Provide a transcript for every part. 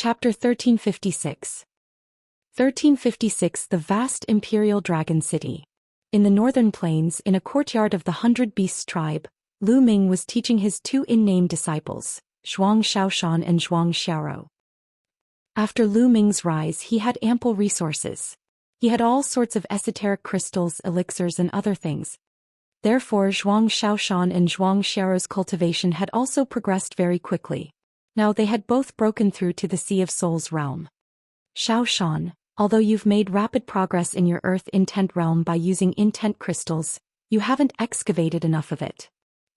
Chapter 1356. 1356. The vast imperial dragon city. In the northern plains, in a courtyard of the 100 Beasts tribe, Lu Ming was teaching his two in-name disciples, Zhuang Xiaoshan and Zhuang Xiarou. After Lu Ming's rise, he had ample resources. He had all sorts of esoteric crystals, elixirs and other things. Therefore Zhuang Xiaoshan and Zhuang Xiarou's cultivation had also progressed very quickly. Now they had both broken through to the Sea of Souls realm. Xiaoshan, although you've made rapid progress in your earth intent realm by using intent crystals, you haven't excavated enough of it.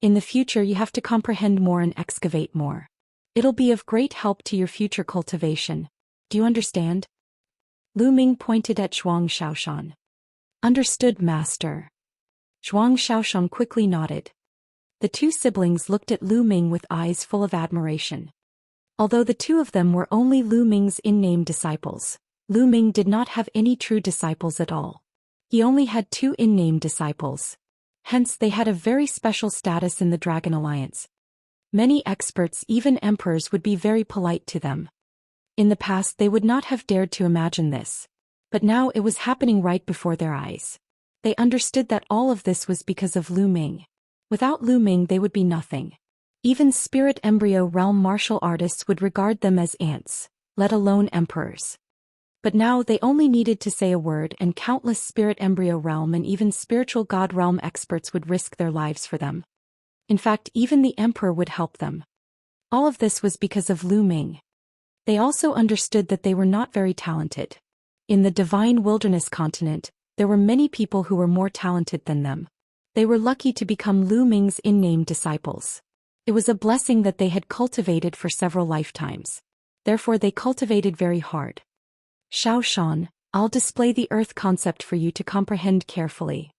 In the future you have to comprehend more and excavate more. It'll be of great help to your future cultivation. Do you understand? Lu Ming pointed at Zhuang Xiaoshan. Understood, master. Zhuang Xiaoshan quickly nodded. The two siblings looked at Lu Ming with eyes full of admiration. Although the two of them were only Lu Ming's in-name disciples, Lu Ming did not have any true disciples at all. He only had two in-name disciples. Hence they had a very special status in the Dragon Alliance. Many experts, even emperors, would be very polite to them. In the past they would not have dared to imagine this. But now it was happening right before their eyes. They understood that all of this was because of Lu Ming. Without Lu Ming they would be nothing. Even spirit embryo realm martial artists would regard them as ants, let alone emperors. But now they only needed to say a word and countless spirit embryo realm and even spiritual god realm experts would risk their lives for them. In fact, even the emperor would help them. All of this was because of Lu Ming. They also understood that they were not very talented. In the divine wilderness continent, there were many people who were more talented than them. They were lucky to become Lu Ming's in-name disciples. It was a blessing that they had cultivated for several lifetimes. Therefore they cultivated very hard. Xiaoshan, I'll display the earth concept for you to comprehend carefully.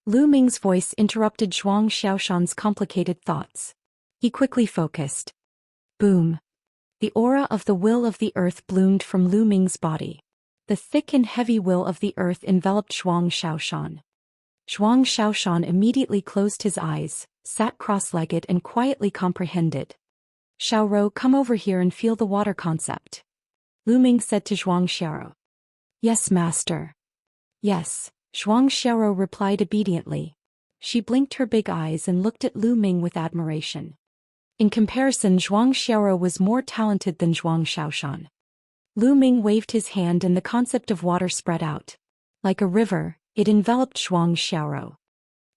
Lu Ming's voice interrupted Zhuang Xiaoshan's complicated thoughts. He quickly focused. Boom. The aura of the will of the earth bloomed from Lu Ming's body. The thick and heavy will of the earth enveloped Zhuang Xiaoshan. Zhuang Xiaoshan immediately closed his eyes, sat cross-legged and quietly comprehended. Xiaorou, come over here and feel the water concept. Lu Ming said to Zhuang Xiarou. Yes, master. Yes, Zhuang Xiarou replied obediently. She blinked her big eyes and looked at Lu Ming with admiration. In comparison, Zhuang Xiarou was more talented than Zhuang Xiaoshan. Lu Ming waved his hand and the concept of water spread out. Like a river, it enveloped Zhuang Xiarou.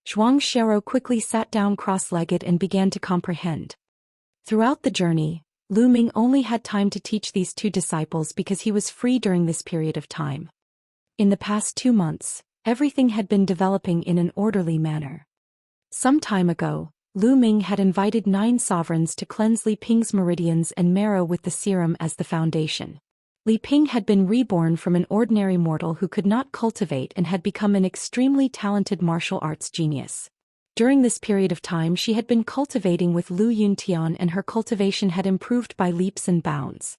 Zhuang Xiarou quickly sat down cross-legged and began to comprehend. Throughout the journey, Lu Ming only had time to teach these two disciples because he was free during this period of time. In the past 2 months, everything had been developing in an orderly manner. Some time ago, Lu Ming had invited 9 sovereigns to cleanse Li Ping's meridians and marrow with the serum as the foundation. Li Ping had been reborn from an ordinary mortal who could not cultivate and had become an extremely talented martial arts genius. During this period of time she had been cultivating with Lu Yuntian and her cultivation had improved by leaps and bounds.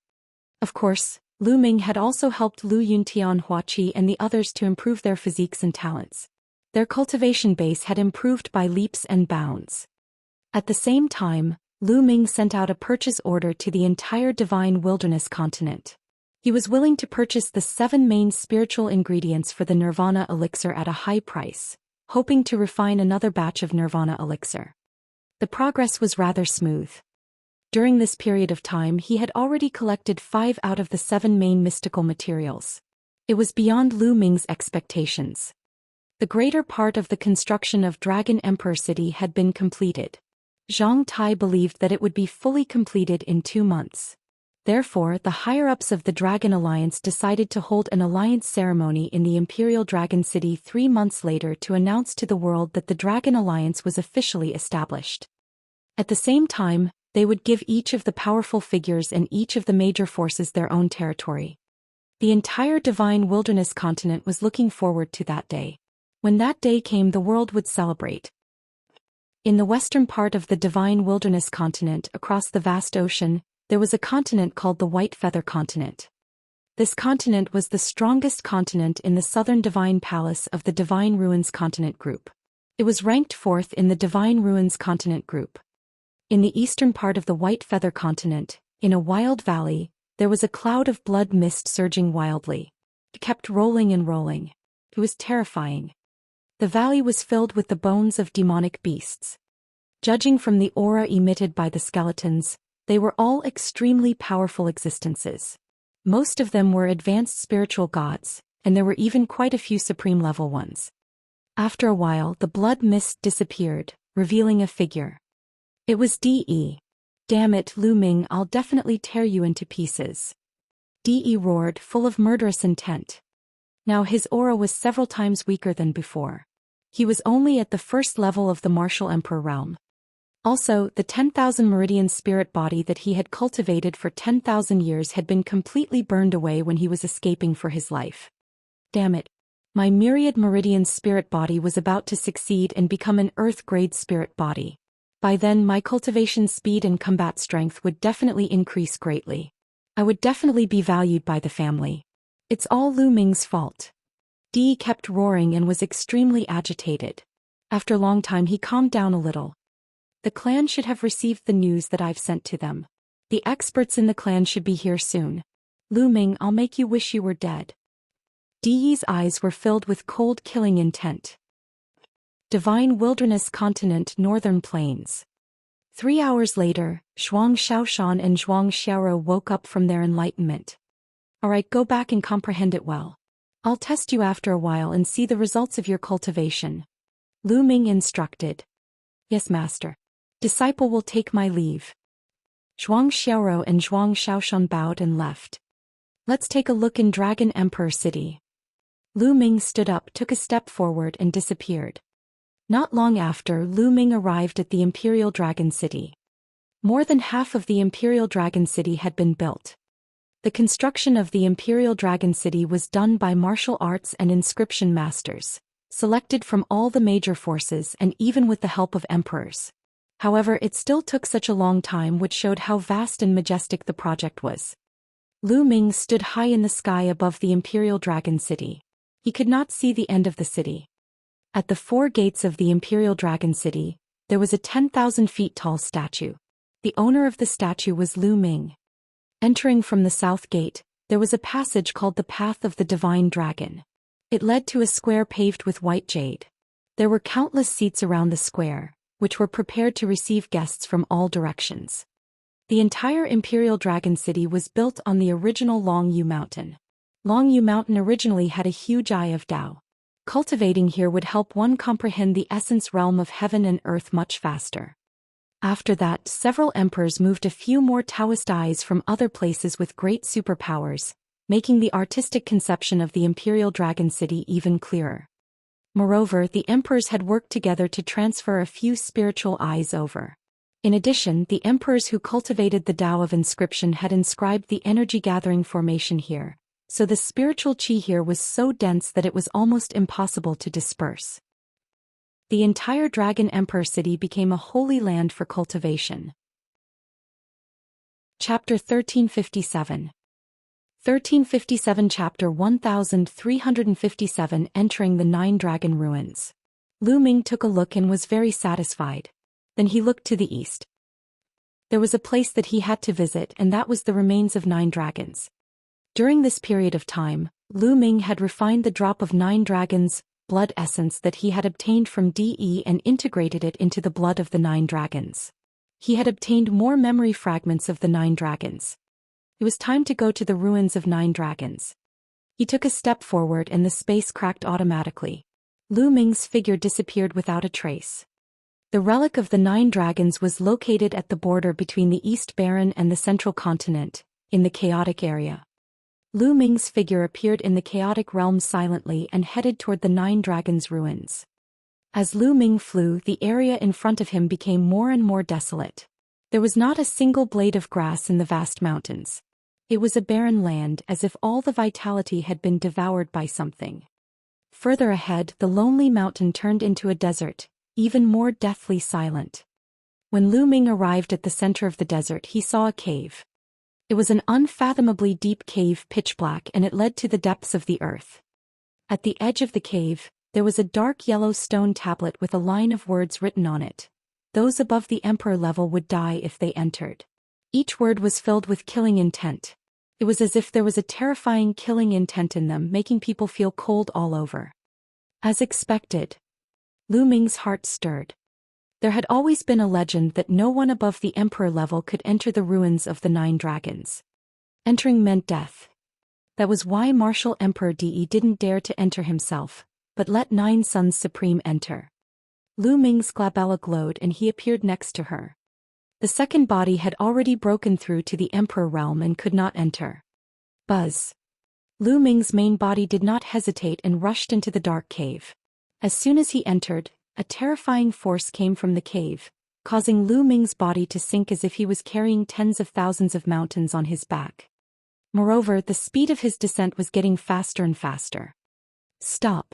Of course, Lu Ming had also helped Lu Yuntian, Huaqi and the others to improve their physiques and talents. Their cultivation base had improved by leaps and bounds. At the same time, Lu Ming sent out a purchase order to the entire divine wilderness continent. He was willing to purchase the 7 main spiritual ingredients for the Nirvana elixir at a high price, hoping to refine another batch of Nirvana elixir. The progress was rather smooth. During this period of time he had already collected 5 out of the 7 main mystical materials. It was beyond Lu Ming's expectations. The greater part of the construction of Dragon Emperor City had been completed. Zhang Tai believed that it would be fully completed in 2 months. Therefore, the higher-ups of the Dragon Alliance decided to hold an alliance ceremony in the Imperial Dragon City 3 months later to announce to the world that the Dragon Alliance was officially established. At the same time, they would give each of the powerful figures and each of the major forces their own territory. The entire divine wilderness continent was looking forward to that day. When that day came, the world would celebrate. In the western part of the divine wilderness continent, across the vast ocean, there was a continent called the White Feather Continent. This continent was the strongest continent in the southern divine palace of the Divine Ruins Continent Group. It was ranked 4th in the Divine Ruins Continent Group. In the eastern part of the White Feather Continent, in a wild valley, There was a cloud of blood mist surging wildly. It kept rolling and rolling. It was terrifying. The valley was filled with the bones of demonic beasts. Judging from the aura emitted by the skeletons, they were all extremely powerful existences. Most of them were advanced spiritual gods, and there were even quite a few supreme-level ones. After a while, the blood mist disappeared, revealing a figure. It was De. "Damn it, Lu Ming, I'll definitely tear you into pieces." De roared, full of murderous intent. Now his aura was several times weaker than before. He was only at the first level of the martial emperor realm. Also, the 10,000 meridian spirit body that he had cultivated for 10,000 years had been completely burned away when he was escaping for his life. Damn it. My myriad meridian spirit body was about to succeed and become an earth-grade spirit body. By then my cultivation speed and combat strength would definitely increase greatly. I would definitely be valued by the family. It's all Lu Ming's fault. Di kept roaring and was extremely agitated. After a long time he calmed down a little. The clan should have received the news that I've sent to them. The experts in the clan should be here soon. Lu Ming, I'll make you wish you were dead. Di's eyes were filled with cold killing intent. Divine Wilderness Continent, Northern Plains. 3 hours later, Zhuang Xiaoshan and Zhuang Xiaoro woke up from their enlightenment. Alright, go back and comprehend it well. I'll test you after a while and see the results of your cultivation. Lu Ming instructed. Yes, master. Disciple will take my leave. Zhuang Xiaoro and Zhuang Xiaoshan bowed and left. Let's take a look in Dragon Emperor City. Lu Ming stood up, took a step forward and disappeared. Not long after, Lu Ming arrived at the Imperial Dragon City. More than half of the Imperial Dragon City had been built. The construction of the Imperial Dragon City was done by martial arts and inscription masters, selected from all the major forces and even with the help of emperors. However, it still took such a long time, which showed how vast and majestic the project was. Lu Ming stood high in the sky above the Imperial Dragon City. He could not see the end of the city. At the 4 gates of the Imperial Dragon City, there was a 10,000 feet tall statue. The owner of the statue was Lu Ming. Entering from the south gate, there was a passage called the Path of the Divine Dragon. It led to a square paved with white jade. There were countless seats around the square, which were prepared to receive guests from all directions. The entire Imperial Dragon City was built on the original Long Yu Mountain. Long Yu Mountain originally had a huge eye of Tao. Cultivating here would help one comprehend the essence realm of heaven and earth much faster. After that, several emperors moved a few more Taoist eyes from other places with great superpowers, making the artistic conception of the Imperial Dragon City even clearer. Moreover, the emperors had worked together to transfer a few spiritual eyes over. In addition, the emperors who cultivated the Tao of inscription had inscribed the energy-gathering formation here, so the spiritual qi here was so dense that it was almost impossible to disperse. The entire Dragon Emperor City became a holy land for cultivation. Chapter 1357. 1357 Chapter 1357 Entering the 9 Dragon Ruins. Lu Ming took a look and was very satisfied. Then he looked to the east. There was a place that he had to visit, and that was the remains of 9 dragons. During this period of time, Lu Ming had refined the drop of 9 dragons' blood essence that he had obtained from De and integrated it into the blood of the 9 dragons. He had obtained more memory fragments of the 9 dragons. It was time to go to the ruins of 9 dragons. He took a step forward and the space cracked automatically. Lu Ming's figure disappeared without a trace. The relic of the 9 dragons was located at the border between the East Baron and the Central Continent, in the chaotic area. Lu Ming's figure appeared in the chaotic realm silently and headed toward the 9 dragons' ruins. As Lu Ming flew, the area in front of him became more and more desolate. There was not a single blade of grass in the vast mountains. It was a barren land, as if all the vitality had been devoured by something. Further ahead, the lonely mountain turned into a desert, even more deathly silent. When Lu Ming arrived at the center of the desert, he saw a cave. It was an unfathomably deep cave, pitch black, and it led to the depths of the earth. At the edge of the cave, there was a dark yellow stone tablet with a line of words written on it. Those above the emperor level would die if they entered. Each word was filled with killing intent. It was as if there was a terrifying killing intent in them, making people feel cold all over. As expected, Lu Ming's heart stirred. There had always been a legend that no one above the emperor level could enter the ruins of the 9 dragons. Entering meant death. That was why Martial Emperor De didn't dare to enter himself, but let 9 Sons Supreme enter. Lu Ming's glabella glowed and he appeared next to her. The second body had already broken through to the emperor realm and could not enter. Buzz. Lu Ming's main body did not hesitate and rushed into the dark cave. As soon as he entered, a terrifying force came from the cave, causing Lu Ming's body to sink as if he was carrying tens of thousands of mountains on his back. Moreover, the speed of his descent was getting faster and faster. Stop.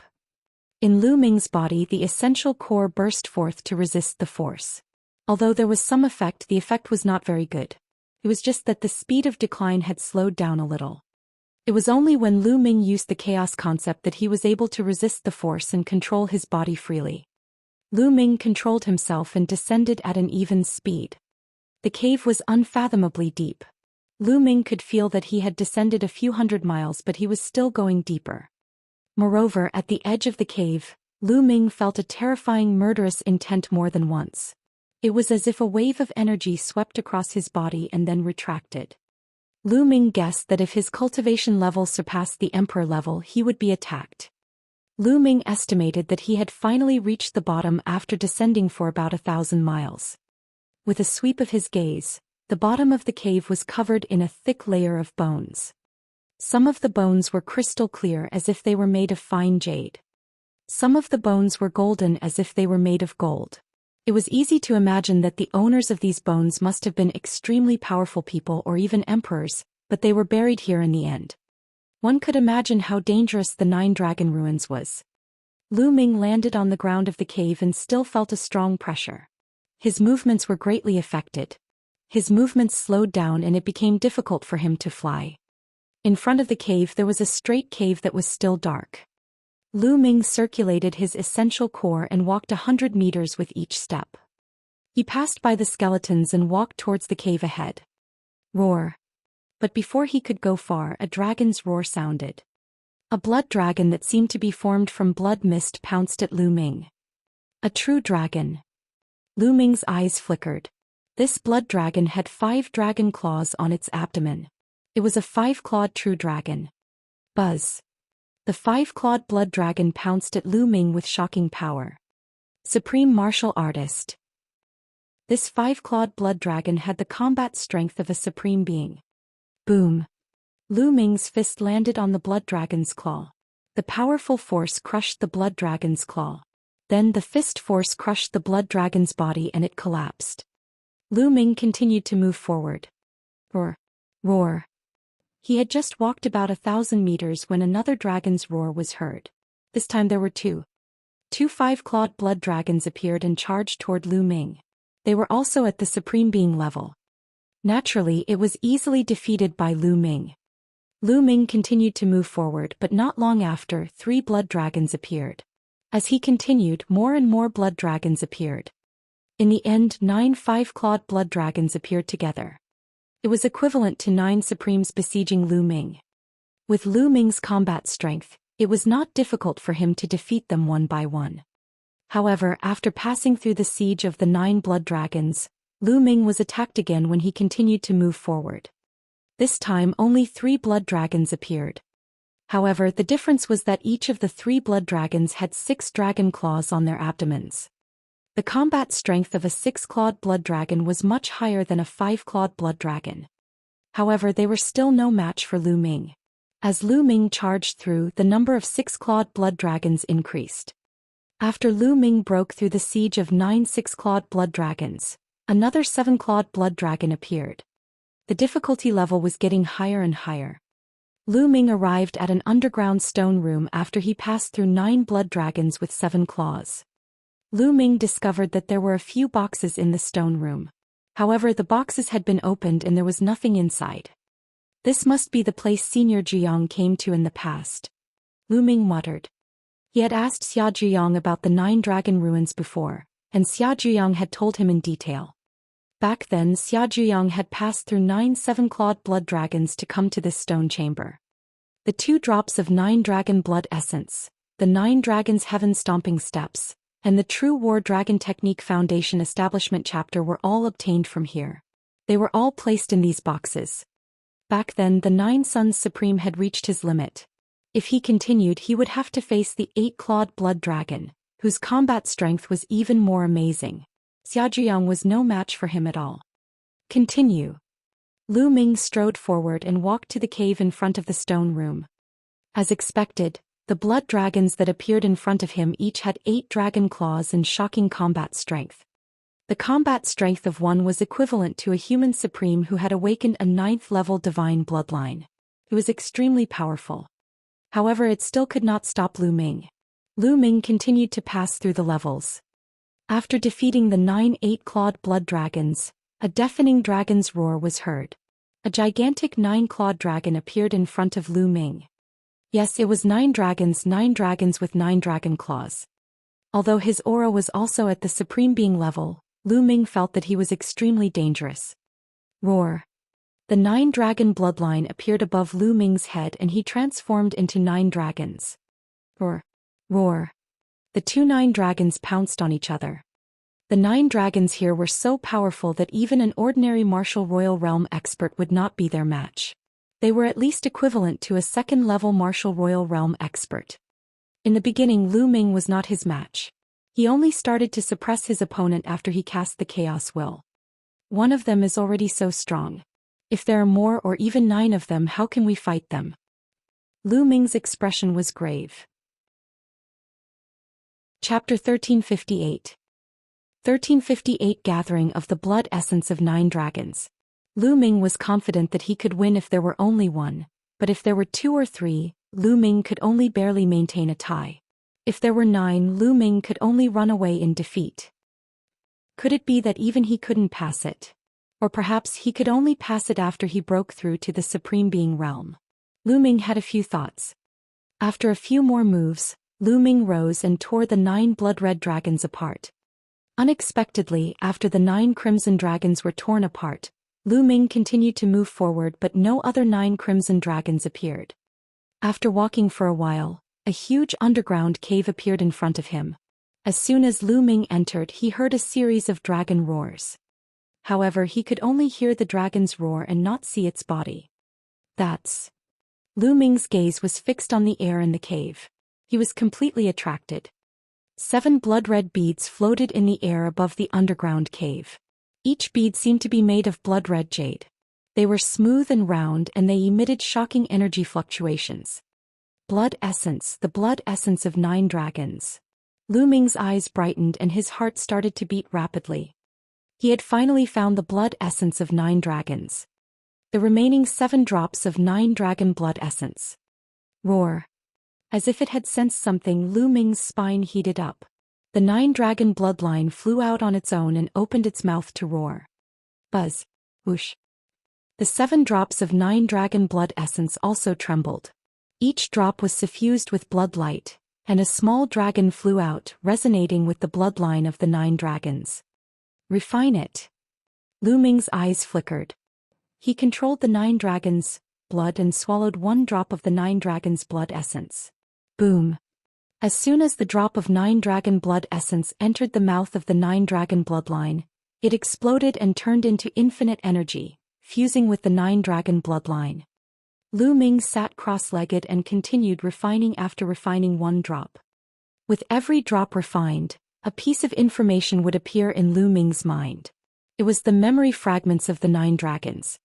In Lu Ming's body, the essential core burst forth to resist the force. Although there was some effect, the effect was not very good. It was just that the speed of decline had slowed down a little. It was only when Lu Ming used the chaos concept that he was able to resist the force and control his body freely. Lu Ming controlled himself and descended at an even speed. The cave was unfathomably deep. Lu Ming could feel that he had descended a few hundred miles, but he was still going deeper. Moreover, at the edge of the cave, Lu Ming felt a terrifying murderous intent more than once. It was as if a wave of energy swept across his body and then retracted. Lu Ming guessed that if his cultivation level surpassed the emperor level, he would be attacked. Lu Ming estimated that he had finally reached the bottom after descending for about 1,000 miles. With a sweep of his gaze, the bottom of the cave was covered in a thick layer of bones. Some of the bones were crystal clear as if they were made of fine jade. Some of the bones were golden as if they were made of gold. It was easy to imagine that the owners of these bones must have been extremely powerful people or even emperors, but they were buried here in the end. One could imagine how dangerous the 9 dragon ruins was. Lu Ming landed on the ground of the cave and still felt a strong pressure. His movements were greatly affected. His movements slowed down and it became difficult for him to fly. In front of the cave there was a straight cave that was still dark. Lu Ming circulated his essential core and walked 100 meters with each step. He passed by the skeletons and walked towards the cave ahead. Roar. But before he could go far, a dragon's roar sounded. A blood dragon that seemed to be formed from blood mist pounced at Lu Ming. A true dragon. Lu Ming's eyes flickered. This blood dragon had 5 dragon claws on its abdomen. It was a 5-clawed true dragon. Buzz. The 5-clawed blood dragon pounced at Lu Ming with shocking power. Supreme martial artist. This 5-clawed blood dragon had the combat strength of a supreme being. Boom. Lu Ming's fist landed on the blood dragon's claw. The powerful force crushed the blood dragon's claw. Then the fist force crushed the blood dragon's body and it collapsed. Lu Ming continued to move forward. Roar. Roar. He had just walked about 1,000 meters when another dragon's roar was heard. This time there were 2. 2 5-clawed blood dragons appeared and charged toward Lu Ming. They were also at the supreme being level. Naturally, it was easily defeated by Lu Ming. Lu Ming continued to move forward, but not long after, 3 blood dragons appeared. As he continued, more and more blood dragons appeared. In the end, 9 5-clawed blood dragons appeared together. It was equivalent to 9 Supremes besieging Lu Ming. With Lu Ming's combat strength, it was not difficult for him to defeat them one by one. However, after passing through the siege of the 9 blood dragons, Lu Ming was attacked again when he continued to move forward. This time only 3 blood dragons appeared. However, the difference was that each of the 3 blood dragons had 6 dragon claws on their abdomens. The combat strength of a 6-clawed blood dragon was much higher than a 5-clawed blood dragon. However, they were still no match for Lu Ming. As Lu Ming charged through, the number of 6-clawed blood dragons increased. After Lu Ming broke through the siege of 9 6-clawed blood dragons, another 7-clawed blood dragon appeared. The difficulty level was getting higher and higher. Lu Ming arrived at an underground stone room after he passed through 9 blood dragons with 7 claws. Lu Ming discovered that there were a few boxes in the stone room. However, the boxes had been opened and there was nothing inside. This must be the place Senior Ziyang came to in the past. Lu Ming muttered. He had asked Xia Ziyang about the 9 dragon ruins before, and Xia Ziyang had told him in detail. Back then Zhou had passed through 9 seven-clawed blood dragons to come to this stone chamber. The 2 drops of 9 dragon blood essence, the 9 dragons heaven-stomping steps, and the True War Dragon Technique Foundation Establishment chapter were all obtained from here. They were all placed in these boxes. Back then the 9 Suns Supreme had reached his limit. If he continued he would have to face the 8-clawed blood dragon, whose combat strength was even more amazing. Zhou was no match for him at all. Continue. Lu Ming strode forward and walked to the cave in front of the stone room. As expected, the blood dragons that appeared in front of him each had 8 dragon claws and shocking combat strength. The combat strength of one was equivalent to a human supreme who had awakened a 9th-level divine bloodline. It was extremely powerful. However, it still could not stop Lu Ming. Lu Ming continued to pass through the levels. After defeating the 9 8-clawed blood dragons, a deafening dragon's roar was heard. A gigantic 9-clawed dragon appeared in front of Lu Ming. Yes, it was 9 dragons with 9 dragon claws. Although his aura was also at the supreme being level, Lu Ming felt that he was extremely dangerous. Roar. The 9 dragon bloodline appeared above Lu Ming's head and he transformed into 9 dragons. Roar. Roar. The 2 9 dragons pounced on each other. The 9 dragons here were so powerful that even an ordinary martial royal realm expert would not be their match. They were at least equivalent to a 2nd-level martial royal realm expert. In the beginning Lu Ming was not his match. He only started to suppress his opponent after he cast the Chaos Will. One of them is already so strong. If there are more or even 9 of them, how can we fight them? Lu Ming's expression was grave. Chapter 1358. 1358 Gathering of the Blood Essence of 9 Dragons. Lu Ming was confident that he could win if there were only 1, but if there were 2 or 3, Lu Ming could only barely maintain a tie. If there were 9, Lu Ming could only run away in defeat. Could it be that even he couldn't pass it? Or perhaps he could only pass it after he broke through to the Supreme Being realm? Lu Ming had a few thoughts. After a few more moves, Lu Ming rose and tore the 9 blood-red dragons apart. Unexpectedly, after the 9 crimson dragons were torn apart, Lu Ming continued to move forward but no other 9 crimson dragons appeared. After walking for a while, a huge underground cave appeared in front of him. As soon as Lu Ming entered he heard a series of dragon roars. However, he could only hear the dragon's roar and not see its body. That's... Lu Ming's gaze was fixed on the air in the cave. He was completely attracted. 7 blood-red beads floated in the air above the underground cave. Each bead seemed to be made of blood-red jade. They were smooth and round and they emitted shocking energy fluctuations. Blood essence, the blood essence of 9 dragons. Lu Ming's eyes brightened and his heart started to beat rapidly. He had finally found the blood essence of 9 dragons. The remaining 7 drops of 9 dragon blood essence. Roar. As if it had sensed something, Lu Ming's spine heated up. The 9 dragon bloodline flew out on its own and opened its mouth to roar. Buzz. Whoosh. The 7 drops of 9 dragon blood essence also trembled. Each drop was suffused with blood light, and a small dragon flew out, resonating with the bloodline of the 9 dragons. Refine it. Lu Ming's eyes flickered. He controlled the 9 dragons' blood and swallowed 1 drop of the 9 dragons' blood essence. Boom. As soon as the drop of 9 dragon blood essence entered the mouth of the 9 dragon bloodline, it exploded and turned into infinite energy, fusing with the 9 dragon bloodline. Lu Ming sat cross-legged and continued refining after refining 1 drop. With every drop refined, a piece of information would appear in Lu Ming's mind. It was the memory fragments of the 9 dragons.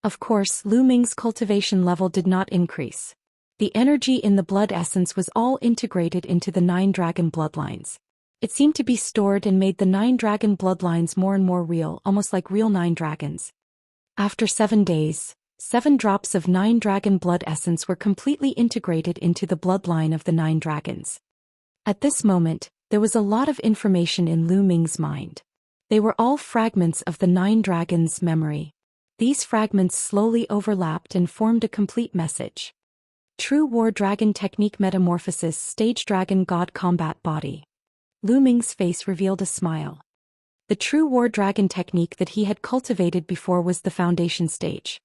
Of course, Lu Ming's cultivation level did not increase. The energy in the blood essence was all integrated into the 9 dragon bloodlines. It seemed to be stored and made the 9 dragon bloodlines more and more real, almost like real 9 dragons. After 7 days, 7 drops of 9 dragon blood essence were completely integrated into the bloodline of the 9 dragons. At this moment, there was a lot of information in Lu Ming's mind. They were all fragments of the 9 dragons' memory. These fragments slowly overlapped and formed a complete message. True War Dragon Technique Metamorphosis Stage Dragon God Combat Body. Lu Ming's face revealed a smile. The true war dragon technique that he had cultivated before was the foundation stage.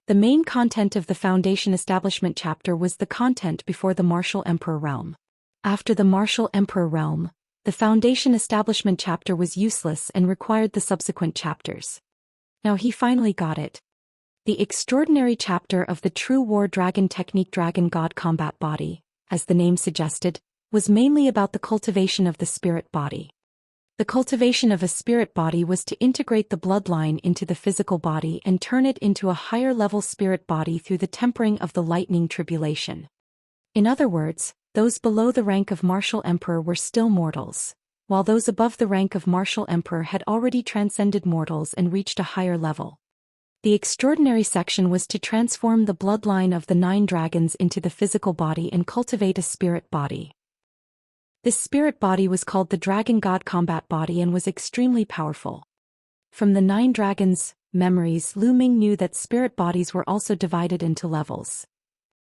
The main content of the foundation establishment chapter was the content before the martial emperor realm. After the martial emperor realm, the foundation establishment chapter was useless and required the subsequent chapters. Now he finally got it. The extraordinary chapter of the true war dragon technique Dragon God Combat Body, as the name suggested, was mainly about the cultivation of the spirit body. The cultivation of a spirit body was to integrate the bloodline into the physical body and turn it into a higher-level spirit body through the tempering of the lightning tribulation. In other words, those below the rank of martial emperor were still mortals, while those above the rank of martial emperor had already transcended mortals and reached a higher level. The extraordinary section was to transform the bloodline of the 9 dragons into the physical body and cultivate a spirit body. This spirit body was called the Dragon God Combat Body and was extremely powerful. From the 9 dragons' memories, Lu Ming knew that spirit bodies were also divided into levels.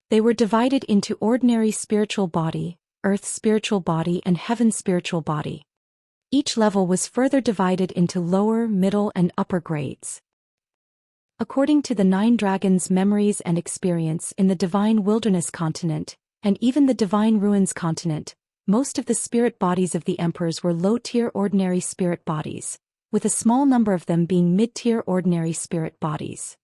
They were divided into ordinary spiritual body, earth spiritual body and heaven spiritual body. Each level was further divided into lower, middle and upper grades. According to the 9 dragons' memories and experience in the Divine Wilderness continent, and even the Divine Ruins continent, most of the spirit bodies of the emperors were low-tier ordinary spirit bodies, with a small number of them being mid-tier ordinary spirit bodies.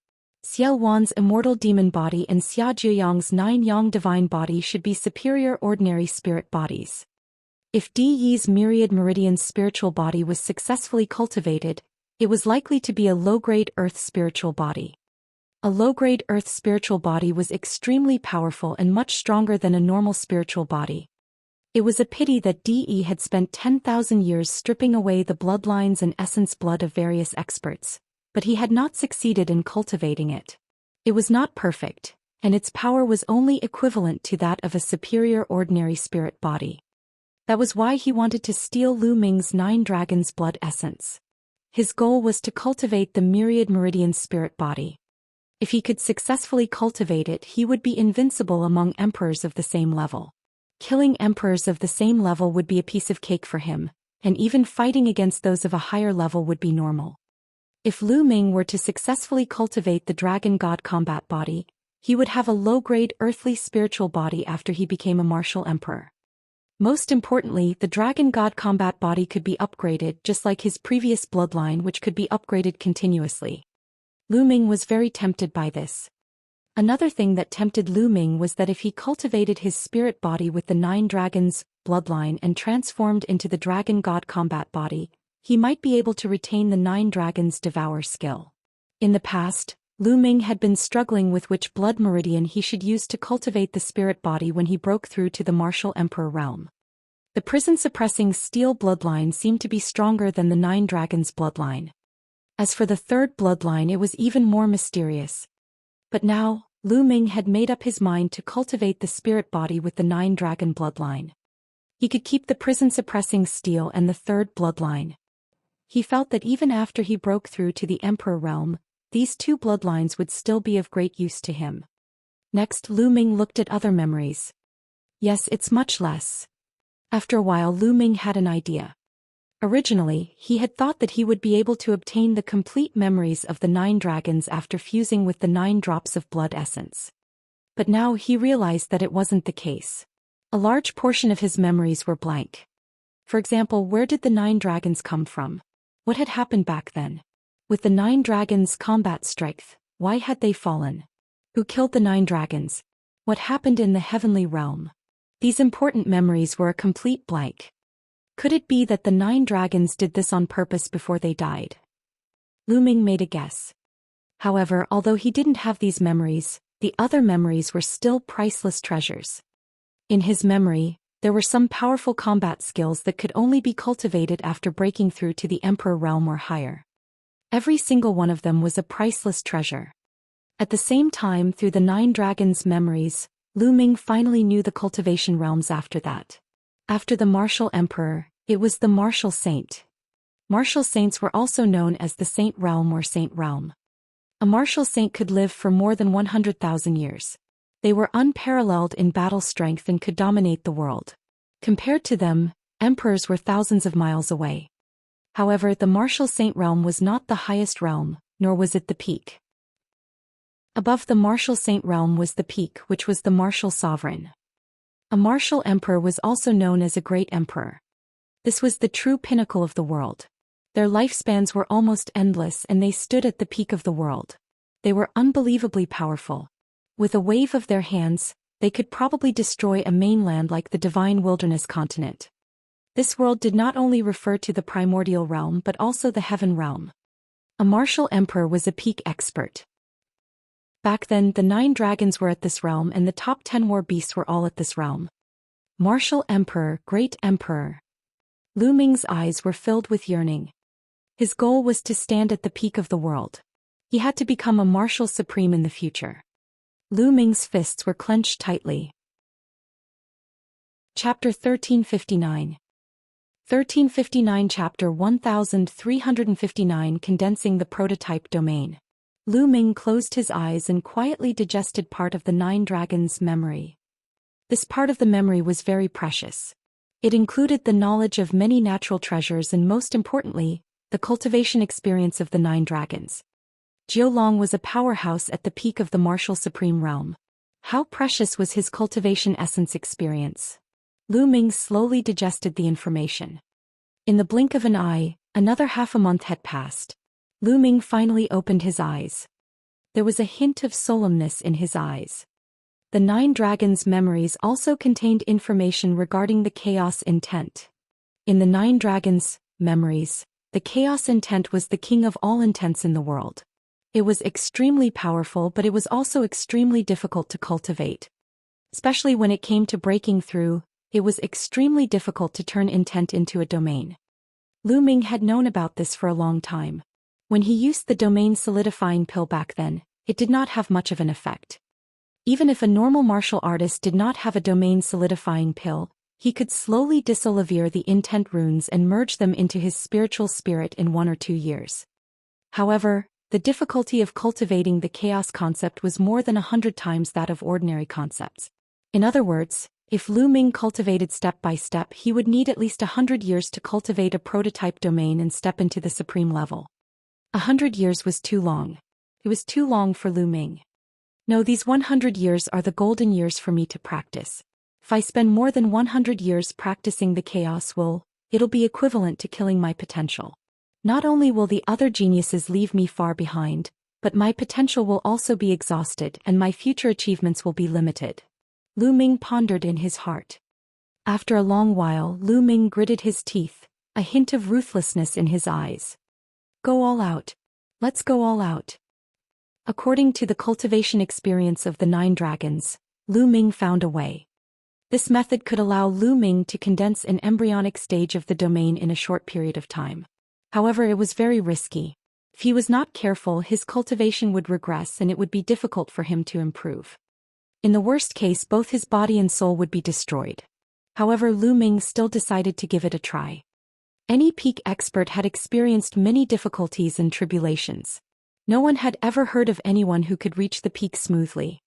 Xiao Wan's immortal demon body and Xia Zhiyang's 9 yang divine body should be superior ordinary spirit bodies. If Di Yi's myriad meridians spiritual body was successfully cultivated, it was likely to be a low-grade earth spiritual body. A low-grade earth spiritual body was extremely powerful and much stronger than a normal spiritual body. It was a pity that De had spent 10,000 years stripping away the bloodlines and essence blood of various experts, but he had not succeeded in cultivating it. It was not perfect, and its power was only equivalent to that of a superior ordinary spirit body. That was why he wanted to steal Lu Ming's 9 dragons' blood essence. His goal was to cultivate the myriad meridian spirit body. If he could successfully cultivate it, he would be invincible among emperors of the same level. Killing emperors of the same level would be a piece of cake for him, and even fighting against those of a higher level would be normal. If Lu Ming were to successfully cultivate the Dragon God Combat Body, he would have a low-grade earthly spiritual body after he became a martial emperor. Most importantly, the Dragon God Combat Body could be upgraded just like his previous bloodline, which could be upgraded continuously. Lu Ming was very tempted by this. Another thing that tempted Lu Ming was that if he cultivated his spirit body with the 9 dragons' bloodline and transformed into the Dragon God Combat Body, he might be able to retain the 9 dragons' devour skill. In the past, Lu Ming had been struggling with which blood meridian he should use to cultivate the spirit body when he broke through to the martial emperor realm. The prison-suppressing steel bloodline seemed to be stronger than the 9 dragons' bloodline. As for the 3rd bloodline, it was even more mysterious. But now, Lu Ming had made up his mind to cultivate the spirit body with the 9 dragon bloodline. He could keep the prison-suppressing steel and the 3rd bloodline. He felt that even after he broke through to the emperor realm, these 2 bloodlines would still be of great use to him. Next, Lu Ming looked at other memories. Yes, it's much less. After a while, Lu Ming had an idea. Originally, he had thought that he would be able to obtain the complete memories of the 9 dragons after fusing with the 9 drops of blood essence. But now he realized that it wasn't the case. A large portion of his memories were blank. For example, where did the 9 dragons come from? What had happened back then? With the 9 dragons' combat strength, why had they fallen? Who killed the 9 dragons? What happened in the heavenly realm? These important memories were a complete blank. Could it be that the 9 dragons did this on purpose before they died? Lu Ming made a guess. However, although he didn't have these memories, the other memories were still priceless treasures. In his memory, there were some powerful combat skills that could only be cultivated after breaking through to the emperor realm or higher. Every single one of them was a priceless treasure. At the same time, through the 9 dragons' memories, Lu Ming finally knew the cultivation realms after that. After the martial emperor, it was the martial saint. Martial saints were also known as the saint realm or saint realm. A martial saint could live for more than 100,000 years. They were unparalleled in battle strength and could dominate the world. Compared to them, emperors were thousands of miles away. However, the martial saint realm was not the highest realm, nor was it the peak. Above the martial saint realm was the peak, which was the martial sovereign. A martial emperor was also known as a great emperor. This was the true pinnacle of the world. Their lifespans were almost endless and they stood at the peak of the world. They were unbelievably powerful. With a wave of their hands, they could probably destroy a mainland like the divine wilderness continent. This world did not only refer to the primordial realm but also the heaven realm. A martial emperor was a peak expert. Back then, the 9 dragons were at this realm and the top 10 war beasts were all at this realm. Martial emperor, great emperor. Lu Ming's eyes were filled with yearning. His goal was to stand at the peak of the world. He had to become a martial supreme in the future. Lu Ming's fists were clenched tightly. Chapter 1359. 1359 Chapter 1359 Condensing the Prototype Domain. Lu Ming closed his eyes and quietly digested part of the 9 dragons' memory. This part of the memory was very precious. It included the knowledge of many natural treasures and most importantly, the cultivation experience of the 9 dragons. Jiulong was a powerhouse at the peak of the martial supreme realm. How precious was his cultivation essence experience? Lu Ming slowly digested the information. In the blink of an eye, another half a month had passed. Lu Ming finally opened his eyes. There was a hint of solemnness in his eyes. The 9 dragons' memories also contained information regarding the chaos intent. In the 9 dragons' memories, the chaos intent was the king of all intents in the world. It was extremely powerful, but it was also extremely difficult to cultivate. Especially when it came to breaking through, it was extremely difficult to turn intent into a domain. Lu Ming had known about this for a long time. When he used the domain solidifying pill back then, it did not have much of an effect. Even if a normal martial artist did not have a domain solidifying pill, he could slowly disolivere the intent runes and merge them into his spiritual spirit in 1 or 2 years. However, the difficulty of cultivating the chaos concept was more than 100 times that of ordinary concepts. In other words, if Lu Ming cultivated step by step, he would need at least 100 years to cultivate a prototype domain and step into the supreme level. 100 years was too long. It was too long for Lu Ming. No, these 100 years are the golden years for me to practice. If I spend more than 100 years practicing the chaos it'll be equivalent to killing my potential. Not only will the other geniuses leave me far behind, but my potential will also be exhausted and my future achievements will be limited. Lu Ming pondered in his heart. After a long while, Lu Ming gritted his teeth, a hint of ruthlessness in his eyes. Go all out. Let's go all out. According to the cultivation experience of the 9 dragons, Lu Ming found a way. This method could allow Lu Ming to condense an embryonic stage of the domain in a short period of time. However, it was very risky. If he was not careful, his cultivation would regress and it would be difficult for him to improve. In the worst case, both his body and soul would be destroyed. However, Lu Ming still decided to give it a try. Any peak expert had experienced many difficulties and tribulations. No one had ever heard of anyone who could reach the peak smoothly.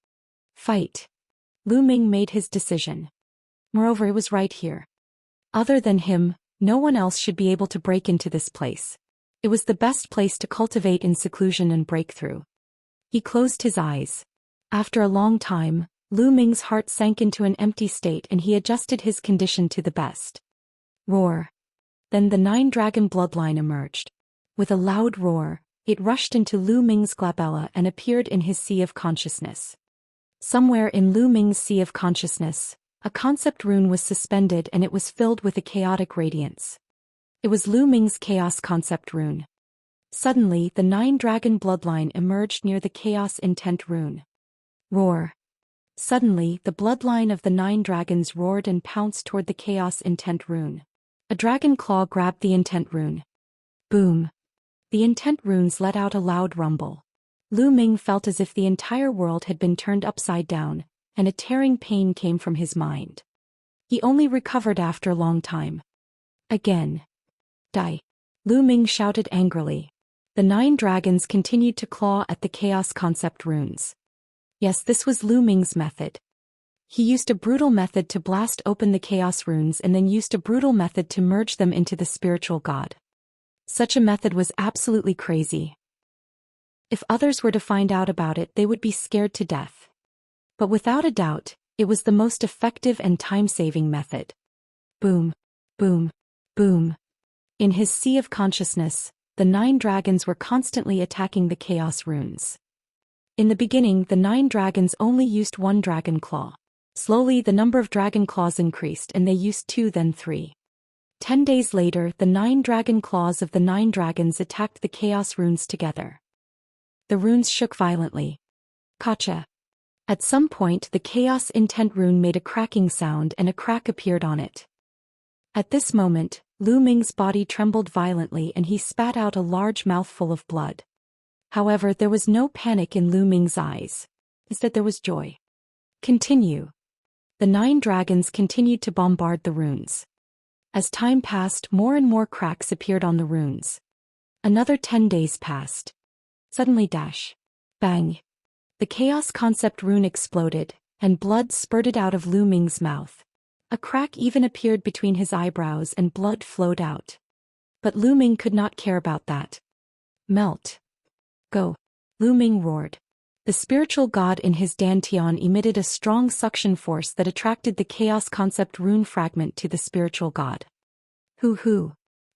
Fight. Lu Ming made his decision. Moreover, it was right here. Other than him, no one else should be able to break into this place. It was the best place to cultivate in seclusion and breakthrough. He closed his eyes. After a long time, Lu Ming's heart sank into an empty state and he adjusted his condition to the best. Roar. Then the 9 dragon bloodline emerged. With a loud roar, it rushed into Lu Ming's glabella and appeared in his sea of consciousness. Somewhere in Lu Ming's sea of consciousness, a concept rune was suspended and it was filled with a chaotic radiance. It was Lu Ming's chaos concept rune. Suddenly, the 9 dragon bloodline emerged near the chaos intent rune. Roar. Suddenly, the bloodline of the 9 dragons roared and pounced toward the chaos intent rune. A dragon claw grabbed the intent rune. Boom. The intent runes let out a loud rumble. Lu Ming felt as if the entire world had been turned upside down, and a tearing pain came from his mind. He only recovered after a long time. Again. Die. Lu Ming shouted angrily. The 9 dragons continued to claw at the chaos concept runes. Yes, this was Lu Ming's method. He used a brutal method to blast open the chaos runes and then used a brutal method to merge them into the spiritual god. Such a method was absolutely crazy. If others were to find out about it, they would be scared to death. But without a doubt, it was the most effective and time-saving method. Boom, boom, boom. In his sea of consciousness, the 9 dragons were constantly attacking the chaos runes. In the beginning, the 9 dragons only used 1 dragon claw. Slowly, the number of dragon claws increased and they used 2, then 3. 10 days later, the 9 dragon claws of the 9 dragons attacked the chaos runes together. The runes shook violently. Gotcha. At some point, the chaos intent rune made a cracking sound and a crack appeared on it. At this moment, Lu Ming's body trembled violently and he spat out a large mouthful of blood. However, there was no panic in Lu Ming's eyes. Instead, there was joy. Continue. The 9 dragons continued to bombard the runes. As time passed, more and more cracks appeared on the runes. Another 10 days passed. Suddenly dash. Bang. The chaos concept rune exploded, and blood spurted out of Lu Ming's mouth. A crack even appeared between his eyebrows and blood flowed out. But Lu Ming could not care about that. Melt. Go. Lu Ming roared. The spiritual god in his dantian emitted a strong suction force that attracted the chaos concept rune fragment to the spiritual god. Hoo.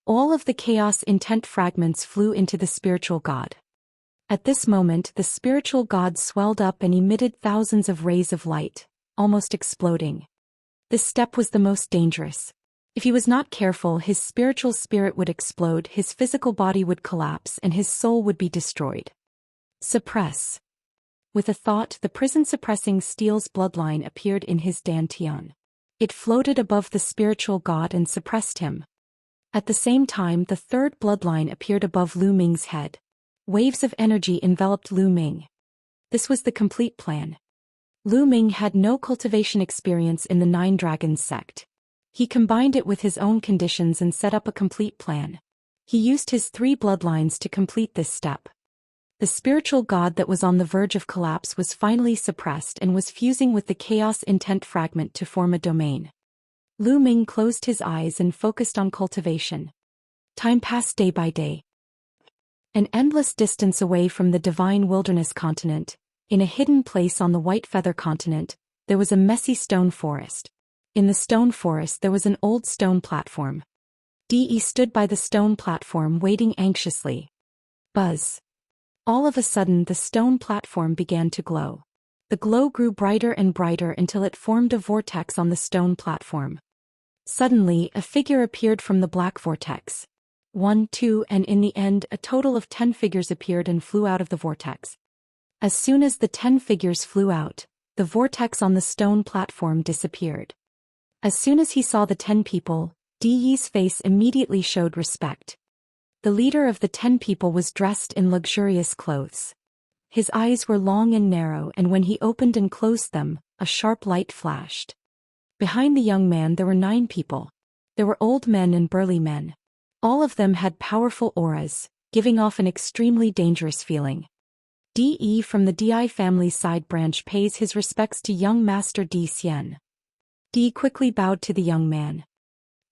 All of the chaos intent fragments flew into the spiritual god. At this moment, the spiritual god swelled up and emitted thousands of rays of light, almost exploding. This step was the most dangerous. If he was not careful, his spiritual spirit would explode, his physical body would collapse, and his soul would be destroyed. Suppress. With a thought, the prison-suppressing steel's bloodline appeared in his dantian. It floated above the spiritual god and suppressed him. At the same time, the third bloodline appeared above Lu Ming's head. Waves of energy enveloped Lu Ming. This was the complete plan. Lu Ming had no cultivation experience in the 9 Dragons sect. He combined it with his own conditions and set up a complete plan. He used his 3 bloodlines to complete this step. The spiritual god that was on the verge of collapse was finally suppressed and was fusing with the chaos intent fragment to form a domain. Lu Ming closed his eyes and focused on cultivation. Time passed day by day. An endless distance away from the divine wilderness continent, in a hidden place on the White Feather continent, there was a messy stone forest. In the stone forest there was an old stone platform. De stood by the stone platform waiting anxiously. Buzz. All of a sudden the stone platform began to glow. The glow grew brighter and brighter until it formed a vortex on the stone platform. Suddenly, a figure appeared from the black vortex. 1, 2, and in the end, a total of 10 figures appeared and flew out of the vortex. As soon as the 10 figures flew out, the vortex on the stone platform disappeared. As soon as he saw the 10 people, De's face immediately showed respect. The leader of the 10 people was dressed in luxurious clothes. His eyes were long and narrow, and when he opened and closed them, a sharp light flashed. Behind the young man there were 9 people. There were old men and burly men. All of them had powerful auras, giving off an extremely dangerous feeling. De from the Di family's side branch pays his respects to young master Zhou Xian. De quickly bowed to the young man.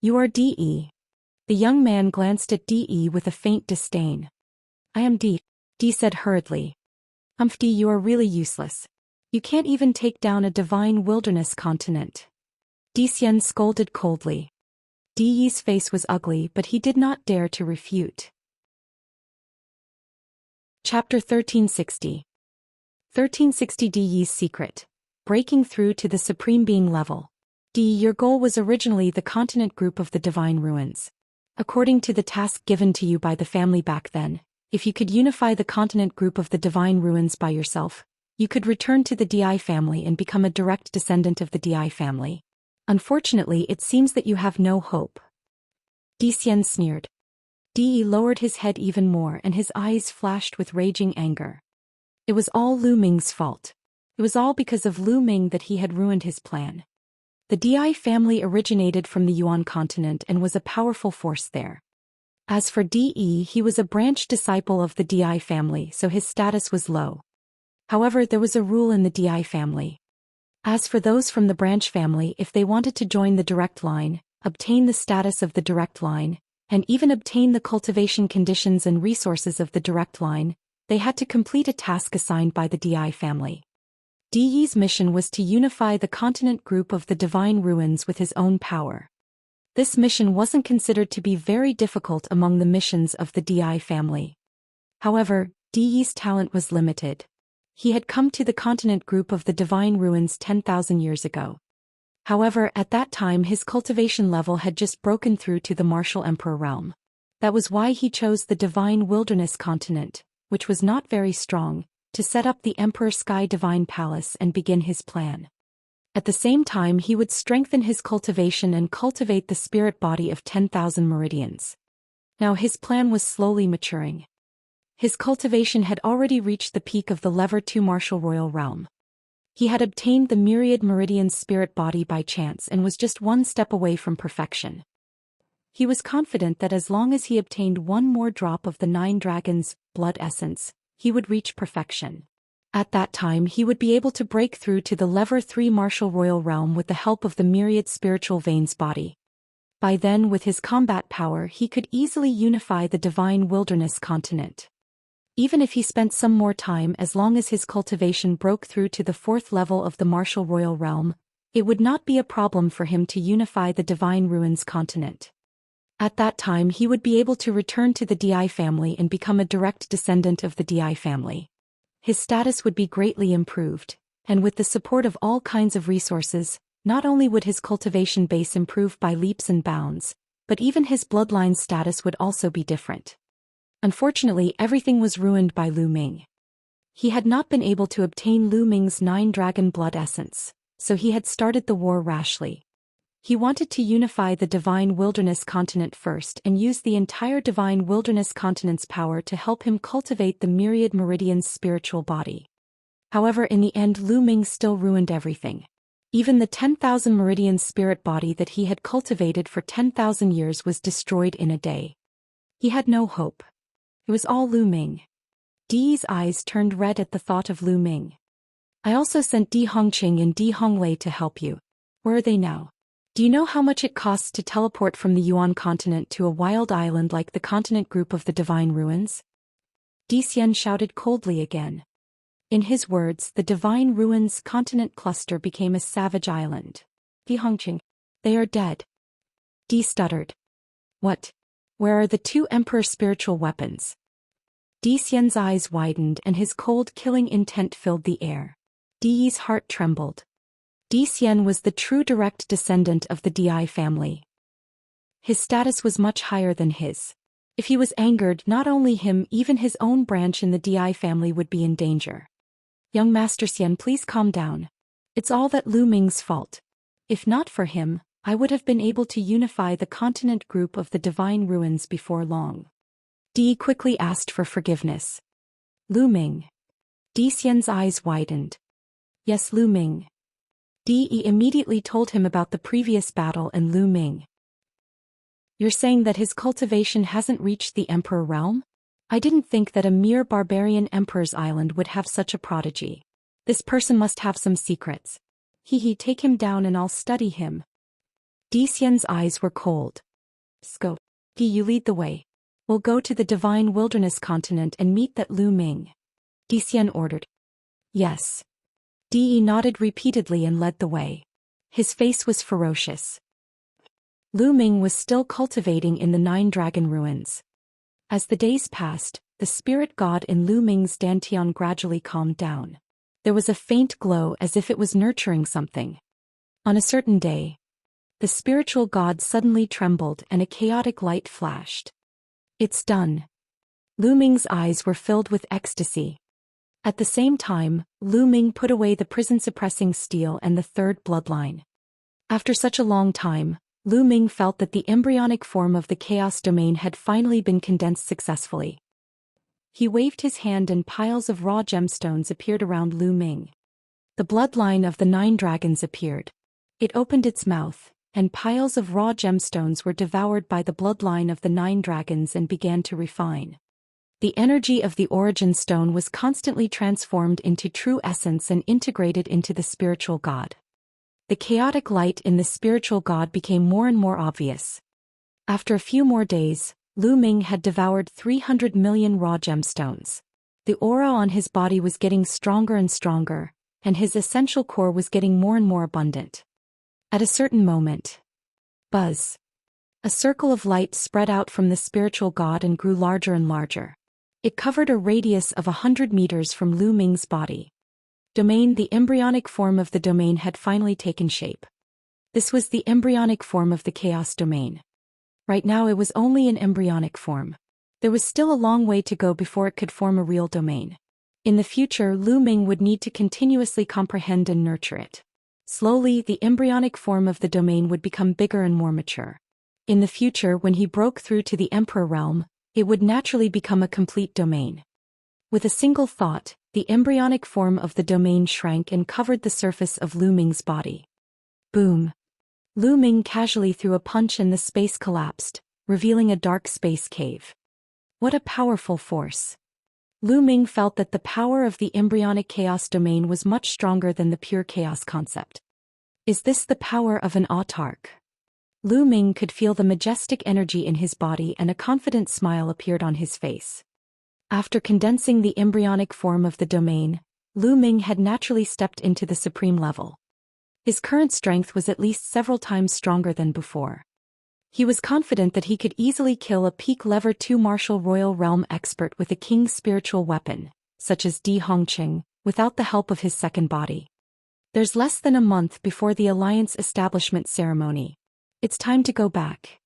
You are De. The young man glanced at De with a faint disdain. I am De said hurriedly. De, you are really useless. You can't even take down a divine wilderness continent. Zhou Xian scolded coldly. De's face was ugly, but he did not dare to refute. Chapter 1360. 1360 De's secret. Breaking through to the Supreme Being level. De, your goal was originally the continent group of the Divine Ruins. According to the task given to you by the family back then, if you could unify the continent group of the Divine Ruins by yourself, you could return to the Di family and become a direct descendant of the Di family. Unfortunately, it seems that you have no hope. Zhou Xian sneered. De lowered his head even more and his eyes flashed with raging anger. It was all Lu Ming's fault. It was all because of Lu Ming that he had ruined his plan. The Di family originated from the Yuan continent and was a powerful force there. As for De, he was a branch disciple of the Di family, so his status was low. However, there was a rule in the Di family. As for those from the branch family, if they wanted to join the direct line, obtain the status of the direct line, and even obtain the cultivation conditions and resources of the direct line, they had to complete a task assigned by the Di family. Di Yi's mission was to unify the continent group of the divine ruins with his own power. This mission wasn't considered to be very difficult among the missions of the Di family. However, Di Yi's talent was limited. He had come to the continent group of the divine ruins 10,000 years ago. However, at that time his cultivation level had just broken through to the martial emperor realm. That was why he chose the divine wilderness continent, which was not very strong, to set up the Emperor Sky Divine Palace and begin his plan. At the same time he would strengthen his cultivation and cultivate the spirit body of 10,000 meridians. Now his plan was slowly maturing. His cultivation had already reached the peak of the Lever 2 Martial Royal Realm. He had obtained the myriad meridian spirit body by chance and was just one step away from perfection. He was confident that as long as he obtained one more drop of the 9 dragons' blood essence, he would reach perfection. At that time he would be able to break through to the Lever 3 Martial Royal Realm with the help of the myriad spiritual veins body. By then, with his combat power, he could easily unify the divine wilderness continent. Even if he spent some more time, as long as his cultivation broke through to the 4th level of the Martial Royal Realm, it would not be a problem for him to unify the divine ruins continent. At that time he would be able to return to the Di family and become a direct descendant of the Di family. His status would be greatly improved, and with the support of all kinds of resources, not only would his cultivation base improve by leaps and bounds, but even his bloodline status would also be different. Unfortunately, everything was ruined by Lu Ming. He had not been able to obtain Lu Ming's 9 dragon blood essence, so he had started the war rashly. He wanted to unify the divine wilderness continent first and use the entire divine wilderness continent's power to help him cultivate the myriad meridian's spiritual body. However, in the end Lu Ming still ruined everything. Even the 10,000 meridian spirit body that he had cultivated for 10,000 years was destroyed in a day. He had no hope. It was all Lu Ming. Di's eyes turned red at the thought of Lu Ming. I also sent Di Hongqing and Di Honglei to help you. Where are they now? Do you know how much it costs to teleport from the Yuan continent to a wild island like the continent group of the divine ruins? Di Xian shouted coldly again. In his words, the divine ruins continent cluster became a savage island. Di Hongqing. They are dead. Di stuttered. What? Where are the 2 emperor spiritual weapons? Di Xian's eyes widened and his cold killing intent filled the air. Di's heart trembled. Di Xian was the true direct descendant of the Di family. His status was much higher than his. If he was angered, not only him, even his own branch in the Di family would be in danger. Young Master Xian, please calm down. It's all that Lu Ming's fault. If not for him, I would have been able to unify the continent group of the divine ruins before long. Di quickly asked for forgiveness. Lu Ming. Di Xian's eyes widened. Yes, Lu Ming. Di immediately told him about the previous battle and Lu Ming. You're saying that his cultivation hasn't reached the Emperor realm? I didn't think that a mere barbarian Emperor's island would have such a prodigy. This person must have some secrets. Take him down and I'll study him. Di Xian's eyes were cold. Scope. Di, you lead the way. We'll go to the divine wilderness continent and meet that Lu Ming. Di Xian ordered. Yes. Di nodded repeatedly and led the way. His face was ferocious. Lu Ming was still cultivating in the 9 dragon ruins. As the days passed, the spirit god in Lu Ming's dantian gradually calmed down. There was a faint glow as if it was nurturing something. On a certain day, the spiritual god suddenly trembled and a chaotic light flashed. It's done. Lu Ming's eyes were filled with ecstasy. At the same time, Lu Ming put away the prison-suppressing steel and the 3rd bloodline. After such a long time, Lu Ming felt that the embryonic form of the chaos domain had finally been condensed successfully. He waved his hand and piles of raw gemstones appeared around Lu Ming. The bloodline of the 9 dragons appeared. It opened its mouth, and piles of raw gemstones were devoured by the bloodline of the 9 dragons and began to refine. The energy of the origin stone was constantly transformed into true essence and integrated into the spiritual god. The chaotic light in the spiritual god became more and more obvious. After a few more days, Lu Ming had devoured 300 million raw gemstones. The aura on his body was getting stronger and stronger, and his essential core was getting more and more abundant. At a certain moment, buzz! A circle of light spread out from the spiritual god and grew larger and larger. It covered a radius of 100 meters from Lu Ming's body. The embryonic form of the domain had finally taken shape. This was the embryonic form of the chaos domain. Right now it was only an embryonic form. There was still a long way to go before it could form a real domain. In the future, Lu Ming would need to continuously comprehend and nurture it. Slowly, the embryonic form of the domain would become bigger and more mature. In the future, when he broke through to the Emperor realm, it would naturally become a complete domain. With a single thought, the embryonic form of the domain shrank and covered the surface of Lu Ming's body. Boom! Lu Ming casually threw a punch and the space collapsed, revealing a dark space cave. What a powerful force! Lu Ming felt that the power of the embryonic chaos domain was much stronger than the pure chaos concept. Is this the power of an autarch? Lu Ming could feel the majestic energy in his body and a confident smile appeared on his face. After condensing the embryonic form of the domain, Lu Ming had naturally stepped into the supreme level. His current strength was at least several times stronger than before. He was confident that he could easily kill a peak level 2 martial royal realm expert with a king's spiritual weapon, such as Di Hongqing, without the help of his second body. There's less than a month before the alliance establishment ceremony. It's time to go back.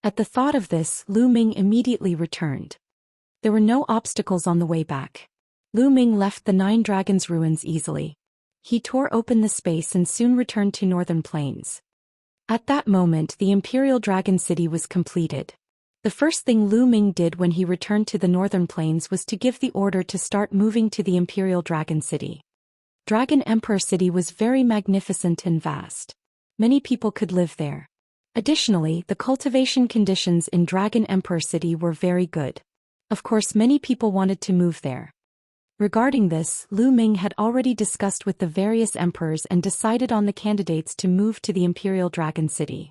At the thought of this, Lu Ming immediately returned. There were no obstacles on the way back. Lu Ming left the 9 Dragons ruins easily. He tore open the space and soon returned to Northern Plains. At that moment, the Imperial Dragon City was completed. The first thing Lu Ming did when he returned to the Northern Plains was to give the order to start moving to the Imperial Dragon City. Dragon Emperor City was very magnificent and vast. Many people could live there. Additionally, the cultivation conditions in Dragon Emperor City were very good. Of course, many people wanted to move there. Regarding this, Lu Ming had already discussed with the various emperors and decided on the candidates to move to the Imperial Dragon City.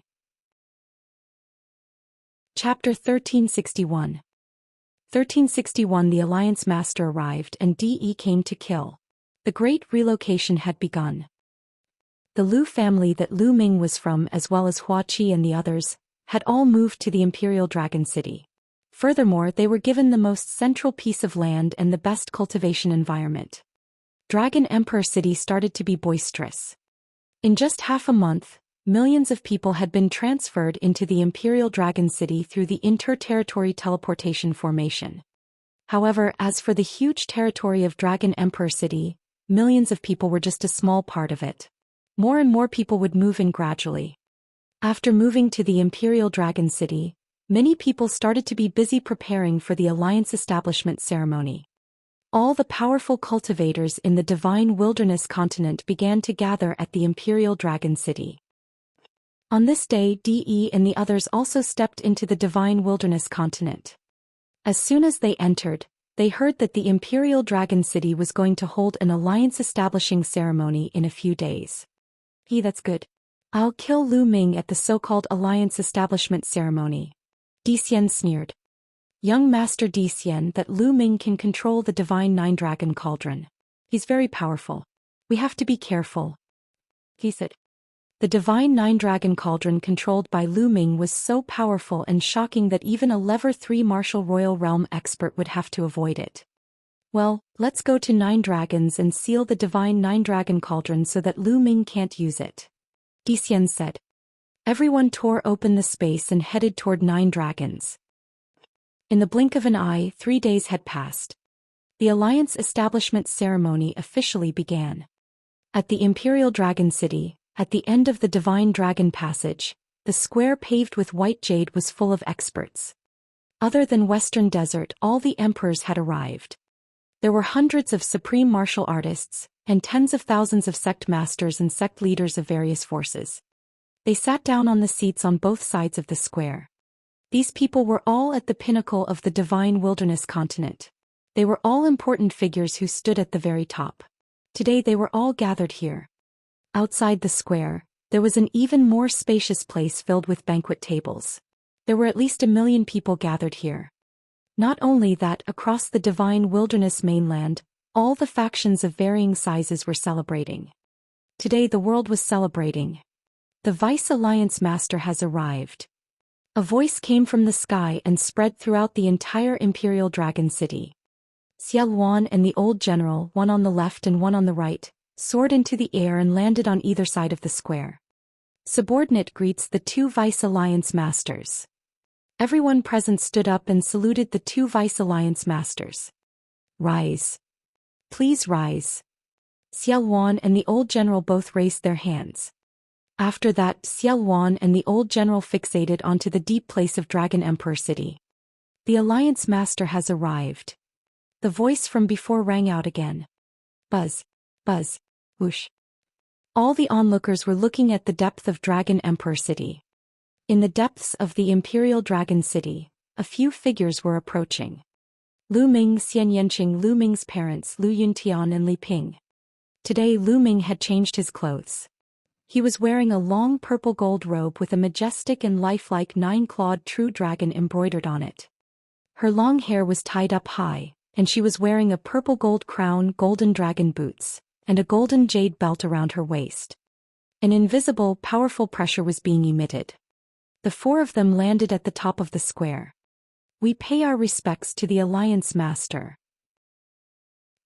Chapter 1361. 1361. The Alliance Master arrived and DE came to kill. The great relocation had begun. The Lu family that Lu Ming was from, as well as Hua Qi and the others, had all moved to the Imperial Dragon City. Furthermore, they were given the most central piece of land and the best cultivation environment. Dragon Emperor City started to be boisterous. In just half a month, millions of people had been transferred into the Imperial Dragon City through the inter-territory teleportation formation. However, as for the huge territory of Dragon Emperor City, millions of people were just a small part of it. More and more people would move in gradually. After moving to the Imperial Dragon City, many people started to be busy preparing for the alliance establishment ceremony. All the powerful cultivators in the Divine Wilderness continent began to gather at the Imperial Dragon City. On this day, DE and the others also stepped into the Divine Wilderness continent. As soon as they entered, they heard that the Imperial Dragon City was going to hold an alliance establishing ceremony in a few days. That's good. I'll kill Lu Ming at the so-called alliance establishment ceremony. Di Xian sneered. Young Master Di Xian, that Lu Ming can control the Divine 9 Dragon Cauldron. He's very powerful. We have to be careful, he said. The Divine 9 Dragon Cauldron controlled by Lu Ming was so powerful and shocking that even a Level 3 Martial Royal Realm expert would have to avoid it. Well, let's go to 9 Dragons and seal the Divine 9 Dragon Cauldron so that Lu Ming can't use it, Di Xian said. Everyone tore open the space and headed toward 9 Dragons. In the blink of an eye, 3 days had passed. The alliance establishment ceremony officially began. At the Imperial Dragon City, at the end of the Divine Dragon Passage, the square paved with white jade was full of experts. Other than Western Desert, all the emperors had arrived. There were hundreds of supreme martial artists, and tens of thousands of sect masters and sect leaders of various forces. They sat down on the seats on both sides of the square. These people were all at the pinnacle of the Divine Wilderness continent. They were all important figures who stood at the very top. Today they were all gathered here. Outside the square, there was an even more spacious place filled with banquet tables. There were at least 1 million people gathered here. Not only that, across the divine wilderness mainland, all the factions of varying sizes were celebrating. Today the world was celebrating. The Vice Alliance Master has arrived. A voice came from the sky and spread throughout the entire Imperial Dragon City. Xialuan and the old general, one on the left and one on the right, soared into the air and landed on either side of the square. Subordinate greets the 2 Vice Alliance Masters. Everyone present stood up and saluted the 2 Vice Alliance Masters. Rise. Please rise. Xialuan and the old general both raised their hands. After that, Xialuan and the old general fixated onto the deep place of Dragon Emperor City. The Alliance Master has arrived. The voice from before rang out again. Buzz. Buzz. Whoosh. All the onlookers were looking at the depth of Dragon Emperor City. In the depths of the Imperial Dragon City, a few figures were approaching. Lu Ming, Xian Yanqing, Lu Ming's parents, Lu Yuntian and Li Ping. Today Lu Ming had changed his clothes. He was wearing a long purple gold robe with a majestic and lifelike 9-clawed true dragon embroidered on it. Her long hair was tied up high, and she was wearing a purple gold crown, golden dragon boots, and a golden jade belt around her waist. An invisible, powerful pressure was being emitted. The 4 of them landed at the top of the square. We pay our respects to the Alliance Master.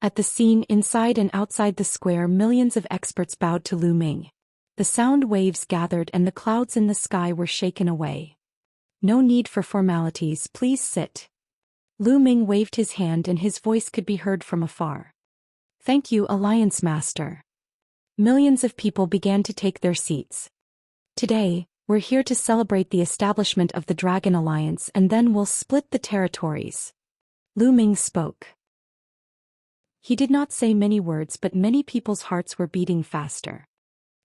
At the scene inside and outside the square, millions of experts bowed to Lu Ming. The sound waves gathered and the clouds in the sky were shaken away. No need for formalities, please sit. Lu Ming waved his hand and his voice could be heard from afar. Thank you, Alliance Master. Millions of people began to take their seats. Today, we're here to celebrate the establishment of the Dragon Alliance and then we'll split the territories. Lu Ming spoke. He did not say many words, but many people's hearts were beating faster.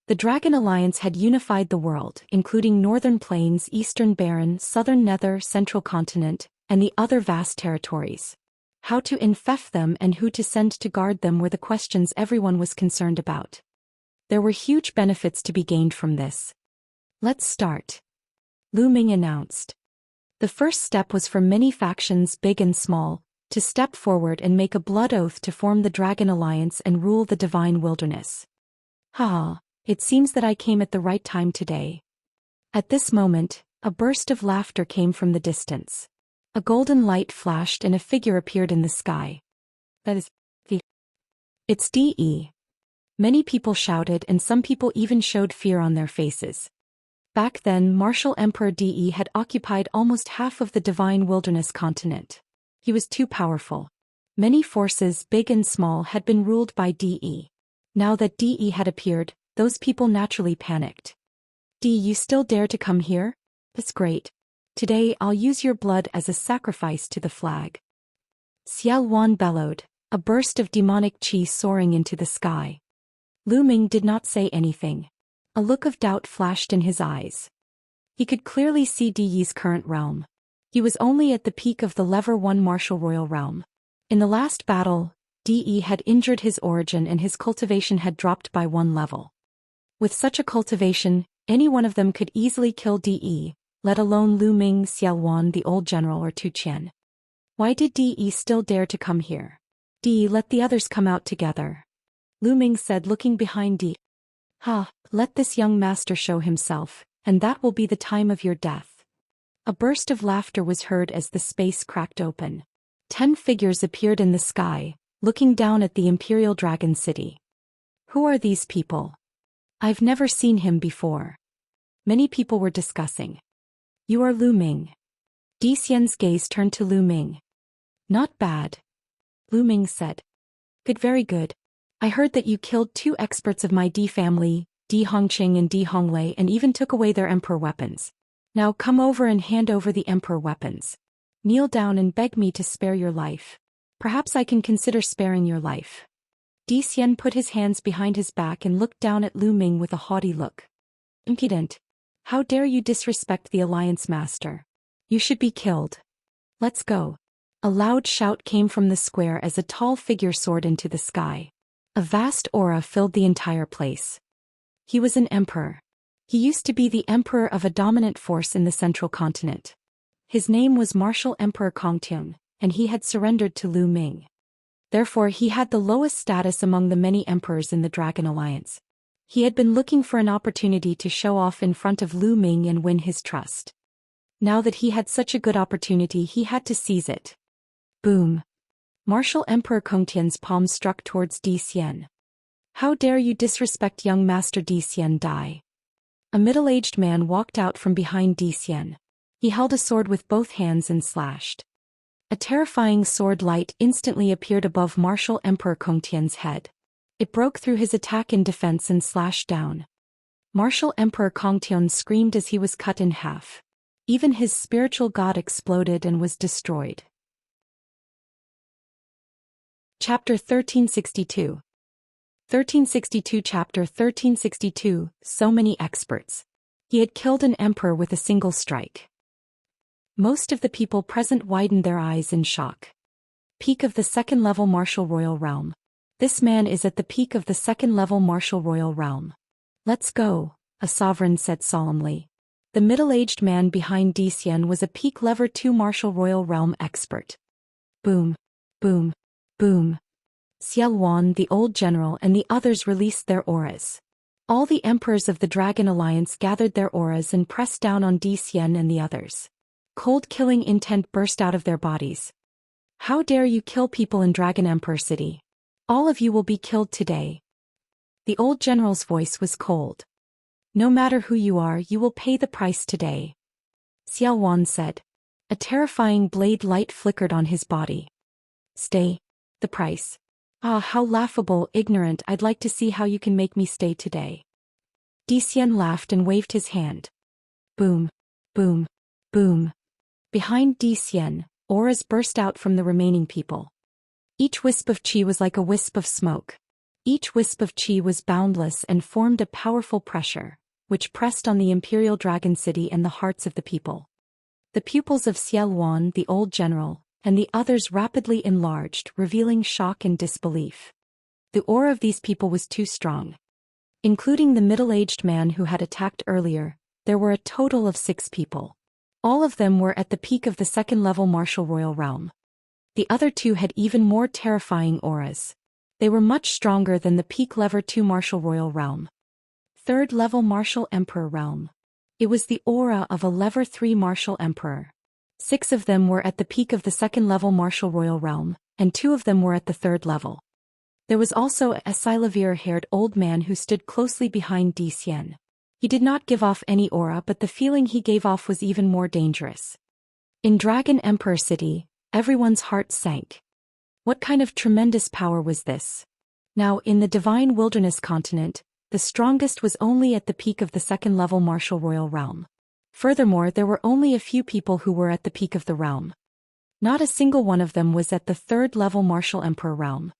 The Dragon Alliance had unified the world, including Northern Plains, Eastern Barren, Southern Nether, Central Continent, and the other vast territories. How to infect them and who to send to guard them were the questions everyone was concerned about. There were huge benefits to be gained from this. Let's start. Lu Ming announced. The first step was for many factions, big and small, to step forward and make a blood oath to form the Dragon Alliance and rule the divine wilderness. Ha! It seems that I came at the right time today. At this moment, a burst of laughter came from the distance. A golden light flashed and a figure appeared in the sky. That is the. It's DE. Many people shouted and some people even showed fear on their faces. Back then, Martial Emperor DE had occupied almost half of the divine wilderness continent. He was too powerful. Many forces, big and small, had been ruled by DE. Now that DE had appeared, those people naturally panicked. You still dare to come here? That's great. Today I'll use your blood as a sacrifice to the flag. Xialuan bellowed, a burst of demonic qi soaring into the sky. Lu Ming did not say anything. A look of doubt flashed in his eyes. He could clearly see DE's current realm. He was only at the peak of the Lever 1 Martial Royal realm. In the last battle, DE had injured his origin and his cultivation had dropped by 1 level. With such a cultivation, any one of them could easily kill DE, let alone Lu Ming, Xialuan, the old general, or Tu Qian. Why did DE still dare to come here? DE, let the others come out together. Lu Ming said, looking behind DE. Ha, let this young master show himself, and that will be the time of your death. A burst of laughter was heard as the space cracked open. 10 figures appeared in the sky, looking down at the Imperial Dragon City. Who are these people? I've never seen him before. Many people were discussing. You are Lu Ming. Di Xian's gaze turned to Lu Ming. Not bad. Lu Ming said. Good, very good. I heard that you killed 2 experts of my Di family, Di Hongqing and Di Honglei, and even took away their emperor weapons. Now come over and hand over the emperor weapons. Kneel down and beg me to spare your life. Perhaps I can consider sparing your life. Di Xian put his hands behind his back and looked down at Lu Ming with a haughty look. Impudent. How dare you disrespect the Alliance Master? You should be killed. Let's go. A loud shout came from the square as a tall figure soared into the sky. A vast aura filled the entire place. He was an emperor. He used to be the emperor of a dominant force in the central continent. His name was Martial Emperor Kongtian, and he had surrendered to Lu Ming. Therefore he had the lowest status among the many emperors in the Dragon Alliance. He had been looking for an opportunity to show off in front of Lu Ming and win his trust. Now that he had such a good opportunity, he had to seize it. Boom. Martial Emperor Kongtian's palm struck towards Zhou Xian. How dare you disrespect young Master Zhou Xian, die. A middle-aged man walked out from behind Zhou Xian. He held a sword with both hands and slashed. A terrifying sword light instantly appeared above Martial Emperor Kongtian's head. It broke through his attack in defense and slashed down. Martial Emperor Kongtian screamed as he was cut in half. Even his spiritual god exploded and was destroyed. Chapter 1362. 1362 Chapter 1362, so many experts. He had killed an emperor with a single strike. Most of the people present widened their eyes in shock. Peak of the second-level martial royal realm. This man is at the peak of the second-level martial royal realm. Let's go, a sovereign said solemnly. The middle-aged man behind Zhou Xian was a peak level 2 martial royal realm expert. Boom, boom, boom. Xiaowan, the old general, and the others released their auras. All the emperors of the Dragon Alliance gathered their auras and pressed down on Zhou Xian and the others. Cold killing intent burst out of their bodies. How dare you kill people in Dragon Emperor City? All of you will be killed today. The old general's voice was cold. No matter who you are, you will pay the price today. Xiaowan said. A terrifying blade light flickered on his body. Stay. The price. Ah, how laughable, ignorant, I'd like to see how you can make me stay today. Zhou Xian laughed and waved his hand. Boom. Boom. Boom. Behind Zhou Xian, auras burst out from the remaining people. Each wisp of qi was like a wisp of smoke. Each wisp of qi was boundless and formed a powerful pressure, which pressed on the Imperial Dragon City and the hearts of the people. The pupils of Xiaowan, the old general, and the others rapidly enlarged, revealing shock and disbelief. The aura of these people was too strong. Including the middle-aged man who had attacked earlier, there were a total of 6 people. All of them were at the peak of the second-level martial royal realm. The other 2 had even more terrifying auras. They were much stronger than the peak level 2 martial royal realm. Third-level martial emperor realm. It was the aura of a level 3 martial emperor. 6 of them were at the peak of the second-level martial royal realm, and 2 of them were at the third level. There was also a silver-haired old man who stood closely behind Zhou Xian. He did not give off any aura, but the feeling he gave off was even more dangerous. In Dragon Emperor City, everyone's heart sank. What kind of tremendous power was this? Now, in the Divine Wilderness continent, the strongest was only at the peak of the second-level martial royal realm. Furthermore, there were only a few people who were at the peak of the realm. Not a single one of them was at the third-level martial emperor realm.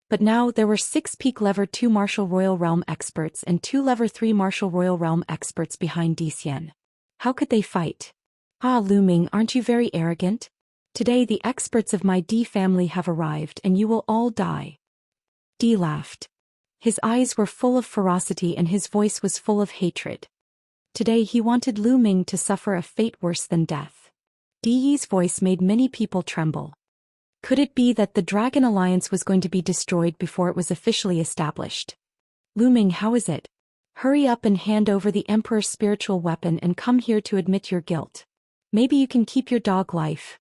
But now there were 6 peak level 2 martial royal realm experts and 2 level 3 martial royal realm experts behind Zhou Xian. How could they fight? Ah, Lu Ming, aren't you very arrogant? Today the experts of my D family have arrived and you will all die. D laughed. His eyes were full of ferocity and his voice was full of hatred. Today he wanted Lu Ming to suffer a fate worse than death. Di's voice made many people tremble. Could it be that the Dragon Alliance was going to be destroyed before it was officially established? Lu Ming, how is it? Hurry up and hand over the Emperor's spiritual weapon and come here to admit your guilt. Maybe you can keep your dog life.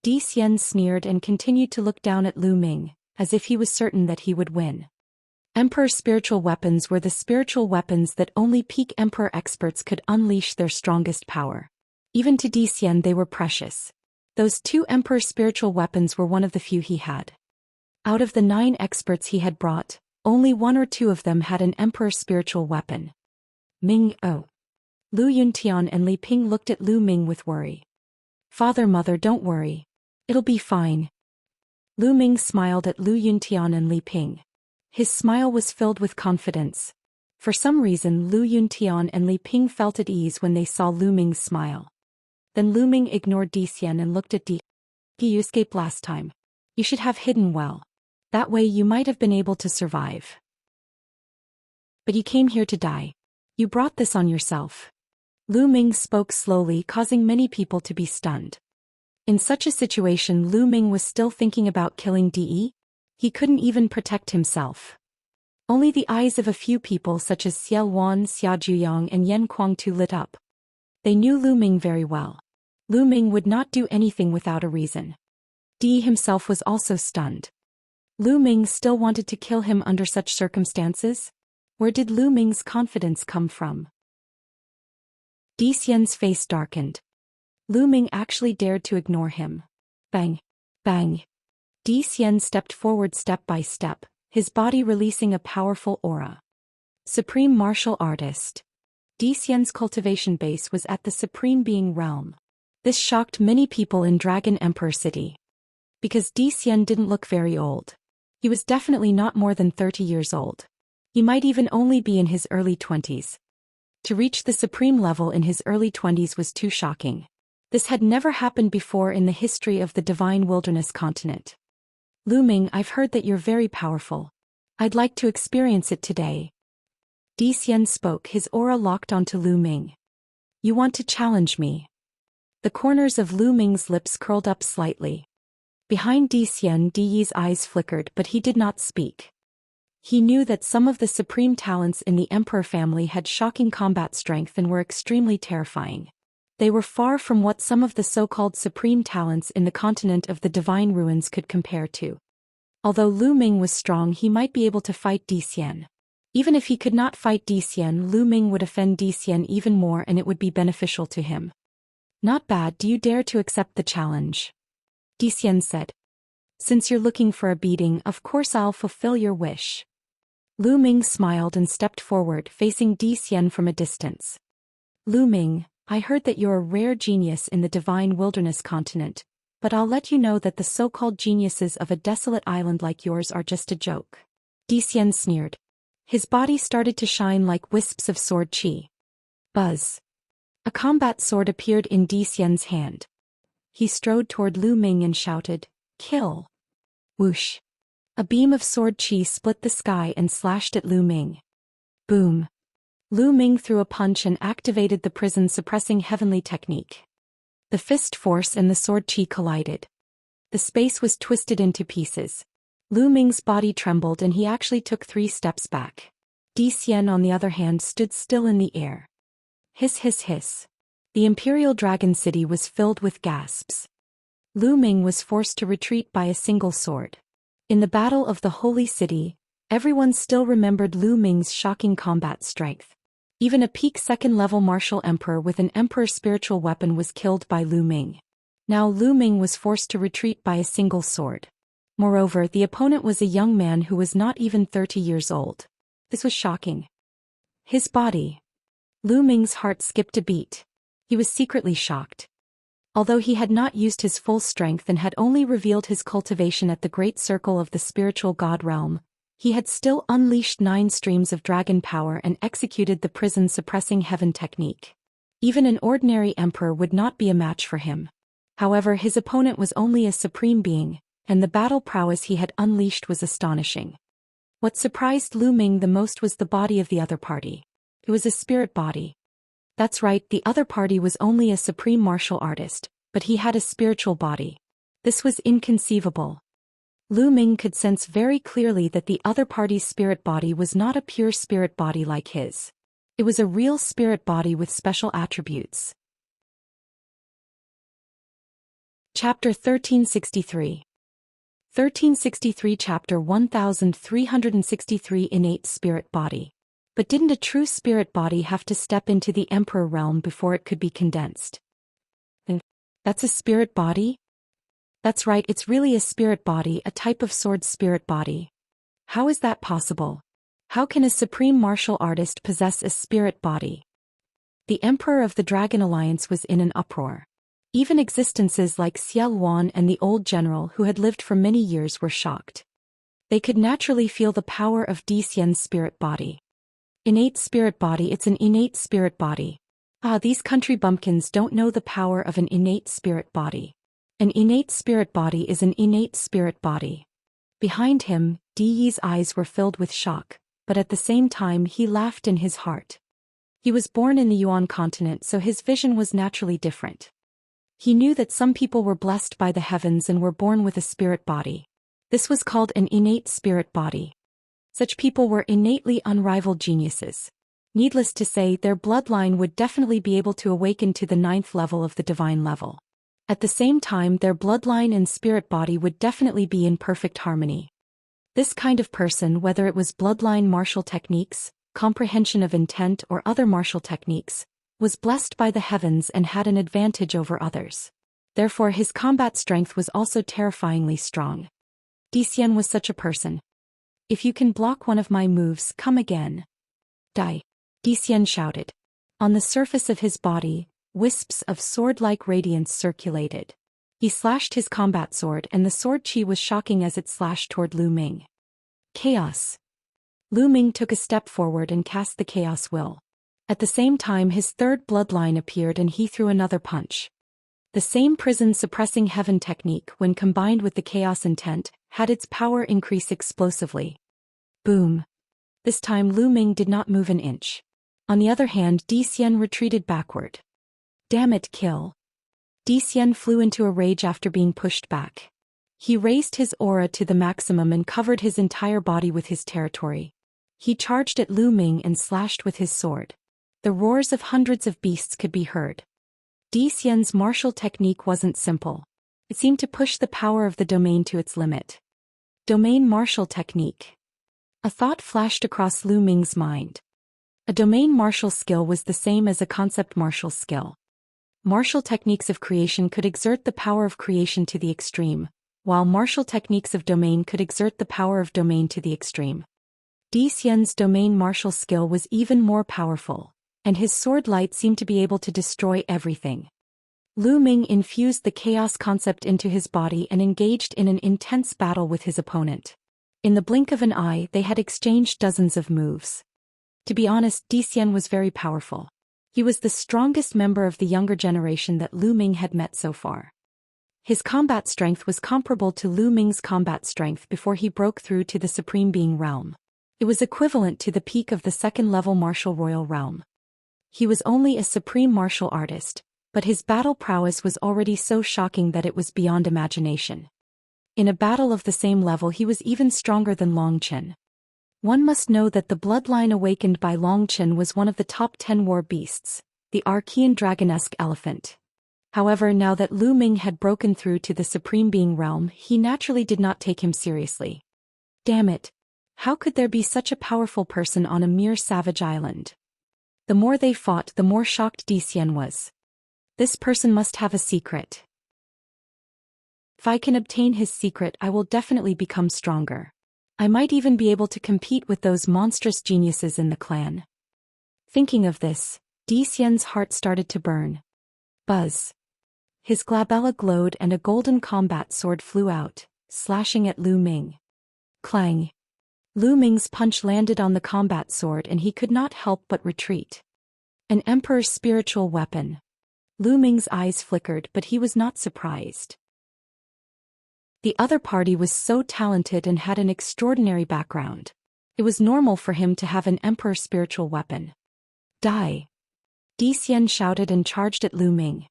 Zhou Xian sneered and continued to look down at Lu Ming, as if he was certain that he would win. Emperor's spiritual weapons were the spiritual weapons that only peak Emperor experts could unleash their strongest power. Even to Zhou Xian they were precious. Those 2 Emperor spiritual weapons were one of the few he had. Out of the 9 experts he had brought, only 1 or 2 of them had an Emperor spiritual weapon. Ming, oh. Lu Yuntian and Li Ping looked at Lu Ming with worry. Father, mother, don't worry. It'll be fine. Lu Ming smiled at Lu Yuntian and Li Ping. His smile was filled with confidence. For some reason Lu Yuntian and Li Ping felt at ease when they saw Lu Ming's smile. Then Lu Ming ignored Zhou Xian and looked at Di. You escaped last time. You should have hidden well. That way you might have been able to survive. But you came here to die. You brought this on yourself. Lu Ming spoke slowly, causing many people to be stunned. In such a situation, Lu Ming was still thinking about killing De. He couldn't even protect himself. Only the eyes of a few people such as Xie Wan, Xia Zhuyang and Yan Kuangtu lit up. They knew Lu Ming very well. Lu Ming would not do anything without a reason. De himself was also stunned. Lu Ming still wanted to kill him under such circumstances? Where did Lu Ming's confidence come from? De Xian's face darkened. Lu Ming actually dared to ignore him. Bang! Bang! De Xian stepped forward step by step, his body releasing a powerful aura. Supreme Martial Artist. De Xian's cultivation base was at the Supreme Being realm. This shocked many people in Dragon Emperor City. Because De Xian didn't look very old. He was definitely not more than 30 years old. He might even only be in his early 20s. To reach the supreme level in his early 20s was too shocking. This had never happened before in the history of the Divine Wilderness continent. Lu Ming, I've heard that you're very powerful. I'd like to experience it today. De Xian spoke, his aura locked onto Lu Ming. You want to challenge me? The corners of Lu Ming's lips curled up slightly. Behind De Xian, De Yi's eyes flickered, but he did not speak. He knew that some of the supreme talents in the Emperor family had shocking combat strength and were extremely terrifying. They were far from what some of the so-called supreme talents in the continent of the Divine Ruins could compare to. Although Lu Ming was strong, he might be able to fight De Xian. Even if he could not fight De Xian, Lu Ming would offend De Xian even more and it would be beneficial to him. Not bad, do you dare to accept the challenge? De Xian said. Since you're looking for a beating, of course I'll fulfill your wish. Lu Ming smiled and stepped forward, facing De Xian from a distance. Lu Ming, I heard that you're a rare genius in the Divine Wilderness continent, but I'll let you know that the so-called geniuses of a desolate island like yours are just a joke. De Xian sneered. His body started to shine like wisps of sword qi. Buzz. A combat sword appeared in De Xian's hand. He strode toward Lu Ming and shouted, Kill! Whoosh! A beam of sword qi split the sky and slashed at Lu Ming. Boom! Lu Ming threw a punch and activated the prison-suppressing heavenly technique. The fist force and the sword qi collided. The space was twisted into pieces. Lu Ming's body trembled and he actually took 3 steps back. De Xian, on the other hand, stood still in the air. Hiss hiss hiss. The Imperial Dragon City was filled with gasps. Lu Ming was forced to retreat by a single sword. In the Battle of the Holy City, everyone still remembered Lu Ming's shocking combat strength. Even a peak second-level martial emperor with an emperor spiritual weapon was killed by Lu Ming. Now Lu Ming was forced to retreat by a single sword. Moreover, the opponent was a young man who was not even 30 years old. This was shocking. His body. Lu Ming's heart skipped a beat. He was secretly shocked. Although he had not used his full strength and had only revealed his cultivation at the great circle of the spiritual god realm, he had still unleashed 9 streams of dragon power and executed the prison-suppressing heaven technique. Even an ordinary emperor would not be a match for him. However, his opponent was only a supreme being, and the battle prowess he had unleashed was astonishing. What surprised Lu Ming the most was the body of the other party. It was a spirit body. That's right, the other party was only a supreme martial artist, but he had a spiritual body. This was inconceivable. Lu Ming could sense very clearly that the other party's spirit body was not a pure spirit body like his. It was a real spirit body with special attributes. Chapter 1363. 1363 Chapter 1363 Innate Spirit Body. But didn't a true spirit body have to step into the Emperor realm before it could be condensed? That's a spirit body? That's right, it's really a spirit body, a type of sword spirit body. How is that possible? How can a supreme martial artist possess a spirit body? The Emperor of the Dragon Alliance was in an uproar. Even existences like Xie Luan and the old general who had lived for many years were shocked. They could naturally feel the power of De Xian's spirit body. Innate spirit body, it's an innate spirit body. Ah, these country bumpkins don't know the power of an innate spirit body. An innate spirit body is an innate spirit body. Behind him, De Yi's eyes were filled with shock, but at the same time he laughed in his heart. He was born in the Yuan continent, so his vision was naturally different. He knew that some people were blessed by the heavens and were born with a spirit body. This was called an innate spirit body. Such people were innately unrivaled geniuses. Needless to say, their bloodline would definitely be able to awaken to the 9th level of the divine level. At the same time, their bloodline and spirit body would definitely be in perfect harmony. This kind of person, whether it was bloodline martial techniques, comprehension of intent or other martial techniques, was blessed by the heavens and had an advantage over others. Therefore his combat strength was also terrifyingly strong. Zhou Xian was such a person. If you can block one of my moves, come again. Die. Zhou Xian shouted. On the surface of his body, wisps of sword-like radiance circulated. He slashed his combat sword and the sword chi was shocking as it slashed toward Lu Ming. Chaos. Lu Ming took a step forward and cast the chaos will. At the same time his third bloodline appeared and he threw another punch. The same prison-suppressing heaven technique, when combined with the chaos intent, had its power increase explosively. Boom. This time Lu Ming did not move an inch. On the other hand, Zhou Xian retreated backward. Damn it, kill. Zhou Xian flew into a rage after being pushed back. He raised his aura to the maximum and covered his entire body with his territory. He charged at Lu Ming and slashed with his sword. The roars of hundreds of beasts could be heard. Zhou Xian's martial technique wasn't simple. It seemed to push the power of the domain to its limit. Domain martial technique. A thought flashed across Lu Ming's mind. A domain martial skill was the same as a concept martial skill. Martial techniques of creation could exert the power of creation to the extreme, while martial techniques of domain could exert the power of domain to the extreme. Zhou Xian's domain martial skill was even more powerful, and his sword light seemed to be able to destroy everything. Lu Ming infused the chaos concept into his body and engaged in an intense battle with his opponent. In the blink of an eye, they had exchanged dozens of moves. To be honest, Zhou Xian was very powerful. He was the strongest member of the younger generation that Lu Ming had met so far. His combat strength was comparable to Lu Ming's combat strength before he broke through to the Supreme Being realm. It was equivalent to the peak of the second-level martial royal realm. He was only a supreme martial artist, but his battle prowess was already so shocking that it was beyond imagination. In a battle of the same level he was even stronger than Long Chen. One must know that the bloodline awakened by Long Chen was one of the top 10 war beasts, the Archean dragonesque elephant. However, now that Lu Ming had broken through to the Supreme Being realm, he naturally did not take him seriously. Damn it! How could there be such a powerful person on a mere savage island? The more they fought, the more shocked Zhou Xian was. This person must have a secret. If I can obtain his secret, I will definitely become stronger. I might even be able to compete with those monstrous geniuses in the clan. Thinking of this, Zhou Xian's heart started to burn. Buzz. His glabella glowed and a golden combat sword flew out, slashing at Lu Ming. Clang. Lu Ming's punch landed on the combat sword and he could not help but retreat. An emperor's spiritual weapon. Lu Ming's eyes flickered, but he was not surprised. The other party was so talented and had an extraordinary background. It was normal for him to have an emperor's spiritual weapon. Die! Zhou Xian shouted and charged at Lu Ming.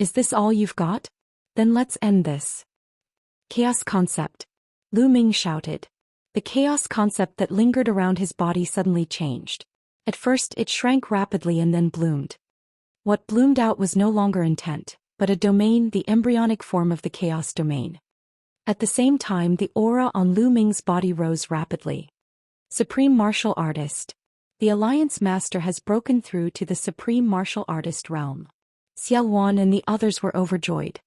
Is this all you've got? Then let's end this. Chaos concept. Lu Ming shouted. The chaos concept that lingered around his body suddenly changed. At first it shrank rapidly and then bloomed. What bloomed out was no longer intent, but a domain, the embryonic form of the chaos domain. At the same time, the aura on Lu Ming's body rose rapidly. Supreme Martial Artist. The Alliance Master has broken through to the Supreme Martial Artist realm. Xiaowan and the others were overjoyed.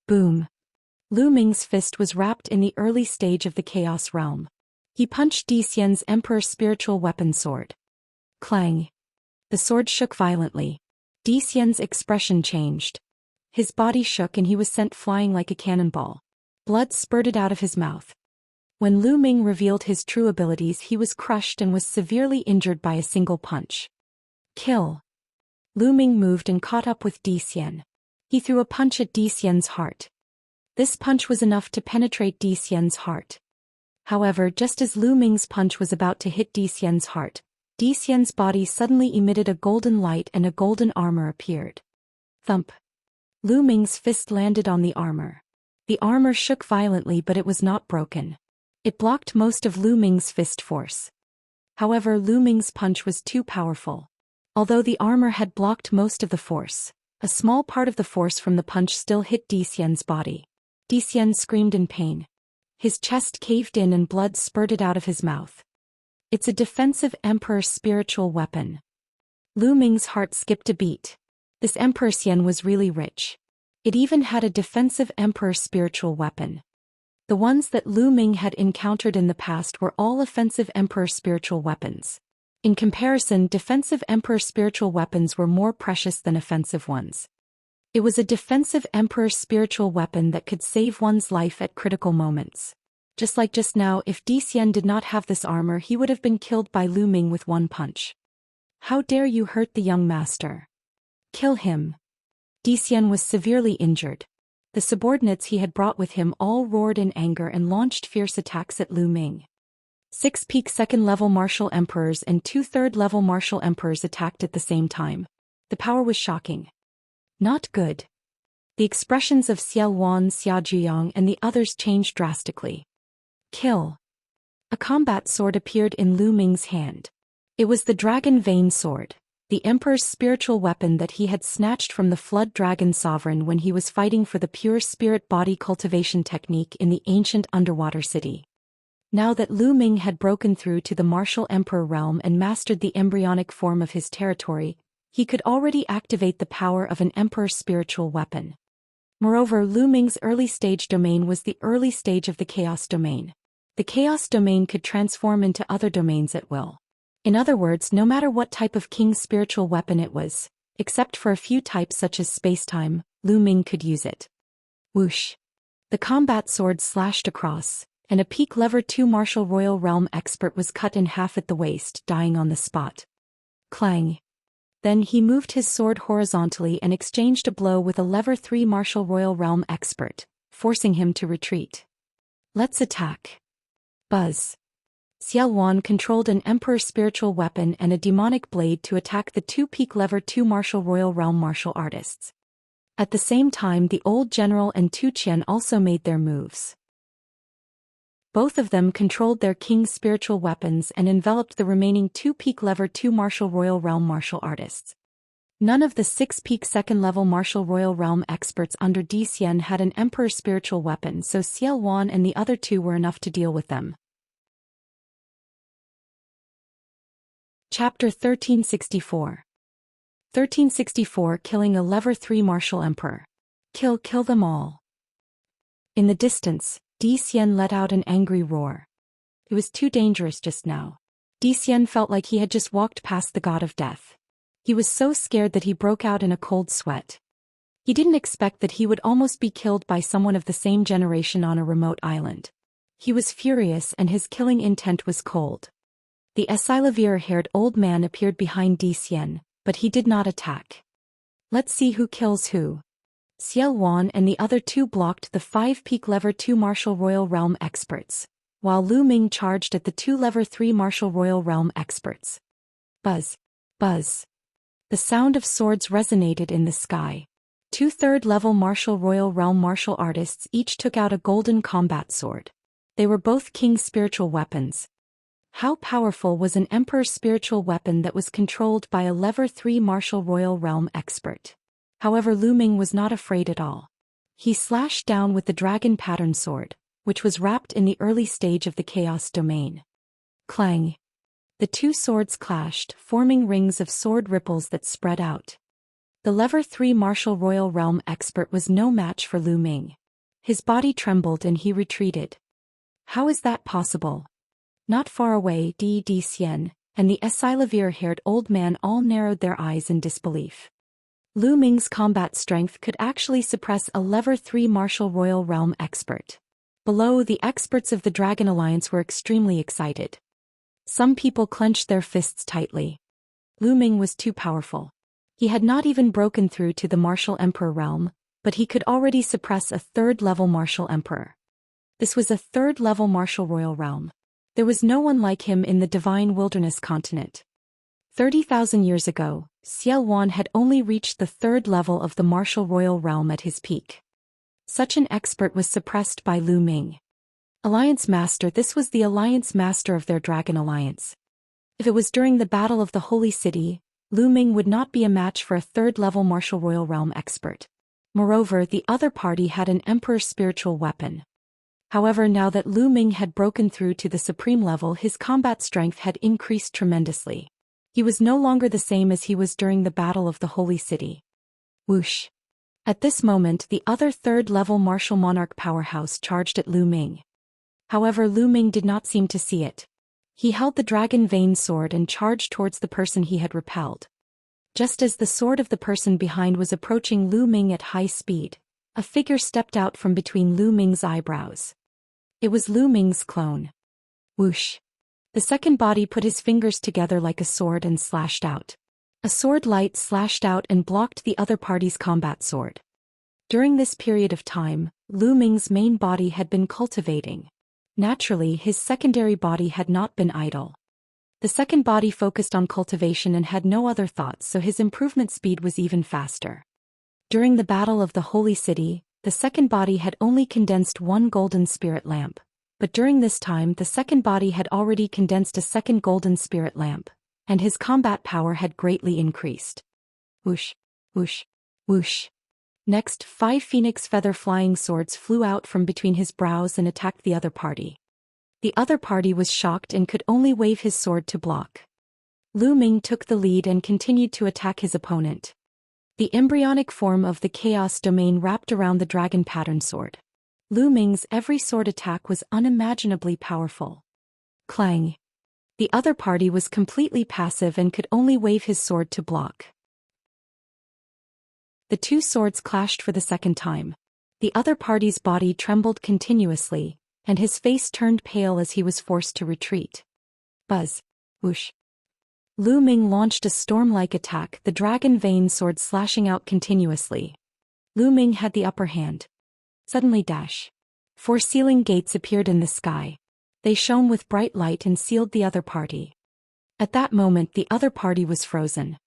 Boom. Lu Ming's fist was wrapped in the early stage of the Chaos realm. He punched Zhou Xian's Emperor's spiritual weapon sword. Clang. The sword shook violently. Zhou Xian's expression changed. His body shook and he was sent flying like a cannonball. Blood spurted out of his mouth. When Lu Ming revealed his true abilities, he was crushed and was severely injured by a single punch. Kill. Lu Ming moved and caught up with Zhou Xian. He threw a punch at Zhou Xian's heart. This punch was enough to penetrate Zhou Xian's heart. However, just as Lu Ming's punch was about to hit Zhou Xian's heart, Xian's body suddenly emitted a golden light and a golden armor appeared. Thump. Lu Ming's fist landed on the armor. The armor shook violently, but it was not broken. It blocked most of Lu Ming's fist force. However, Lu Ming's punch was too powerful. Although the armor had blocked most of the force, a small part of the force from the punch still hit Xian's body. Xian screamed in pain. His chest caved in and blood spurted out of his mouth. It's a defensive Emperor spiritual weapon. Lu Ming's heart skipped a beat. This Emperor Xian was really rich. It even had a defensive Emperor spiritual weapon. The ones that Lu Ming had encountered in the past were all offensive Emperor spiritual weapons. In comparison, defensive Emperor spiritual weapons were more precious than offensive ones. It was a defensive Emperor spiritual weapon that could save one's life at critical moments. Just like just now, if Xian did not have this armor, he would have been killed by Lu Ming with one punch. How dare you hurt the young master? Kill him. Xian was severely injured. The subordinates he had brought with him all roared in anger and launched fierce attacks at Lu Ming. 6 peak second-level martial emperors and 2 third-level martial emperors attacked at the same time. The power was shocking. Not good. The expressions of Xiao Wan, Xia Zhiyang and the others changed drastically. Kill. A combat sword appeared in Lu Ming's hand. It was the Dragon Vein Sword, the Emperor's spiritual weapon that he had snatched from the Flood Dragon Sovereign when he was fighting for the pure spirit body cultivation technique in the ancient underwater city. Now that Lu Ming had broken through to the martial emperor realm and mastered the embryonic form of his territory, he could already activate the power of an emperor's spiritual weapon. Moreover, Lu Ming's early stage domain was the early stage of the chaos domain. The chaos domain could transform into other domains at will. In other words, no matter what type of king's spiritual weapon it was, except for a few types such as spacetime, Lu Ming could use it. Whoosh. The combat sword slashed across, and a peak lever 2 martial royal realm expert was cut in half at the waist, dying on the spot. Clang. Then he moved his sword horizontally and exchanged a blow with a lever 3 martial royal realm expert, forcing him to retreat. Let's attack. Buzz. Xiao Wan controlled an emperor spiritual weapon and a demonic blade to attack the 2 peak lever 2 martial royal realm martial artists. At the same time, the old general and Zhou Xian also made their moves. Both of them controlled their king's spiritual weapons and enveloped the remaining 2 peak lever 2 martial royal realm martial artists. None of the 6 peak second level martial royal realm experts under Xian had an emperor spiritual weapon, so Xiao Wan and the other 2 were enough to deal with them. Chapter 1364. 1364 Killing a lever 3 martial emperor. Kill them all. In the distance, Xian let out an angry roar. It was too dangerous just now. Xian felt like he had just walked past the god of death. He was so scared that he broke out in a cold sweat. He didn't expect that he would almost be killed by someone of the same generation on a remote island. He was furious and his killing intent was cold. The Esilavir-haired old man appeared behind Xian, but he did not attack. Let's see who kills who. Xiao Wan and the other 2 blocked the 5 peak lever 2 martial royal realm experts, while Lu Ming charged at the 2 lever 3 martial royal realm experts. Buzz. Buzz. The sound of swords resonated in the sky. 2 third-level martial royal realm martial artists each took out a golden combat sword. They were both king's spiritual weapons. How powerful was an emperor's spiritual weapon that was controlled by a lever 3 martial royal realm expert? However, Lu Ming was not afraid at all. He slashed down with the dragon pattern sword, which was wrapped in the early stage of the chaos domain. Clang. The 2 swords clashed, forming rings of sword ripples that spread out. The lever 3 martial royal realm expert was no match for Lu Ming. His body trembled and he retreated. How is that possible? Not far away, Xian and the Esilavir-haired old man all narrowed their eyes in disbelief. Lu Ming's combat strength could actually suppress a lever 3 martial royal realm expert. Below, the experts of the Dragon Alliance were extremely excited. Some people clenched their fists tightly. Lu Ming was too powerful. He had not even broken through to the martial emperor realm, but he could already suppress a 3rd-level martial emperor. This was a 3rd-level martial royal realm. There was no one like him in the divine wilderness continent. 30,000 years ago, Xiaowan had only reached the third level of the martial royal realm at his peak. Such an expert was suppressed by Lu Ming. Alliance Master. This was the Alliance Master of their Dragon Alliance. If it was during the Battle of the Holy City, Lu Ming would not be a match for a third-level martial royal realm expert. Moreover, the other party had an Emperor's spiritual weapon. However, now that Lu Ming had broken through to the supreme level, his combat strength had increased tremendously. He was no longer the same as he was during the Battle of the Holy City. Whoosh! At this moment, the other third-level martial monarch powerhouse charged at Lu Ming. However, Lu Ming did not seem to see it. He held the dragon vein sword and charged towards the person he had repelled. Just as the sword of the person behind was approaching Lu Ming at high speed, a figure stepped out from between Lu Ming's eyebrows. It was Lu Ming's clone. Whoosh! The second body put his fingers together like a sword and slashed out. A sword light slashed out and blocked the other party's combat sword. During this period of time, Lu Ming's main body had been cultivating. Naturally, his secondary body had not been idle. The second body focused on cultivation and had no other thoughts, so his improvement speed was even faster. During the Battle of the Holy City, the second body had only condensed one golden spirit lamp, but during this time the second body had already condensed a second golden spirit lamp, and his combat power had greatly increased. Whoosh! Whoosh! Whoosh! Next, 5 phoenix feather flying swords flew out from between his brows and attacked the other party. The other party was shocked and could only wave his sword to block. Lu Ming took the lead and continued to attack his opponent. The embryonic form of the chaos domain wrapped around the dragon pattern sword. Lu Ming's every sword attack was unimaginably powerful. Clang! The other party was completely passive and could only wave his sword to block. The two swords clashed for the second time. The other party's body trembled continuously, and his face turned pale as he was forced to retreat. Buzz! Whoosh! Lu Ming launched a storm-like attack, the dragon vein sword slashing out continuously. Lu Ming had the upper hand. Suddenly 4 sealing gates appeared in the sky. They shone with bright light and sealed the other party. At that moment the other party was frozen.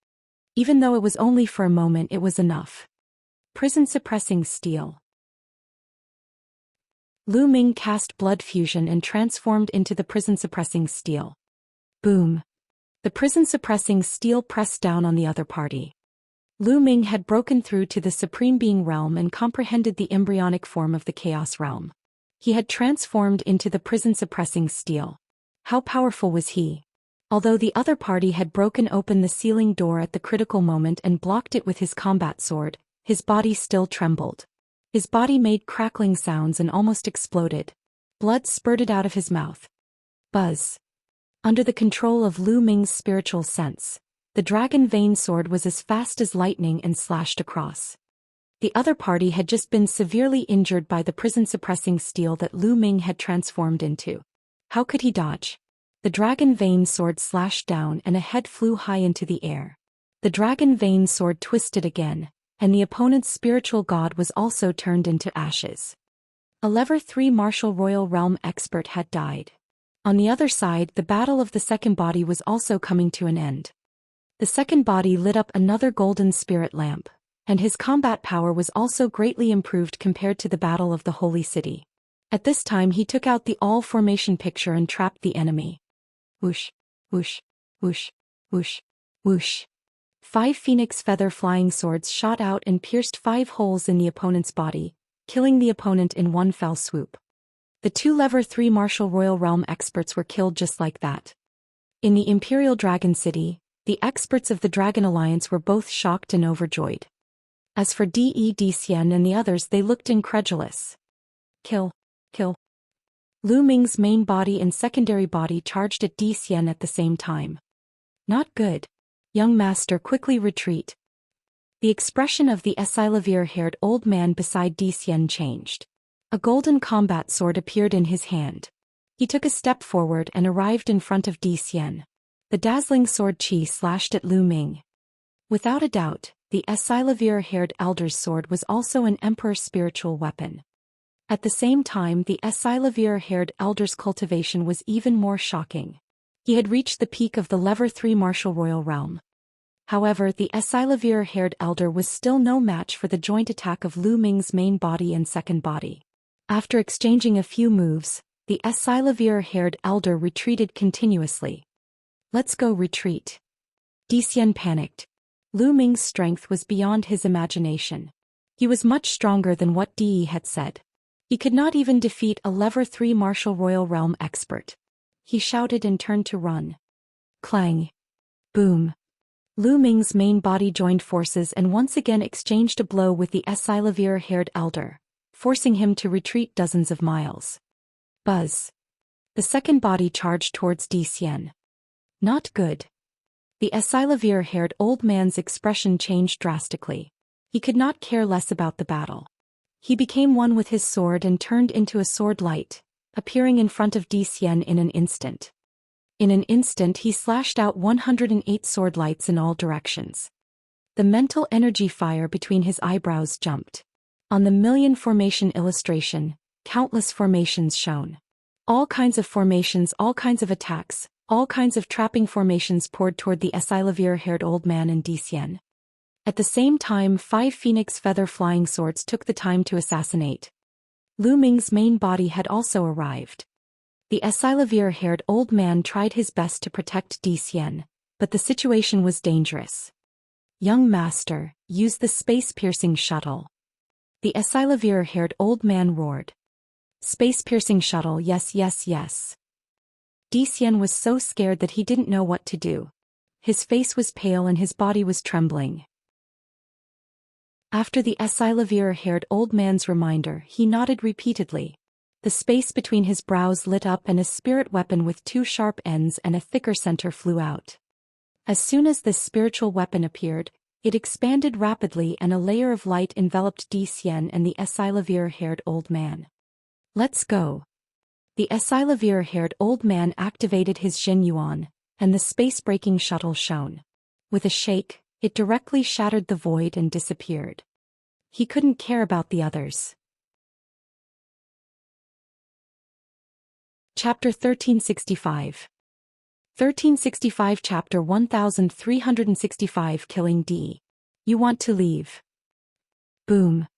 Even though it was only for a moment, it was enough. Prison-suppressing steel. Lu Ming cast blood fusion and transformed into the prison-suppressing steel. Boom! The prison-suppressing steel pressed down on the other party. Lu Ming had broken through to the Supreme Being realm and comprehended the embryonic form of the Chaos realm. He had transformed into the prison-suppressing steel. How powerful was he? Although the other party had broken open the sealing door at the critical moment and blocked it with his combat sword, his body still trembled. His body made crackling sounds and almost exploded. Blood spurted out of his mouth. Buzz! Under the control of Lu Ming's spiritual sense, the dragon vein sword was as fast as lightning and slashed across. The other party had just been severely injured by the prison-suppressing steel that Lu Ming had transformed into. How could he dodge? The dragon vein sword slashed down and a head flew high into the air. The dragon vein sword twisted again, and the opponent's spiritual god was also turned into ashes. A Level 3 martial royal realm expert had died. On the other side, the battle of the second body was also coming to an end. The second body lit up another golden spirit lamp, and his combat power was also greatly improved compared to the battle of the Holy City. At this time he took out the all-formation picture and trapped the enemy. Whoosh! Whoosh! Whoosh! Whoosh! Whoosh! 5 phoenix feather flying swords shot out and pierced 5 holes in the opponent's body, killing the opponent in one fell swoop. The 2 Level 3 martial royal realm experts were killed just like that. In the Imperial Dragon City, the experts of the Dragon Alliance were both shocked and overjoyed. As for Zhou Xian and the others, they looked incredulous. Kill! Kill! Lu Ming's main body and secondary body charged at Zhou Xian at the same time. Not good. Young master, quickly retreat. The expression of the Esilavir-haired old man beside Zhou Xian changed. A golden combat sword appeared in his hand. He took a step forward and arrived in front of Zhou Xian. The dazzling sword chi slashed at Lu Ming. Without a doubt, the Esilavir-haired elder's sword was also an emperor's spiritual weapon. At the same time, the Esilavir-haired elder's cultivation was even more shocking. He had reached the peak of the Level 3 martial royal realm. However, the Silavir-haired elder was still no match for the joint attack of Lu Ming's main body and second body. After exchanging a few moves, the Silavir-haired elder retreated continuously. "Let's go retreat." Di Xian panicked. Lu Ming's strength was beyond his imagination. He was much stronger than what Di had said. He could not even defeat a Level 3 martial royal realm expert. He shouted and turned to run. Clang. Boom. Lu Ming's main body joined forces and once again exchanged a blow with the Silavir-haired elder, forcing him to retreat dozens of miles. Buzz. The second body charged towards Di Xian. Not good. The Silavir-haired old man's expression changed drastically. He could not care less about the battle. He became one with his sword and turned into a sword light, appearing in front of Di Xian in an instant. In an instant he slashed out 108 sword lights in all directions. The mental energy fire between his eyebrows jumped. On the million formation illustration, countless formations shown. All kinds of formations, all kinds of attacks, all kinds of trapping formations poured toward the Silavir-haired old man and Di Xian. At the same time, 5 phoenix feather flying swords took the time to assassinate. Lu Ming's main body had also arrived. The Silavir-haired old man tried his best to protect Di Xian, but the situation was dangerous. "Young master, use the space-piercing shuttle." The Silavir-haired old man roared. "Space-piercing shuttle, yes, yes, yes." Di Xian was so scared that he didn't know what to do. His face was pale and his body was trembling. After the Silavir-haired old man's reminder, he nodded repeatedly. The space between his brows lit up and a spirit weapon with 2 sharp ends and a thicker center flew out. As soon as this spiritual weapon appeared, it expanded rapidly and a layer of light enveloped Di Xian and the Silavir-haired old man. "Let's go." The Silavir-haired old man activated his Jin Yuan, and the space-breaking shuttle shone. With a shake, it directly shattered the void and disappeared. He couldn't care about the others. Chapter 1365. 1365 Chapter 1365 Killing D. You want to leave. Boom.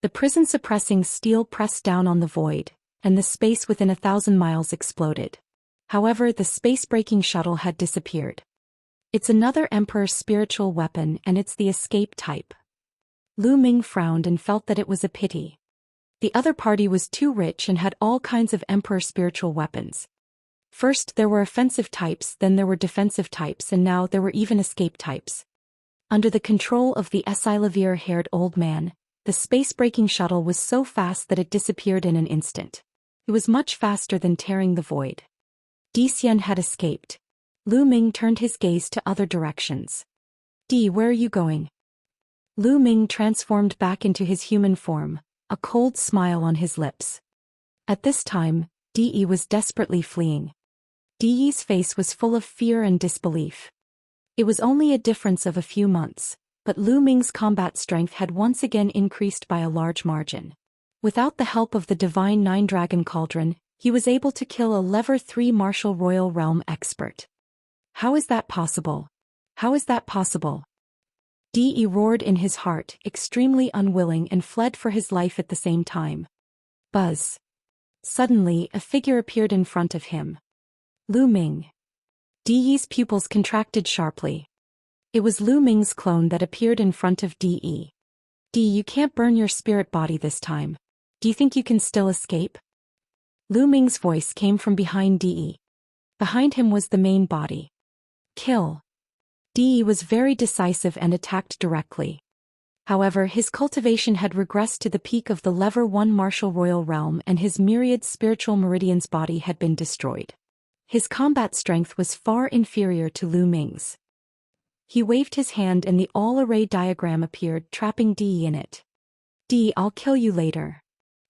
The prison-suppressing steel pressed down on the void, and the space within 1,000 miles exploded. However, the space-breaking shuttle had disappeared. It's another Emperor's spiritual weapon and it's the escape type. Lu Ming frowned and felt that it was a pity. The other party was too rich and had all kinds of Emperor spiritual weapons. First there were offensive types, then there were defensive types, and now there were even escape types. Under the control of the Silavir-haired old man, the space-breaking shuttle was so fast that it disappeared in an instant. It was much faster than tearing the void. Di Xian had escaped. Lu Ming turned his gaze to other directions. "Di, where are you going?" Lu Ming transformed back into his human form, a cold smile on his lips. At this time, Di was desperately fleeing. Di's face was full of fear and disbelief. It was only a difference of a few months, but Lu Ming's combat strength had once again increased by a large margin. Without the help of the divine 9-dragon cauldron, he was able to kill a Level 3 martial royal realm expert. How is that possible? How is that possible? Di roared in his heart, extremely unwilling, and fled for his life at the same time. Buzz. Suddenly, a figure appeared in front of him. Lu Ming. Di's pupils contracted sharply. It was Lu Ming's clone that appeared in front of Di. Di, you can't burn your spirit body this time. Do you think you can still escape? Lu Ming's voice came from behind Di. Behind him was the main body. Kill. Di was very decisive and attacked directly. However, his cultivation had regressed to the peak of the Level 1 martial royal realm and his myriad spiritual meridian's body had been destroyed. His combat strength was far inferior to Lu Ming's. He waved his hand and the all-array diagram appeared, trapping Di in it. Di, I'll kill you later.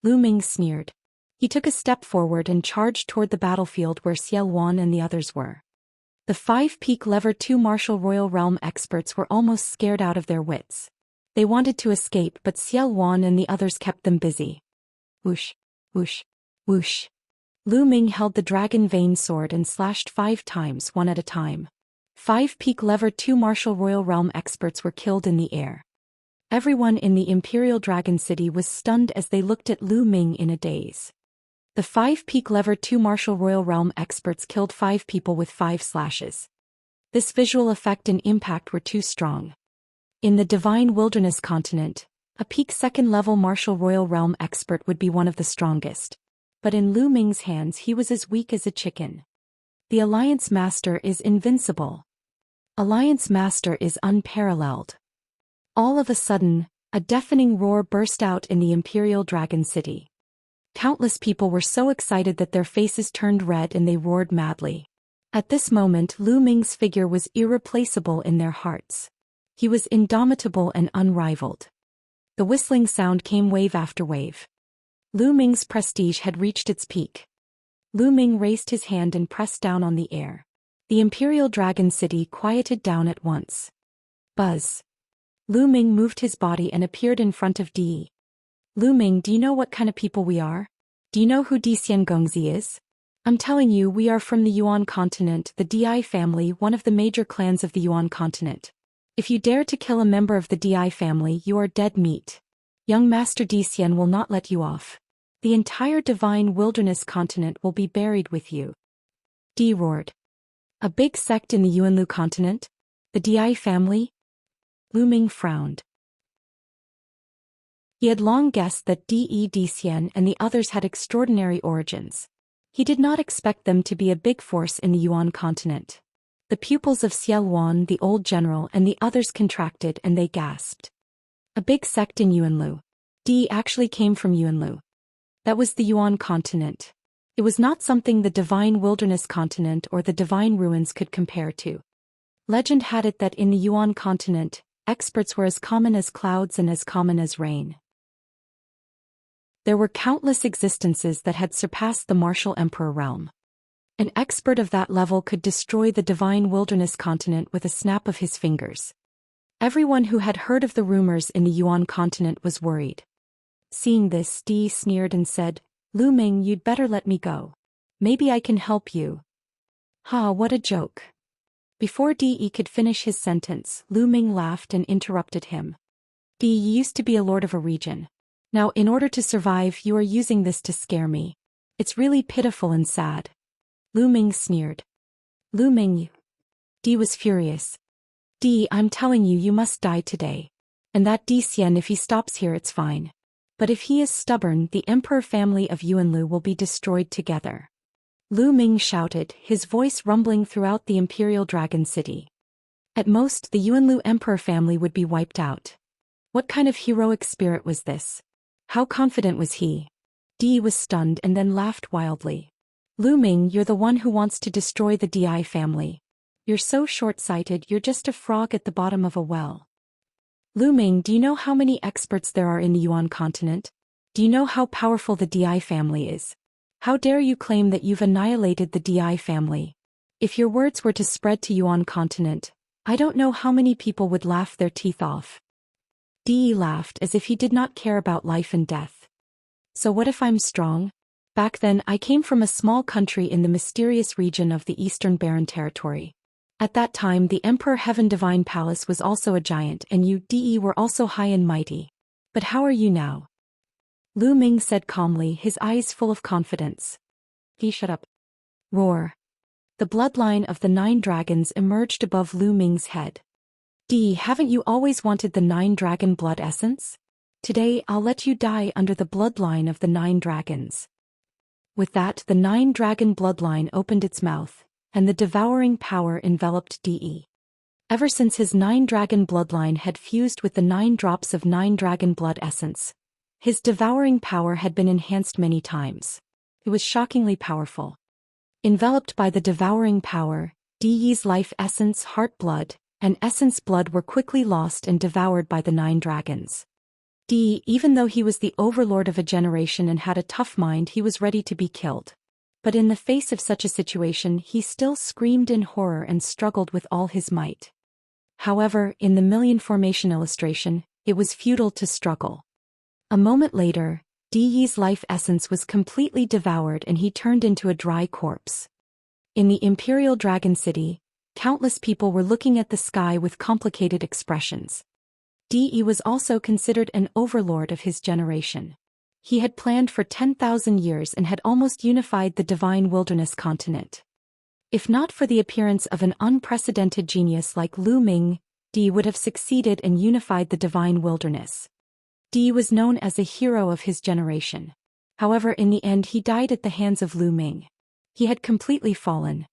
Lu Ming sneered. He took a step forward and charged toward the battlefield where Xiao Wan and the others were. The 5-peak Level 2 martial royal realm experts were almost scared out of their wits. They wanted to escape, but Xiao Wan and the others kept them busy. Whoosh, whoosh, whoosh. Lu Ming held the dragon vein sword and slashed 5 times, one at a time. 5 peak level 2 martial royal realm experts were killed in the air. Everyone in the Imperial Dragon City was stunned as they looked at Lu Ming in a daze. The 5 peak level 2 martial royal realm experts killed 5 people with 5 slashes. This visual effect and impact were too strong. In the Divine Wilderness continent, a peak 2nd level martial royal realm expert would be one of the strongest. But in Lu Ming's hands he was as weak as a chicken. The Alliance Master is invincible. Alliance Master is unparalleled. All of a sudden, a deafening roar burst out in the Imperial Dragon City. Countless people were so excited that their faces turned red and they roared madly. At this moment Lu Ming's figure was irreplaceable in their hearts. He was indomitable and unrivaled. The whistling sound came wave after wave. Lu Ming's prestige had reached its peak. Lu Ming raised his hand and pressed down on the air. The Imperial Dragon City quieted down at once. Buzz. Lu Ming moved his body and appeared in front of Di. Lu Ming, do you know what kind of people we are? Do you know who Di Xiangongzi is? I'm telling you, we are from the Yuan continent, the Di family, one of the major clans of the Yuan continent. If you dare to kill a member of the Di family, you are dead meat. Young Master Di Xian will not let you off. The entire Divine Wilderness continent will be buried with you. Di roared. A big sect in the Yuanlu continent? The Di family? Lu Ming frowned. He had long guessed that Di Xian and the others had extraordinary origins. He did not expect them to be a big force in the Yuan continent. The pupils of Xie Luan, the old general, and the others contracted and they gasped. A big sect in Yuanlu. Di actually came from Yuanlu. That was the Yuan continent. It was not something the Divine Wilderness continent or the Divine Ruins could compare to. Legend had it that in the Yuan continent, experts were as common as clouds and as common as rain. There were countless existences that had surpassed the martial emperor realm. An expert of that level could destroy the Divine Wilderness continent with a snap of his fingers. Everyone who had heard of the rumors in the Yuan continent was worried. Seeing this, Di sneered and said, Lu Ming, you'd better let me go. Maybe I can help you. Ha, what a joke. Before Di could finish his sentence, Lu Ming laughed and interrupted him. Di, you used to be a lord of a region. Now in order to survive you are using this to scare me. It's really pitiful and sad. Lu Ming sneered. Lu Ming. Di was furious. Di, I'm telling you, you must die today. And that Di Xian, if he stops here it's fine. But if he is stubborn, the emperor family of Yuanlu will be destroyed together. Lu Ming shouted, his voice rumbling throughout the Imperial Dragon City. At most, the Yuanlu emperor family would be wiped out. What kind of heroic spirit was this? How confident was he? Di was stunned and then laughed wildly. Lu Ming, you're the one who wants to destroy the Di family. You're so short-sighted, you're just a frog at the bottom of a well. Lu Ming, do you know how many experts there are in the Yuan continent? Do you know how powerful the Di family is? How dare you claim that you've annihilated the Di family? If your words were to spread to Yuan continent, I don't know how many people would laugh their teeth off. Di laughed as if he did not care about life and death. So what if I'm strong? Back then I came from a small country in the mysterious region of the Eastern Barren Territory. At that time the Emperor Heaven Divine Palace was also a giant and you, Di, were also high and mighty. But how are you now? Lu Ming said calmly, his eyes full of confidence. Di, shut up. Roar. The bloodline of the 9 dragons emerged above Lu Ming's head. Di, haven't you always wanted the 9 dragon blood essence? Today I'll let you die under the bloodline of the 9 dragons. With that, the 9 dragon bloodline opened its mouth, and the devouring power enveloped Di. Ever since his 9 dragon bloodline had fused with the 9 drops of 9 dragon blood essence, his devouring power had been enhanced many times. It was shockingly powerful. Enveloped by the devouring power, Di's life essence, heart blood, and essence blood were quickly lost and devoured by the 9 dragons. Di, even though he was the overlord of a generation and had a tough mind, he was ready to be killed. But in the face of such a situation he still screamed in horror and struggled with all his might. However, in the million formation illustration, it was futile to struggle. A moment later, Di's life essence was completely devoured and he turned into a dry corpse. In the Imperial Dragon City, countless people were looking at the sky with complicated expressions. Di was also considered an overlord of his generation. He had planned for 10,000 years and had almost unified the divine wilderness continent. If not for the appearance of an unprecedented genius like Lu Ming, Di would have succeeded and unified the divine wilderness. Di was known as a hero of his generation. However, in the end he died at the hands of Lu Ming. He had completely fallen.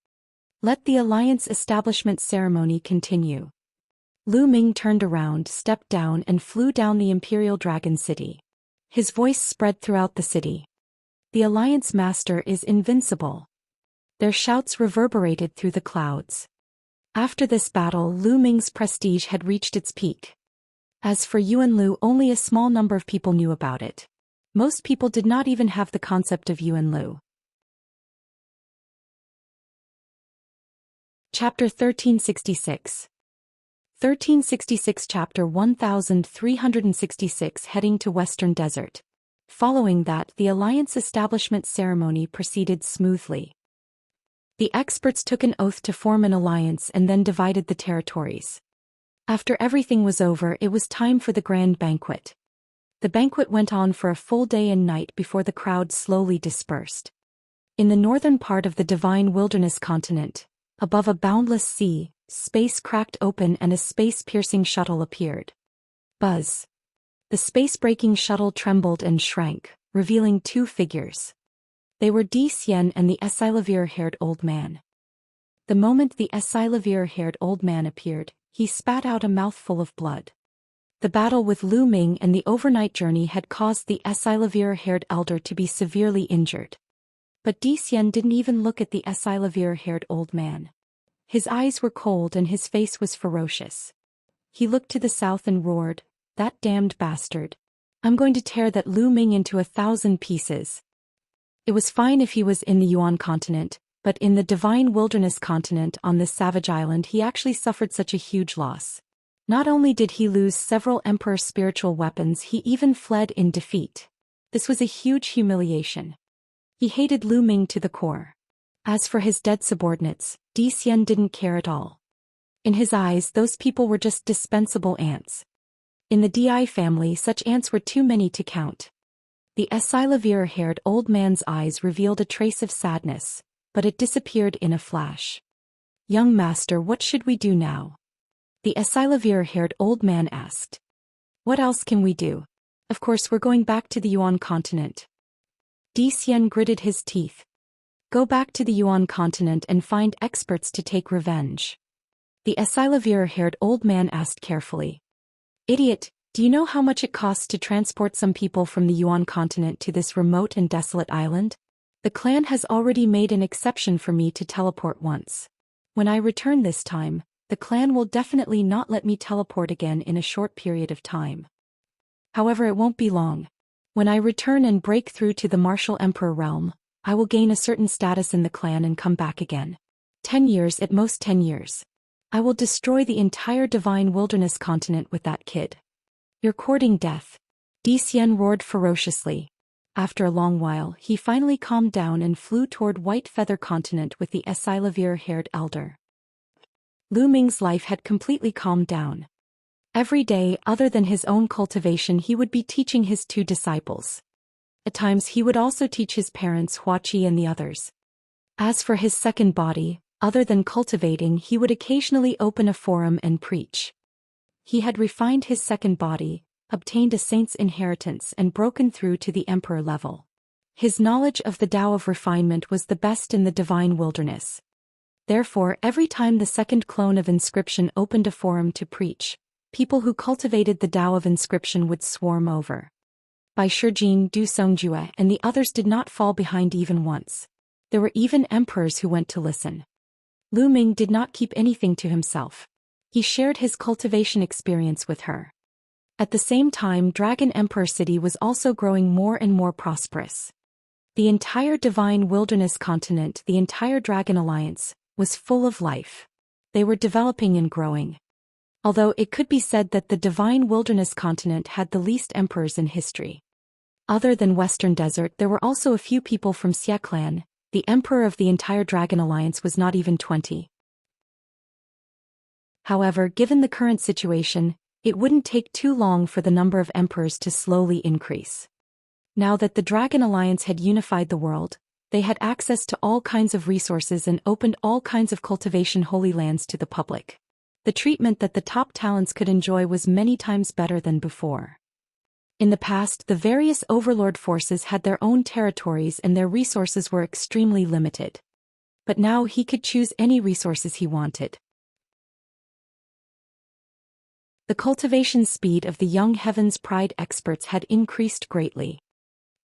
Let the alliance establishment ceremony continue. Lu Ming turned around, stepped down and flew down the Imperial Dragon City. His voice spread throughout the city. The alliance master is invincible. Their shouts reverberated through the clouds. After this battle, Lu Ming's prestige had reached its peak. As for Yuan Lu, only a small number of people knew about it. Most people did not even have the concept of Yuan Lu. Chapter 1366. 1366 Chapter 1366 Heading to Western Desert. Following that, the alliance establishment ceremony proceeded smoothly. The experts took an oath to form an alliance and then divided the territories. After everything was over, it was time for the grand banquet. The banquet went on for a full day and night before the crowd slowly dispersed. In the northern part of the divine wilderness continent, above a boundless sea, space cracked open and a space-piercing shuttle appeared. Buzz. The space-breaking shuttle trembled and shrank, revealing two figures. They were Zhou Xian and the Esilavir-haired old man. The moment the Esilavir-haired old man appeared, he spat out a mouthful of blood. The battle with Lu Ming and the overnight journey had caused the Esilavir-haired elder to be severely injured. But Zhou Xian didn't even look at the Esilavir-haired old man. His eyes were cold and his face was ferocious. He looked to the south and roared, "That damned bastard. I'm going to tear that Lu Ming into 1,000 pieces." It was fine if he was in the Yuan continent, but in the divine wilderness continent on this savage island he actually suffered such a huge loss. Not only did he lose several emperor spiritual weapons, he even fled in defeat. This was a huge humiliation. He hated Lu Ming to the core. As for his dead subordinates, Zhou Xian didn't care at all. In his eyes, those people were just dispensable ants. In the Di family, such ants were too many to count. The Esilavir-haired old man's eyes revealed a trace of sadness, but it disappeared in a flash. "Young master, what should we do now?" The Esilavir-haired old man asked. "What else can we do? Of course we're going back to the Yuan continent." Zhou Xian gritted his teeth. "Go back to the Yuan continent and find experts to take revenge." The Esilavir-haired old man asked carefully. "Idiot, do you know how much it costs to transport some people from the Yuan continent to this remote and desolate island? The clan has already made an exception for me to teleport once. When I return this time, the clan will definitely not let me teleport again in a short period of time. However, it won't be long. When I return and break through to the Martial Emperor realm, I will gain a certain status in the clan and come back again. 10 years, at most 10 years. I will destroy the entire divine wilderness continent with that kid. You're courting death." Zhou Xian roared ferociously. After a long while, he finally calmed down and flew toward White Feather Continent with the Esilavir-haired elder. Lu Ming's life had completely calmed down. Every day, other than his own cultivation, he would be teaching his two disciples. At times he would also teach his parents Huaqi and the others. As for his second body, other than cultivating, he would occasionally open a forum and preach. He had refined his second body, obtained a saint's inheritance and broken through to the emperor level. His knowledge of the Tao of refinement was the best in the divine wilderness. Therefore, every time the second clone of inscription opened a forum to preach, people who cultivated the Tao of inscription would swarm over. Bai Shijing, Du Songjue, and the others did not fall behind even once. There were even emperors who went to listen. Lu Ming did not keep anything to himself. He shared his cultivation experience with her. At the same time, Dragon Emperor City was also growing more and more prosperous. The entire divine wilderness continent, the entire Dragon Alliance, was full of life. They were developing and growing. Although it could be said that the divine wilderness continent had the least emperors in history. Other than Western Desert, there were also a few people from Xia clan. The emperor of the entire Dragon Alliance was not even 20. However, given the current situation, it wouldn't take too long for the number of emperors to slowly increase. Now that the Dragon Alliance had unified the world, they had access to all kinds of resources and opened all kinds of cultivation holy lands to the public. The treatment that the top talents could enjoy was many times better than before. In the past, the various overlord forces had their own territories and their resources were extremely limited. But now he could choose any resources he wanted. The cultivation speed of the young Heaven's Pride experts had increased greatly.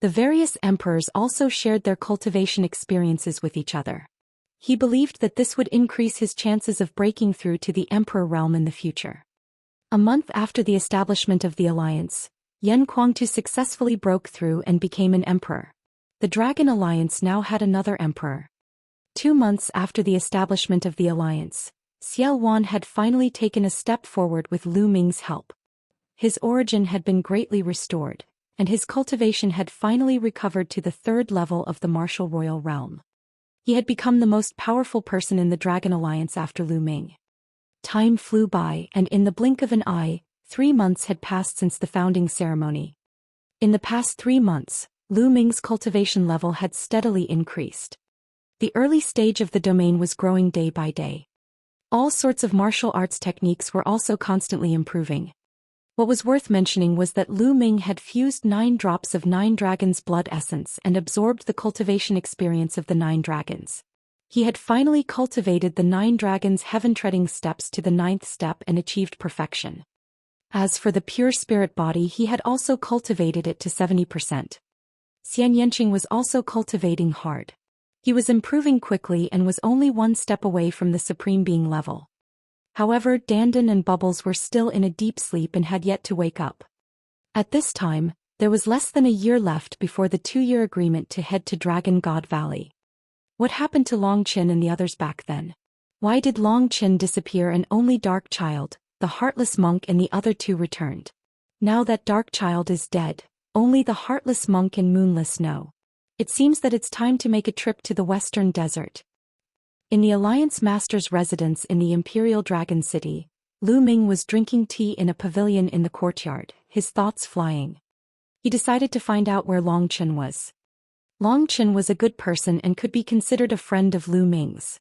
The various emperors also shared their cultivation experiences with each other. He believed that this would increase his chances of breaking through to the emperor realm in the future. A month after the establishment of the alliance, Yan Kuangtu successfully broke through and became an emperor. The Dragon Alliance now had another emperor. 2 months after the establishment of the alliance, Xiao Wan had finally taken a step forward with Lu Ming's help. His origin had been greatly restored, and his cultivation had finally recovered to the 3rd level of the martial royal realm. He had become the most powerful person in the Dragon Alliance after Lu Ming. Time flew by, and in the blink of an eye, 3 months had passed since the founding ceremony. In the past 3 months, Lu Ming's cultivation level had steadily increased. The early stage of the domain was growing day by day. All sorts of martial arts techniques were also constantly improving. What was worth mentioning was that Lu Ming had fused 9 drops of 9 dragons' blood essence and absorbed the cultivation experience of the 9 dragons. He had finally cultivated the 9 dragons' heaven-treading steps to the 9th step and achieved perfection. As for the pure spirit body, he had also cultivated it to 70%. Xianxia was also cultivating hard. He was improving quickly and was only 1 step away from the Supreme Being level. However, Dandan and Bubbles were still in a deep sleep and had yet to wake up. At this time, there was less than a year left before the 2-year agreement to head to Dragon God Valley. What happened to Long Qin and the others back then? Why did Long Qin disappear and only Dark Child, the Heartless Monk and the other 2 returned? Now that Dark Child is dead, only the Heartless Monk and Moonless know. It seems that it's time to make a trip to the Western Desert. In the Alliance Master's residence in the Imperial Dragon City, Lu Ming was drinking tea in a pavilion in the courtyard, his thoughts flying. He decided to find out where Long Qin was. Long Qin was a good person and could be considered a friend of Lu Ming's.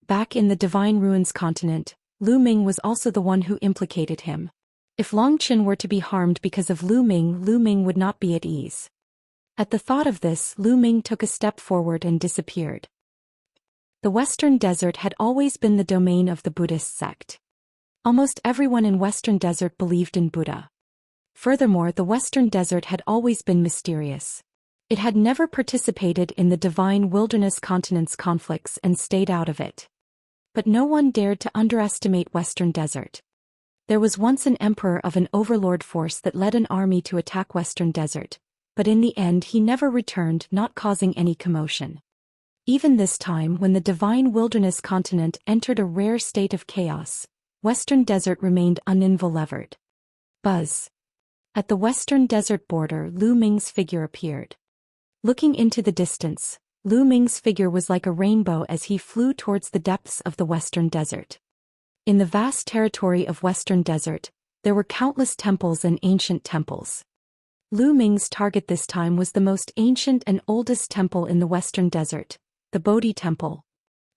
Back in the Divine Ruins continent, Lu Ming was also the one who implicated him. If Long Qin were to be harmed because of Lu Ming would not be at ease. At the thought of this, Lu Ming took a step forward and disappeared. The Western Desert had always been the domain of the Buddhist sect. Almost everyone in Western Desert believed in Buddha. Furthermore, the Western Desert had always been mysterious. It had never participated in the Divine Wilderness Continent's conflicts and stayed out of it. But no one dared to underestimate Western Desert. There was once an emperor of an overlord force that led an army to attack Western Desert, but in the end he never returned, not causing any commotion. Even this time, when the Divine Wilderness Continent entered a rare state of chaos, Western Desert remained uninvolved. Buzz. At the Western Desert border, Lu Ming's figure appeared. Looking into the distance, Lu Ming's figure was like a rainbow as he flew towards the depths of the Western Desert. In the vast territory of Western Desert, there were countless temples and ancient temples. Lu Ming's target this time was the most ancient and oldest temple in the Western Desert, the Bodhi Temple.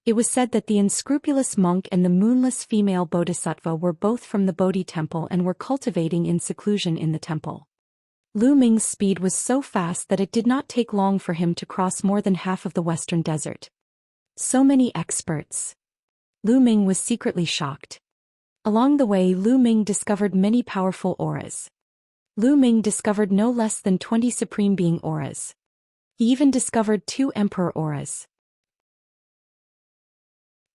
It was said that the unscrupulous monk and the moonless female bodhisattva were both from the Bodhi Temple and were cultivating in seclusion in the temple. Lu Ming's speed was so fast that it did not take long for him to cross more than half of the Western Desert. So many experts. Lu Ming was secretly shocked. Along the way, Lu Ming discovered many powerful auras. Lu Ming discovered no less than 20 Supreme Being auras. He even discovered 2 Emperor auras.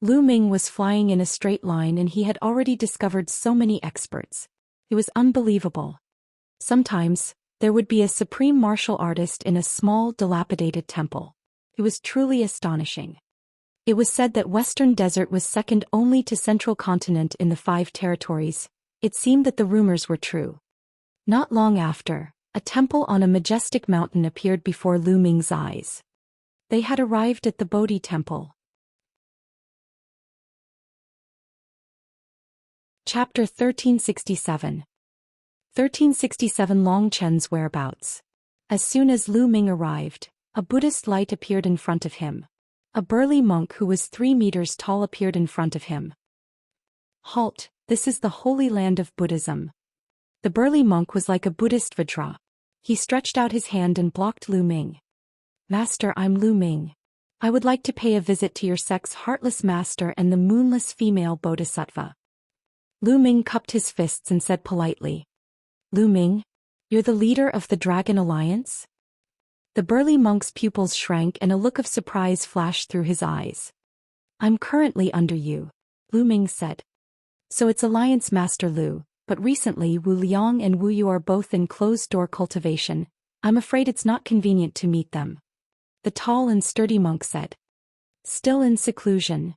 Lu Ming was flying in a straight line and he had already discovered so many experts. It was unbelievable. Sometimes, there would be a supreme martial artist in a small, dilapidated temple. It was truly astonishing. It was said that Western Desert was second only to Central Continent in the 5 territories. It seemed that the rumors were true. Not long after, A temple on a majestic mountain appeared before Lu Ming's eyes. They had arrived at the Bodhi temple. Chapter 1367. 1367 Long Chen's whereabouts. As soon as Lu Ming arrived, a Buddhist light appeared in front of him. A burly monk who was 3 meters tall appeared in front of him. Halt, this is the holy land of Buddhism. The burly monk was like a Buddhist Vajra. He stretched out his hand and blocked Lu Ming. Master, I'm Lu Ming. I would like to pay a visit to your sect's heartless master and the moonless female bodhisattva. Lu Ming cupped his fists and said politely. Lu Ming? You're the leader of the Dragon Alliance? The burly monk's pupils shrank and a look of surprise flashed through his eyes. I'm currently under you, Lu Ming said. So it's Alliance Master Lu, but recently Wu Liang and Wu Yu are both in closed-door cultivation. I'm afraid it's not convenient to meet them. The tall and sturdy monk said. Still in seclusion.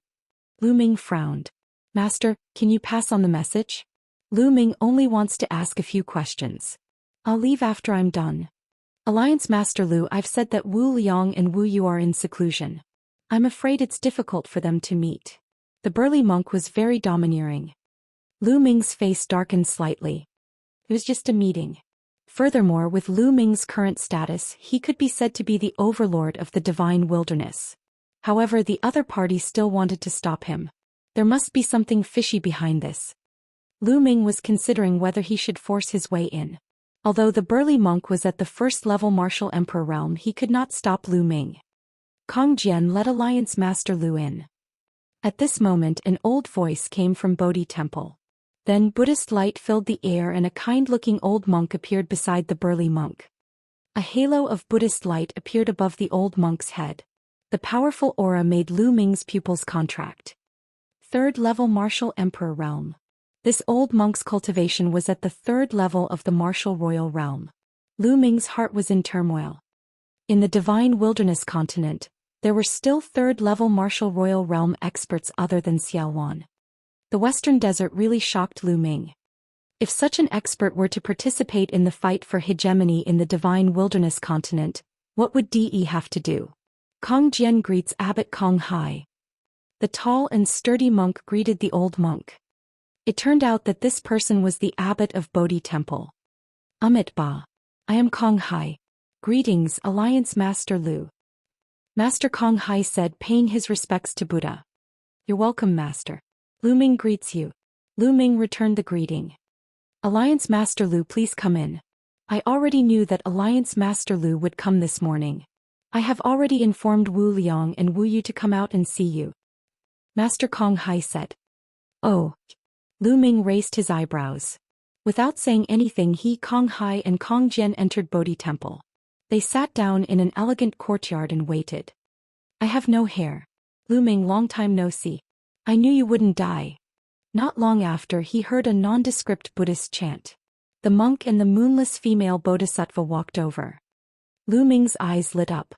Lu Ming frowned. Master, can you pass on the message? Lu Ming only wants to ask a few questions. I'll leave after I'm done. Alliance Master Lu, I've said that Wu Liang and Wu Yu are in seclusion. I'm afraid it's difficult for them to meet. The burly monk was very domineering. Lu Ming's face darkened slightly. It was just a meeting. Furthermore, with Lu Ming's current status, he could be said to be the overlord of the divine wilderness. However, the other party still wanted to stop him. There must be something fishy behind this. Lu Ming was considering whether he should force his way in. Although the burly monk was at the first-level martial emperor realm, he could not stop Lu Ming. Kong Jian let Alliance Master Lu in. At this moment, an old voice came from Bodhi Temple. Then Buddhist light filled the air and a kind-looking old monk appeared beside the burly monk. A halo of Buddhist light appeared above the old monk's head. The powerful aura made Lu Ming's pupils contract. Third-level martial emperor realm. This old monk's cultivation was at the 3rd level of the martial royal realm. Lu Ming's heart was in turmoil. In the divine wilderness continent, there were still 3rd-level martial royal realm experts other than Xiaowan. The Western Desert really shocked Lu Ming. If such an expert were to participate in the fight for hegemony in the divine wilderness continent, what would DE have to do? Kong Jian greets Abbot Kong Hai. The tall and sturdy monk greeted the old monk. It turned out that this person was the abbot of Bodhi Temple. Amit Ba. I am Kong Hai. Greetings, Alliance Master Lu. Master Kong Hai said, paying his respects to Buddha. You're welcome, Master. Lu Ming greets you. Lu Ming returned the greeting. Alliance Master Lu, please come in. I already knew that Alliance Master Lu would come this morning. I have already informed Wu Liang and Wu Yu to come out and see you. Master Kong Hai said. Oh. Lu Ming raised his eyebrows. Without saying anything, Kong Hai and Kong Jian entered Bodhi Temple. They sat down in an elegant courtyard and waited. I have no hair. Lu Ming, long time no see. I knew you wouldn't die. Not long after, he heard a nondescript Buddhist chant. The monk and the moonless female bodhisattva walked over. Lu Ming's eyes lit up.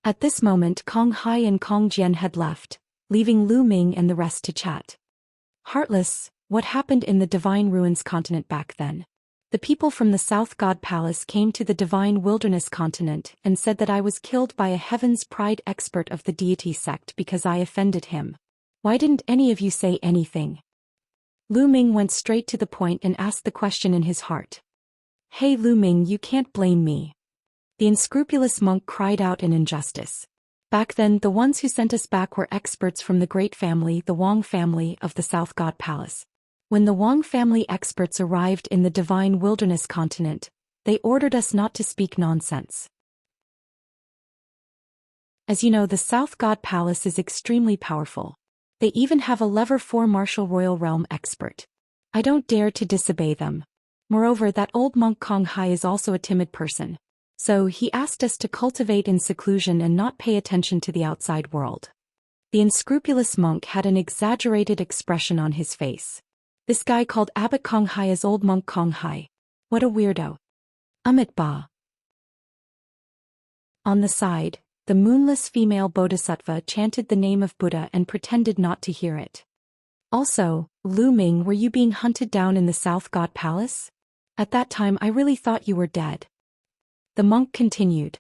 At this moment, Kong Hai and Kong Jian had left, leaving Lu Ming and the rest to chat. Heartless, what happened in the Divine Ruins continent back then? The people from the South God Palace came to the Divine Wilderness continent and said that I was killed by a Heaven's Pride expert of the deity sect because I offended him. Why didn't any of you say anything? Lu Ming went straight to the point and asked the question in his heart. Hey Lu Ming, you can't blame me. The unscrupulous monk cried out in injustice. Back then, the ones who sent us back were experts from the great family, the Wang family of the South God Palace. When the Wang family experts arrived in the Divine Wilderness continent, they ordered us not to speak nonsense. As you know, the South God Palace is extremely powerful. They even have a level 4 martial royal realm expert. I don't dare to disobey them. Moreover, that old monk Kong Hai is also a timid person. So he asked us to cultivate in seclusion and not pay attention to the outside world. The unscrupulous monk had an exaggerated expression on his face. This guy called Abbot Kong Hai as old monk Kong Hai. What a weirdo. Amit Ba. On the side, the moonless female bodhisattva chanted the name of Buddha and pretended not to hear it. Also, Lu Ming, were you being hunted down in the South God Palace? At that time I really thought you were dead. The monk continued.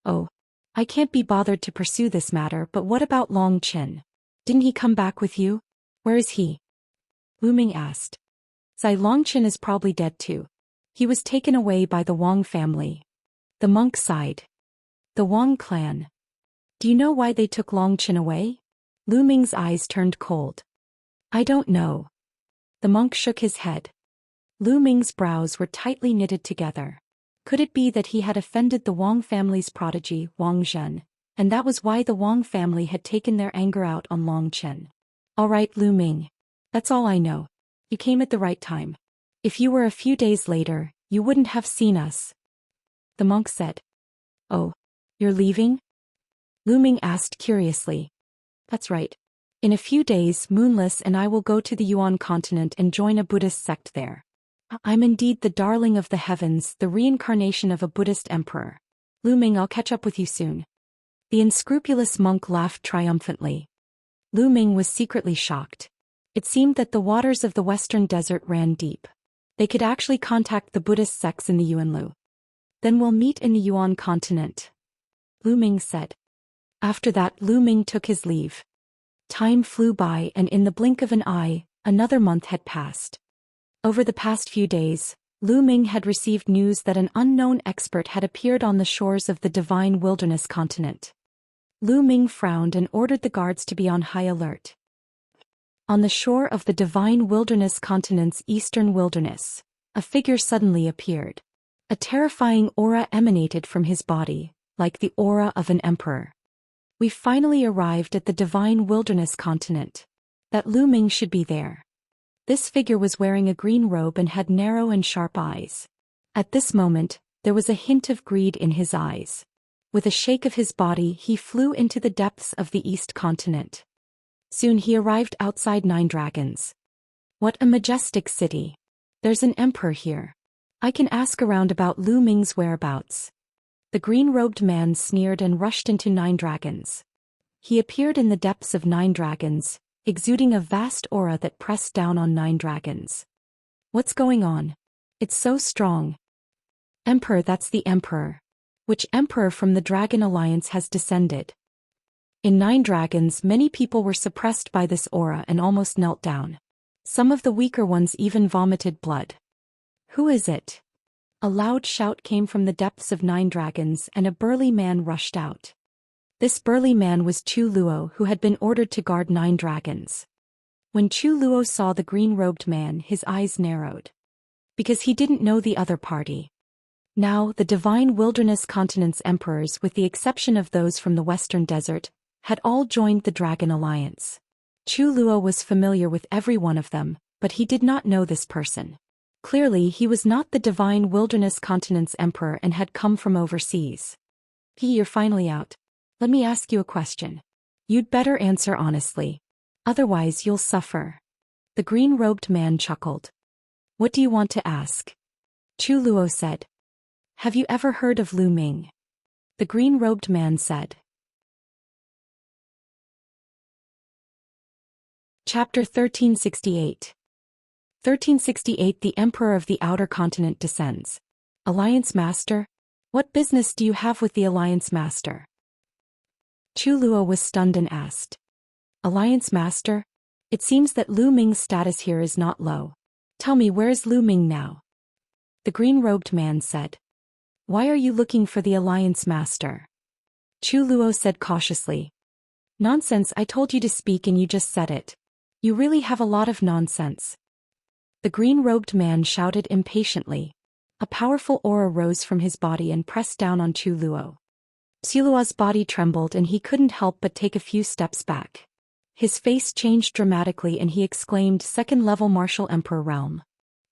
Oh, I can't be bothered to pursue this matter, but what about Long Qin? Didn't he come back with you? Where is he? Lu Ming asked. Zai Longqin is probably dead too. He was taken away by the Wang family. The monk sighed. The Wang clan. Do you know why they took Longqin away? Lu Ming's eyes turned cold. I don't know. The monk shook his head. Lu Ming's brows were tightly knitted together. Could it be that he had offended the Wang family's prodigy, Wang Zhen, and that was why the Wang family had taken their anger out on Longqin? All right, Lu Ming. That's all I know. You came at the right time. If you were a few days later, you wouldn't have seen us. The monk said. Oh, you're leaving? Lu Ming asked curiously. That's right. In a few days, Moonless and I will go to the Yuan continent and join a Buddhist sect there. I'm indeed the darling of the heavens, the reincarnation of a Buddhist emperor. Lu Ming, I'll catch up with you soon. The unscrupulous monk laughed triumphantly. Lu Ming was secretly shocked. It seemed that the waters of the western desert ran deep. They could actually contact the Buddhist sects in the Yuanlu. Then we'll meet in the Yuan continent, Lu Ming said. After that, Lu Ming took his leave. Time flew by, and in the blink of an eye, another month had passed. Over the past few days, Lu Ming had received news that an unknown expert had appeared on the shores of the Divine Wilderness continent. Lu Ming frowned and ordered the guards to be on high alert. On the shore of the Divine Wilderness continent's eastern wilderness, a figure suddenly appeared. A terrifying aura emanated from his body, like the aura of an emperor. We finally arrived at the Divine Wilderness continent. That Lu Ming should be there. This figure was wearing a green robe and had narrow and sharp eyes. At this moment, there was a hint of greed in his eyes. With a shake of his body, he flew into the depths of the East continent. Soon he arrived outside Nine Dragons. What a majestic city. There's an emperor here. I can ask around about Lu Ming's whereabouts. The green-robed man sneered and rushed into Nine Dragons. He appeared in the depths of Nine Dragons, exuding a vast aura that pressed down on Nine Dragons. What's going on? It's so strong. Emperor, that's the emperor. Which emperor from the Dragon Alliance has descended? In Nine Dragons, many people were suppressed by this aura and almost knelt down. Some of the weaker ones even vomited blood. Who is it? A loud shout came from the depths of Nine Dragons, and a burly man rushed out. This burly man was Chu Luo, who had been ordered to guard Nine Dragons. When Chu Luo saw the green-robed man, his eyes narrowed. Because he didn't know the other party. Now, the Divine Wilderness continent's emperors, with the exception of those from the Western Desert, had all joined the Dragon Alliance. Chu Luo was familiar with every one of them, but he did not know this person. Clearly, he was not the Divine Wilderness continent's emperor and had come from overseas. You're finally out. Let me ask you a question. You'd better answer honestly. Otherwise you'll suffer. The green-robed man chuckled. What do you want to ask? Chu Luo said. Have you ever heard of Lu Ming? The green-robed man said. Chapter 1368. 1368 The Emperor of the Outer Continent descends. Alliance Master? What business do you have with the Alliance Master? Chu Luo was stunned and asked. Alliance Master? It seems that Lu Ming's status here is not low. Tell me, where is Lu Ming now? The green-robed man said. Why are you looking for the Alliance Master? Chu Luo said cautiously. Nonsense, I told you to speak and you just said it. You really have a lot of nonsense. The green-robed man shouted impatiently. A powerful aura rose from his body and pressed down on Chu Luo. Chu Luo's body trembled and he couldn't help but take a few steps back. His face changed dramatically and he exclaimed, Second-level Martial Emperor Realm.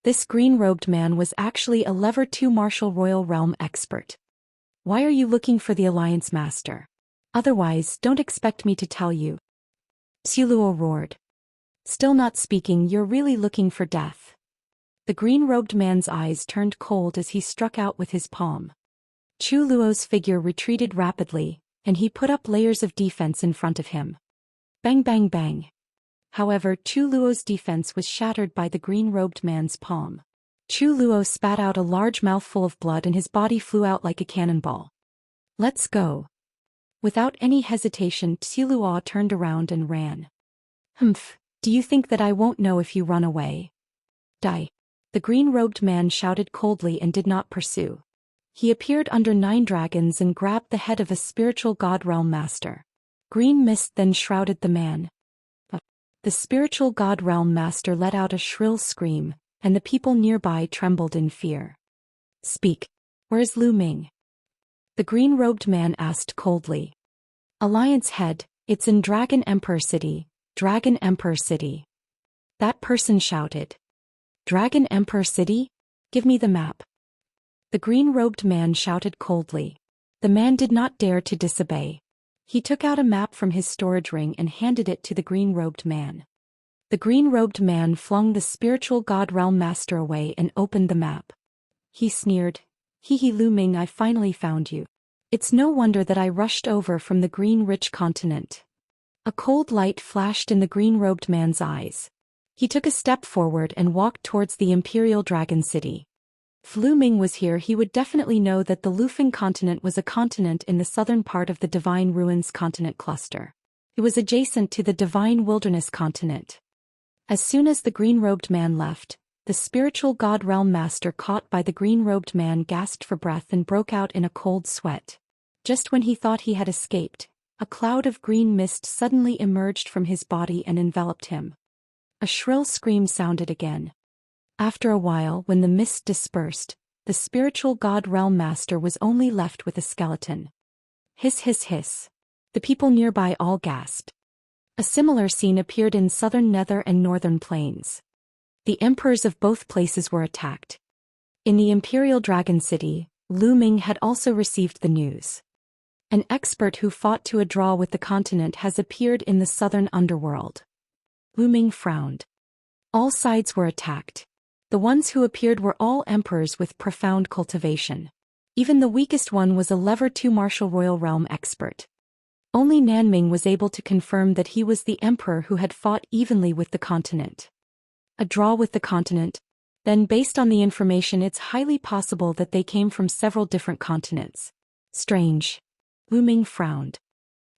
This green-robed man was actually a Level 2 Martial Royal Realm expert. Why are you looking for the Alliance Master? Otherwise, don't expect me to tell you. Chu Luo roared. Still not speaking, you're really looking for death. The green-robed man's eyes turned cold as he struck out with his palm. Chu Luo's figure retreated rapidly, and he put up layers of defense in front of him. Bang bang bang. However, Chu Luo's defense was shattered by the green-robed man's palm. Chu Luo spat out a large mouthful of blood and his body flew out like a cannonball. Let's go. Without any hesitation, Chu Luo turned around and ran. Humph, do you think that I won't know if you run away? Die. The green-robed man shouted coldly and did not pursue. He appeared under 9 dragons and grabbed the head of a spiritual god realm master. Green mist then shrouded the man. The spiritual god realm master let out a shrill scream, and the people nearby trembled in fear. Speak. Where's Lu Ming? The green-robed man asked coldly. Alliance head, it's in Dragon Emperor City, Dragon Emperor City. That person shouted. Dragon Emperor City? Give me the map. The green-robed man shouted coldly. The man did not dare to disobey. He took out a map from his storage ring and handed it to the green-robed man. The green-robed man flung the spiritual god realm master away and opened the map. He sneered. Hee hee Lu Ming, I finally found you. It's no wonder that I rushed over from the green-rich continent. A cold light flashed in the green-robed man's eyes. He took a step forward and walked towards the Imperial Dragon City. If Lu Ming was here, he would definitely know that the Lufeng continent was a continent in the southern part of the Divine Ruins continent cluster. It was adjacent to the Divine Wilderness continent. As soon as the green-robed man left, the spiritual god realm master caught by the green-robed man gasped for breath and broke out in a cold sweat. Just when he thought he had escaped, a cloud of green mist suddenly emerged from his body and enveloped him. A shrill scream sounded again. After a while, when the mist dispersed, the spiritual god realm master was only left with a skeleton. Hiss hiss hiss. The people nearby all gasped. A similar scene appeared in southern Nether and northern plains. The emperors of both places were attacked. In the Imperial Dragon City, Lu Ming had also received the news. An expert who fought to a draw with the continent has appeared in the southern underworld. Lu Ming frowned. All sides were attacked. The ones who appeared were all emperors with profound cultivation. Even the weakest one was a Level 2 Martial Royal Realm expert. Only Nanming was able to confirm that he was the emperor who had fought evenly with the continent. A draw with the continent? Then based on the information, it's highly possible that they came from several different continents. Strange. Lu Ming frowned.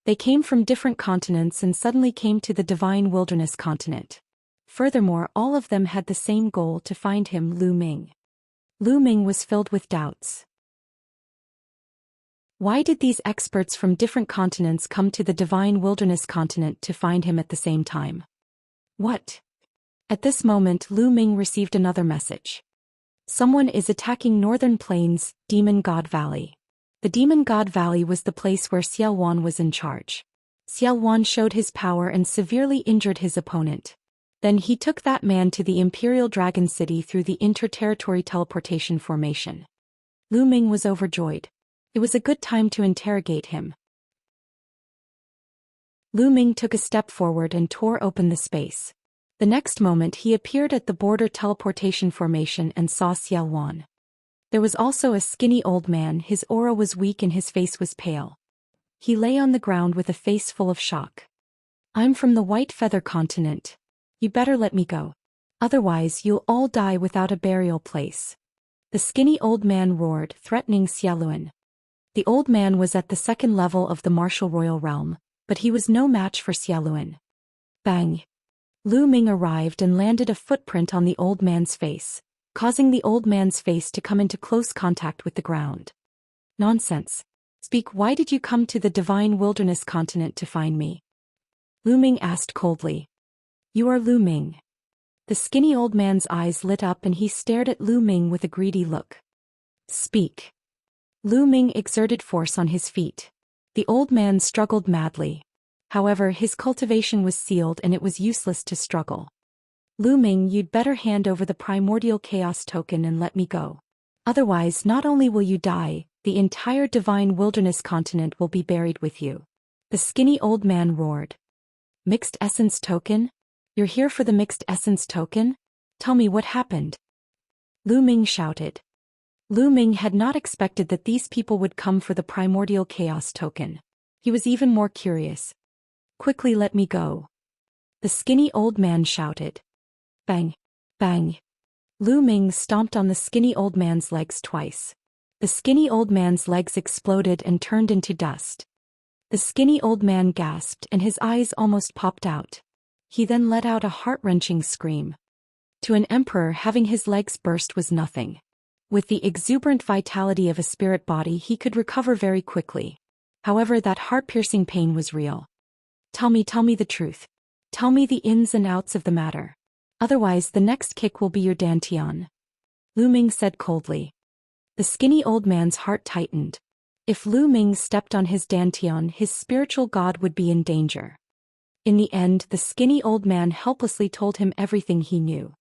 They came from different continents and suddenly came to the Divine Wilderness continent. Furthermore, all of them had the same goal, to find him, Lu Ming. Lu Ming was filled with doubts. Why did these experts from different continents come to the Divine Wilderness continent to find him at the same time? What? At this moment, Lu Ming received another message. Someone is attacking Northern Plains, Demon God Valley. The Demon God Valley was the place where Xiaowan was in charge. Xiaowan showed his power and severely injured his opponent. Then he took that man to the Imperial Dragon City through the interterritory teleportation formation. Lu Ming was overjoyed. It was a good time to interrogate him. Lu Ming took a step forward and tore open the space. The next moment he appeared at the border teleportation formation and saw Xiaowan. There was also a skinny old man. His aura was weak and his face was pale. He lay on the ground with a face full of shock. I'm from the White Feather continent. You better let me go. Otherwise you'll all die without a burial place. The skinny old man roared, threatening Xiaoluan. The old man was at the second level of the Martial Royal Realm, but he was no match for Xiaoluan. Bang! Lu Ming arrived and landed a footprint on the old man's face, causing the old man's face to come into close contact with the ground. Nonsense. Speak, why did you come to the Divine Wilderness continent to find me? Lu Ming asked coldly. You are Lu Ming. The skinny old man's eyes lit up and he stared at Lu Ming with a greedy look. Speak. Lu Ming exerted force on his feet. The old man struggled madly. However, his cultivation was sealed and it was useless to struggle. Lu Ming, you'd better hand over the primordial chaos token and let me go. Otherwise, not only will you die, the entire Divine Wilderness continent will be buried with you. The skinny old man roared. Mixed essence token? You're here for the mixed essence token? Tell me what happened. Lu Ming shouted. Lu Ming had not expected that these people would come for the primordial chaos token. He was even more curious. Quickly let me go. The skinny old man shouted. Bang! Bang! Lu Ming stomped on the skinny old man's legs twice. The skinny old man's legs exploded and turned into dust. The skinny old man gasped and his eyes almost popped out. He then let out a heart-wrenching scream. To an emperor, having his legs burst was nothing. With the exuberant vitality of a spirit body, he could recover very quickly. However, that heart-piercing pain was real. Tell me the truth. Tell me the ins and outs of the matter. Otherwise, the next kick will be your dantian. Lu Ming said coldly. The skinny old man's heart tightened. If Lu Ming stepped on his dantian, his spiritual god would be in danger. In the end, the skinny old man helplessly told him everything he knew.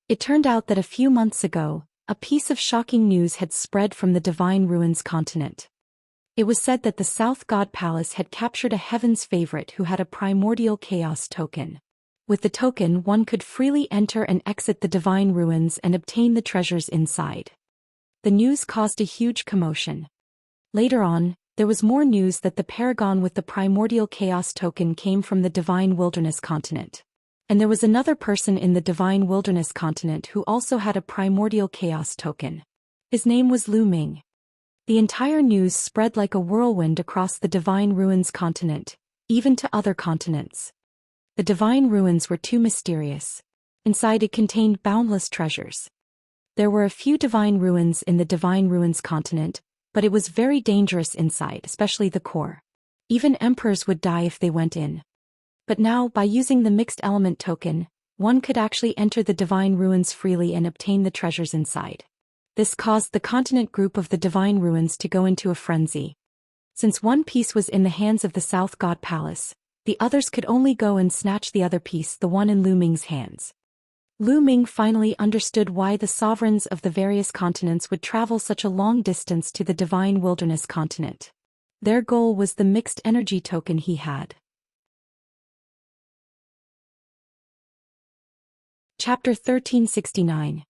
It turned out that a few months ago, a piece of shocking news had spread from the Divine Ruins continent. It was said that the South God Palace had captured a heaven's favorite who had a primordial chaos token. With the token, one could freely enter and exit the Divine Ruins and obtain the treasures inside. The news caused a huge commotion. Later on, there was more news that the paragon with the primordial chaos token came from the Divine Wilderness continent. And there was another person in the Divine Wilderness continent who also had a primordial chaos token. His name was Lu Ming. The entire news spread like a whirlwind across the Divine Ruins continent, even to other continents. The Divine Ruins were too mysterious. Inside it contained boundless treasures. There were a few Divine Ruins in the Divine Ruins continent, but it was very dangerous inside, especially the core. Even emperors would die if they went in. But now, by using the mixed element token, one could actually enter the Divine Ruins freely and obtain the treasures inside. This caused the continent group of the Divine Ruins to go into a frenzy. Since one piece was in the hands of the South God Palace, the others could only go and snatch the other piece, the one in Lu Ming's hands. Lu Ming finally understood why the sovereigns of the various continents would travel such a long distance to the Divine Wilderness continent. Their goal was the mixed energy token he had. Chapter 1369.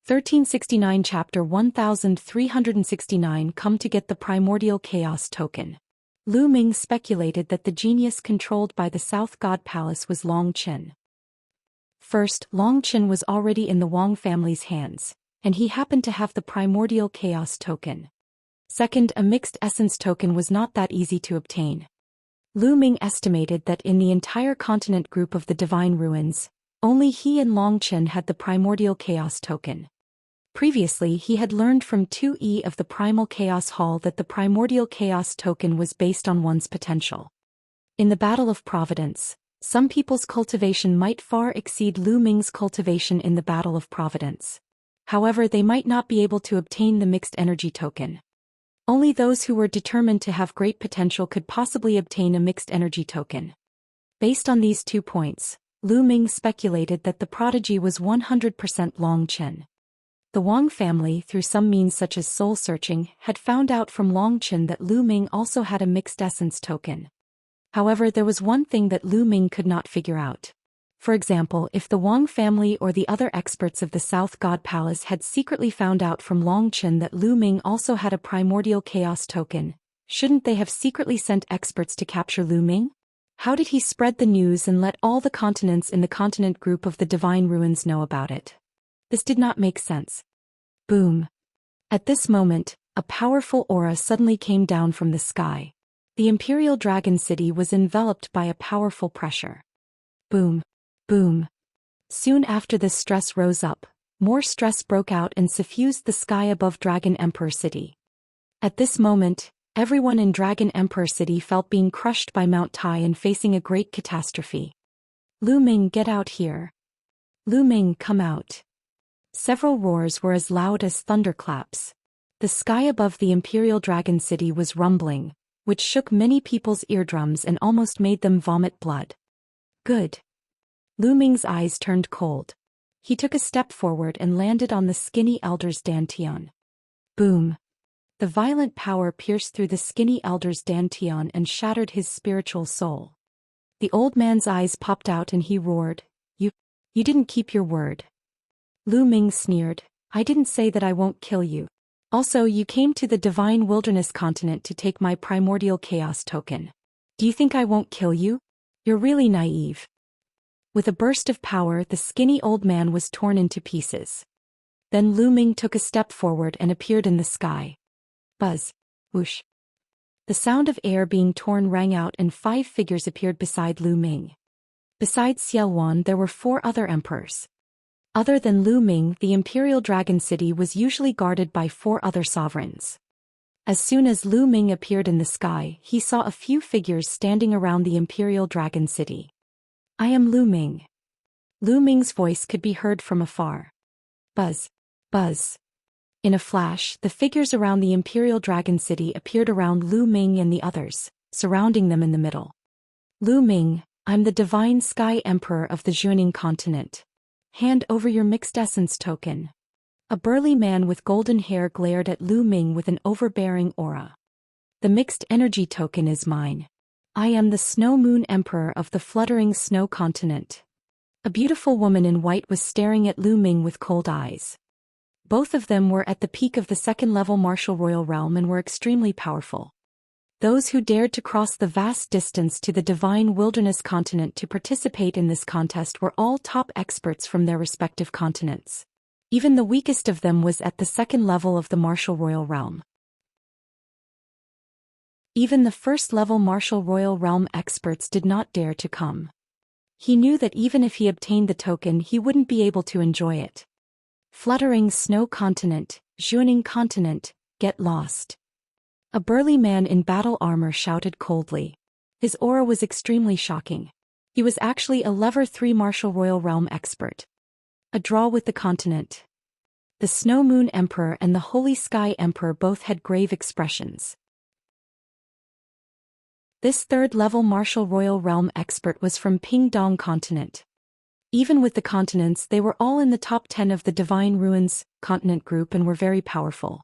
1369 Chapter 1369 Come to get the primordial chaos token. Lu Ming speculated that the genius controlled by the South God Palace was Long Qin. First, Long Qin was already in the Wang family's hands, and he happened to have the primordial chaos token. Second, a mixed essence token was not that easy to obtain. Lu Ming estimated that in the entire continent group of the Divine Ruins, only he and Long Qin had the primordial chaos token. Previously, he had learned from 2E of the Primal Chaos Hall that the primordial chaos token was based on one's potential. In the Battle of Providence, some people's cultivation might far exceed Lu Ming's cultivation in the Battle of Providence. However, they might not be able to obtain the mixed energy token. Only those who were determined to have great potential could possibly obtain a mixed energy token. Based on these 2 points, Lu Ming speculated that the prodigy was 100% Long Qin. The Wang family, through some means such as soul-searching, had found out from Long Qin that Lu Ming also had a mixed essence token. However, there was one thing that Lu Ming could not figure out. For example, if the Wang family or the other experts of the South God Palace had secretly found out from Long Qin that Lu Ming also had a primordial chaos token, shouldn't they have secretly sent experts to capture Lu Ming? How did he spread the news and let all the continents in the continent group of the Divine Ruins know about it? This did not make sense. Boom. At this moment, a powerful aura suddenly came down from the sky. The Imperial Dragon City was enveloped by a powerful pressure. Boom. Boom. Soon after this stress rose up, more stress broke out and suffused the sky above Dragon Emperor City. At this moment, everyone in Dragon Emperor City felt being crushed by Mount Tai and facing a great catastrophe. Lu Ming, get out here. Lu Ming, come out. Several roars were as loud as thunderclaps. The sky above the Imperial Dragon City was rumbling, which shook many people's eardrums and almost made them vomit blood. Good. Lu Ming's eyes turned cold. He took a step forward and landed on the skinny elder's dantian. Boom. The violent power pierced through the skinny elder's dantian and shattered his spiritual soul. The old man's eyes popped out and he roared, You didn't keep your word. Lu Ming sneered, I didn't say that I won't kill you. Also, you came to the Divine Wilderness continent to take my primordial chaos token. Do you think I won't kill you? You're really naive. With a burst of power, the skinny old man was torn into pieces. Then Lu Ming took a step forward and appeared in the sky. Buzz. Whoosh. The sound of air being torn rang out and 5 figures appeared beside Lu Ming. Besides Xiaowan, there were 4 other emperors. Other than Lu Ming, the Imperial Dragon City was usually guarded by 4 other sovereigns. As soon as Lu Ming appeared in the sky, he saw a few figures standing around the Imperial Dragon City. I am Lu Ming. Lu Ming's voice could be heard from afar. Buzz. Buzz. In a flash, the figures around the Imperial Dragon City appeared around Lu Ming and the others, surrounding them in the middle. Lu Ming, I'm the Divine Sky Emperor of the Zhuaning continent. Hand over your mixed essence token. A burly man with golden hair glared at Lu Ming with an overbearing aura. The mixed energy token is mine. I am the Snow Moon Emperor of the fluttering snow continent. A beautiful woman in white was staring at Lu Ming with cold eyes. Both of them were at the peak of the 2nd-level martial royal realm and were extremely powerful. Those who dared to cross the vast distance to the divine wilderness continent to participate in this contest were all top experts from their respective continents. Even the weakest of them was at the 2nd level of the martial royal realm. Even the 1st-level martial royal realm experts did not dare to come. He knew that even if he obtained the token, he wouldn't be able to enjoy it. Fluttering snow continent, Zhuaning continent, get lost. A burly man in battle armor shouted coldly. His aura was extremely shocking. He was actually a level 3 martial royal realm expert. A draw with the continent. The Snow Moon Emperor and the Holy Sky Emperor both had grave expressions. This 3rd-level martial royal realm expert was from Pingdong continent. Even with the continents, they were all in the top 10 of the Divine Ruins continent group and were very powerful.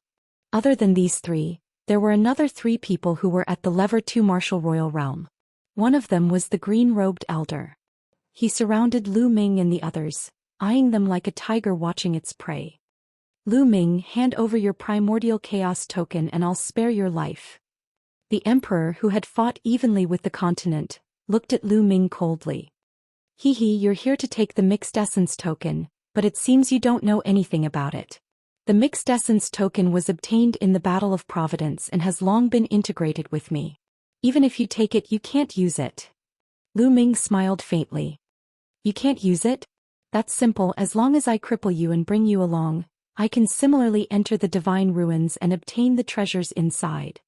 Other than these 3, there were another 3 people who were at the level 2 martial royal realm. One of them was the green-robed elder. He surrounded Lu Ming and the others, eyeing them like a tiger watching its prey. Lu Ming, hand over your primordial chaos token and I'll spare your life. The emperor, who had fought evenly with the continent, looked at Lu Ming coldly. You're here to take the mixed essence token, but it seems you don't know anything about it. The mixed essence token was obtained in the Battle of Providence and has long been integrated with me. Even if you take it, you can't use it. Lu Ming smiled faintly. You can't use it? That's simple. As long as I cripple you and bring you along, I can similarly enter the divine ruins and obtain the treasures inside.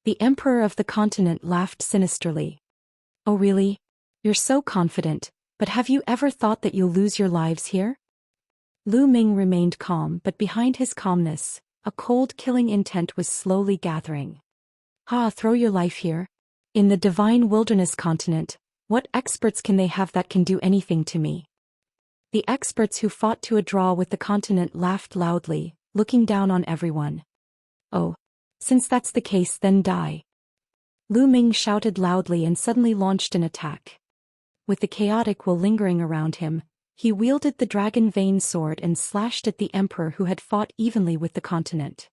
The emperor of the continent laughed sinisterly. Oh really? You're so confident, but have you ever thought that you'll lose your lives here? Lu Ming remained calm, but behind his calmness, a cold killing intent was slowly gathering. Throw your life here? In the divine wilderness continent, what experts can they have that can do anything to me? The experts who fought to a draw with the continent laughed loudly, looking down on everyone. Oh, since that's the case, then die. Lu Ming shouted loudly and suddenly launched an attack. With the chaotic will lingering around him, he wielded the dragon vein sword and slashed at the emperor who had fought evenly with the continent.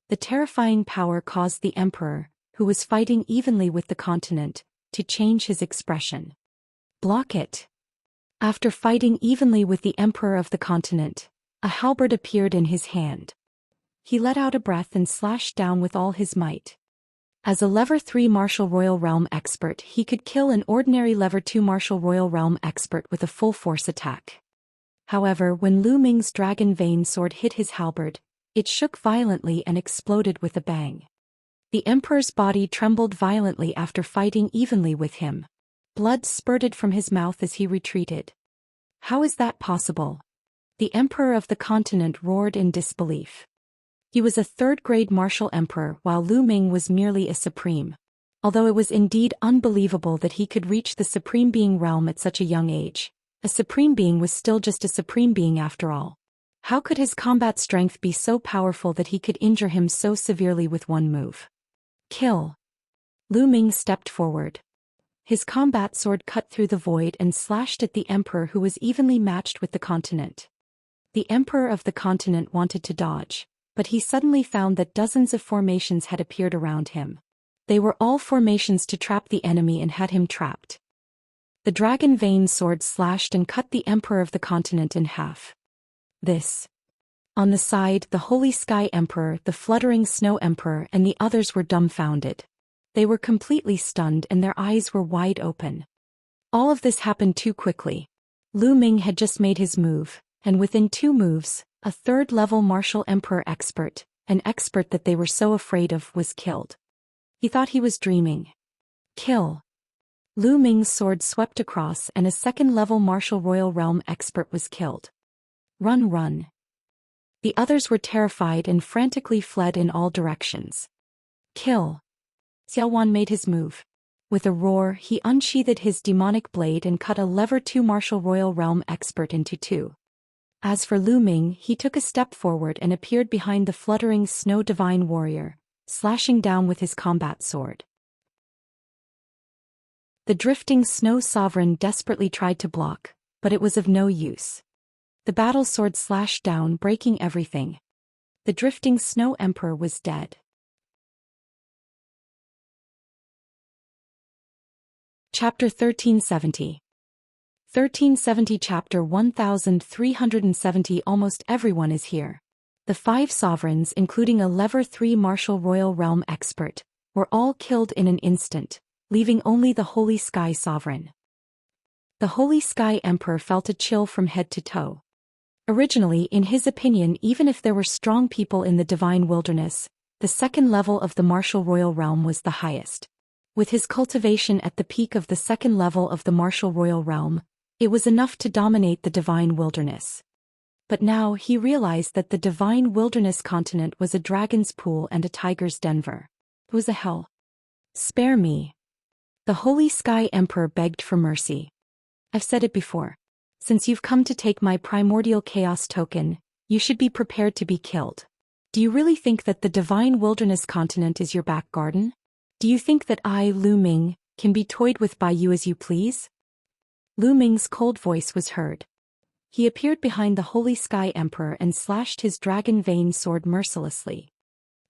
The terrifying power caused the emperor, who was fighting evenly with the continent, to change his expression. Block it. After fighting evenly with the emperor of the continent, a halberd appeared in his hand. He let out a breath and slashed down with all his might. As a level 3 martial royal realm expert, he could kill an ordinary level 2 martial royal realm expert with a full force attack. However, when Lu Ming's dragon vein sword hit his halberd, it shook violently and exploded with a bang. The emperor's body trembled violently after fighting evenly with him. Blood spurted from his mouth as he retreated. How is that possible? The emperor of the continent roared in disbelief. He was a 3rd-grade martial emperor while Lu Ming was merely a supreme. Although it was indeed unbelievable that he could reach the supreme being realm at such a young age, a supreme being was still just a supreme being after all. How could his combat strength be so powerful that he could injure him so severely with one move? Kill. Lu Ming stepped forward. His combat sword cut through the void and slashed at the emperor who was evenly matched with the continent. The emperor of the continent wanted to dodge, but he suddenly found that dozens of formations had appeared around him. They were all formations to trap the enemy and had him trapped. The dragon vein sword slashed and cut the emperor of the continent in half. This On the side, the Holy Sky Emperor, the Fluttering Snow Emperor, and the others were dumbfounded. They were completely stunned and their eyes were wide open. All of this happened too quickly. Lu Ming had just made his move, and within 2 moves, a 3rd-level martial emperor expert, an expert that they were so afraid of, was killed. He thought he was dreaming. Kill. Lu Ming's sword swept across and a 2nd-level martial royal realm expert was killed. Run, run. The others were terrified and frantically fled in all directions. Kill. Xiaowan made his move. With a roar, he unsheathed his demonic blade and cut a lever 2 martial royal realm expert into 2. As for Lu Ming, he took a step forward and appeared behind the fluttering snow divine warrior, slashing down with his combat sword. The drifting snow sovereign desperately tried to block, but it was of no use. The battle sword slashed down, breaking everything. The drifting snow emperor was dead. Chapter 1370. 1370 Chapter 1370 Almost everyone is here. The 5 sovereigns, including a lever 3 martial royal realm expert, were all killed in an instant, leaving only the Holy Sky Sovereign. The Holy Sky Emperor felt a chill from head to toe. Originally, in his opinion, even if there were strong people in the divine wilderness, the 2nd level of the martial royal realm was the highest. With his cultivation at the peak of the 2nd level of the martial royal realm, it was enough to dominate the divine wilderness. But now he realized that the divine wilderness continent was a dragon's pool and a tiger's denver. It was a hell. Spare me. The Holy Sky Emperor begged for mercy. I've said it before. Since you've come to take my primordial chaos token, you should be prepared to be killed. Do you really think that the divine wilderness continent is your back garden? Do you think that I, Lu Ming, can be toyed with by you as you please? Lu Ming's cold voice was heard. He appeared behind the Holy Sky Emperor and slashed his dragon vein sword mercilessly.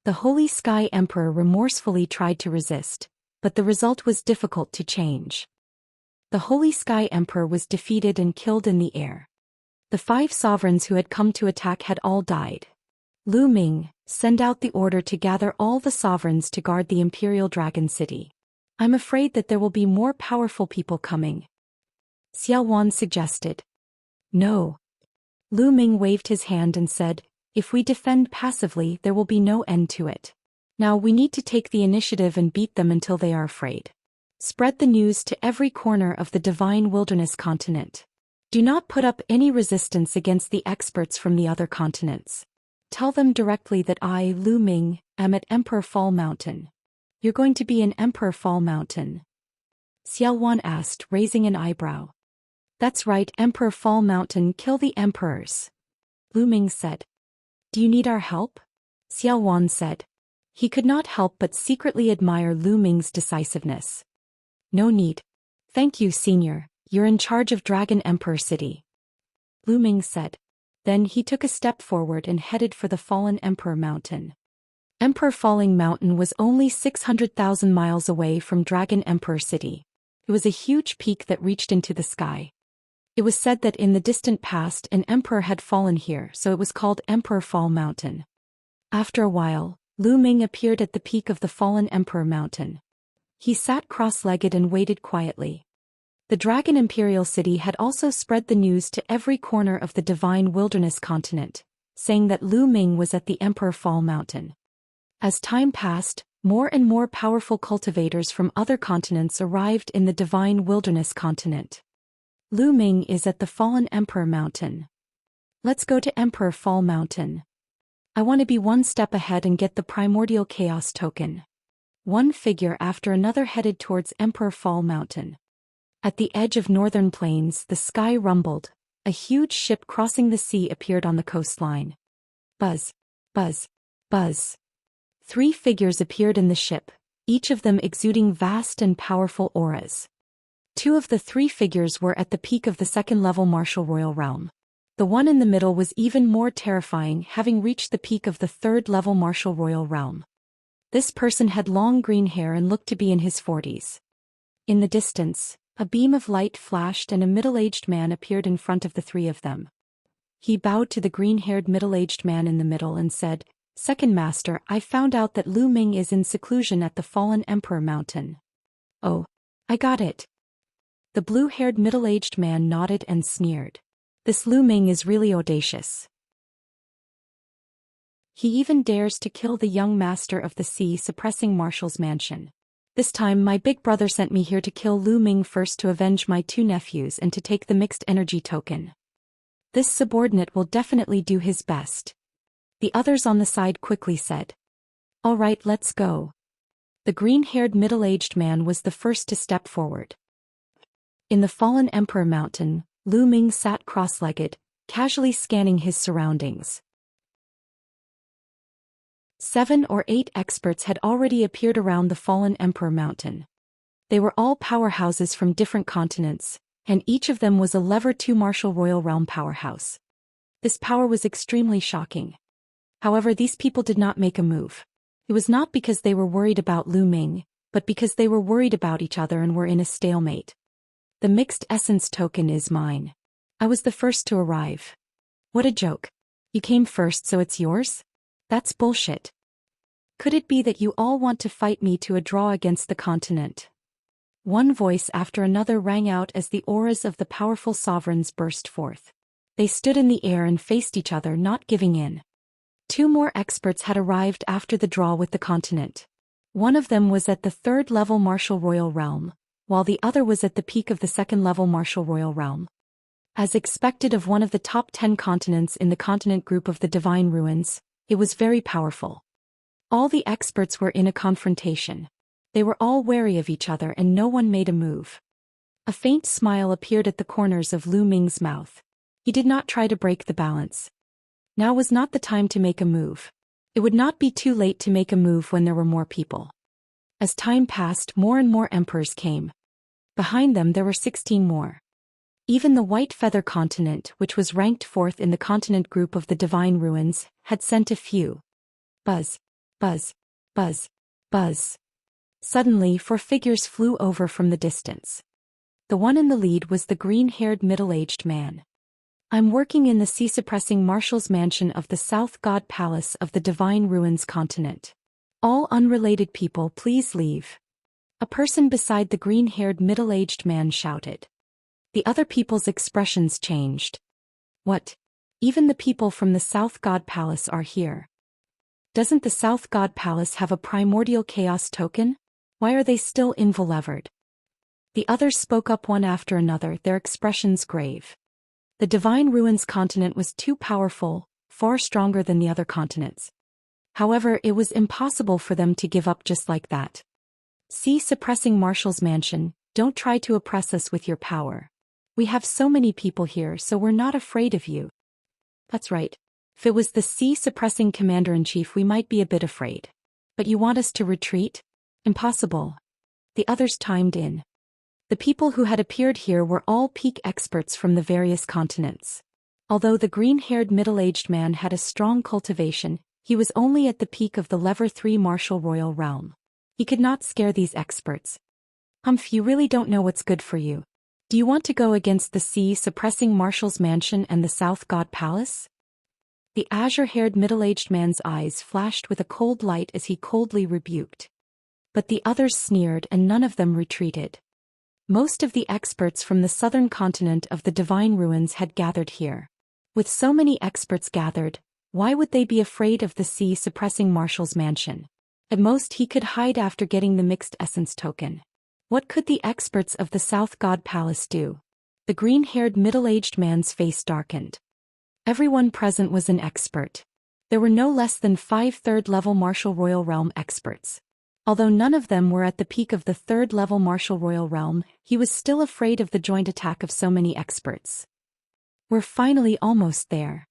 The Holy Sky Emperor remorsefully tried to resist, but the result was difficult to change. The Holy Sky Emperor was defeated and killed in the air. The 5 sovereigns who had come to attack had all died. Lu Ming, send out the order to gather all the sovereigns to guard the Imperial Dragon City. I'm afraid that there will be more powerful people coming. Xiaowan suggested. No. Lu Ming waved his hand and said, if we defend passively, there will be no end to it. Now we need to take the initiative and beat them until they are afraid. Spread the news to every corner of the divine wilderness continent. Do not put up any resistance against the experts from the other continents. Tell them directly that I, Lu Ming, am at Emperor Fall Mountain. You're going to be in Emperor Fall Mountain? Xiaowan asked, raising an eyebrow. That's right, Emperor Fall Mountain, kill the emperors. Lu Ming said. Do you need our help? Xiaowan said. He could not help but secretly admire Lu Ming's decisiveness. No need. Thank you, Senior, you're in charge of Dragon Emperor City. Lu Ming said. Then he took a step forward and headed for the Fallen Emperor Mountain. Emperor Falling Mountain was only 600,000 miles away from Dragon Emperor City. It was a huge peak that reached into the sky. It was said that in the distant past an emperor had fallen here, so it was called Emperor Fall Mountain. After a while, Lu Ming appeared at the peak of the Fallen Emperor Mountain. He sat cross-legged and waited quietly. The Dragon Imperial City had also spread the news to every corner of the divine wilderness continent, saying that Lu Ming was at the Emperor Fall Mountain. As time passed, more and more powerful cultivators from other continents arrived in the divine wilderness continent. Lu Ming is at the Fallen Emperor Mountain. Let's go to Emperor Fall Mountain. I want to be one step ahead and get the primordial chaos token. One figure after another headed towards Emperor Fall Mountain. At the edge of northern plains, the sky rumbled. A huge ship crossing the sea appeared on the coastline. Buzz, buzz, buzz. 3 figures appeared in the ship, each of them exuding vast and powerful auras. 2 of the 3 figures were at the peak of the 2nd-level martial royal realm. The one in the middle was even more terrifying, having reached the peak of the 3rd-level martial royal realm. This person had long green hair and looked to be in his 40s. In the distance, a beam of light flashed and a middle-aged man appeared in front of the 3 of them. He bowed to the green-haired middle-aged man in the middle and said, "Second Master, I found out that Lu Ming is in seclusion at the Fallen Emperor Mountain." "Oh, I got it." The blue-haired middle-aged man nodded and sneered. "This Lu Ming is really audacious. He even dares to kill the young master of the sea-suppressing marshal's mansion. This time my big brother sent me here to kill Lu Ming first to avenge my two nephews and to take the mixed energy token. This subordinate will definitely do his best." The others on the side quickly said. "All right, let's go." The green-haired middle-aged man was the first to step forward. In the Fallen Emperor Mountain, Lu Ming sat cross-legged, casually scanning his surroundings. 7 or 8 experts had already appeared around the Fallen Emperor Mountain. They were all powerhouses from different continents, and each of them was a Level 2 Martial Royal Realm powerhouse. This power was extremely shocking. However, these people did not make a move. It was not because they were worried about Lu Ming, but because they were worried about each other and were in a stalemate. "The mixed essence token is mine. I was the first to arrive." "What a joke. You came first, so it's yours? That's bullshit. Could it be that you all want to fight me to a draw against the continent?" One voice after another rang out as the auras of the powerful sovereigns burst forth. They stood in the air and faced each other, not giving in. 2 more experts had arrived after the draw with the continent. One of them was at the 3rd level Martial Royal Realm, while the other was at the peak of the 2nd level Martial Royal Realm. As expected of one of the top 10 continents in the continent group of the Divine Ruins, it was very powerful. All the experts were in a confrontation. They were all wary of each other and no one made a move. A faint smile appeared at the corners of Lu Ming's mouth. He did not try to break the balance. Now was not the time to make a move. It would not be too late to make a move when there were more people. As time passed, more and more emperors came. Behind them there were 16 more. Even the White Feather continent, which was ranked 4th in the continent group of the Divine Ruins, had sent a few. Buzz. Buzz. Buzz. Buzz. Suddenly 4 figures flew over from the distance. The one in the lead was the green-haired middle-aged man. "I'm working in the sea-suppressing Marshal's mansion of the South God Palace of the Divine Ruins continent. All unrelated people please leave." A person beside the green-haired middle-aged man shouted. The other people's expressions changed. "What? Even the people from the South God Palace are here? Doesn't the South God Palace have a primordial chaos token? Why are they still invulnerable?" The others spoke up one after another, their expressions grave. The Divine Ruins continent was too powerful, far stronger than the other continents. However, it was impossible for them to give up just like that. "Sea-suppressing Marshal's mansion, don't try to oppress us with your power. We have so many people here, so we're not afraid of you." "That's right. If it was the sea-suppressing commander-in-chief, we might be a bit afraid. But you want us to retreat? Impossible." The others chimed in. The people who had appeared here were all peak experts from the various continents. Although the green-haired middle-aged man had a strong cultivation, he was only at the peak of the Level 3 Martial Royal Realm. He could not scare these experts. You really don't know what's good for you. Do you want to go against the sea-suppressing Marshal's mansion and the South God Palace?" The azure-haired middle-aged man's eyes flashed with a cold light as he coldly rebuked. But the others sneered and none of them retreated. Most of the experts from the southern continent of the Divine Ruins had gathered here. With so many experts gathered, why would they be afraid of the sea-suppressing Marshal's mansion? At most he could hide after getting the mixed essence token. What could the experts of the South God Palace do? The green-haired middle-aged man's face darkened. Everyone present was an expert. There were no less than 5 third-level Martial Royal Realm experts. Although none of them were at the peak of the 3rd level Martial Royal Realm, he was still afraid of the joint attack of so many experts. "We're finally almost there."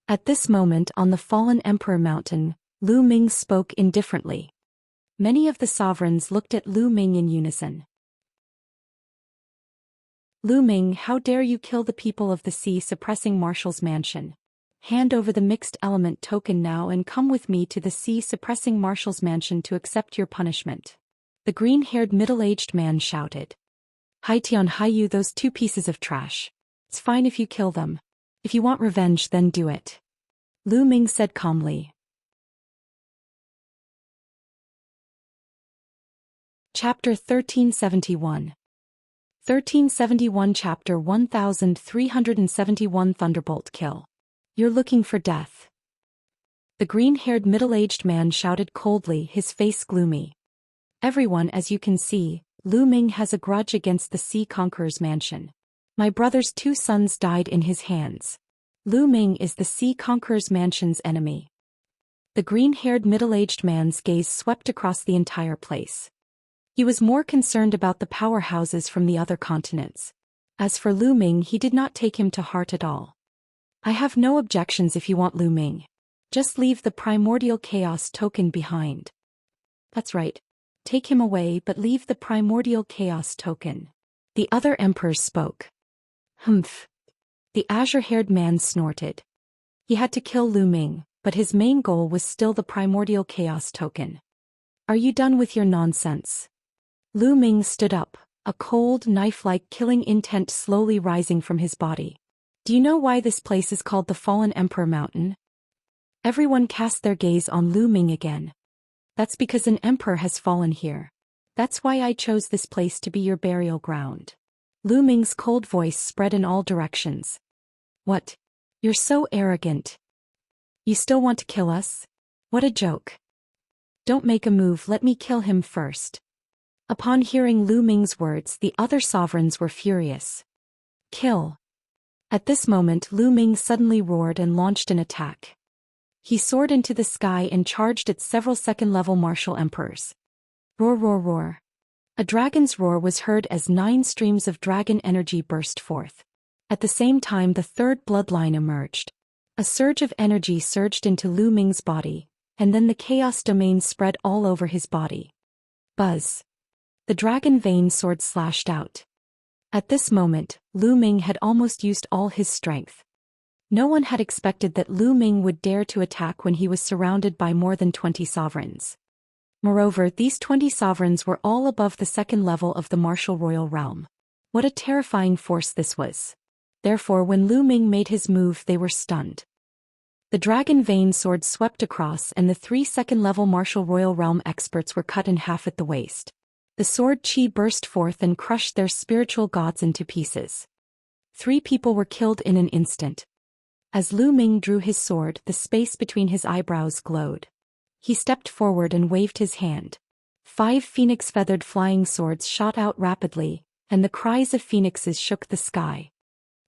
At this moment on the Fallen Emperor Mountain, Lu Ming spoke indifferently. Many of the sovereigns looked at Lu Ming in unison. "Lu Ming, how dare you kill the people of the sea-suppressing Marshal's mansion? Hand over the mixed element token now and come with me to the sea-suppressing Marshal's mansion to accept your punishment." The green-haired middle-aged man shouted. "Hai Tian Hai, you those 2 pieces of trash. It's fine if you kill them. If you want revenge, then do it. Lu Ming said calmly. Chapter 1371. 1371 Chapter 1371 Thunderbolt Kill. You're looking for death. The green-haired middle-aged man shouted coldly, his face gloomy. Everyone, as you can see, Lu Ming has a grudge against the Sea Conqueror's mansion. My brother's 2 sons died in his hands. Lu Ming is the Sea Conqueror's mansion's enemy. The green-haired middle-aged man's gaze swept across the entire place. He was more concerned about the powerhouses from the other continents. As for Lu Ming, he did not take him to heart at all. I have no objections if you want Lu Ming. Just leave the primordial chaos token behind. That's right. Take him away, but leave the primordial chaos token. The other emperors spoke. Humph. The azure-haired man snorted. He had to kill Lu Ming, but his main goal was still the primordial chaos token. Are you done with your nonsense? Lu Ming stood up, a cold, knife-like killing intent slowly rising from his body. Do you know why this place is called the Fallen Emperor Mountain? Everyone cast their gaze on Lu Ming again. That's because an emperor has fallen here. That's why I chose this place to be your burial ground. Lu Ming's cold voice spread in all directions. What? You're so arrogant. You still want to kill us? What a joke. Don't make a move, let me kill him first. Upon hearing Lu Ming's words, the other sovereigns were furious. Kill. At this moment, Lu Ming suddenly roared and launched an attack. He soared into the sky and charged at several second-level martial emperors. Roar, roar, roar. A dragon's roar was heard as 9 streams of dragon energy burst forth. At the same time, the third bloodline emerged. A surge of energy surged into Lu Ming's body, and then the chaos domain spread all over his body. Buzz. The dragon vein sword slashed out. At this moment, Lu Ming had almost used all his strength. No one had expected that Lu Ming would dare to attack when he was surrounded by more than 20 sovereigns. Moreover, these 20 sovereigns were all above the second level of the martial royal realm. What a terrifying force this was. Therefore, when Lu Ming made his move, they were stunned. The dragon vein sword swept across, and the 3 second-level martial royal realm experts were cut in half at the waist. The sword chi burst forth and crushed their spiritual gods into pieces. 3 people were killed in an instant. As Lu Ming drew his sword, the space between his eyebrows glowed. He stepped forward and waved his hand. 5 phoenix-feathered flying swords shot out rapidly, and the cries of phoenixes shook the sky.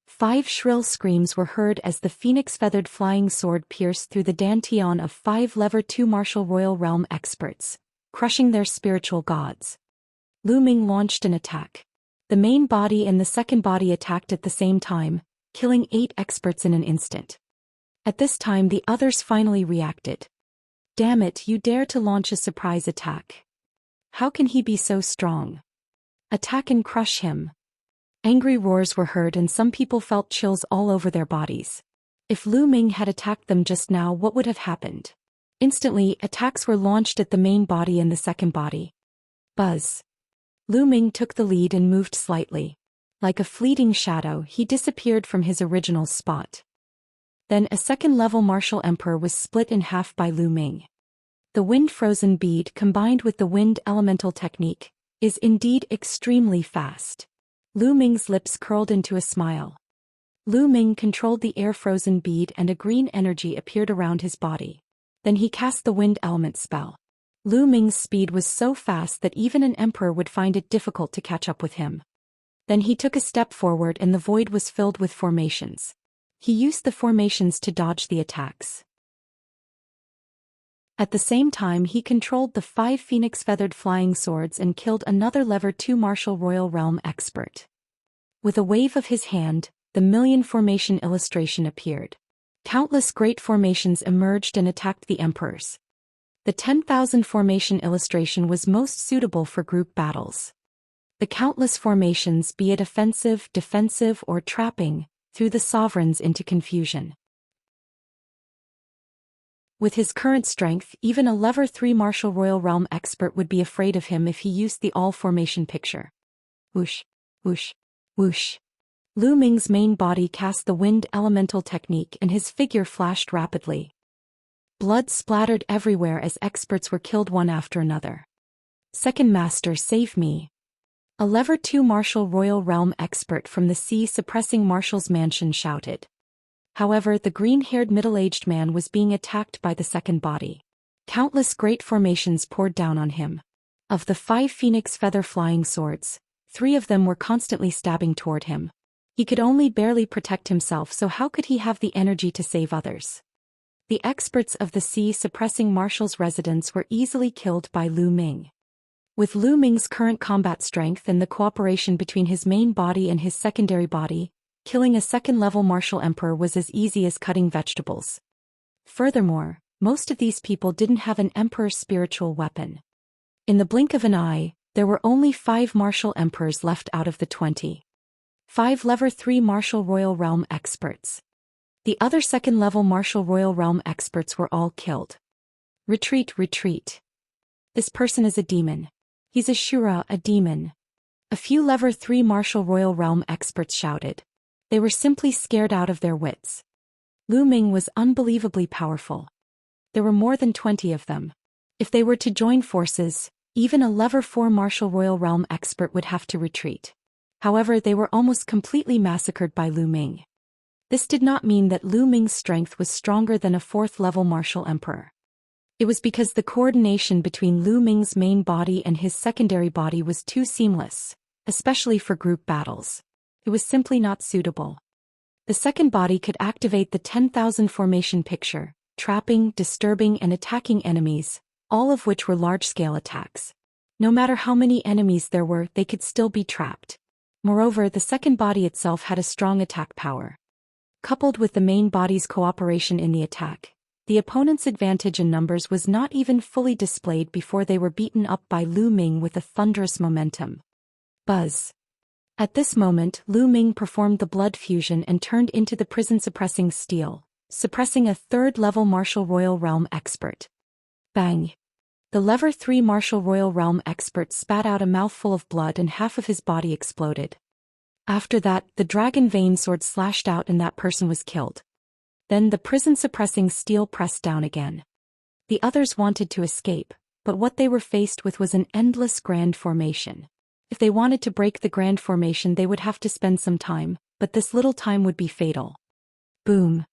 5 shrill screams were heard as the phoenix-feathered flying sword pierced through the dantian of 5 level 2 martial royal realm experts, crushing their spiritual gods. Lu Ming launched an attack. The main body and the second body attacked at the same time, killing 8 experts in an instant. At this time, the others finally reacted. Damn it, you dare to launch a surprise attack. How can he be so strong? Attack and crush him. Angry roars were heard and some people felt chills all over their bodies. If Lu Ming had attacked them just now, what would have happened? Instantly, attacks were launched at the main body and the second body. Buzz. Lu Ming took the lead and moved slightly. Like a fleeting shadow, he disappeared from his original spot. Then a second-level martial emperor was split in half by Lu Ming. The wind-frozen bead combined with the wind elemental technique is indeed extremely fast. Lu Ming's lips curled into a smile. Lu Ming controlled the air-frozen bead and a green energy appeared around his body. Then he cast the wind element spell. Lu Ming's speed was so fast that even an emperor would find it difficult to catch up with him. Then he took a step forward and the void was filled with formations. He used the formations to dodge the attacks. At the same time, he controlled the 5 phoenix-feathered flying swords and killed another level 2 martial royal realm expert. With a wave of his hand, the million formation illustration appeared. Countless great formations emerged and attacked the emperors. The 10,000 formation illustration was most suitable for group battles. The countless formations, be it offensive, defensive, or trapping, threw the sovereigns into confusion. With his current strength, even a level 3 martial royal realm expert would be afraid of him if he used the all-formation picture. Whoosh, whoosh, whoosh. Lu Ming's main body cast the wind elemental technique and his figure flashed rapidly. Blood splattered everywhere as experts were killed one after another. Second Master, save me. A Level 2 martial royal realm expert from the sea-suppressing marshal's mansion shouted. However, the green-haired middle-aged man was being attacked by the second body. Countless great formations poured down on him. Of the 5 phoenix feather flying swords, 3 of them were constantly stabbing toward him. He could only barely protect himself, so how could he have the energy to save others? The experts of the sea-suppressing marshal's residence were easily killed by Lu Ming. With Lu Ming's current combat strength and the cooperation between his main body and his secondary body, killing a second-level martial emperor was as easy as cutting vegetables. Furthermore, most of these people didn't have an emperor's spiritual weapon. In the blink of an eye, there were only 5 martial emperors left out of the 20. 5 Level 3 martial royal realm experts. The other second-level martial royal realm experts were all killed. Retreat, retreat. This person is a demon. He's a Shura, a demon. A few Level 3 martial royal realm experts shouted. They were simply scared out of their wits. Lu Ming was unbelievably powerful. There were more than 20 of them. If they were to join forces, even a Level 4 martial royal realm expert would have to retreat. However, they were almost completely massacred by Lu Ming. This did not mean that Lu Ming's strength was stronger than a 4th-level martial emperor. It was because the coordination between Lu Ming's main body and his secondary body was too seamless, especially for group battles. It was simply not suitable. The second body could activate the 10,000 formation picture, trapping, disturbing and attacking enemies, all of which were large-scale attacks. No matter how many enemies there were, they could still be trapped. Moreover, the second body itself had a strong attack power. Coupled with the main body's cooperation in the attack, the opponent's advantage in numbers was not even fully displayed before they were beaten up by Lu Ming with a thunderous momentum. Buzz. At this moment, Lu Ming performed the blood fusion and turned into the prison-suppressing steel, suppressing a 3rd-level martial royal realm expert. Bang. The Level 3 martial royal realm expert spat out a mouthful of blood and half of his body exploded. After that, the dragon vein sword slashed out and that person was killed. Then the prison-suppressing steel pressed down again. The others wanted to escape, but what they were faced with was an endless grand formation. If they wanted to break the grand formation, they would have to spend some time, but this little time would be fatal. Boom.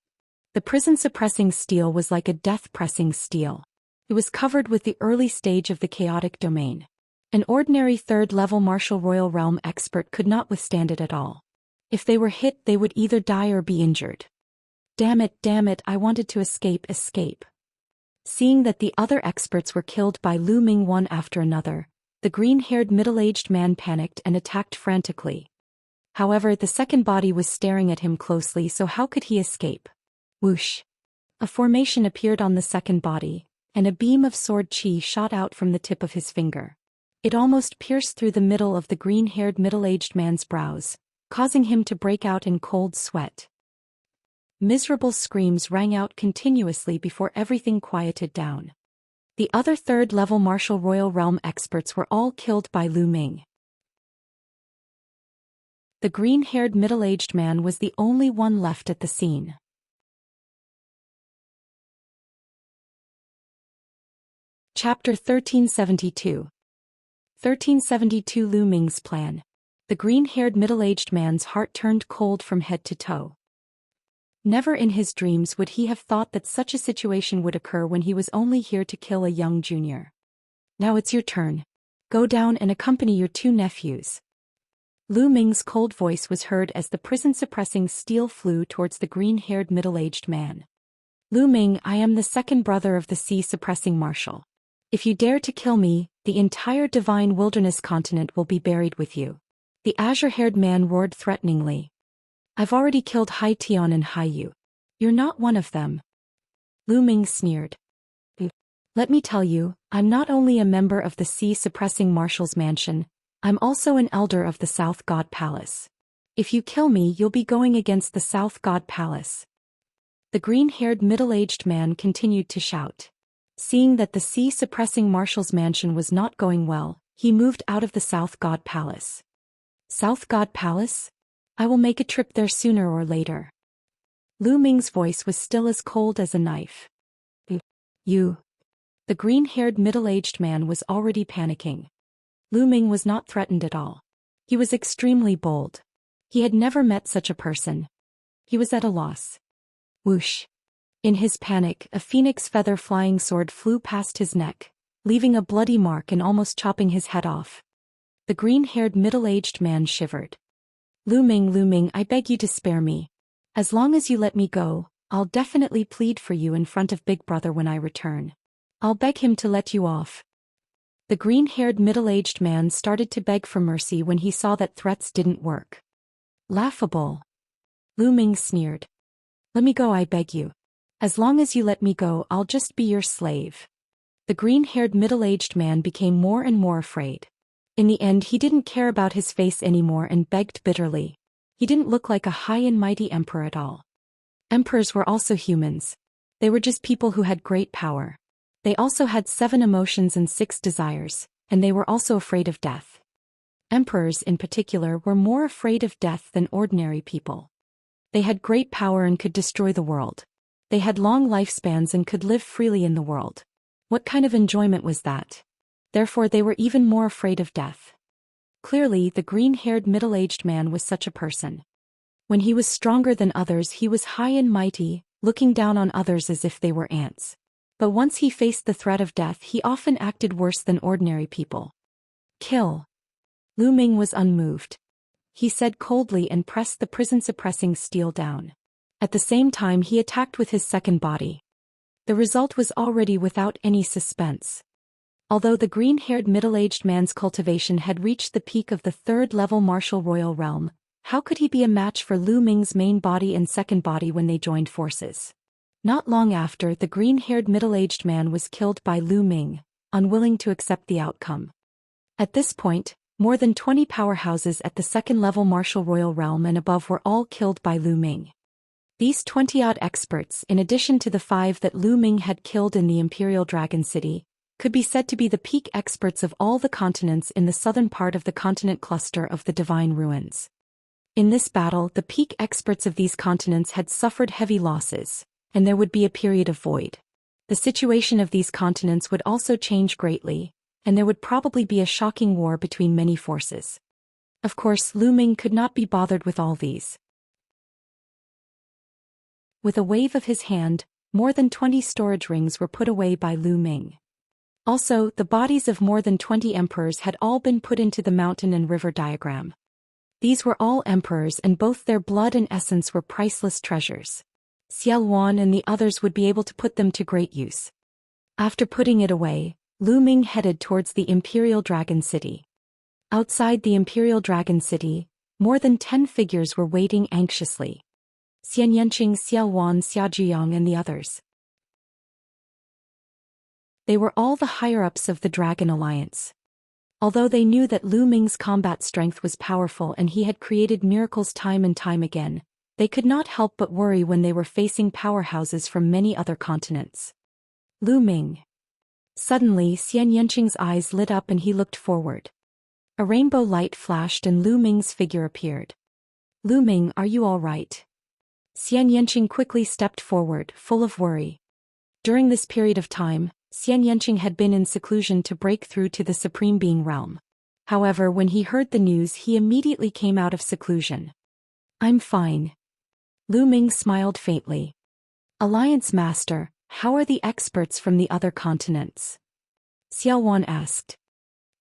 The prison-suppressing steel was like a death-pressing steel. It was covered with the early stage of the chaotic domain. An ordinary 3rd-level martial royal realm expert could not withstand it at all. If they were hit, they would either die or be injured. Damn it, I wanted to escape. Seeing that the other experts were killed by Lu Ming one after another, the green-haired middle-aged man panicked and attacked frantically. However, the second body was staring at him closely, so how could he escape? Whoosh! A formation appeared on the second body, and a beam of sword chi shot out from the tip of his finger. It almost pierced through the middle of the green-haired middle-aged man's brows, causing him to break out in cold sweat. Miserable screams rang out continuously before everything quieted down. The other 3rd-level martial royal realm experts were all killed by Lu Ming. The green-haired middle-aged man was the only one left at the scene. Chapter 1372. 1372 Lu Ming's plan. The green-haired middle-aged man's heart turned cold from head to toe. Never in his dreams would he have thought that such a situation would occur when he was only here to kill a young junior. Now it's your turn. Go down and accompany your 2 nephews. Lu Ming's cold voice was heard as the prison-suppressing steel flew towards the green-haired middle-aged man. Lu Ming, I am the second brother of the sea-suppressing marshal. If you dare to kill me, the entire divine wilderness continent will be buried with you. The azure-haired man roared threateningly. I've already killed Hai Tian and Hai Yu. You're not one of them. Lu Ming sneered. Let me tell you, I'm not only a member of the sea-suppressing marshal's mansion, I'm also an elder of the South God Palace. If you kill me, you'll be going against the South God Palace. The green-haired middle-aged man continued to shout. Seeing that the sea-suppressing marshal's mansion was not going well, he moved out of the South God Palace. South God Palace? I will make a trip there sooner or later. Lu Ming's voice was still as cold as a knife. You. The green-haired middle-aged man was already panicking. Lu Ming was not threatened at all. He was extremely bold. He had never met such a person. He was at a loss. Whoosh. In his panic, a phoenix feather flying sword flew past his neck, leaving a bloody mark and almost chopping his head off. The green-haired middle-aged man shivered. Lu Ming, I beg you to spare me. As long as you let me go, I'll definitely plead for you in front of Big Brother when I return. I'll beg him to let you off. The green-haired middle-aged man started to beg for mercy when he saw that threats didn't work. Laughable. Lu Ming sneered. Let me go, I beg you. As long as you let me go, I'll just be your slave. The green-haired middle-aged man became more and more afraid. In the end, he didn't care about his face anymore and begged bitterly. He didn't look like a high and mighty emperor at all. Emperors were also humans. They were just people who had great power. They also had 7 emotions and 6 desires, and they were also afraid of death. Emperors in particular were more afraid of death than ordinary people. They had great power and could destroy the world. They had long lifespans and could live freely in the world. What kind of enjoyment was that? Therefore they were even more afraid of death. Clearly, the green-haired middle-aged man was such a person. When he was stronger than others, he was high and mighty, looking down on others as if they were ants. But once he faced the threat of death, he often acted worse than ordinary people. Kill. Lu Ming was unmoved. He said coldly and pressed the prison-suppressing steel down. At the same time, he attacked with his second body. The result was already without any suspense. Although the green-haired middle-aged man's cultivation had reached the peak of the 3rd-level martial royal realm, how could he be a match for Lu Ming's main body and second body when they joined forces? Not long after, the green-haired middle-aged man was killed by Lu Ming, unwilling to accept the outcome. At this point, more than 20 powerhouses at the 2nd-level martial royal realm and above were all killed by Lu Ming. These 20-odd experts, in addition to the 5 that Lu Ming had killed in the Imperial Dragon City, could be said to be the peak experts of all the continents in the southern part of the continent cluster of the Divine Ruins. In this battle, the peak experts of these continents had suffered heavy losses, and there would be a period of void. The situation of these continents would also change greatly, and there would probably be a shocking war between many forces. Of course, Lu Ming could not be bothered with all these. With a wave of his hand, more than 20 storage rings were put away by Lu Ming. Also, the bodies of more than 20 emperors had all been put into the mountain and river diagram. These were all emperors, and both their blood and essence were priceless treasures. Xiaowan and the others would be able to put them to great use. After putting it away, Lu Ming headed towards the Imperial Dragon City. Outside the Imperial Dragon City, more than 10 figures were waiting anxiously. Xianxia, Xiaowan, Xiajiang and the others. They were all the higher-ups of the Dragon Alliance. Although they knew that Lu Ming's combat strength was powerful and he had created miracles time and time again, they could not help but worry when they were facing powerhouses from many other continents. Lu Ming. Suddenly, Xianxing's eyes lit up and he looked forward. A rainbow light flashed and Lu Ming's figure appeared. Lu Ming, are you all right? Xianxing quickly stepped forward, full of worry. During this period of time, Xianxing had been in seclusion to break through to the Supreme Being realm. However, when he heard the news, he immediately came out of seclusion. I'm fine. Lu Ming smiled faintly. Alliance Master, how are the experts from the other continents? Xiaowan asked.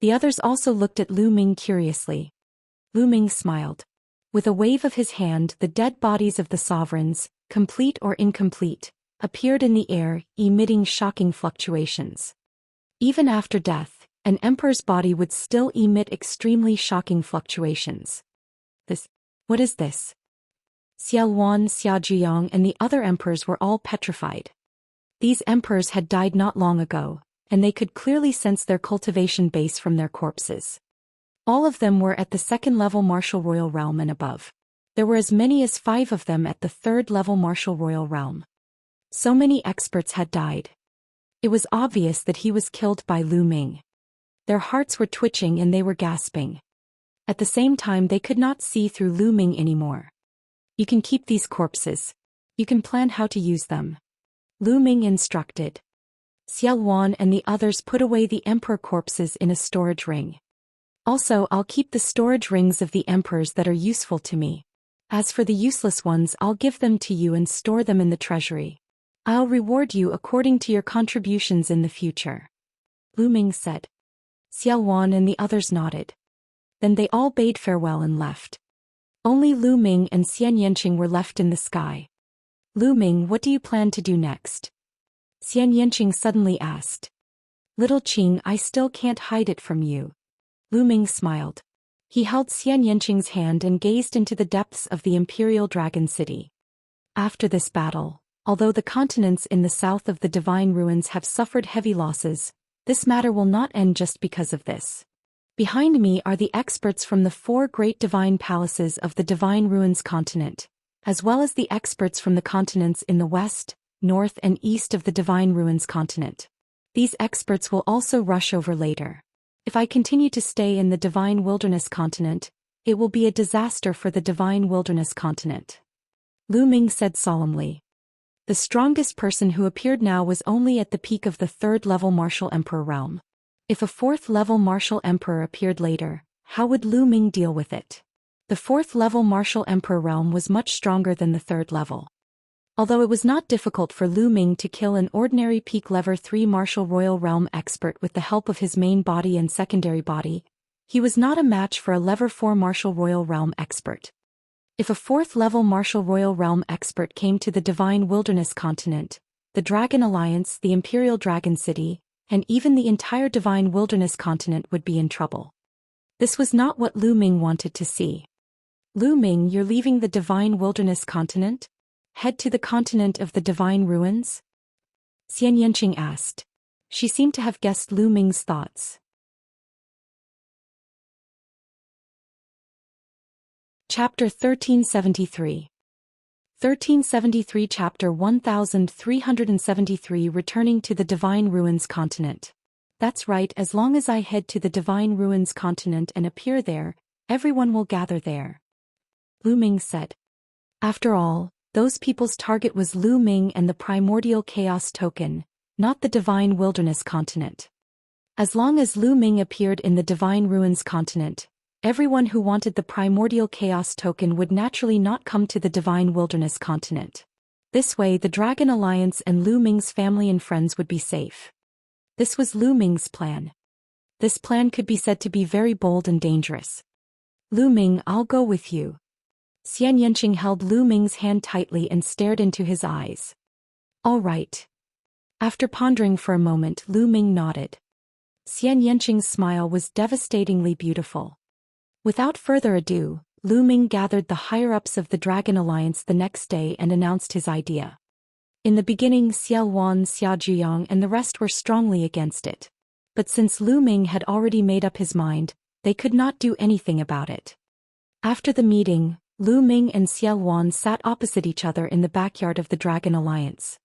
The others also looked at Lu Ming curiously. Lu Ming smiled. With a wave of his hand, the dead bodies of the sovereigns, complete or incomplete, appeared in the air, emitting shocking fluctuations. Even after death, an emperor's body would still emit extremely shocking fluctuations. What is this? Xiaowan, Xiajiang and the other emperors were all petrified. These emperors had died not long ago, and they could clearly sense their cultivation base from their corpses. All of them were at the 2nd-level martial royal realm and above. There were as many as 5 of them at the 3rd-level martial royal realm. So many experts had died. It was obvious that he was killed by Lu Ming. Their hearts were twitching and they were gasping. At the same time they could not see through Lu Ming anymore. You can keep these corpses. You can plan how to use them. Lu Ming instructed. Xiao Wan and the others put away the emperor corpses in a storage ring. Also, I'll keep the storage rings of the emperors that are useful to me. As for the useless ones, I'll give them to you and store them in the treasury. I'll reward you according to your contributions in the future. Lu Ming said. Xiao Wan and the others nodded. Then they all bade farewell and left. Only Lu Ming and Xianxia were left in the sky. Lu Ming, what do you plan to do next? Xianxia suddenly asked. Little Qing, I still can't hide it from you. Lu Ming smiled. He held Xianxia's hand and gazed into the depths of the Imperial Dragon City. After this battle, although the continents in the south of the Divine Ruins have suffered heavy losses, this matter will not end just because of this. Behind me are the experts from the 4 great divine palaces of the Divine Ruins continent, as well as the experts from the continents in the west, north and east of the Divine Ruins continent. These experts will also rush over later. If I continue to stay in the Divine Wilderness continent, it will be a disaster for the Divine Wilderness continent. Lu Ming said solemnly. The strongest person who appeared now was only at the peak of the 3rd-level Martial Emperor realm. If a 4th-level Martial Emperor appeared later, how would Lu Ming deal with it? The 4th-level Martial Emperor realm was much stronger than the 3rd level. Although it was not difficult for Lu Ming to kill an ordinary peak level 3 Martial Royal Realm expert with the help of his main body and secondary body, he was not a match for a level 4 Martial Royal Realm expert. If a 4th-level Martial Royal Realm expert came to the Divine Wilderness continent, the Dragon Alliance, the Imperial Dragon City, and even the entire Divine Wilderness continent would be in trouble. This was not what Lu Ming wanted to see. Lu Ming, you're leaving the Divine Wilderness continent? Head to the continent of the Divine Ruins? Xianxia asked. She seemed to have guessed Lu Ming's thoughts. Chapter 1373. 1373 Chapter 1373 Returning to the Divine Ruins continent. That's right, as long as I head to the Divine Ruins continent and appear there, everyone will gather there. Lu Ming said. After all, those people's target was Lu Ming and the Primordial Chaos Token, not the Divine Wilderness continent. As long as Lu Ming appeared in the Divine Ruins continent, everyone who wanted the Primordial Chaos Token would naturally not come to the Divine Wilderness continent. This way the Dragon Alliance and Lu Ming's family and friends would be safe. This was Lu Ming's plan. This plan could be said to be very bold and dangerous. Lu Ming, I'll go with you. Xianxia held Lu Ming's hand tightly and stared into his eyes. All right. After pondering for a moment, Lu Ming nodded. Xianxia's smile was devastatingly beautiful. Without further ado, Lu Ming gathered the higher-ups of the Dragon Alliance the next day and announced his idea. In the beginning, Xiao Wan, Xiao Zhiyang and the rest were strongly against it. But since Lu Ming had already made up his mind, they could not do anything about it. After the meeting, Lu Ming and Xiao Wan sat opposite each other in the backyard of the Dragon Alliance.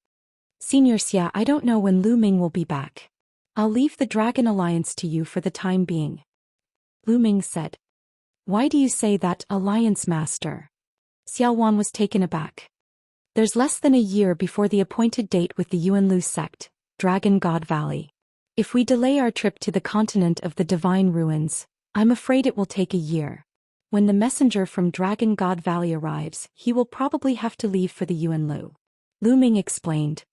Senior Xia, I don't know when Lu Ming will be back. I'll leave the Dragon Alliance to you for the time being. Lu Ming said. Why do you say that, Alliance Master? Xiao Wan was taken aback. There's less than a year before the appointed date with the Yuanlu sect, Dragon God Valley. If we delay our trip to the continent of the Divine Ruins, I'm afraid it will take a year. When the messenger from Dragon God Valley arrives, he will probably have to leave for the Yuanlu. Lu Ming explained.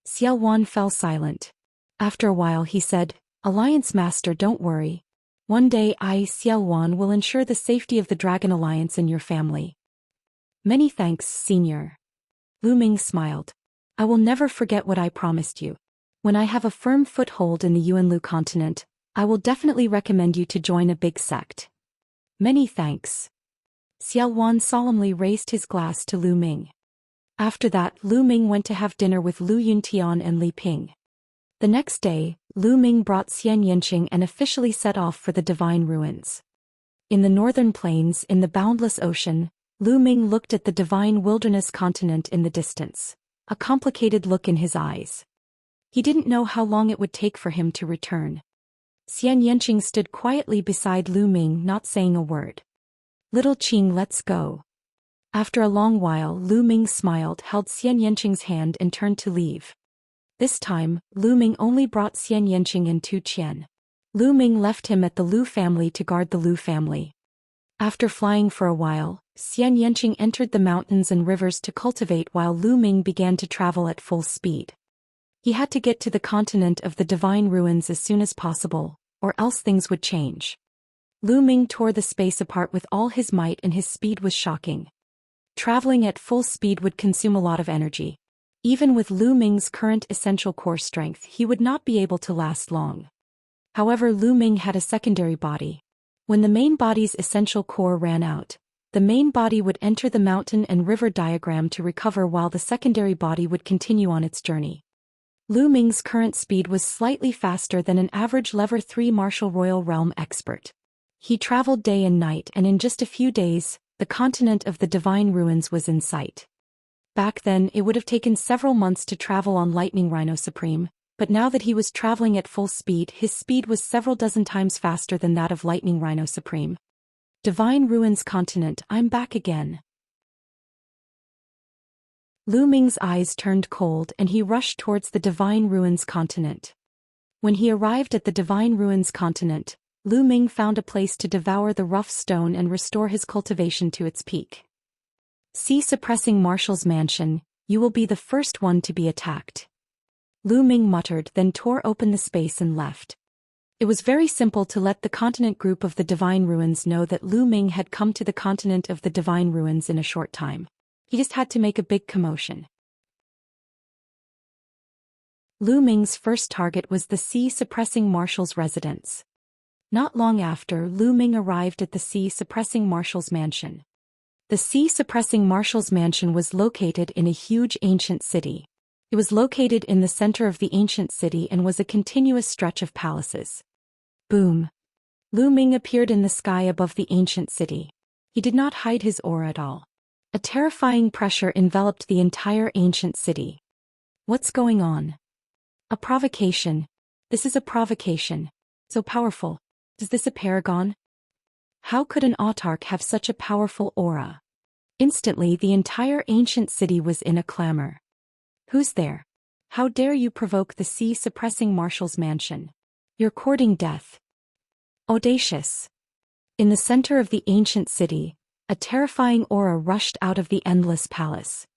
Xiao Wan fell silent. After a while he said, Alliance Master, don't worry. One day I, Xiao Wan, will ensure the safety of the Dragon Alliance and your family. Many thanks, Senior. Lu Ming smiled. I will never forget what I promised you. When I have a firm foothold in the Yuanlu continent, I will definitely recommend you to join a big sect. Many thanks. Xiao Wan solemnly raised his glass to Lu Ming. After that, Lu Ming went to have dinner with Lu Yuntian and Li Ping. The next day, Lu Ming brought Xianxia and officially set off for the Divine Ruins. In the northern plains, in the boundless ocean, Lu Ming looked at the Divine Wilderness continent in the distance, a complicated look in his eyes. He didn't know how long it would take for him to return. Xianxia stood quietly beside Lu Ming, not saying a word. "Little Qing, let's go." After a long while, Lu Ming smiled, held Xianxia's hand and turned to leave. This time, Lu Ming only brought Xianxia and Tu Qian. Lu Ming left him at the Lu family to guard the Lu family. After flying for a while, Xianxia entered the mountains and rivers to cultivate while Lu Ming began to travel at full speed. He had to get to the continent of the divine ruins as soon as possible, or else things would change. Lu Ming tore the space apart with all his might and his speed was shocking. Traveling at full speed would consume a lot of energy. Even with Lu Ming's current essential core strength, he would not be able to last long. However, Lu Ming had a secondary body. When the main body's essential core ran out, the main body would enter the mountain and river diagram to recover while the secondary body would continue on its journey. Lu Ming's current speed was slightly faster than an average Level 3 Martial Royal Realm expert. He traveled day and night, and in just a few days, the continent of the divine ruins was in sight. Back then, it would have taken several months to travel on Lightning Rhino Supreme, but now that he was traveling at full speed, his speed was several dozen times faster than that of Lightning Rhino Supreme. Divine Ruins Continent, I'm back again. Lu Ming's eyes turned cold and he rushed towards the Divine Ruins Continent. When he arrived at the Divine Ruins Continent, Lu Ming found a place to devour the rough stone and restore his cultivation to its peak. "See suppressing Marshal's mansion, you will be the first one to be attacked." Lu Ming muttered, then tore open the space and left. It was very simple to let the continent group of the Divine Ruins know that Lu Ming had come to the continent of the Divine Ruins in a short time. He just had to make a big commotion. Lu Ming's first target was the Sea Suppressing Marshal's residence. Not long after, Lu Ming arrived at the Sea Suppressing Marshal's mansion. The Sea Suppressing Marshal's mansion was located in a huge ancient city. It was located in the center of the ancient city and was a continuous stretch of palaces. Boom! Lu Ming appeared in the sky above the ancient city. He did not hide his aura at all. A terrifying pressure enveloped the entire ancient city. What's going on? A provocation. This is a provocation. So powerful. Is this a paragon? How could an autarch have such a powerful aura? Instantly, the entire ancient city was in a clamor. Who's there? How dare you provoke the Sea Suppressing Marshal's mansion? You're courting death. Audacious. In the center of the ancient city, a terrifying aura rushed out of the endless palace.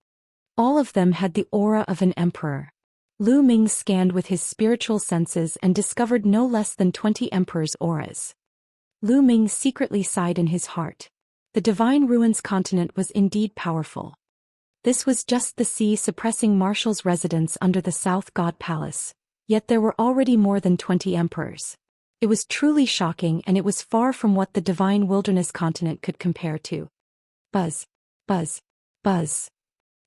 All of them had the aura of an emperor. Lu Ming scanned with his spiritual senses and discovered no less than 20 emperors' auras. Lu Ming secretly sighed in his heart. The Divine Ruins continent was indeed powerful. This was just the Sea Suppressing Marshal's residence under the South God Palace, yet there were already more than 20 emperors. It was truly shocking, and it was far from what the Divine Wilderness continent could compare to. Buzz, buzz, buzz.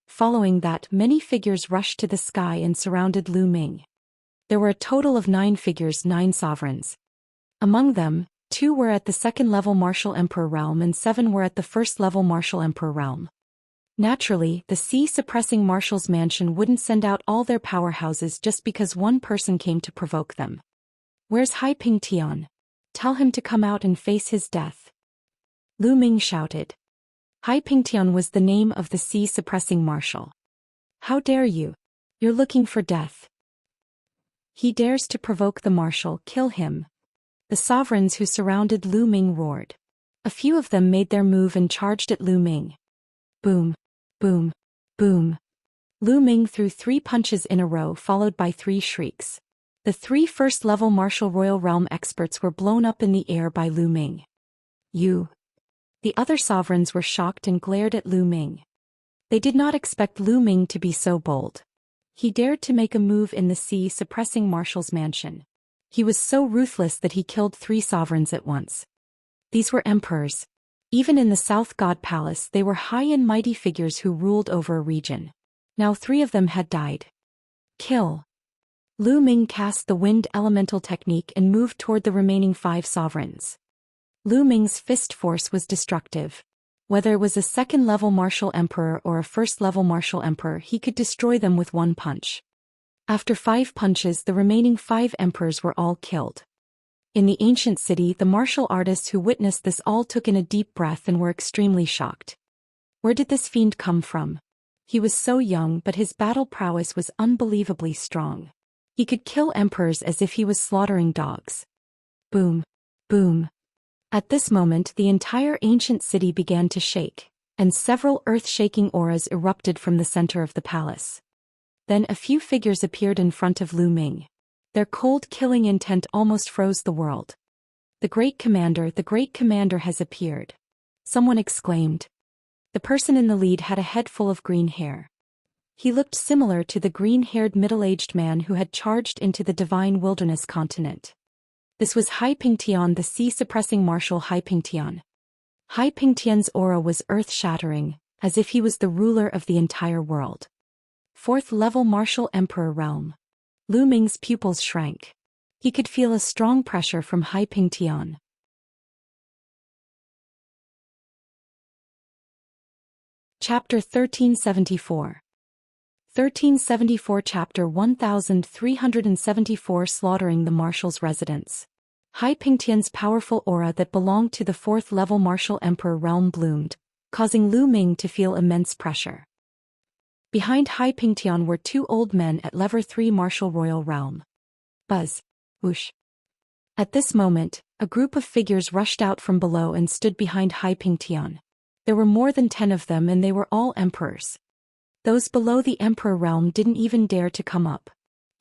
Following that, many figures rushed to the sky and surrounded Lu Ming. There were a total of 9 figures, 9 sovereigns. Among them, 2 were at the second-level Martial Emperor realm and 7 were at the first-level Martial Emperor realm. Naturally, the Sea Suppressing Marshal's mansion wouldn't send out all their powerhouses just because one person came to provoke them. "Where's Hai Ping Tian? Tell him to come out and face his death." Lu Ming shouted. Hai Ping Tian was the name of the Sea Suppressing Marshal. "How dare you? You're looking for death. He dares to provoke the Marshal, kill him." The sovereigns who surrounded Lu Ming roared. A few of them made their move and charged at Lu Ming. Boom, boom, boom. Lu Ming threw 3 punches in a row followed by 3 shrieks. The 3 first-level Martial Royal Realm experts were blown up in the air by Lu Ming. "You." The other sovereigns were shocked and glared at Lu Ming. They did not expect Lu Ming to be so bold. He dared to make a move in the Sea Suppressing Marshal's mansion. He was so ruthless that he killed 3 sovereigns at once. These were emperors. Even in the South God Palace, they were high and mighty figures who ruled over a region. Now 3 of them had died. Kill. Lu Ming cast the wind elemental technique and moved toward the remaining 5 sovereigns. Lu Ming's fist force was destructive. Whether it was a second-level Martial Emperor or a first-level Martial Emperor, he could destroy them with 1 punch. After 5 punches, the remaining 5 emperors were all killed. In the ancient city, the martial artists who witnessed this all took in a deep breath and were extremely shocked. Where did this fiend come from? He was so young, but his battle prowess was unbelievably strong. He could kill emperors as if he was slaughtering dogs. Boom. Boom. At this moment, the entire ancient city began to shake, and several earth-shaking auras erupted from the center of the palace. Then a few figures appeared in front of Lu Ming. Their cold killing intent almost froze the world. The great commander has appeared. Someone exclaimed. The person in the lead had a head full of green hair. He looked similar to the green-haired middle-aged man who had charged into the divine wilderness continent. This was Hai Pingtian, the sea-suppressing marshal Hai Pingtian. Hai Pingtian's aura was earth-shattering, as if he was the ruler of the entire world. 4th-level martial emperor realm. Lu Ming's pupils shrank. He could feel a strong pressure from Hai Pingtian. Chapter 1374. 1374 Chapter 1374 Slaughtering the Marshal's Residence. Hai Pingtian's powerful aura that belonged to the 4th-level martial emperor realm bloomed, causing Lu Ming to feel immense pressure. Behind Hai Pingtian were 2 old men at level 3 martial royal realm. Buzz. Whoosh. At this moment, a group of figures rushed out from below and stood behind Hai Pingtian. There were more than 10 of them, and they were all emperors. Those below the emperor realm didn't even dare to come up.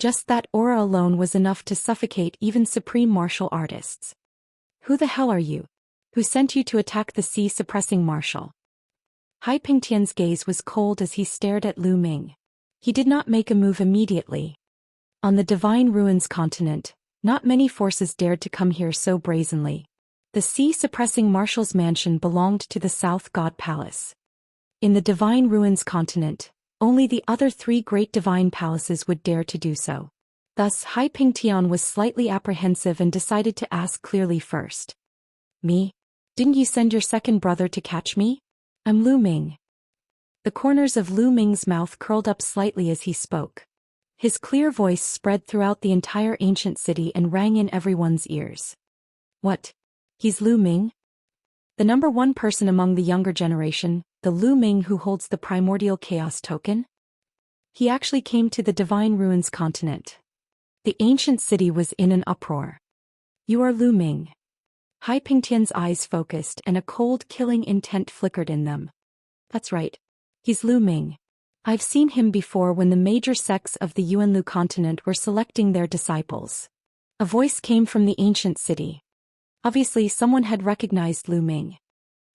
Just that aura alone was enough to suffocate even supreme martial artists. Who the hell are you? Who sent you to attack the sea-suppressing marshal? Hai Pingtian's gaze was cold as he stared at Lu Ming. He did not make a move immediately. On the Divine Ruins continent, not many forces dared to come here so brazenly. The sea-suppressing marshal's mansion belonged to the South God Palace. In the Divine Ruins continent, only the other 3 great divine palaces would dare to do so. Thus, Hai Pingtian was slightly apprehensive and decided to ask clearly first. Me? Didn't you send your second brother to catch me? I'm Lu Ming. The corners of Lu Ming's mouth curled up slightly as he spoke. His clear voice spread throughout the entire ancient city and rang in everyone's ears. What? He's Lu Ming? The number 1 person among the younger generation, the Lu Ming who holds the primordial chaos token? He actually came to the Divine Ruins continent. The ancient city was in an uproar. You are Lu Ming. Hai Pingtian's eyes focused and a cold killing intent flickered in them. That's right. He's Lu Ming. I've seen him before when the major sects of the Yuanlu continent were selecting their disciples. A voice came from the ancient city. Obviously someone had recognized Lu Ming.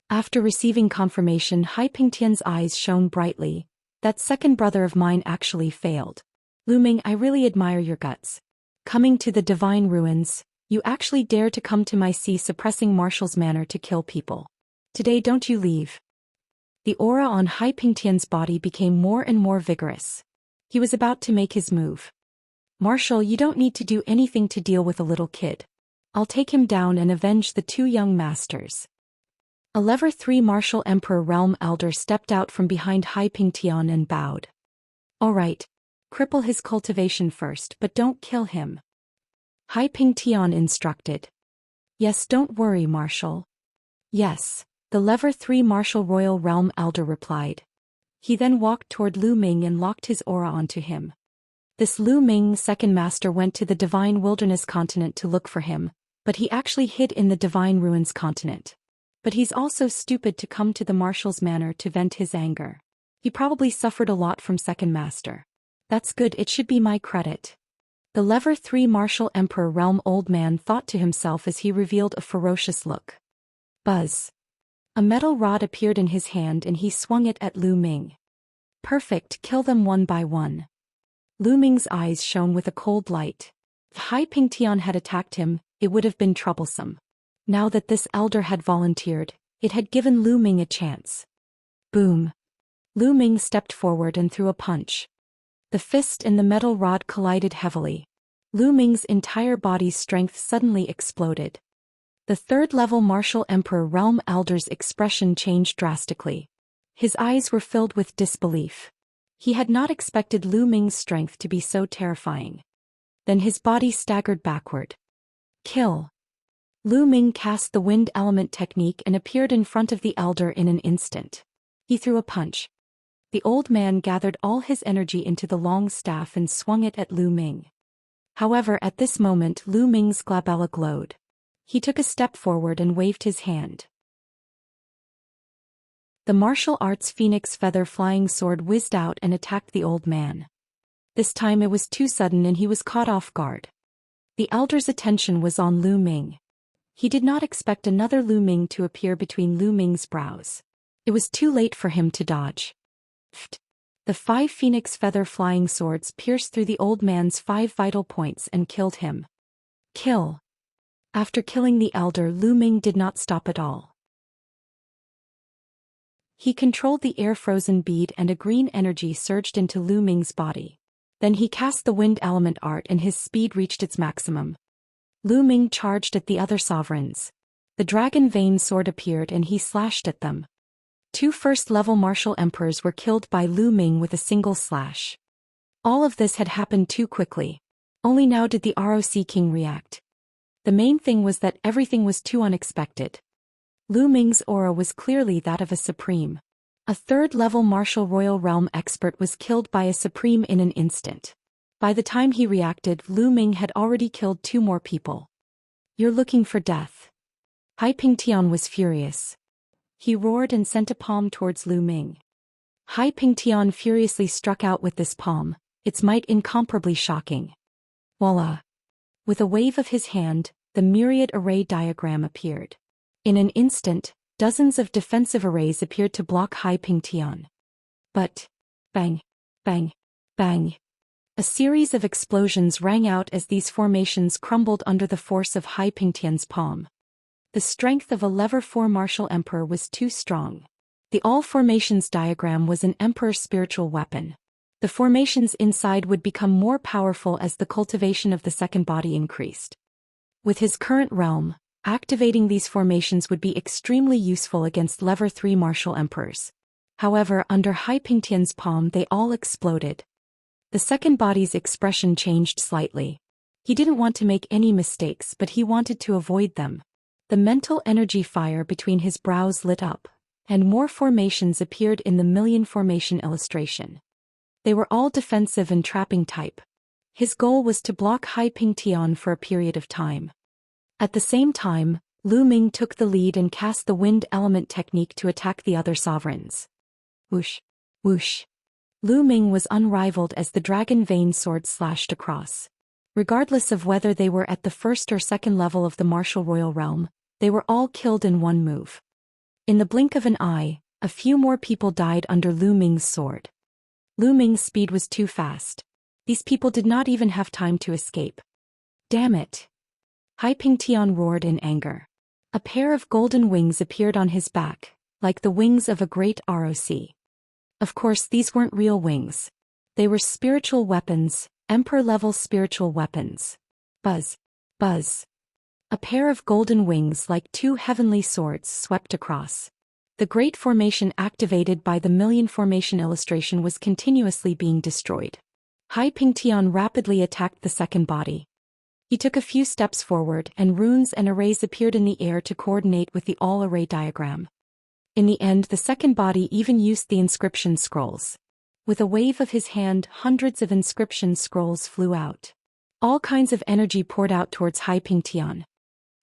After receiving confirmation, Hai Pingtian's eyes shone brightly. That second brother of mine actually failed. Lu Ming, I really admire your guts. Coming to the Divine Ruins, you actually dare to come to my sea-suppressing marshal's manor to kill people. Today don't you leave. The aura on Hai Pingtian's body became more and more vigorous. He was about to make his move. Marshal, you don't need to do anything to deal with a little kid. I'll take him down and avenge the 2 young masters. A level 3 martial emperor realm elder stepped out from behind Hai Pingtian and bowed. All right. Cripple his cultivation first, but don't kill him. Hai Pingtian instructed. Yes, don't worry, Marshal. Yes, the level 3 martial royal realm elder replied. He then walked toward Lu Ming and locked his aura onto him. This Lu Ming second master went to the Divine Wilderness continent to look for him, but he actually hid in the Divine Ruins continent. But he's also stupid to come to the marshal's manor to vent his anger. He probably suffered a lot from second master. That's good, it should be my credit. The level 3 martial emperor realm old man thought to himself as he revealed a ferocious look. Buzz. A metal rod appeared in his hand and he swung it at Lu Ming. Perfect, kill them one by one. Lu Ming's eyes shone with a cold light. If Hai Pingtian had attacked him, it would have been troublesome. Now that this elder had volunteered, it had given Lu Ming a chance. Boom. Lu Ming stepped forward and threw a punch. The fist and the metal rod collided heavily. Lu Ming's entire body's strength suddenly exploded. The 3rd-level martial emperor realm elder's expression changed drastically. His eyes were filled with disbelief. He had not expected Lu Ming's strength to be so terrifying. Then his body staggered backward. Kill. Lu Ming cast the wind element technique and appeared in front of the elder in an instant. He threw a punch. The old man gathered all his energy into the long staff and swung it at Lu Ming. However, at this moment Lu Ming's glabella glowed. He took a step forward and waved his hand. The martial arts phoenix feather flying sword whizzed out and attacked the old man. This time it was too sudden and he was caught off guard. The elder's attention was on Lu Ming. He did not expect another Lu Ming to appear between Lu Ming's brows. It was too late for him to dodge. The 5 phoenix feather flying swords pierced through the old man's 5 vital points and killed him. Kill. After killing the elder, Lu Ming did not stop at all. He controlled the air-frozen bead and a green energy surged into Lu Ming's body. Then he cast the wind element art and his speed reached its maximum. Lu Ming charged at the other sovereigns. The dragon vein sword appeared and he slashed at them. 2 first-level martial emperors were killed by Lu Ming with a single slash. All of this had happened too quickly. Only now did the ROC king react. The main thing was that everything was too unexpected. Lu Ming's aura was clearly that of a supreme. A 3rd-level martial royal realm expert was killed by a supreme in an instant. By the time he reacted, Lu Ming had already killed 2 more people. You're looking for death. Hai Pingtian was furious. He roared and sent a palm towards Lu Ming. Hai Pingtian furiously struck out with this palm, its might incomparably shocking. Voila! With a wave of his hand, the myriad array diagram appeared. In an instant, dozens of defensive arrays appeared to block Hai Pingtian. But, bang, bang, bang. A series of explosions rang out as these formations crumbled under the force of Hai Pingtian's palm. The strength of a level 4 martial emperor was too strong. The all formations diagram was an emperor's spiritual weapon. The formations inside would become more powerful as the cultivation of the second body increased. With his current realm, activating these formations would be extremely useful against level 3 martial emperors. However, under Hai Pingtian's palm they all exploded. The second body's expression changed slightly. He didn't want to make any mistakes, but he wanted to avoid them. The mental energy fire between his brows lit up, and more formations appeared in the million formation illustration. They were all defensive and trapping type. His goal was to block Hai Pingtian for a period of time. At the same time, Lu Ming took the lead and cast the wind element technique to attack the other sovereigns. Whoosh, whoosh. Lu Ming was unrivaled as the dragon vein sword slashed across. Regardless of whether they were at the 1st or 2nd level of the martial royal realm, they were all killed in one move. In the blink of an eye, a few more people died under Lu Ming's sword. Lu Ming's speed was too fast. These people did not even have time to escape. Damn it! Hai Pingtian roared in anger. A pair of golden wings appeared on his back, like the wings of a great ROC. Of course, these weren't real wings. They were spiritual weapons, emperor-level spiritual weapons. Buzz, buzz. A pair of golden wings like 2 heavenly swords swept across. The great formation activated by the million formation illustration was continuously being destroyed. Hai Pingtian rapidly attacked the second body. He took a few steps forward and runes and arrays appeared in the air to coordinate with the all-array diagram. In the end, the second body even used the inscription scrolls. With a wave of his hand, hundreds of inscription scrolls flew out. All kinds of energy poured out towards Hai Pingtian.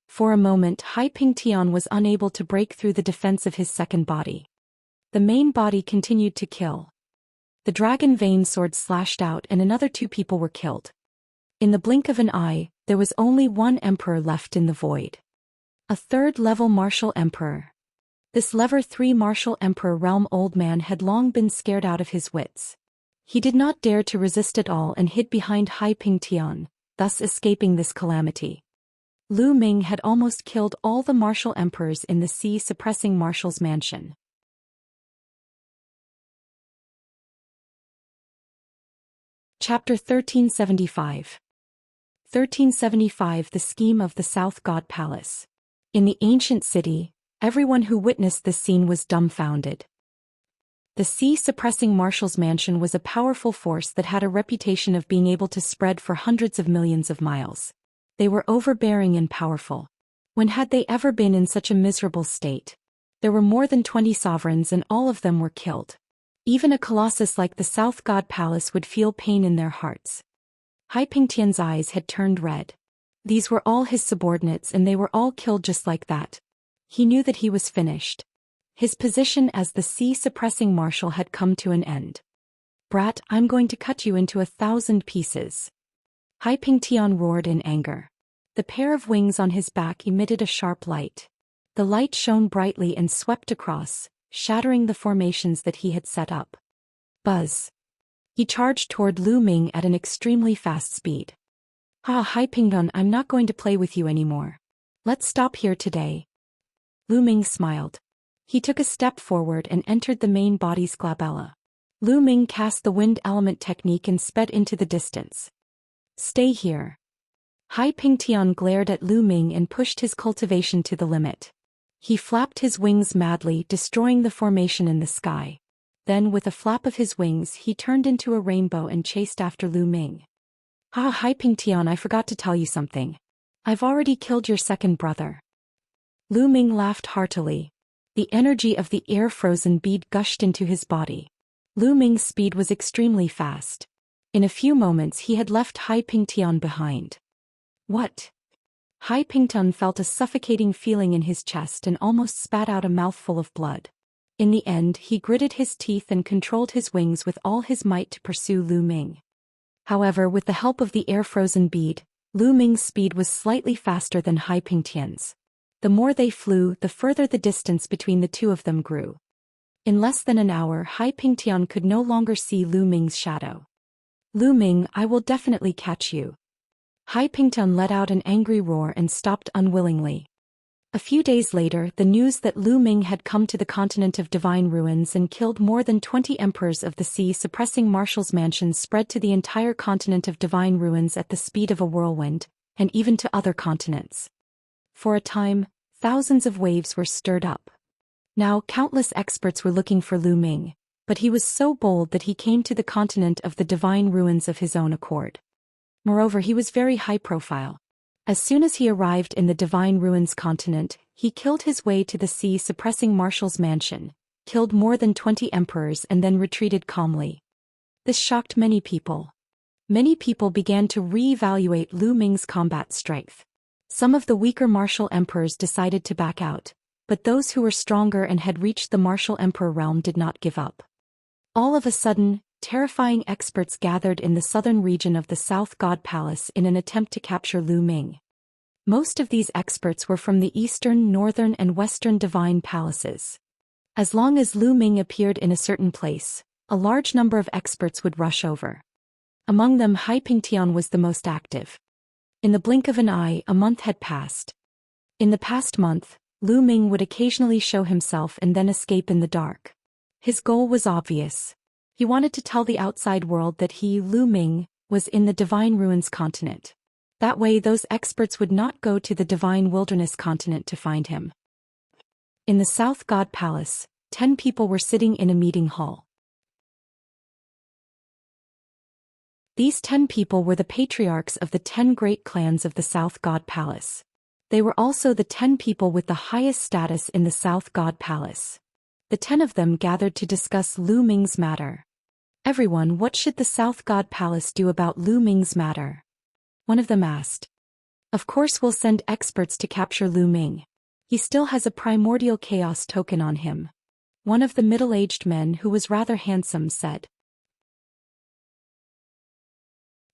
For a moment, Hai Pingtian was unable to break through the defense of his second body. The main body continued to kill. The dragon vein sword slashed out and another 2 people were killed. In the blink of an eye, there was only 1 emperor left in the void. A 3rd-level martial emperor. This level 3 martial emperor realm old man had long been scared out of his wits. He did not dare to resist at all and hid behind Hai Pingtian, thus escaping this calamity. Lu Ming had almost killed all the martial emperors in the sea-suppressing marshal's mansion. Chapter 1375. 1375 The Scheme of the South God Palace. In the ancient city, everyone who witnessed this scene was dumbfounded. The sea-suppressing marshal's mansion was a powerful force that had a reputation of being able to spread for hundreds of millions of miles. They were overbearing and powerful. When had they ever been in such a miserable state? There were more than 20 sovereigns and all of them were killed. Even a colossus like the South God Palace would feel pain in their hearts. Hai Pingtian's eyes had turned red. These were all his subordinates and they were all killed just like that. He knew that he was finished. His position as the sea-suppressing marshal had come to an end. "Brat, I'm going to cut you into 1,000 pieces." Hai Pingtian roared in anger. The pair of wings on his back emitted a sharp light. The light shone brightly and swept across, shattering the formations that he had set up. Buzz! He charged toward Lu Ming at an extremely fast speed. Hai Pingtian, I'm not going to play with you anymore. Let's stop here today." Lu Ming smiled. He took a step forward and entered the main body's glabella. Lu Ming cast the wind element technique and sped into the distance. "Stay here." Hai Pingtian glared at Lu Ming and pushed his cultivation to the limit. He flapped his wings madly, destroying the formation in the sky. Then with a flap of his wings he turned into a rainbow and chased after Lu Ming. Hai Pingtian, I forgot to tell you something. I've already killed your second brother." Lu Ming laughed heartily. The energy of the air-frozen bead gushed into his body. Lu Ming's speed was extremely fast. In a few moments he had left Hai Pingtian behind. "What?" Hai Pingtian felt a suffocating feeling in his chest and almost spat out a mouthful of blood. In the end he gritted his teeth and controlled his wings with all his might to pursue Lu Ming. However, with the help of the air-frozen bead, Lu Ming's speed was slightly faster than Hai Pingtian's. The more they flew, the further the distance between the two of them grew. In less than an hour, Hai Pingtian could no longer see Lu Ming's shadow. "Lu Ming, I will definitely catch you." Hai Pingtian let out an angry roar and stopped unwillingly. A few days later, the news that Lu Ming had come to the continent of divine ruins and killed more than 20 emperors of the sea suppressing Marshal's mansion spread to the entire continent of divine ruins at the speed of a whirlwind, and even to other continents. For a time, thousands of waves were stirred up. Now countless experts were looking for Lu Ming, but he was so bold that he came to the continent of the divine ruins of his own accord. Moreover, he was very high profile. As soon as he arrived in the Divine Ruins continent, he killed his way to the sea-suppressing Marshal's mansion, killed more than 20 emperors and then retreated calmly. This shocked many people. Many people began to re-evaluate Lu Ming's combat strength. Some of the weaker Marshal emperors decided to back out, but those who were stronger and had reached the Marshal emperor realm did not give up. All of a sudden, terrifying experts gathered in the southern region of the South God Palace in an attempt to capture Lu Ming. Most of these experts were from the eastern, northern and western divine palaces. As long as Lu Ming appeared in a certain place, a large number of experts would rush over. Among them Hai Pingtian was the most active. In the blink of an eye, a month had passed. In the past month, Lu Ming would occasionally show himself and then escape in the dark. His goal was obvious. He wanted to tell the outside world that he, Lu Ming, was in the Divine Ruins continent. That way those experts would not go to the Divine Wilderness continent to find him. In the South God Palace, 10 people were sitting in a meeting hall. These 10 people were the patriarchs of the 10 great clans of the South God Palace. They were also the 10 people with the highest status in the South God Palace. The 10 of them gathered to discuss Lu Ming's matter. "Everyone, what should the South God Palace do about Lu Ming's matter?" One of them asked. "Of course we'll send experts to capture Lu Ming. He still has a primordial chaos token on him." One of the middle-aged men who was rather handsome said.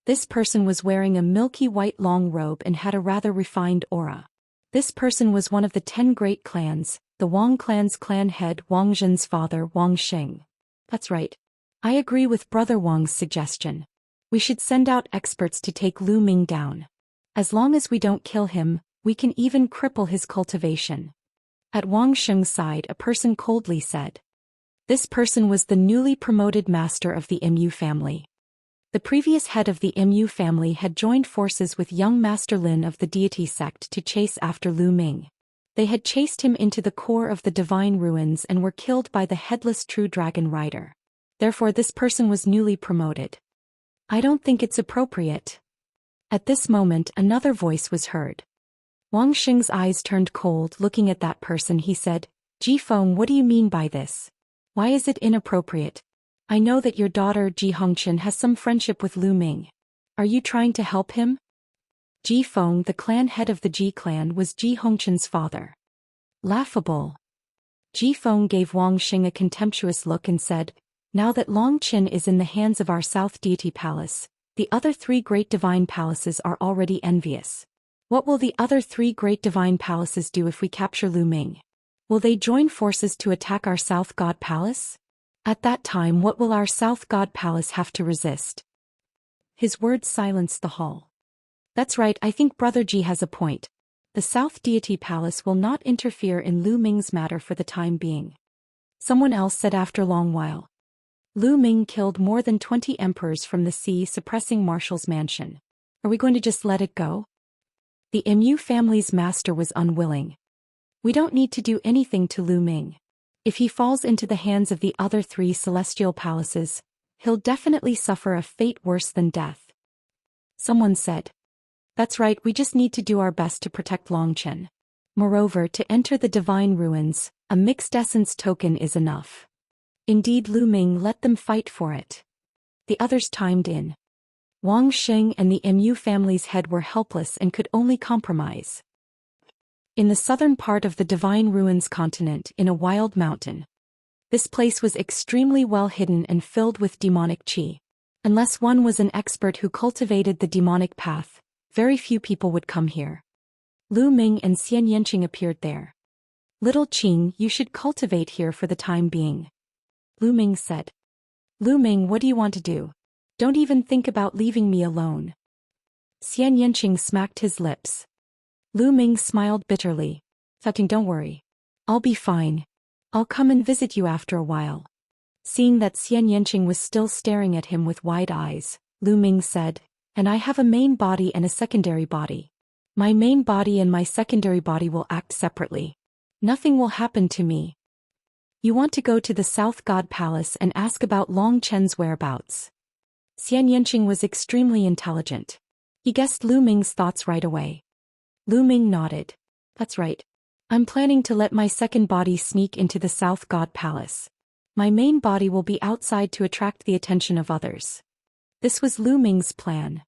This person was wearing a milky white long robe and had a rather refined aura. This person was one of the 10 great clans, the Wang clan's clan head Wang Zhen's father Wang Xing. "That's right. I agree with Brother Wang's suggestion. We should send out experts to take Lu Ming down. As long as we don't kill him, we can even cripple his cultivation." At Wang Xing's side a person coldly said. This person was the newly promoted master of the Mu family. The previous head of the Mu family had joined forces with young Master Lin of the deity sect to chase after Lu Ming. They had chased him into the core of the divine ruins and were killed by the headless true dragon rider. Therefore this person was newly promoted. "I don't think it's appropriate." At this moment another voice was heard. Wang Xing's eyes turned cold looking at that person. He said, Ji Feng, what do you mean by this? Why is it inappropriate? I know that your daughter Ji Hongqian has some friendship with Lu Ming. Are you trying to help him? Ji Feng, the clan head of the Ji clan, was Ji Hongqian's father. Laughable. Ji Feng gave Wang Xing a contemptuous look and said, now that Long Qin is in the hands of our South Deity Palace, the other 3 great divine palaces are already envious. What will the other 3 great divine palaces do if we capture Lu Ming? Will they join forces to attack our South God Palace? At that time, what will our South God Palace have to resist? His words silenced the hall. That's right, I think Brother Ji has a point. The South Deity Palace will not interfere in Lu Ming's matter for the time being. Someone else said after a long while. Lu Ming killed more than 20 emperors from the sea, suppressing Marshall's mansion. Are we going to just let it go? The Mu family's master was unwilling. We don't need to do anything to Lu Ming. If he falls into the hands of the other 3 celestial palaces, he'll definitely suffer a fate worse than death. Someone said. That's right, we just need to do our best to protect Longchen. Moreover, to enter the divine ruins, a mixed essence token is enough. Indeed, Lu Ming, let them fight for it. The others chimed in. Wang Xing and the Mu family's head were helpless and could only compromise. In the southern part of the Divine Ruins continent, in a wild mountain. This place was extremely well hidden and filled with demonic qi. Unless one was an expert who cultivated the demonic path, very few people would come here. Lu Ming and Xianxia appeared there. Little Qing, you should cultivate here for the time being. Lu Ming said. Lu Ming, what do you want to do? Don't even think about leaving me alone. Xianxia smacked his lips. Lu Ming smiled bitterly. Fucking don't worry. I'll be fine. I'll come and visit you after a while. Seeing that Xianxia was still staring at him with wide eyes, Lu Ming said, and I have a main body and a secondary body. My main body and my secondary body will act separately. Nothing will happen to me. You want to go to the South God Palace and ask about Long Chen's whereabouts. Xianxia was extremely intelligent. He guessed Lu Ming's thoughts right away. Lu Ming nodded. That's right. I'm planning to let my second body sneak into the South God Palace. My main body will be outside to attract the attention of others. This was Lu Ming's plan.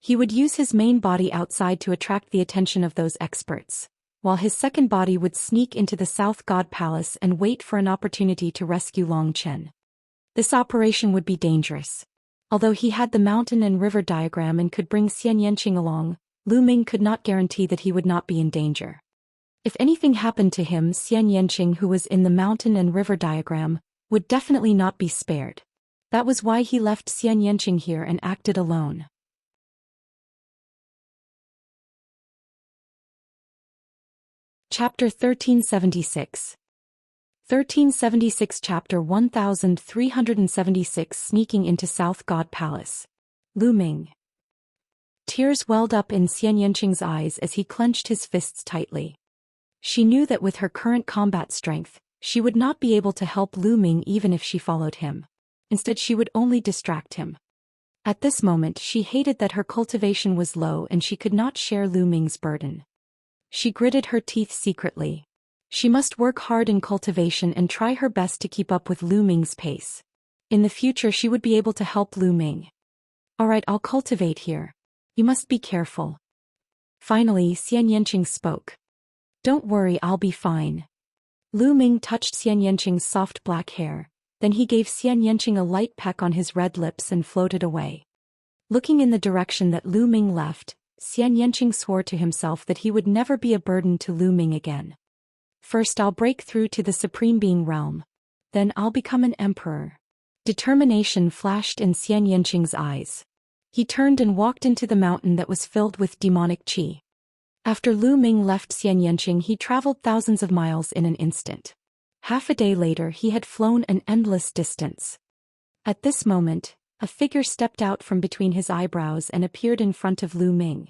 He would use his main body outside to attract the attention of those experts, while his second body would sneak into the South God Palace and wait for an opportunity to rescue Long Chen. This operation would be dangerous. Although he had the mountain and river diagram and could bring Xianxia along, Lu Ming could not guarantee that he would not be in danger. If anything happened to him, Xianxia, who was in the mountain and river diagram, would definitely not be spared. That was why he left Xianxia here and acted alone. Chapter 1376. 1376 Chapter 1376 Sneaking into South God Palace. Lu Ming. Tears welled up in Xianxia's eyes as he clenched his fists tightly. She knew that with her current combat strength, she would not be able to help Lu Ming even if she followed him. Instead, she would only distract him. At this moment, she hated that her cultivation was low and she could not share Lu Ming's burden. She gritted her teeth secretly. She must work hard in cultivation and try her best to keep up with Lu Ming's pace. In the future, she would be able to help Lu Ming. Alright, I'll cultivate here. You must be careful. Finally, Xianxia spoke. Don't worry, I'll be fine. Lu Ming touched Xianxia's soft black hair, then he gave Xianxia a light peck on his red lips and floated away. Looking in the direction that Lu Ming left, Xianxia swore to himself that he would never be a burden to Lu Ming again. First I'll break through to the Supreme Being realm. Then I'll become an emperor. Determination flashed in Xianxia's eyes. He turned and walked into the mountain that was filled with demonic qi. After Lu Ming left Xianxia, he traveled thousands of miles in an instant. Half a day later, he had flown an endless distance. At this moment, a figure stepped out from between his eyebrows and appeared in front of Lu Ming.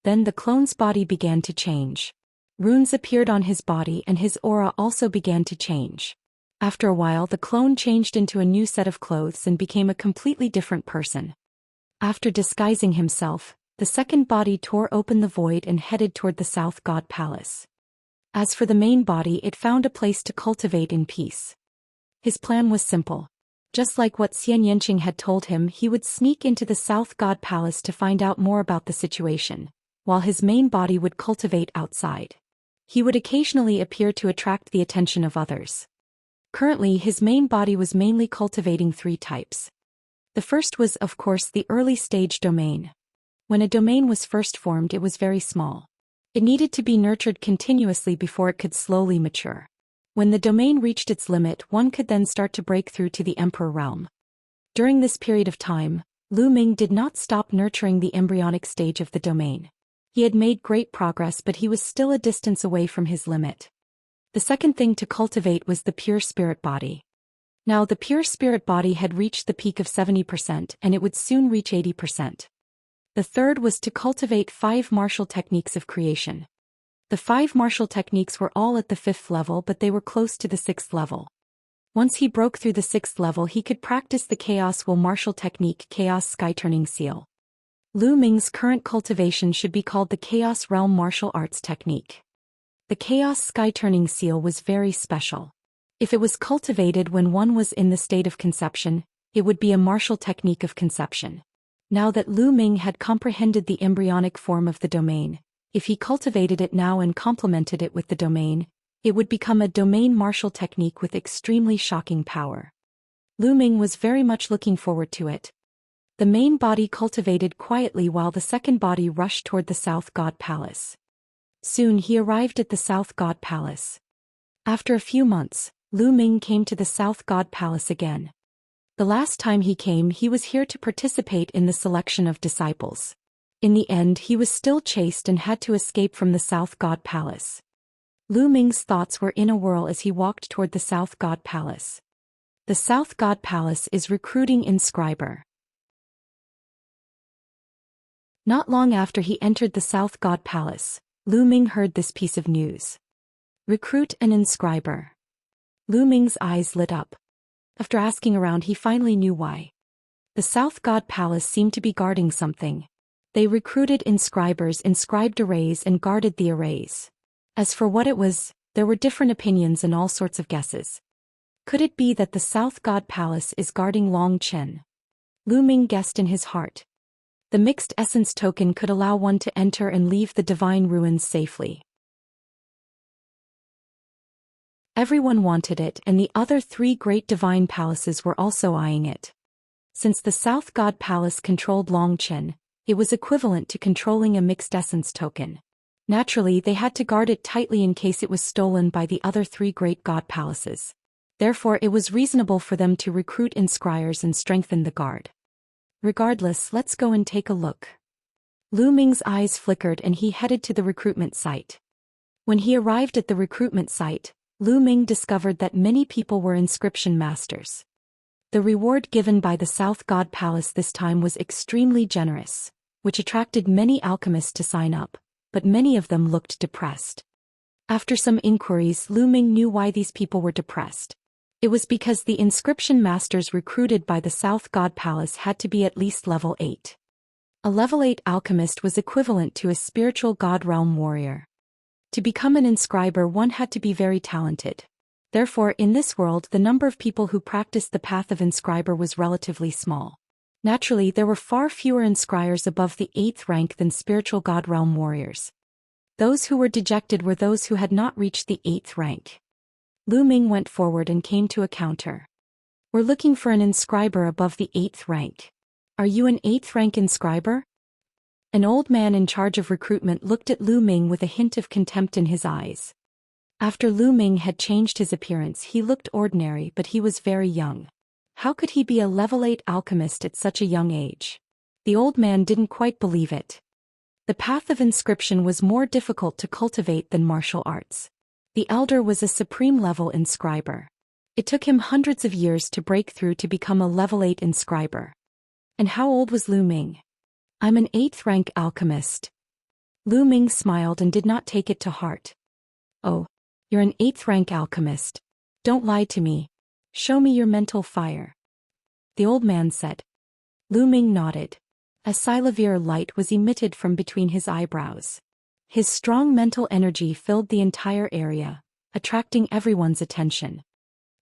Then the clone's body began to change. Runes appeared on his body and his aura also began to change. After a while, the clone changed into a new set of clothes and became a completely different person. After disguising himself, The second body tore open the void and headed toward the South God Palace. As for the main body, it found a place to cultivate in peace. His plan was simple. Just like what Xianxia had told him, he would sneak into the South God Palace to find out more about the situation, while his main body would cultivate outside. He would occasionally appear to attract the attention of others. Currently, his main body was mainly cultivating 3 types. The first was, of course, the early stage domain. When a domain was first formed, it was very small. It needed to be nurtured continuously before it could slowly mature. When the domain reached its limit, one could then start to break through to the Emperor realm. During this period of time, Lu Ming did not stop nurturing the embryonic stage of the domain. He had made great progress, but he was still a distance away from his limit. The second thing to cultivate was the pure spirit body. Now the pure spirit body had reached the peak of 70% and it would soon reach 80%. The third was to cultivate 5 martial techniques of creation. The 5 martial techniques were all at the 5th level, but they were close to the 6th level. Once he broke through the 6th level, he could practice the Chaos Will martial technique, Chaos Sky Turning Seal. Lu Ming's current cultivation should be called the Chaos Realm Martial Arts Technique. The Chaos Sky Turning Seal was very special. If it was cultivated when one was in the state of conception, it would be a martial technique of conception. Now that Lu Ming had comprehended the embryonic form of the domain, if he cultivated it now and complemented it with the domain, it would become a domain martial technique with extremely shocking power. Lu Ming was very much looking forward to it. The main body cultivated quietly while the second body rushed toward the South God Palace. Soon he arrived at the South God Palace. After a few months, Lu Ming came to the South God Palace again. The last time he came, he was here to participate in the selection of disciples. In the end, he was still chased and had to escape from the South God Palace. Lu Ming's thoughts were in a whirl as he walked toward the South God Palace. The South God Palace is recruiting inscriber. Not long after he entered the South God Palace, Lu Ming heard this piece of news. Recruit an inscriber. Lu Ming's eyes lit up. After asking around, he finally knew why. The South God Palace seemed to be guarding something. They recruited inscribers, inscribed arrays, and guarded the arrays. As for what it was, there were different opinions and all sorts of guesses. Could it be that the South God Palace is guarding Long Chen? Lu Ming guessed in his heart. The mixed essence token could allow one to enter and leave the divine ruins safely. Everyone wanted it, and the other 3 great divine palaces were also eyeing it. Since the South God Palace controlled Long Chen, it was equivalent to controlling a mixed essence token. Naturally, they had to guard it tightly in case it was stolen by the other 3 great god palaces. Therefore, it was reasonable for them to recruit inscribers and strengthen the guard. Regardless, let's go and take a look. Lu Ming's eyes flickered and he headed to the recruitment site. When he arrived at the recruitment site, Lu Ming discovered that many people were inscription masters. The reward given by the South God Palace this time was extremely generous, which attracted many alchemists to sign up, but many of them looked depressed. After some inquiries, Lu Ming knew why these people were depressed. It was because the inscription masters recruited by the South God Palace had to be at least level 8. A level 8 alchemist was equivalent to a spiritual god realm warrior. To become an inscriber, one had to be very talented. Therefore, in this world, the number of people who practiced the path of inscriber was relatively small. Naturally, there were far fewer inscribers above the 8th rank than spiritual god realm warriors. Those who were dejected were those who had not reached the 8th rank. Lu Ming went forward and came to a counter. We're looking for an inscriber above the 8th rank. Are you an 8th rank inscriber? An old man in charge of recruitment looked at Lu Ming with a hint of contempt in his eyes. After Lu Ming had changed his appearance, he looked ordinary, but he was very young. How could he be a level 8 alchemist at such a young age? The old man didn't quite believe it. The path of inscription was more difficult to cultivate than martial arts. The elder was a supreme level inscriber. It took him hundreds of years to break through to become a level 8 inscriber. And how old was Lu Ming? I'm an 8th rank alchemist. Lu Ming smiled and did not take it to heart. Oh, you're an 8th rank alchemist. Don't lie to me. Show me your mental fire. The old man said. Lu Ming nodded. A silavir light was emitted from between his eyebrows. His strong mental energy filled the entire area, attracting everyone's attention.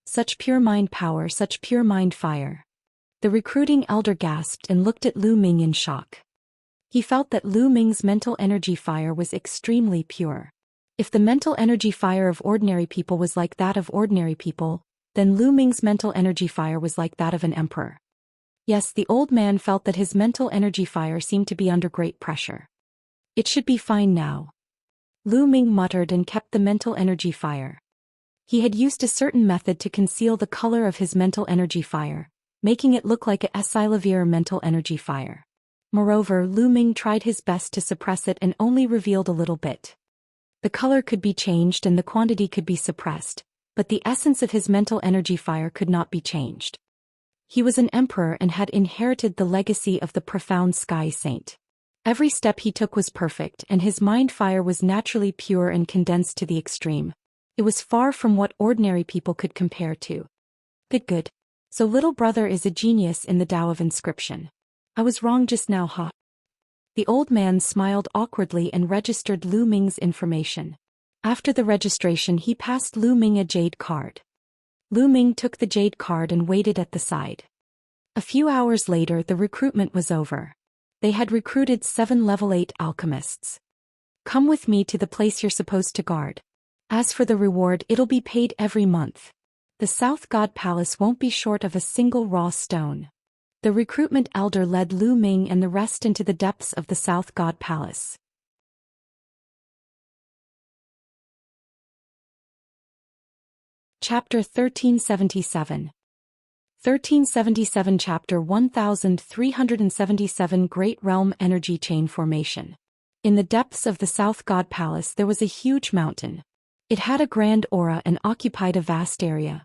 Such pure mind power, such pure mind fire. The recruiting elder gasped and looked at Lu Ming in shock. He felt that Lu Ming's mental energy fire was extremely pure. If the mental energy fire of ordinary people was like that of ordinary people, then Lu Ming's mental energy fire was like that of an emperor. Yes, the old man felt that his mental energy fire seemed to be under great pressure. It should be fine now. Lu Ming muttered and kept the mental energy fire. He had used a certain method to conceal the color of his mental energy fire, making it look like a silavir mental energy fire. Moreover, Lu Ming tried his best to suppress it and only revealed a little bit. The color could be changed and the quantity could be suppressed, but the essence of his mental energy fire could not be changed. He was an emperor and had inherited the legacy of the profound sky saint. Every step he took was perfect and his mind fire was naturally pure and condensed to the extreme. It was far from what ordinary people could compare to. Good. So little brother is a genius in the Tao of inscription. I was wrong just now, huh? The old man smiled awkwardly and registered Lu Ming's information. After the registration he passed Lu Ming a jade card. Lu Ming took the jade card and waited at the side. A few hours later the recruitment was over. They had recruited 7 level 8 alchemists. Come with me to the place you're supposed to guard. As for the reward, it'll be paid every month. The South God Palace won't be short of a single raw stone. The recruitment elder led Lu Ming and the rest into the depths of the South God Palace. Chapter 1377. 1377 Chapter 1377 Great Realm Energy Chain Formation. In the depths of the South God Palace there was a huge mountain. It had a grand aura and occupied a vast area.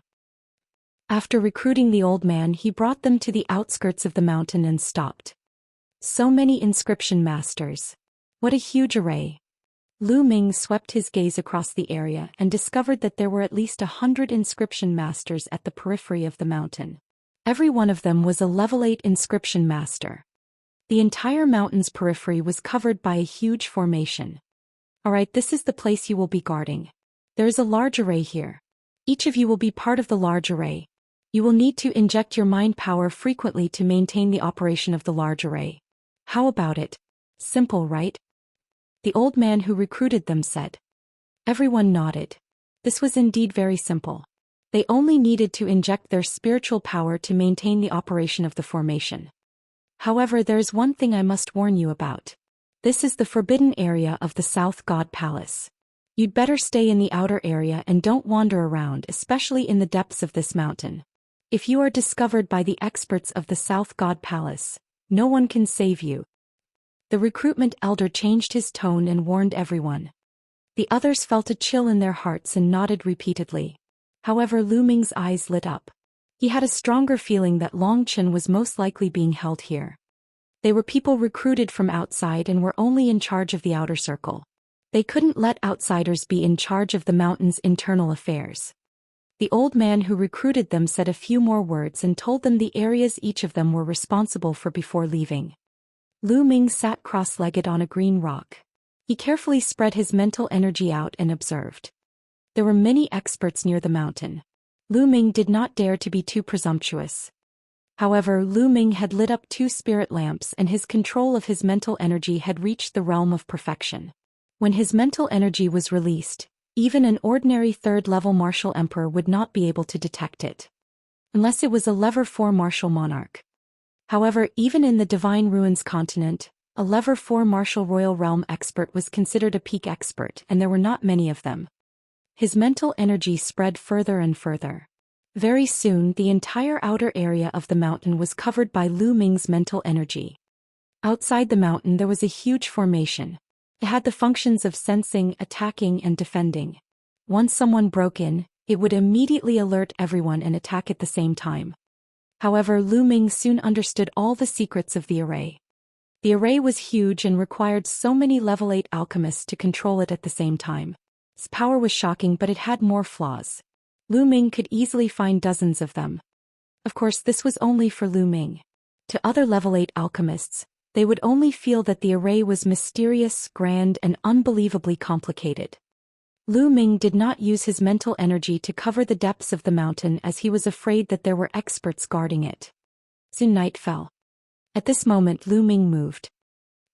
After recruiting the old man he brought them to the outskirts of the mountain and stopped. So many inscription masters. What a huge array. Lu Ming swept his gaze across the area and discovered that there were at least 100 inscription masters at the periphery of the mountain. Every one of them was a level 8 inscription master. The entire mountain's periphery was covered by a huge formation. Alright, this is the place you will be guarding. There is a large array here. Each of you will be part of the large array. You will need to inject your mind power frequently to maintain the operation of the large array. How about it? Simple, right? The old man who recruited them said. Everyone nodded. This was indeed very simple. They only needed to inject their spiritual power to maintain the operation of the formation. However, there is one thing I must warn you about. This is the forbidden area of the South God Palace. You'd better stay in the outer area and don't wander around, especially in the depths of this mountain. If you are discovered by the experts of the South God Palace, no one can save you. The recruitment elder changed his tone and warned everyone. The others felt a chill in their hearts and nodded repeatedly. However, Lu Ming's eyes lit up. He had a stronger feeling that Long Chen was most likely being held here. They were people recruited from outside and were only in charge of the outer circle. They couldn't let outsiders be in charge of the mountain's internal affairs. The old man who recruited them said a few more words and told them the areas each of them were responsible for before leaving. Lu Ming sat cross-legged on a green rock. He carefully spread his mental energy out and observed. There were many experts near the mountain. Lu Ming did not dare to be too presumptuous. However, Lu Ming had lit up 2 spirit lamps and his control of his mental energy had reached the realm of perfection. When his mental energy was released, even an ordinary 3rd-level martial emperor would not be able to detect it. Unless it was a level 4 martial monarch. However, even in the Divine Ruins continent, a level 4 martial royal realm expert was considered a peak expert and there were not many of them. His mental energy spread further and further. Very soon the entire outer area of the mountain was covered by Lu Ming's mental energy. Outside the mountain there was a huge formation. It had the functions of sensing, attacking, and defending. Once someone broke in, it would immediately alert everyone and attack at the same time. However, Lu Ming soon understood all the secrets of the array. The array was huge and required so many level 8 alchemists to control it at the same time. Its power was shocking, but it had more flaws. Lu Ming could easily find dozens of them. Of course, this was only for Lu Ming. To other level 8 alchemists, They would only feel that the array was mysterious, grand, and unbelievably complicated. Lu Ming did not use his mental energy to cover the depths of the mountain as he was afraid that there were experts guarding it. Soon night fell. At this moment Lu Ming moved.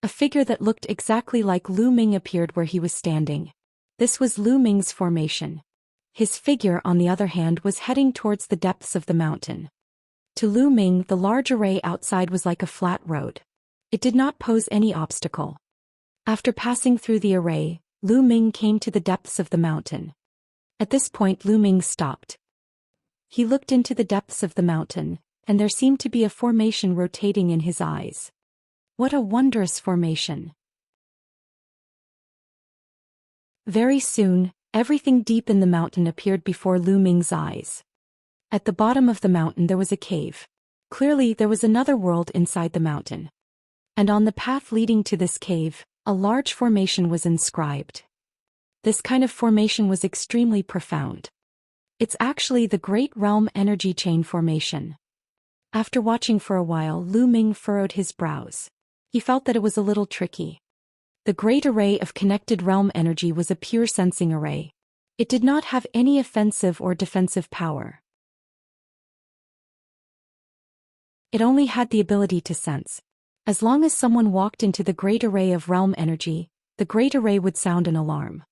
A figure that looked exactly like Lu Ming appeared where he was standing. This was Lu Ming's formation. His figure, on the other hand, was heading towards the depths of the mountain. To Lu Ming, the large array outside was like a flat road. It did not pose any obstacle. After passing through the array, Lu Ming came to the depths of the mountain. At this point Lu Ming stopped. He looked into the depths of the mountain, and there seemed to be a formation rotating in his eyes. What a wondrous formation! Very soon, everything deep in the mountain appeared before Lu Ming's eyes. At the bottom of the mountain there was a cave. Clearly there was another world inside the mountain. And on the path leading to this cave, a large formation was inscribed. This kind of formation was extremely profound. It's actually the Great Realm Energy Chain Formation. After watching for a while, Lu Ming furrowed his brows. He felt that it was a little tricky. The great array of connected realm energy was a pure sensing array. It did not have any offensive or defensive power. It only had the ability to sense. As long as someone walked into the great array of realm energy, the great array would sound an alarm.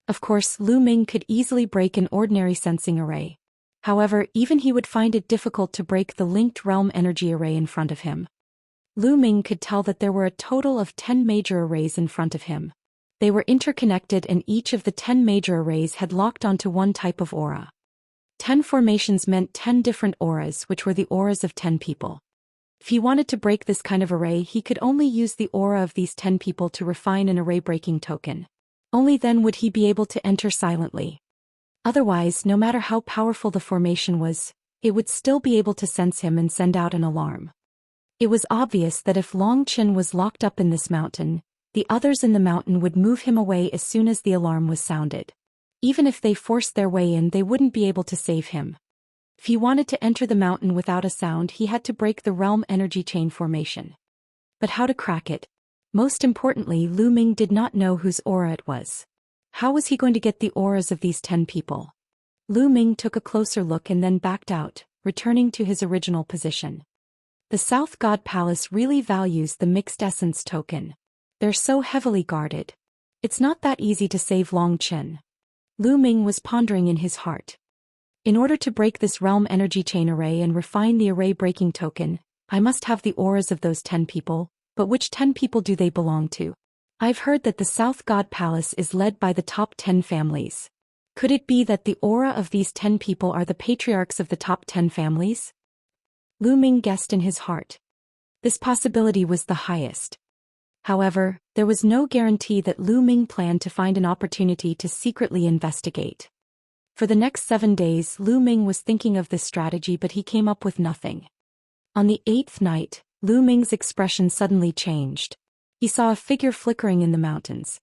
Of course, Lu Ming could easily break an ordinary sensing array. However, even he would find it difficult to break the linked realm energy array in front of him. Lu Ming could tell that there were a total of 10 major arrays in front of him. They were interconnected and each of the 10 major arrays had locked onto one type of aura. 10 formations meant 10 different auras, which were the auras of 10 people. If he wanted to break this kind of array, he could only use the aura of these 10 people to refine an array-breaking token. Only then would he be able to enter silently. Otherwise, no matter how powerful the formation was, it would still be able to sense him and send out an alarm. It was obvious that if Long Chen was locked up in this mountain, the others in the mountain would move him away as soon as the alarm was sounded. Even if they forced their way in, they wouldn't be able to save him. If he wanted to enter the mountain without a sound, he had to break the realm energy chain formation. But how to crack it? Most importantly, Lu Ming did not know whose aura it was. How was he going to get the auras of these 10 people? Lu Ming took a closer look and then backed out, returning to his original position. The South God Palace really values the mixed essence token. They're so heavily guarded. It's not that easy to save Long Chen. Lu Ming was pondering in his heart. In order to break this realm energy chain array and refine the array breaking token, I must have the auras of those 10 people, but which 10 people do they belong to? I've heard that the South God Palace is led by the top 10 families. Could it be that the aura of these 10 people are the patriarchs of the top 10 families? Lu Ming guessed in his heart. This possibility was the highest. However, there was no guarantee that Lu Ming planned to find an opportunity to secretly investigate. For the next 7 days, Lu Ming was thinking of this strategy, but he came up with nothing. On the 8th night, Lu Ming's expression suddenly changed. He saw a figure flickering in the mountains.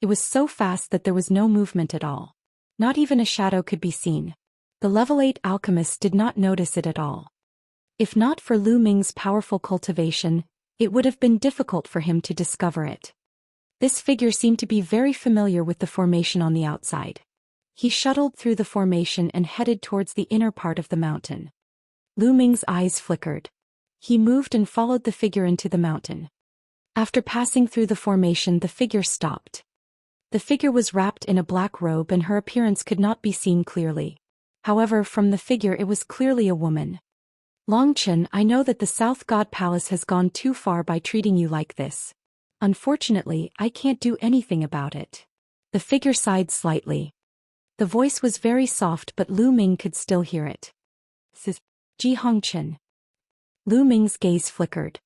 It was so fast that there was no movement at all. Not even a shadow could be seen. The level 8 alchemist did not notice it at all. If not for Lu Ming's powerful cultivation, it would have been difficult for him to discover it. This figure seemed to be very familiar with the formation on the outside. He shuttled through the formation and headed towards the inner part of the mountain. Lu Ming's eyes flickered. He moved and followed the figure into the mountain. After passing through the formation, the figure stopped. The figure was wrapped in a black robe and her appearance could not be seen clearly. However, from the figure it was clearly a woman. Long Chen, I know that the South God Palace has gone too far by treating you like this. Unfortunately, I can't do anything about it. The figure sighed slightly. The voice was very soft, but Lu Ming could still hear it. Ji Hongchen. Lu Ming's gaze flickered.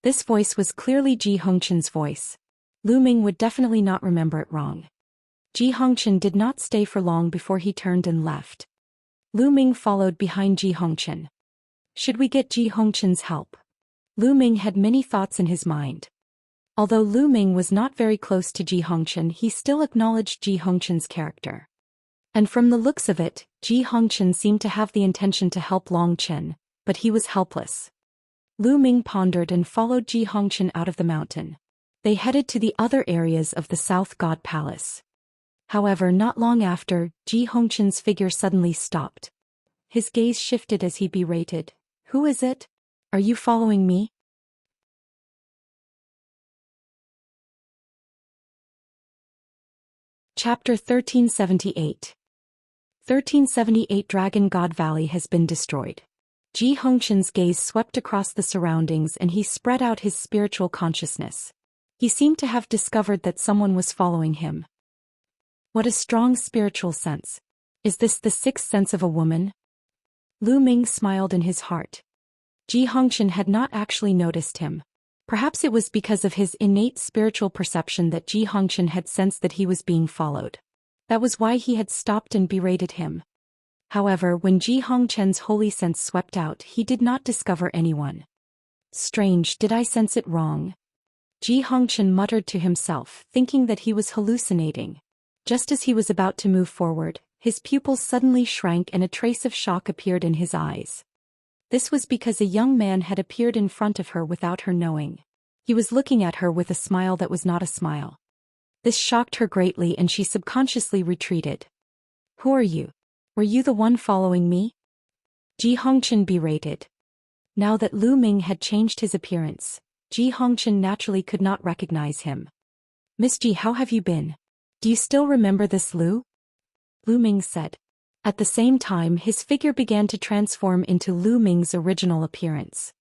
This voice was clearly Ji Hongchen's voice. Lu Ming would definitely not remember it wrong. Ji Hongchen did not stay for long before he turned and left. Lu Ming followed behind Ji Hongchen. Should we get Ji Hongchen's help? Lu Ming had many thoughts in his mind. Although Lu Ming was not very close to Ji Hongchen, he still acknowledged Ji Hongchen's character. And from the looks of it, Ji Hongchen seemed to have the intention to help Long Chen, but he was helpless. Lu Ming pondered and followed Ji Hongqian out of the mountain. They headed to the other areas of the South God Palace. However, not long after, Ji Hongqian's figure suddenly stopped. His gaze shifted as he berated. "Who is it? Are you following me?" Chapter 1378. 1378 Dragon God Valley has been destroyed. Ji Hongqian's gaze swept across the surroundings and he spread out his spiritual consciousness. He seemed to have discovered that someone was following him. What a strong spiritual sense. Is this the sixth sense of a woman? Lu Ming smiled in his heart. Ji Hongqian had not actually noticed him. Perhaps it was because of his innate spiritual perception that Ji Hongqian had sensed that he was being followed. That was why he had stopped and berated him. However, when Ji Hongqian's holy sense swept out, he did not discover anyone. Strange, did I sense it wrong? Ji Hongqian muttered to himself, thinking that he was hallucinating. Just as he was about to move forward, his pupils suddenly shrank and a trace of shock appeared in his eyes. This was because a young man had appeared in front of her without her knowing. He was looking at her with a smile that was not a smile. This shocked her greatly and she subconsciously retreated. "Who are you? Were you the one following me?" Ji Hongqian berated. Now that Lu Ming had changed his appearance, Ji Hongqian naturally could not recognize him. "Miss Ji, how have you been? Do you still remember this Lu?" Lu Ming said. At the same time, his figure began to transform into Lu Ming's original appearance.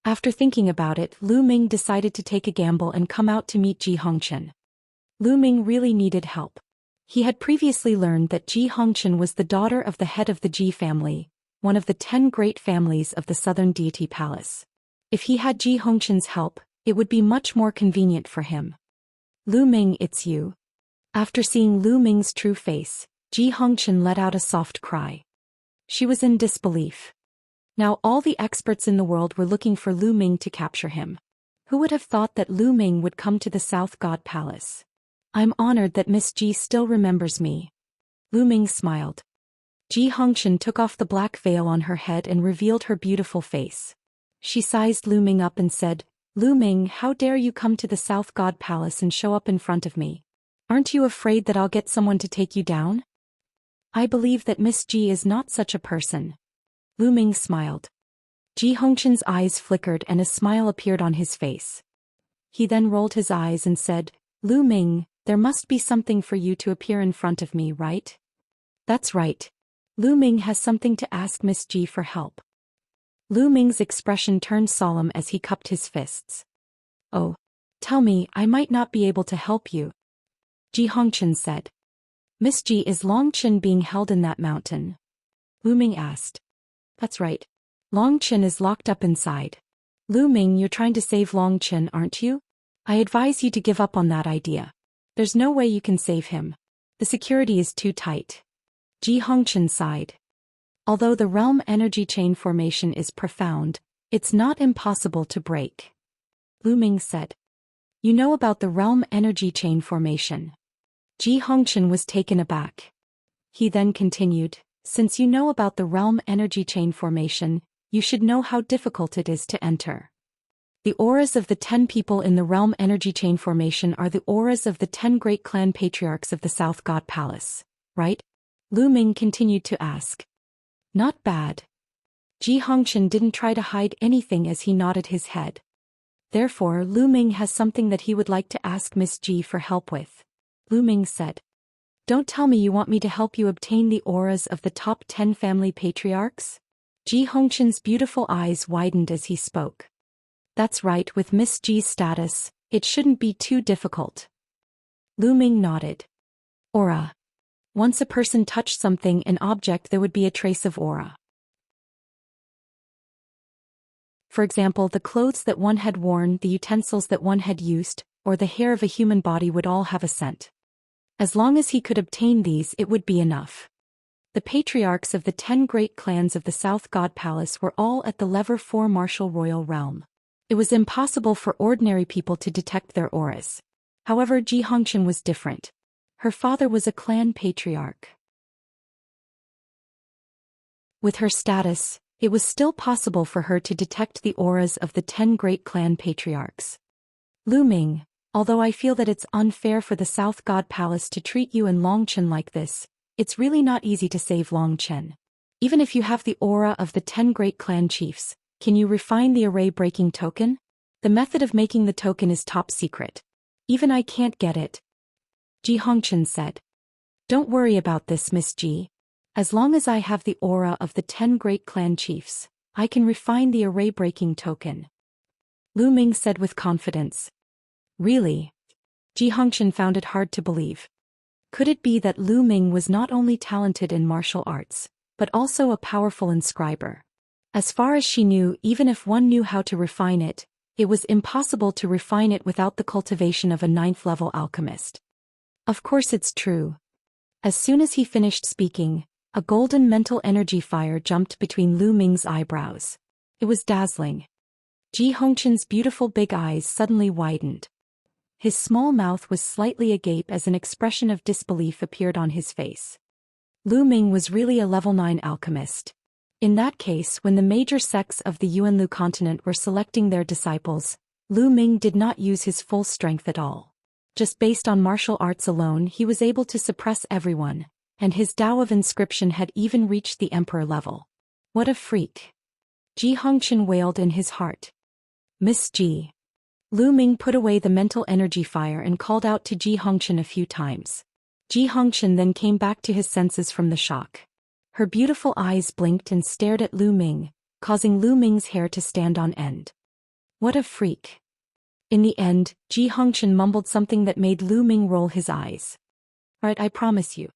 After thinking about it, Lu Ming decided to take a gamble and come out to meet Ji Hongqian. Lu Ming really needed help. He had previously learned that Ji Hongqian was the daughter of the head of the Ji family, one of the 10 great families of the Southern Deity Palace. If he had Ji Hongqian's help, it would be much more convenient for him. "Lu Ming, it's you." After seeing Lu Ming's true face, Ji Hongqian let out a soft cry. She was in disbelief. Now all the experts in the world were looking for Lu Ming to capture him. Who would have thought that Lu Ming would come to the South God Palace? "I'm honored that Miss Ji still remembers me." Lu Ming smiled. Ji Hongqian took off the black veil on her head and revealed her beautiful face. She sized Lu Ming up and said, "Lu Ming, how dare you come to the South God Palace and show up in front of me? Aren't you afraid that I'll get someone to take you down?" "I believe that Miss Ji is not such a person." Lu Ming smiled. Ji Hongqian's eyes flickered and a smile appeared on his face. He then rolled his eyes and said, "Lu Ming, there must be something for you to appear in front of me, right?" "That's right. Lu Ming has something to ask Miss Ji for help." Lu Ming's expression turned solemn as he cupped his fists. "Oh, tell me, I might not be able to help you," Ji Hongqian said. "Miss Ji, is Longqin being held in that mountain?" Lu Ming asked. "That's right. Longqin is locked up inside." "Lu Ming, you're trying to save Longqin, aren't you? I advise you to give up on that idea. There's no way you can save him. The security is too tight." Ji Hongqian sighed. Although the realm energy chain formation is profound, it's not impossible to break. Lu Ming said. "You know about the realm energy chain formation?" Ji Hongqian was taken aback. He then continued, "Since you know about the realm energy chain formation, you should know how difficult it is to enter. The auras of the 10 people in the realm energy chain formation are the auras of the 10 great clan patriarchs of the South God Palace, right?" Lu Ming continued to ask. "Not bad." Ji Hongqian didn't try to hide anything as he nodded his head. Therefore, Lu Ming has something that he would like to ask Miss Ji for help with. Lu Ming said. "Don't tell me you want me to help you obtain the auras of the top 10 family patriarchs?" Ji Hongqian's beautiful eyes widened as he spoke. "That's right, with Miss Ji's status, it shouldn't be too difficult." Lu Ming nodded. Aura. Once a person touched something, an object, there would be a trace of aura. For example, the clothes that one had worn, the utensils that one had used, or the hair of a human body would all have a scent. As long as he could obtain these, it would be enough. The patriarchs of the 10 great clans of the South God Palace were all at the level 4 martial royal realm. It was impossible for ordinary people to detect their auras. However, Ji Hongqian was different. Her father was a clan patriarch. With her status, It was still possible for her to detect the auras of the 10 great clan patriarchs. Lu Ming, although I feel that it's unfair for the South God Palace to treat you and Longchen like this, it's really not easy to save Longchen. Even if you have the aura of the 10 great clan chiefs, can you refine the array-breaking token? The method of making the token is top secret. Even I can't get it. Ji Hongchen said. Don't worry about this, Miss Ji. As long as I have the aura of the 10 great clan chiefs, I can refine the array-breaking token. Lu Ming said with confidence. Really? Ji Hongchen found it hard to believe. Could it be that Lu Ming was not only talented in martial arts, but also a powerful inscriber? As far as she knew, even if one knew how to refine it, it was impossible to refine it without the cultivation of a 9th-level alchemist. Of course it's true. As soon as he finished speaking, a golden mental energy fire jumped between Lu Ming's eyebrows. It was dazzling. Ji Hongchen's beautiful big eyes suddenly widened. His small mouth was slightly agape as an expression of disbelief appeared on his face. Lu Ming was really a level 9 alchemist. In that case, when the major sects of the Yuanlu continent were selecting their disciples, Lu Ming did not use his full strength at all. Just based on martial arts alone, he was able to suppress everyone, and his Tao of inscription had even reached the emperor level. What a freak! Ji Hongchen wailed in his heart. Miss Ji. Lu Ming put away the mental energy fire and called out to Ji Hongchen a few times. Ji Hongchen then came back to his senses from the shock. Her beautiful eyes blinked and stared at Lu Ming, causing Lu Ming's hair to stand on end. What a freak! In the end, Ji Hongchen mumbled something that made Lu Ming roll his eyes. Right, I promise you.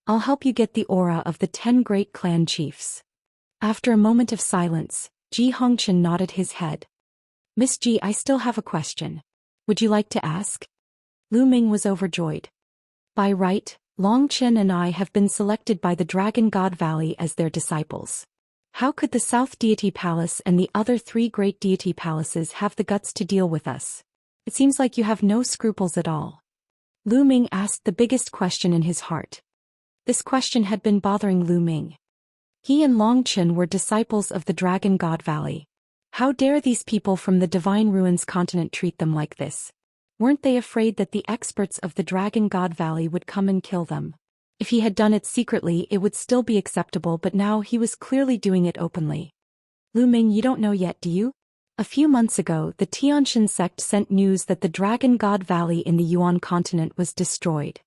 I'll help you get the aura of the 10 great clan chiefs. After a moment of silence, Ji Hongchen nodded his head. Miss Ji, I still have a question. Would you like to ask? Lu Ming was overjoyed. By right, Longchen and I have been selected by the Dragon God Valley as their disciples. How could the South Deity Palace and the other 3 great deity palaces have the guts to deal with us? It seems like you have no scruples at all. Lu Ming asked the biggest question in his heart. This question had been bothering Lu Ming. He and Longchen were disciples of the Dragon God Valley. How dare these people from the Divine Ruins continent treat them like this? Weren't they afraid that the experts of the Dragon God Valley would come and kill them? If he had done it secretly, it would still be acceptable, but now he was clearly doing it openly. Lu Ming, you don't know yet, do you? A few months ago, the Tianxian sect sent news that the Dragon God Valley in the Yuan continent was destroyed.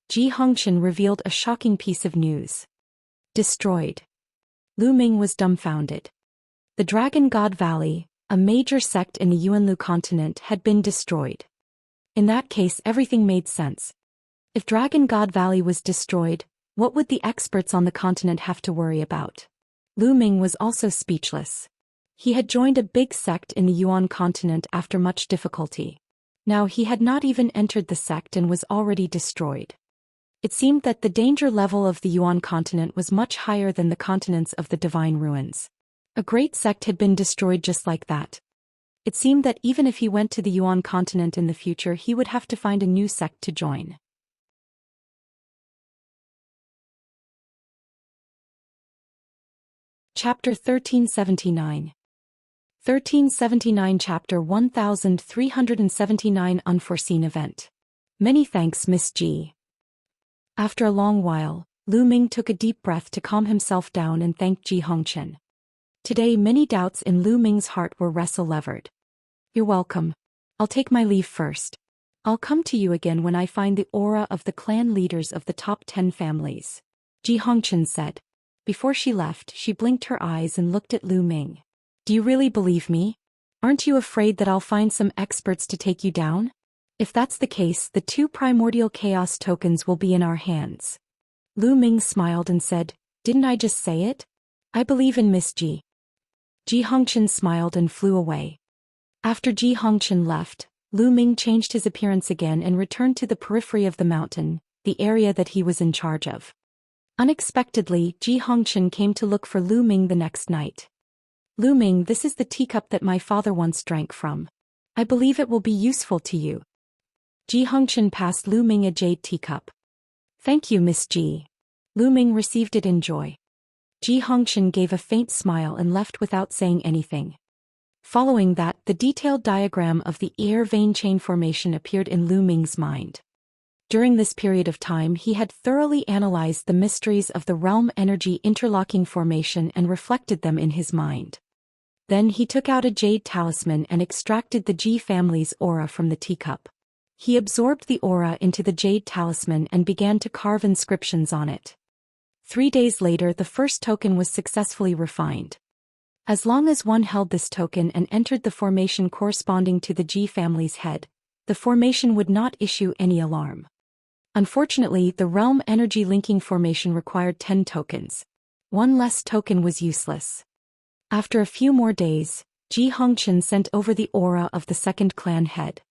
Ji Hongchen revealed a shocking piece of news. Destroyed. Lu Ming was dumbfounded. The Dragon God Valley, a major sect in the Yuanlu continent, had been destroyed. In that case, everything made sense. If Dragon God Valley was destroyed, what would the experts on the continent have to worry about? Lu Ming was also speechless. He had joined a big sect in the Yuan continent after much difficulty. Now he had not even entered the sect and was already destroyed. It seemed that the danger level of the Yuan continent was much higher than the continents of the Divine Ruins. A great sect had been destroyed just like that. It seemed that even if he went to the Yuan continent in the future, he would have to find a new sect to join. Chapter 1379. 1379 Chapter 1379 Unforeseen Event. Many thanks, Miss Ji. After a long while, Lu Ming took a deep breath to calm himself down and thanked Ji Hongchen. Today many doubts in Lu Ming's heart were wrestle-levered. You're welcome. I'll take my leave first. I'll come to you again when I find the aura of the clan leaders of the top 10 families. Ji Hongchen said. Before she left, she blinked her eyes and looked at Lu Ming. Do you really believe me? Aren't you afraid that I'll find some experts to take you down? If that's the case, the 2 primordial chaos tokens will be in our hands. Lu Ming smiled and said, Didn't I just say it? I believe in Miss Ji. Ji Hongchen smiled and flew away. After Ji Hongchen left, Lu Ming changed his appearance again and returned to the periphery of the mountain, the area that he was in charge of. Unexpectedly, Ji Hongchen came to look for Lu Ming the next night. Lu Ming, this is the teacup that my father once drank from. I believe it will be useful to you. Ji Hongchen passed Lu Ming a jade teacup. Thank you, Miss Ji. Lu Ming received it in joy. Zhou gave a faint smile and left without saying anything. Following that, the detailed diagram of the air vein chain formation appeared in Lu Ming's mind. During this period of time he had thoroughly analyzed the mysteries of the realm energy interlocking formation and reflected them in his mind. Then he took out a jade talisman and extracted the Ji family's aura from the teacup. He absorbed the aura into the jade talisman and began to carve inscriptions on it. 3 days later the first token was successfully refined. As long as one held this token and entered the formation corresponding to the Ji family's head, the formation would not issue any alarm. Unfortunately, the realm energy linking formation required 10 tokens. One less token was useless. After a few more days, Zhou sent over the aura of the second clan head.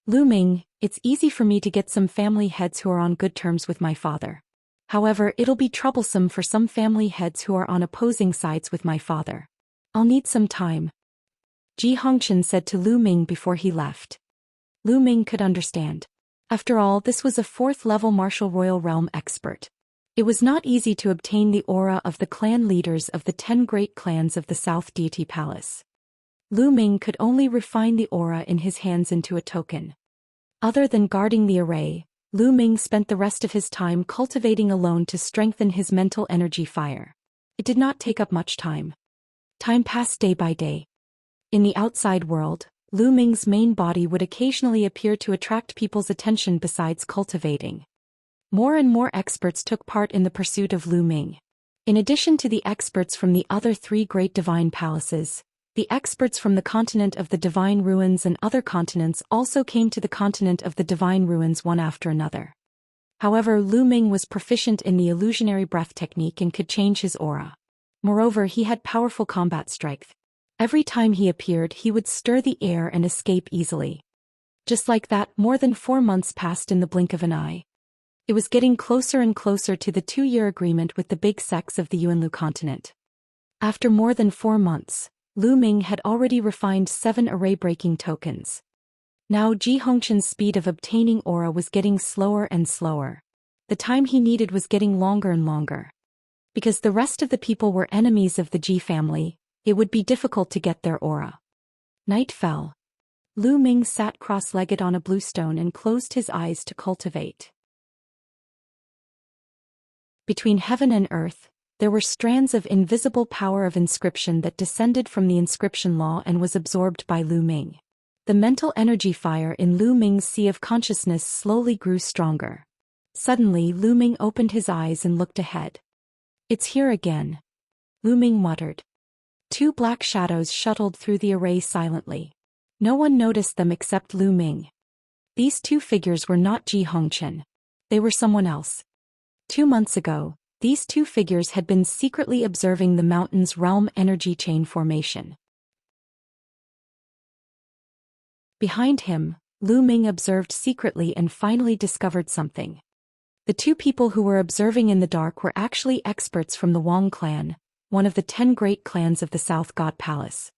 Lu Ming, it's easy for me to get some family heads who are on good terms with my father. However, it'll be troublesome for some family heads who are on opposing sides with my father. I'll need some time, Zhou said to Lu Ming before he left. Lu Ming could understand. After all, this was a 4th-level martial royal realm expert. It was not easy to obtain the aura of the clan leaders of the 10 great clans of the South Deity Palace. Lu Ming could only refine the aura in his hands into a token. Other than guarding the array, Lu Ming spent the rest of his time cultivating alone to strengthen his mental energy fire. It did not take up much time. Time passed day by day. In the outside world, Lu Ming's main body would occasionally appear to attract people's attention besides cultivating. More and more experts took part in the pursuit of Lu Ming. In addition to the experts from the other 3 great divine palaces, the experts from the continent of the divine ruins and other continents also came to the continent of the divine ruins one after another. However, Lu Ming was proficient in the illusionary breath technique and could change his aura. Moreover, he had powerful combat strength. Every time he appeared, he would stir the air and escape easily. Just like that, more than 4 months passed in the blink of an eye. It was getting closer and closer to the 2-year agreement with the big sects of the Yuanlu continent. After more than 4 months, Lu Ming had already refined 7 array-breaking tokens. Now Zhou speed of obtaining aura was getting slower and slower. The time he needed was getting longer and longer. Because the rest of the people were enemies of the Ji family, it would be difficult to get their aura. Night fell. Lu Ming sat cross-legged on a blue stone and closed his eyes to cultivate. Between heaven and earth, there were strands of invisible power of inscription that descended from the inscription law and was absorbed by Lu Ming. The mental energy fire in Lu Ming's sea of consciousness slowly grew stronger. Suddenly, Lu Ming opened his eyes and looked ahead. It's here again, Lu Ming muttered. 2 black shadows shuttled through the array silently. No one noticed them except Lu Ming. These 2 figures were not Zhou. They were someone else. 2 months ago, these 2 figures had been secretly observing the mountain's realm energy chain formation. Behind him, Lu Ming observed secretly and finally discovered something. The 2 people who were observing in the dark were actually experts from the Wang clan, one of the 10 great clans of the South God Palace.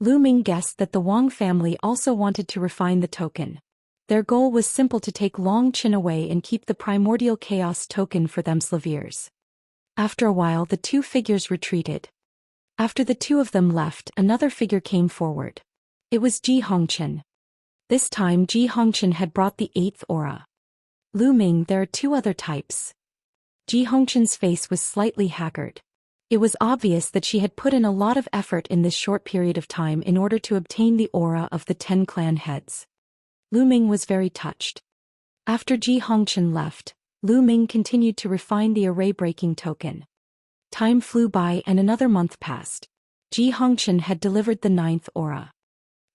Lu Ming guessed that the Wang family also wanted to refine the token. Their goal was simple: to take Long Qin away and keep the primordial chaos token for themselves. After a while the 2 figures retreated. After the 2 of them left, another figure came forward. It was Zhou. This time Zhou had brought the 8th aura. Lu Ming, there are 2 other types. Zhou's face was slightly haggard. It was obvious that she had put in a lot of effort in this short period of time in order to obtain the aura of the 10 clan heads. Lu Ming was very touched. After Zhou left, Lu Ming continued to refine the array-breaking token. Time flew by and another month passed. Zhou had delivered the 9th aura.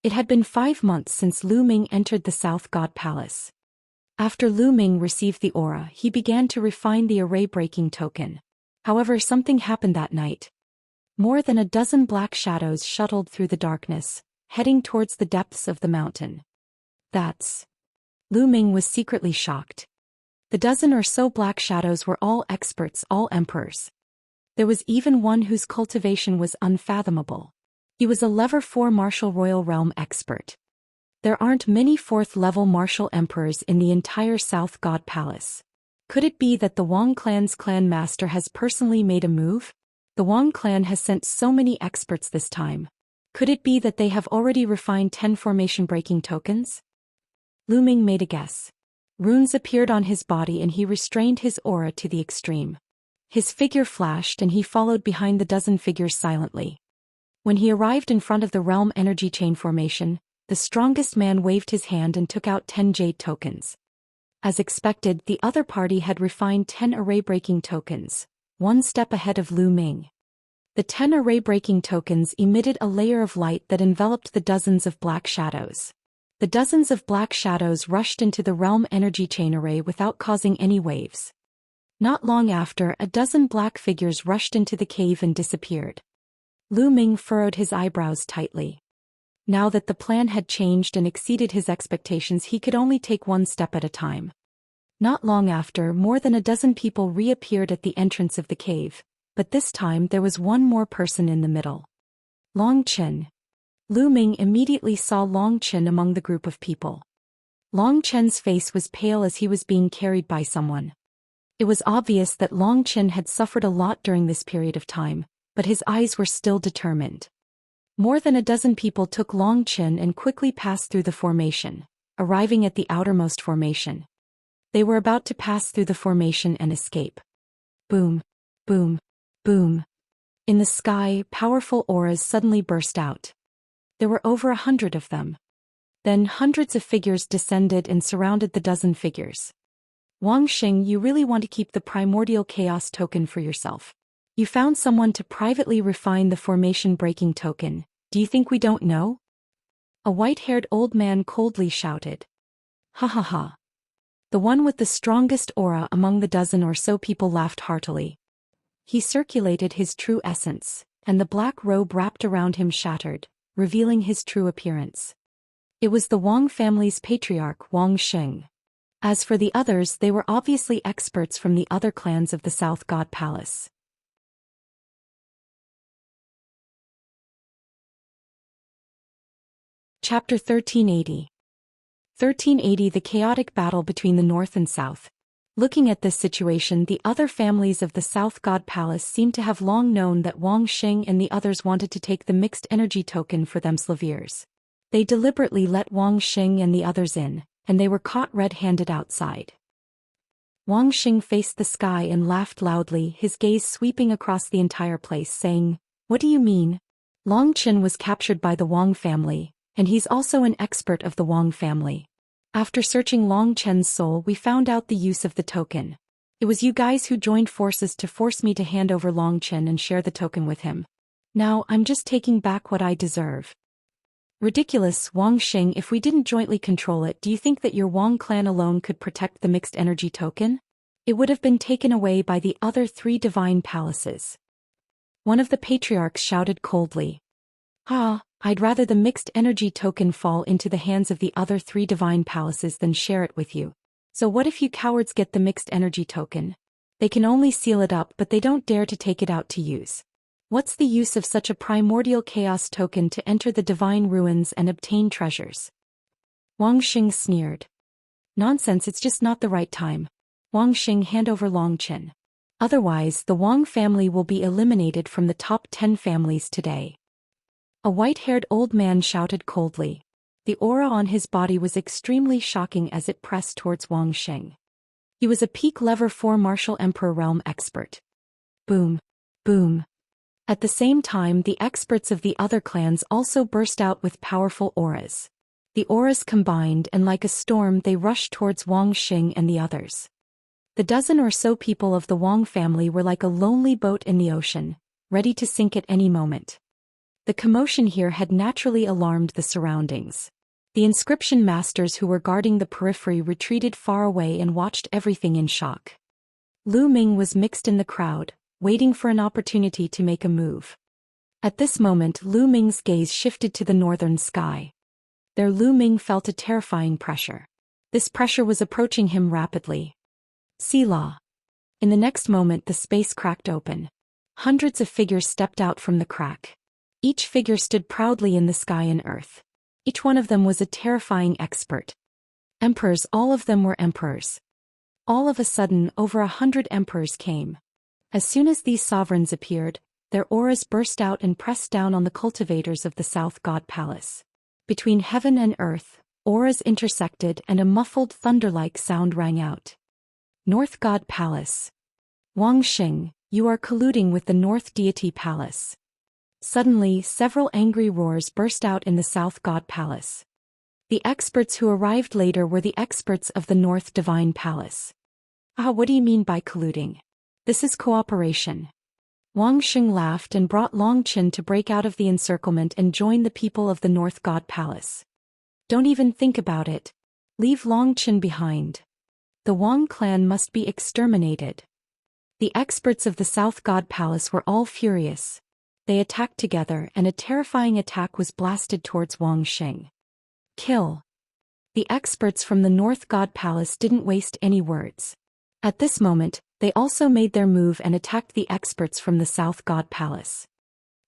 It had been 5 months since Lu Ming entered the South God Palace. After Lu Ming received the aura, he began to refine the array-breaking token. However, something happened that night. More than a dozen black shadows shuttled through the darkness, heading towards the depths of the mountain. Lu Ming was secretly shocked. The dozen or so black shadows were all experts, all emperors. There was even one whose cultivation was unfathomable. He was a level 4 martial royal realm expert. There aren't many 4th-level martial emperors in the entire South God Palace. Could it be that the Wang clan's clan master has personally made a move? The Wang clan has sent so many experts this time. Could it be that they have already refined 10 formation-breaking tokens? Lu Ming made a guess. Runes appeared on his body and he restrained his aura to the extreme. His figure flashed and he followed behind the dozen figures silently. When he arrived in front of the realm energy chain formation, the strongest man waved his hand and took out 10 jade tokens. As expected, the other party had refined 10 array-breaking tokens, one step ahead of Lu Ming. The 10 array-breaking tokens emitted a layer of light that enveloped the dozens of black shadows. The dozens of black shadows rushed into the realm energy chain array without causing any waves. Not long after, a dozen black figures rushed into the cave and disappeared. Lu Ming furrowed his eyebrows tightly. Now that the plan had changed and exceeded his expectations, he could only take one step at a time. Not long after, more than a dozen people reappeared at the entrance of the cave, but this time there was one more person in the middle. Long Chen. Lu Ming immediately saw Long Chen among the group of people. Long Chen's face was pale as he was being carried by someone. It was obvious that Long Chen had suffered a lot during this period of time, but his eyes were still determined. More than a dozen people took Long Chen and quickly passed through the formation, arriving at the outermost formation. They were about to pass through the formation and escape. Boom, boom, boom. In the sky, powerful auras suddenly burst out. There were over 100 of them. Then hundreds of figures descended and surrounded the dozen figures. Wang Xing, you really want to keep the primordial chaos token for yourself. You found someone to privately refine the formation-breaking token. Do you think we don't know? A white-haired old man coldly shouted. Ha ha ha. The one with the strongest aura among the dozen or so people laughed heartily. He circulated his true essence, and the black robe wrapped around him shattered, revealing his true appearance. It was the Wang family's patriarch Wang Xing. As for the others, they were obviously experts from the other clans of the South God Palace. Chapter 1380. 1380 The chaotic battle between the North and South. Looking at this situation, the other families of the South God Palace seemed to have long known that Wang Xing and the others wanted to take the mixed energy token for themselves. They deliberately let Wang Xing and the others in, and they were caught red-handed outside. Wang Xing faced the sky and laughed loudly, his gaze sweeping across the entire place, saying, "What do you mean?" Long Chen was captured by the Wang family, and he's also an expert of the Wang family. After searching Long Chen's soul, we found out the use of the token. It was you guys who joined forces to force me to hand over Long Chen and share the token with him. Now, I'm just taking back what I deserve. Ridiculous, Wang Xing. If we didn't jointly control it, do you think that your Wang clan alone could protect the mixed energy token? It would have been taken away by the other 3 divine palaces. One of the patriarchs shouted coldly. Ah, I'd rather the mixed energy token fall into the hands of the other 3 divine palaces than share it with you. So what if you cowards get the mixed energy token? They can only seal it up, but they don't dare to take it out to use. What's the use of such a primordial chaos token to enter the divine ruins and obtain treasures? Wang Xing sneered. Nonsense, it's just not the right time. Wang Xing, hand over Long Chen. Otherwise, the Wang family will be eliminated from the top 10 families today. A white-haired old man shouted coldly. The aura on his body was extremely shocking as it pressed towards Wang Xing. He was a peak level 4 martial emperor realm expert. Boom. Boom. At the same time, the experts of the other clans also burst out with powerful auras. The auras combined, and like a storm they rushed towards Wang Xing and the others. The dozen or so people of the Wang family were like a lonely boat in the ocean, ready to sink at any moment. The commotion here had naturally alarmed the surroundings. The inscription masters who were guarding the periphery retreated far away and watched everything in shock. Lu Ming was mixed in the crowd, waiting for an opportunity to make a move. At this moment, Lu Ming's gaze shifted to the northern sky. There, Lu Ming felt a terrifying pressure. This pressure was approaching him rapidly. Selah. In the next moment, the space cracked open. Hundreds of figures stepped out from the crack. Each figure stood proudly in the sky and earth. Each one of them was a terrifying expert. Emperors, all of them were emperors. All of a sudden, over 100 emperors came. As soon as these sovereigns appeared, their auras burst out and pressed down on the cultivators of the South God Palace. Between heaven and earth, auras intersected and a muffled thunder-like sound rang out. North God Palace. Wang Xing, you are colluding with the North Deity Palace. Suddenly, several angry roars burst out in the South God Palace. The experts who arrived later were the experts of the North Divine Palace. What do you mean by colluding? This is cooperation. Wang Xing laughed and brought Long Qin to break out of the encirclement and join the people of the North God Palace. Don't even think about it. Leave Long Qin behind. The Wang clan must be exterminated. The experts of the South God Palace were all furious. They attacked together and a terrifying attack was blasted towards Wang Xing. Kill. The experts from the North God Palace didn't waste any words. At this moment, they also made their move and attacked the experts from the South God Palace.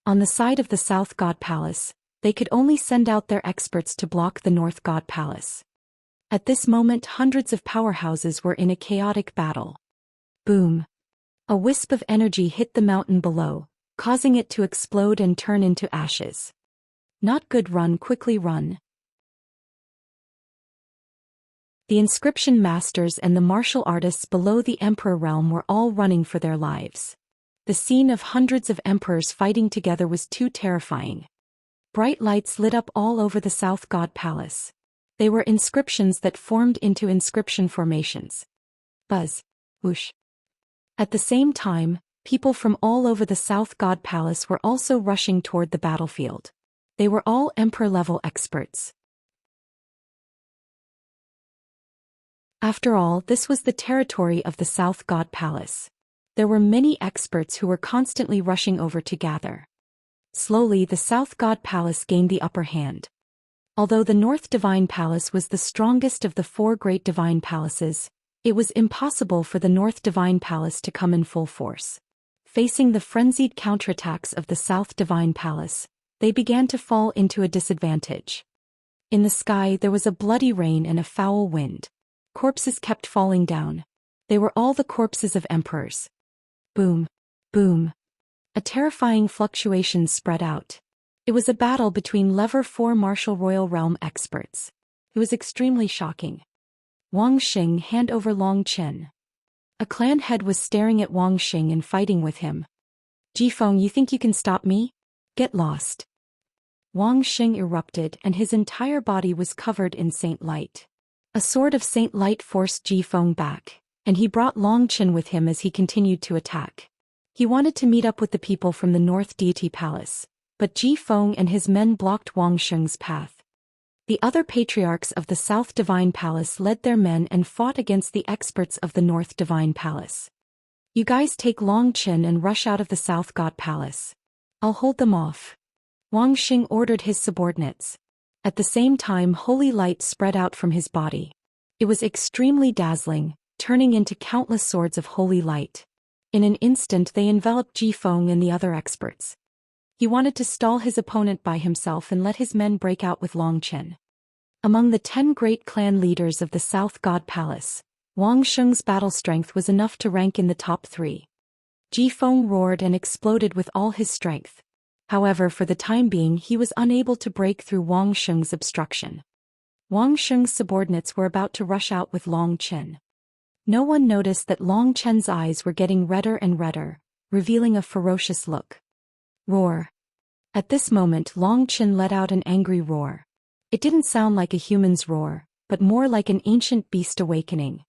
On the side of the South God Palace, they could only send out their experts to block the North God Palace. At this moment, hundreds of powerhouses were in a chaotic battle. Boom. A wisp of energy hit the mountain below, causing it to explode and turn into ashes. Not good, run, quickly run. The inscription masters and the martial artists below the Emperor realm were all running for their lives. The scene of hundreds of emperors fighting together was too terrifying. Bright lights lit up all over the South God Palace. They were inscriptions that formed into inscription formations. Buzz. Whoosh. At the same time, people from all over the South God Palace were also rushing toward the battlefield. They were all Emperor-level experts. After all, this was the territory of the South God Palace. There were many experts who were constantly rushing over to gather. Slowly, the South God Palace gained the upper hand. Although the North Divine Palace was the strongest of the four great divine palaces, it was impossible for the North Divine Palace to come in full force. Facing the frenzied counterattacks of the South Divine Palace, they began to fall into a disadvantage. In the sky there was a bloody rain and a foul wind. Corpses kept falling down. They were all the corpses of emperors. Boom. Boom. A terrifying fluctuation spread out. It was a battle between level 4 martial royal realm experts. It was extremely shocking. Wang Xing, hand over Long Qin. A clan head was staring at Wang Xing and fighting with him. Jifeng, you think you can stop me? Get lost. Wang Xing erupted and his entire body was covered in Saint Light. A sword of Saint Light forced Jifeng back, and he brought Long Qin with him as he continued to attack. He wanted to meet up with the people from the North Deity Palace, but Jifeng and his men blocked Wang Xing's path. The other patriarchs of the South Divine Palace led their men and fought against the experts of the North Divine Palace. You guys take Long Qin and rush out of the South God Palace. I'll hold them off. Wang Xing ordered his subordinates. At the same time, holy light spread out from his body. It was extremely dazzling, turning into countless swords of holy light. In an instant they enveloped Jifeng and the other experts. He wanted to stall his opponent by himself and let his men break out with Long Qin. Among the 10 great clan leaders of the South God Palace, Wang Xing's battle strength was enough to rank in the top 3. Jifeng roared and exploded with all his strength. However, for the time being he was unable to break through Wang Xing's obstruction. Wang Xing's subordinates were about to rush out with Long Qin. No one noticed that Long Qin's eyes were getting redder and redder, revealing a ferocious look. Roar. At this moment Long Qin let out an angry roar. It didn't sound like a human's roar, but more like an ancient beast awakening.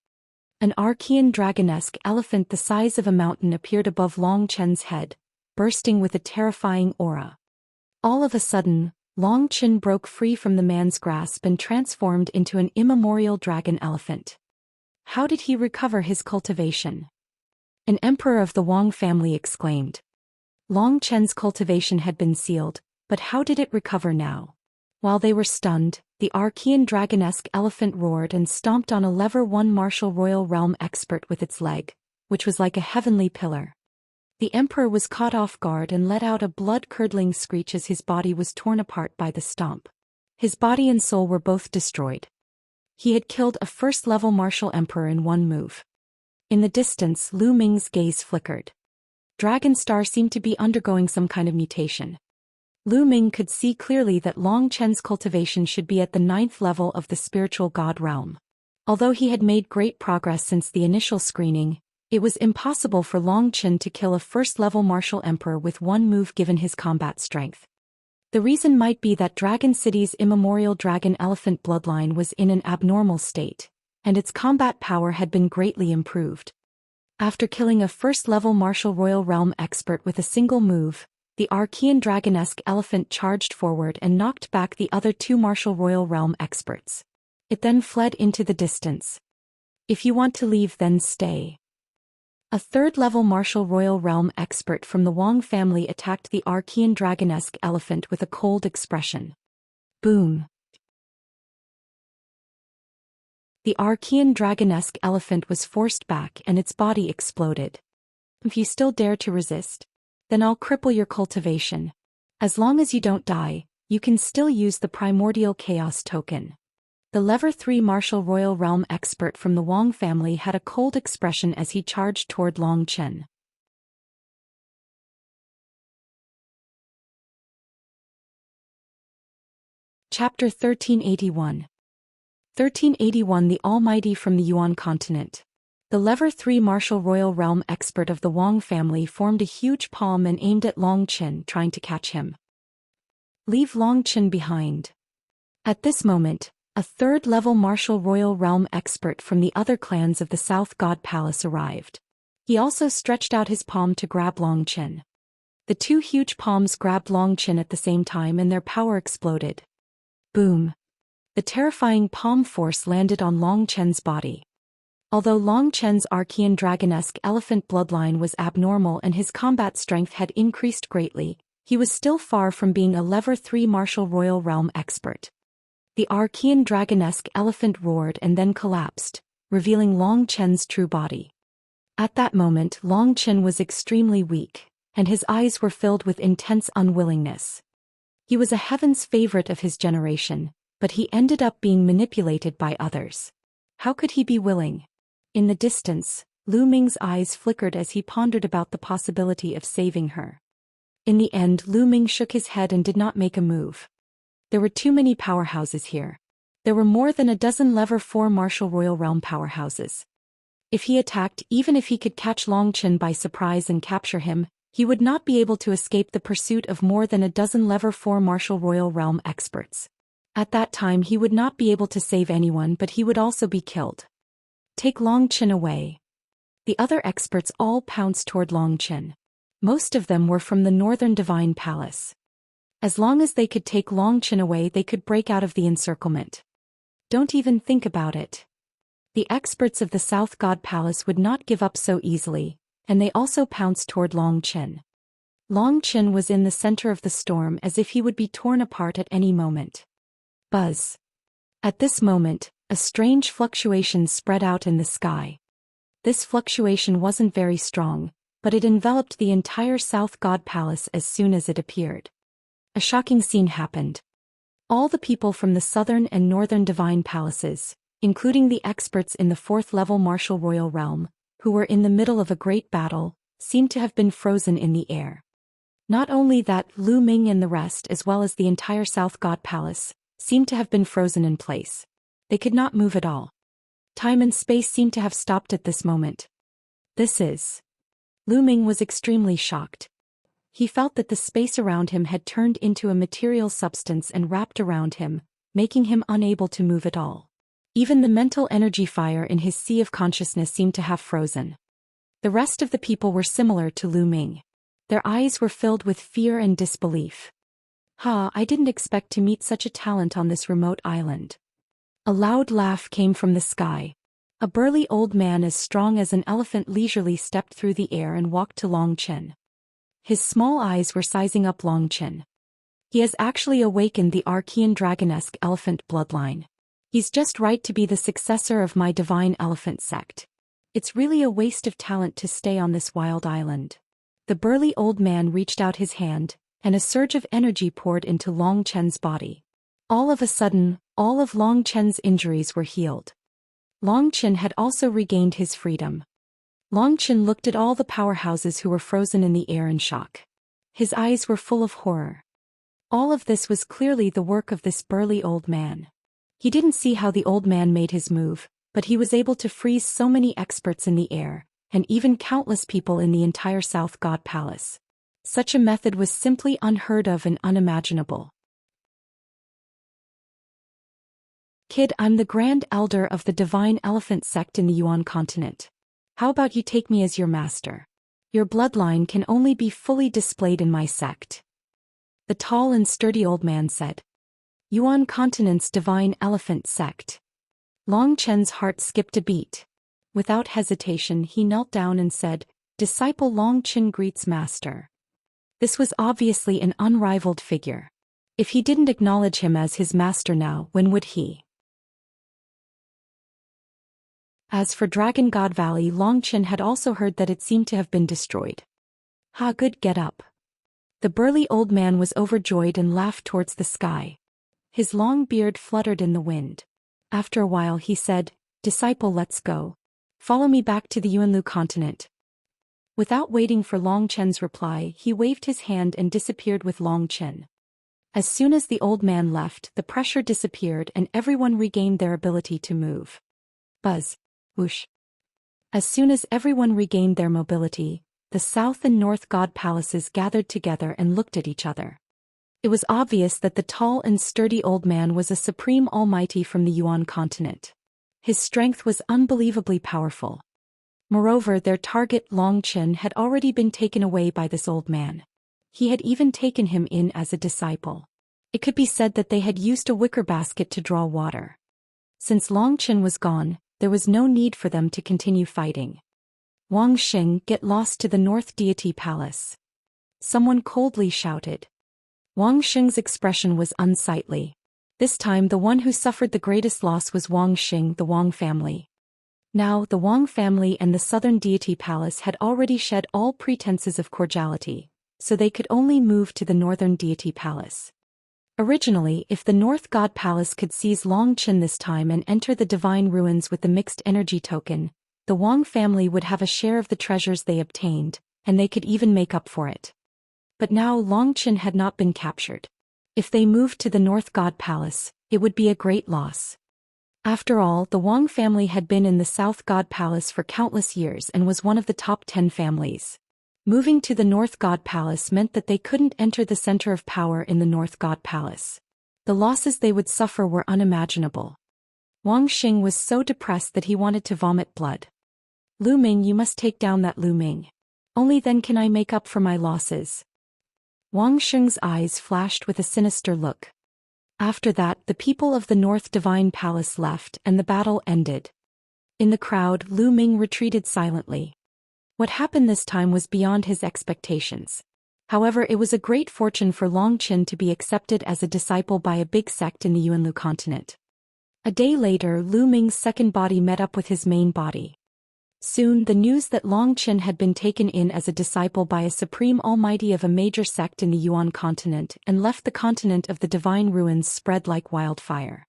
An Archean dragonesque elephant the size of a mountain appeared above Long Qin's head, bursting with a terrifying aura. All of a sudden, Long Qin broke free from the man's grasp and transformed into an immemorial dragon elephant. How did he recover his cultivation? An emperor of the Wang family exclaimed. Long Qin's cultivation had been sealed, but how did it recover now? While they were stunned, the Archean dragonesque elephant roared and stomped on a level 1 martial royal realm expert with its leg, which was like a heavenly pillar. The emperor was caught off guard and let out a blood-curdling screech as his body was torn apart by the stomp. His body and soul were both destroyed. He had killed a first-level martial emperor in one move. In the distance, Lu Ming's gaze flickered. Dragon Star seemed to be undergoing some kind of mutation. Lu Ming could see clearly that Long Chen's cultivation should be at the 9th level of the spiritual god realm. Although he had made great progress since the initial screening, it was impossible for Long Chen to kill a first-level martial emperor with one move given his combat strength. The reason might be that Dragon City's immemorial dragon elephant bloodline was in an abnormal state, and its combat power had been greatly improved. After killing a first-level martial royal realm expert with a single move, the Archean dragonesque elephant charged forward and knocked back the other 2 martial royal realm experts. It then fled into the distance. If you want to leave, then stay. A 3rd-level martial royal realm expert from the Wang family attacked the Archean dragonesque elephant with a cold expression. Boom. The Archean dragonesque elephant was forced back and its body exploded. If you still dare to resist, then I'll cripple your cultivation. As long as you don't die, you can still use the primordial chaos token. The Level 3 martial royal realm expert from the Wang family had a cold expression as he charged toward Long Chen. Chapter 1381. 1381 The Almighty from the Yuan continent. The Level 3 martial royal realm expert of the Wang family formed a huge palm and aimed at Long Chen, trying to catch him. Leave Long Chen behind. At this moment, a 3rd-level martial royal realm expert from the other clans of the South God Palace arrived. He also stretched out his palm to grab Long Chen. The 2 huge palms grabbed Long Chen at the same time and their power exploded. Boom. The terrifying palm force landed on Long Chen's body. Although Long Chen's Archean dragonesque elephant bloodline was abnormal and his combat strength had increased greatly, he was still far from being a Level 3 martial royal realm expert. The Archean dragonesque elephant roared and then collapsed, revealing Long Chen's true body. At that moment, Long Chen was extremely weak, and his eyes were filled with intense unwillingness. He was a heaven's favorite of his generation, but he ended up being manipulated by others. How could he be willing? In the distance, Lu Ming's eyes flickered as he pondered about the possibility of saving her. In the end, Lu Ming shook his head and did not make a move. There were too many powerhouses here. There were more than a dozen Level 4 martial royal realm powerhouses. If he attacked, even if he could catch Long Chen by surprise and capture him, he would not be able to escape the pursuit of more than a dozen Level 4 martial royal realm experts. At that time he would not be able to save anyone, but he would also be killed. Take Long Chen away. The other experts all pounced toward Long Chen. Most of them were from the Northern Divine Palace. As long as they could take Long Chen away, they could break out of the encirclement. Don't even think about it. The experts of the South God Palace would not give up so easily, and they also pounced toward Long Chen. Long Chen was in the center of the storm as if he would be torn apart at any moment. Buzz. At this moment, a strange fluctuation spread out in the sky. This fluctuation wasn't very strong, but it enveloped the entire South God Palace as soon as it appeared. A shocking scene happened. All the people from the Southern and Northern Divine Palaces, including the experts in the 4th-level martial royal realm, who were in the middle of a great battle, seemed to have been frozen in the air. Not only that, Lu Ming and the rest, as well as the entire South God Palace, seemed to have been frozen in place. They could not move at all. Time and space seemed to have stopped at this moment. Lu Ming was extremely shocked. He felt that the space around him had turned into a material substance and wrapped around him, making him unable to move at all. Even the mental energy fire in his sea of consciousness seemed to have frozen. The rest of the people were similar to Lu Ming. Their eyes were filled with fear and disbelief. I didn't expect to meet such a talent on this remote island. A loud laugh came from the sky. A burly old man as strong as an elephant leisurely stepped through the air and walked to Long Chen. His small eyes were sizing up Long Chen. He has actually awakened the Archean dragonesque elephant bloodline. He's just right to be the successor of my divine elephant sect. It's really a waste of talent to stay on this wild island. The burly old man reached out his hand, and a surge of energy poured into Long Chen's body. All of a sudden, all of Long Chen's injuries were healed. Long Chen had also regained his freedom. Longchen looked at all the powerhouses who were frozen in the air in shock. His eyes were full of horror. All of this was clearly the work of this burly old man. He didn't see how the old man made his move, but he was able to freeze so many experts in the air, and even countless people in the entire South God Palace. Such a method was simply unheard of and unimaginable. Kid, I'm the Grand Elder of the Divine Elephant Sect in the Yuan continent. How about you take me as your master? Your bloodline can only be fully displayed in my sect. The tall and sturdy old man said. Yuan continent's Divine Elephant Sect. Long Chen's heart skipped a beat. Without hesitation he knelt down and said, Disciple Long Chen greets master. This was obviously an unrivaled figure. If he didn't acknowledge him as his master now, when would he? As for Dragon God Valley, Long Chen had also heard that it seemed to have been destroyed. Ha, good, get up. The burly old man was overjoyed and laughed towards the sky. His long beard fluttered in the wind. After a while he said, Disciple, let's go. Follow me back to the Yuanlu continent. Without waiting for Long Chen's reply, he waved his hand and disappeared with Long Chen. As soon as the old man left, the pressure disappeared and everyone regained their ability to move. Buzz. Whoosh. As soon as everyone regained their mobility, the South and North God Palaces gathered together and looked at each other. It was obvious that the tall and sturdy old man was a supreme almighty from the Yuan continent. His strength was unbelievably powerful. Moreover, their target Long Chen had already been taken away by this old man. He had even taken him in as a disciple. It could be said that they had used a wicker basket to draw water. Since Long Chen was gone, there was no need for them to continue fighting. Wang Xing, get lost to the North Deity Palace. Someone coldly shouted. Wang Xing's expression was unsightly. This time the one who suffered the greatest loss was Wang Xing, the Wang family. Now, the Wang family and the Southern Deity Palace had already shed all pretenses of cordiality, so they could only move to the Northern Deity Palace. Originally, if the North God Palace could seize Long Chen this time and enter the divine ruins with the mixed energy token, the Wang family would have a share of the treasures they obtained, and they could even make up for it. But now Long Chen had not been captured. If they moved to the North God Palace, it would be a great loss. After all, the Wang family had been in the South God Palace for countless years and was one of the top 10 families. Moving to the North God Palace meant that they couldn't enter the center of power in the North God Palace. The losses they would suffer were unimaginable. Wang Xing was so depressed that he wanted to vomit blood. Lu Ming, you must take down that Lu Ming. Only then can I make up for my losses. Wang Xing's eyes flashed with a sinister look. After that, the people of the North Divine Palace left and the battle ended. In the crowd, Lu Ming retreated silently. What happened this time was beyond his expectations. However, it was a great fortune for Long Chen to be accepted as a disciple by a big sect in the Yuanlu continent. A day later, Lu Ming's second body met up with his main body. Soon, the news that Long Chen had been taken in as a disciple by a supreme almighty of a major sect in the Yuan continent and left the continent of the divine ruins spread like wildfire.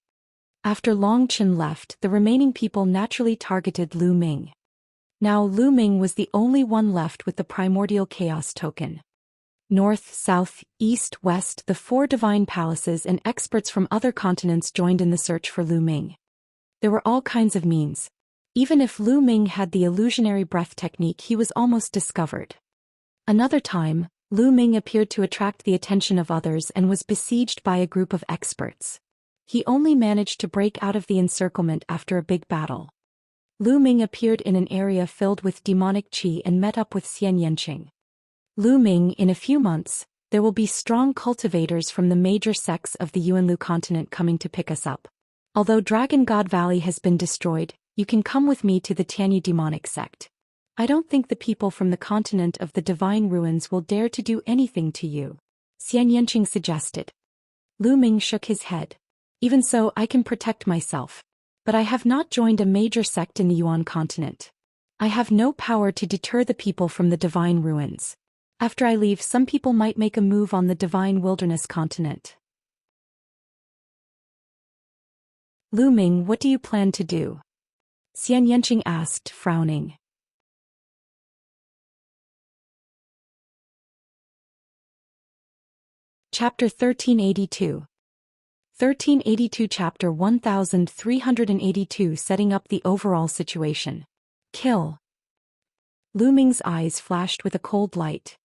After Long Chen left, the remaining people naturally targeted Lu Ming. Now Lu Ming was the only one left with the primordial chaos token. North, South, East, West, the 4 divine palaces and experts from other continents joined in the search for Lu Ming. There were all kinds of means. Even if Lu Ming had the illusionary breath technique, he was almost discovered. Another time, Lu Ming appeared to attract the attention of others and was besieged by a group of experts. He only managed to break out of the encirclement after a big battle. Lu Ming appeared in an area filled with demonic qi and met up with Xianxia. Lu Ming, in a few months, there will be strong cultivators from the major sects of the Yuanlu continent coming to pick us up. Although Dragon God Valley has been destroyed, you can come with me to the Tianyu demonic sect. I don't think the people from the continent of the divine ruins will dare to do anything to you, Xianxia suggested. Lu Ming shook his head. Even so, I can protect myself. But I have not joined a major sect in the Yuan continent. I have no power to deter the people from the divine ruins. After I leave, some people might make a move on the divine wilderness continent. Lu Ming, what do you plan to do? Xianxia asked, frowning. Chapter 1382. 1382 Chapter 1382 Setting up the overall situation. Kill. Lu Ming's eyes flashed with a cold light.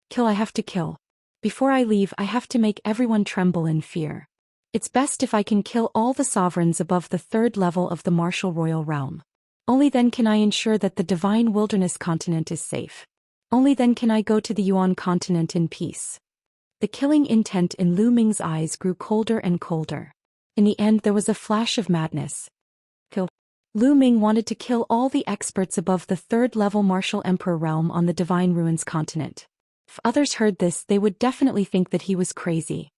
Kill, I have to kill. Before I leave, I have to make everyone tremble in fear. It's best if I can kill all the sovereigns above the third level of the martial royal realm. Only then can I ensure that the divine wilderness continent is safe. Only then can I go to the Yuan continent in peace. The killing intent in Lu Ming's eyes grew colder and colder. In the end, there was a flash of madness. Kill. Lu Ming wanted to kill all the experts above the third-level martial emperor realm on the Divine Ruins continent. If others heard this, they would definitely think that he was crazy.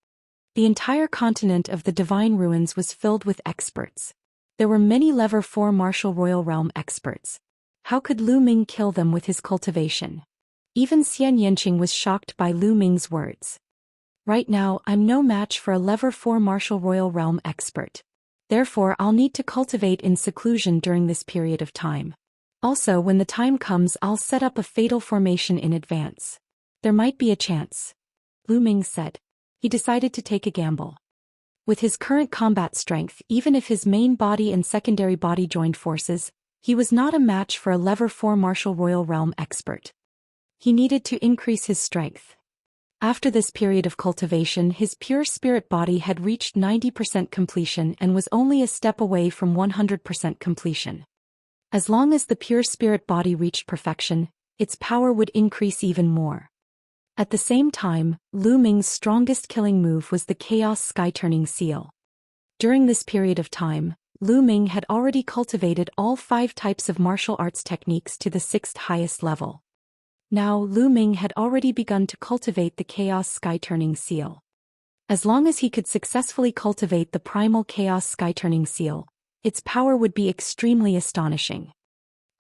The entire continent of the Divine Ruins was filled with experts. There were many level 4 martial royal realm experts. How could Lu Ming kill them with his cultivation? Even Xianxia was shocked by Lu Ming's words. Right now, I'm no match for a level 4 martial royal realm expert. Therefore, I'll need to cultivate in seclusion during this period of time. Also, when the time comes, I'll set up a fatal formation in advance. There might be a chance. Lu Ming said. He decided to take a gamble. With his current combat strength, even if his main body and secondary body joined forces, he was not a match for a level 4 martial royal realm expert. He needed to increase his strength. After this period of cultivation, his pure spirit body had reached 90% completion and was only a step away from 100% completion. As long as the pure spirit body reached perfection, its power would increase even more. At the same time, Lu Ming's strongest killing move was the Chaos Sky-Turning Seal. During this period of time, Lu Ming had already cultivated all 5 types of martial arts techniques to the 6th highest level. Now, Lu Ming had already begun to cultivate the Chaos Sky-Turning Seal. As long as he could successfully cultivate the primal Chaos Sky-Turning Seal, its power would be extremely astonishing.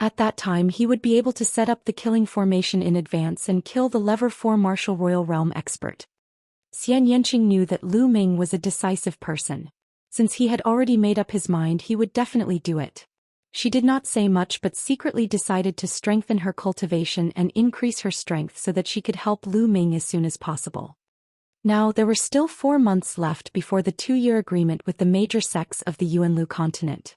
At that time, he would be able to set up the killing formation in advance and kill the level 4 martial royal realm expert. Xianxia knew that Lu Ming was a decisive person. Since he had already made up his mind, he would definitely do it. She did not say much but secretly decided to strengthen her cultivation and increase her strength so that she could help Lu Ming as soon as possible. Now, there were still 4 months left before the 2-year agreement with the major sects of the Yuanlu continent.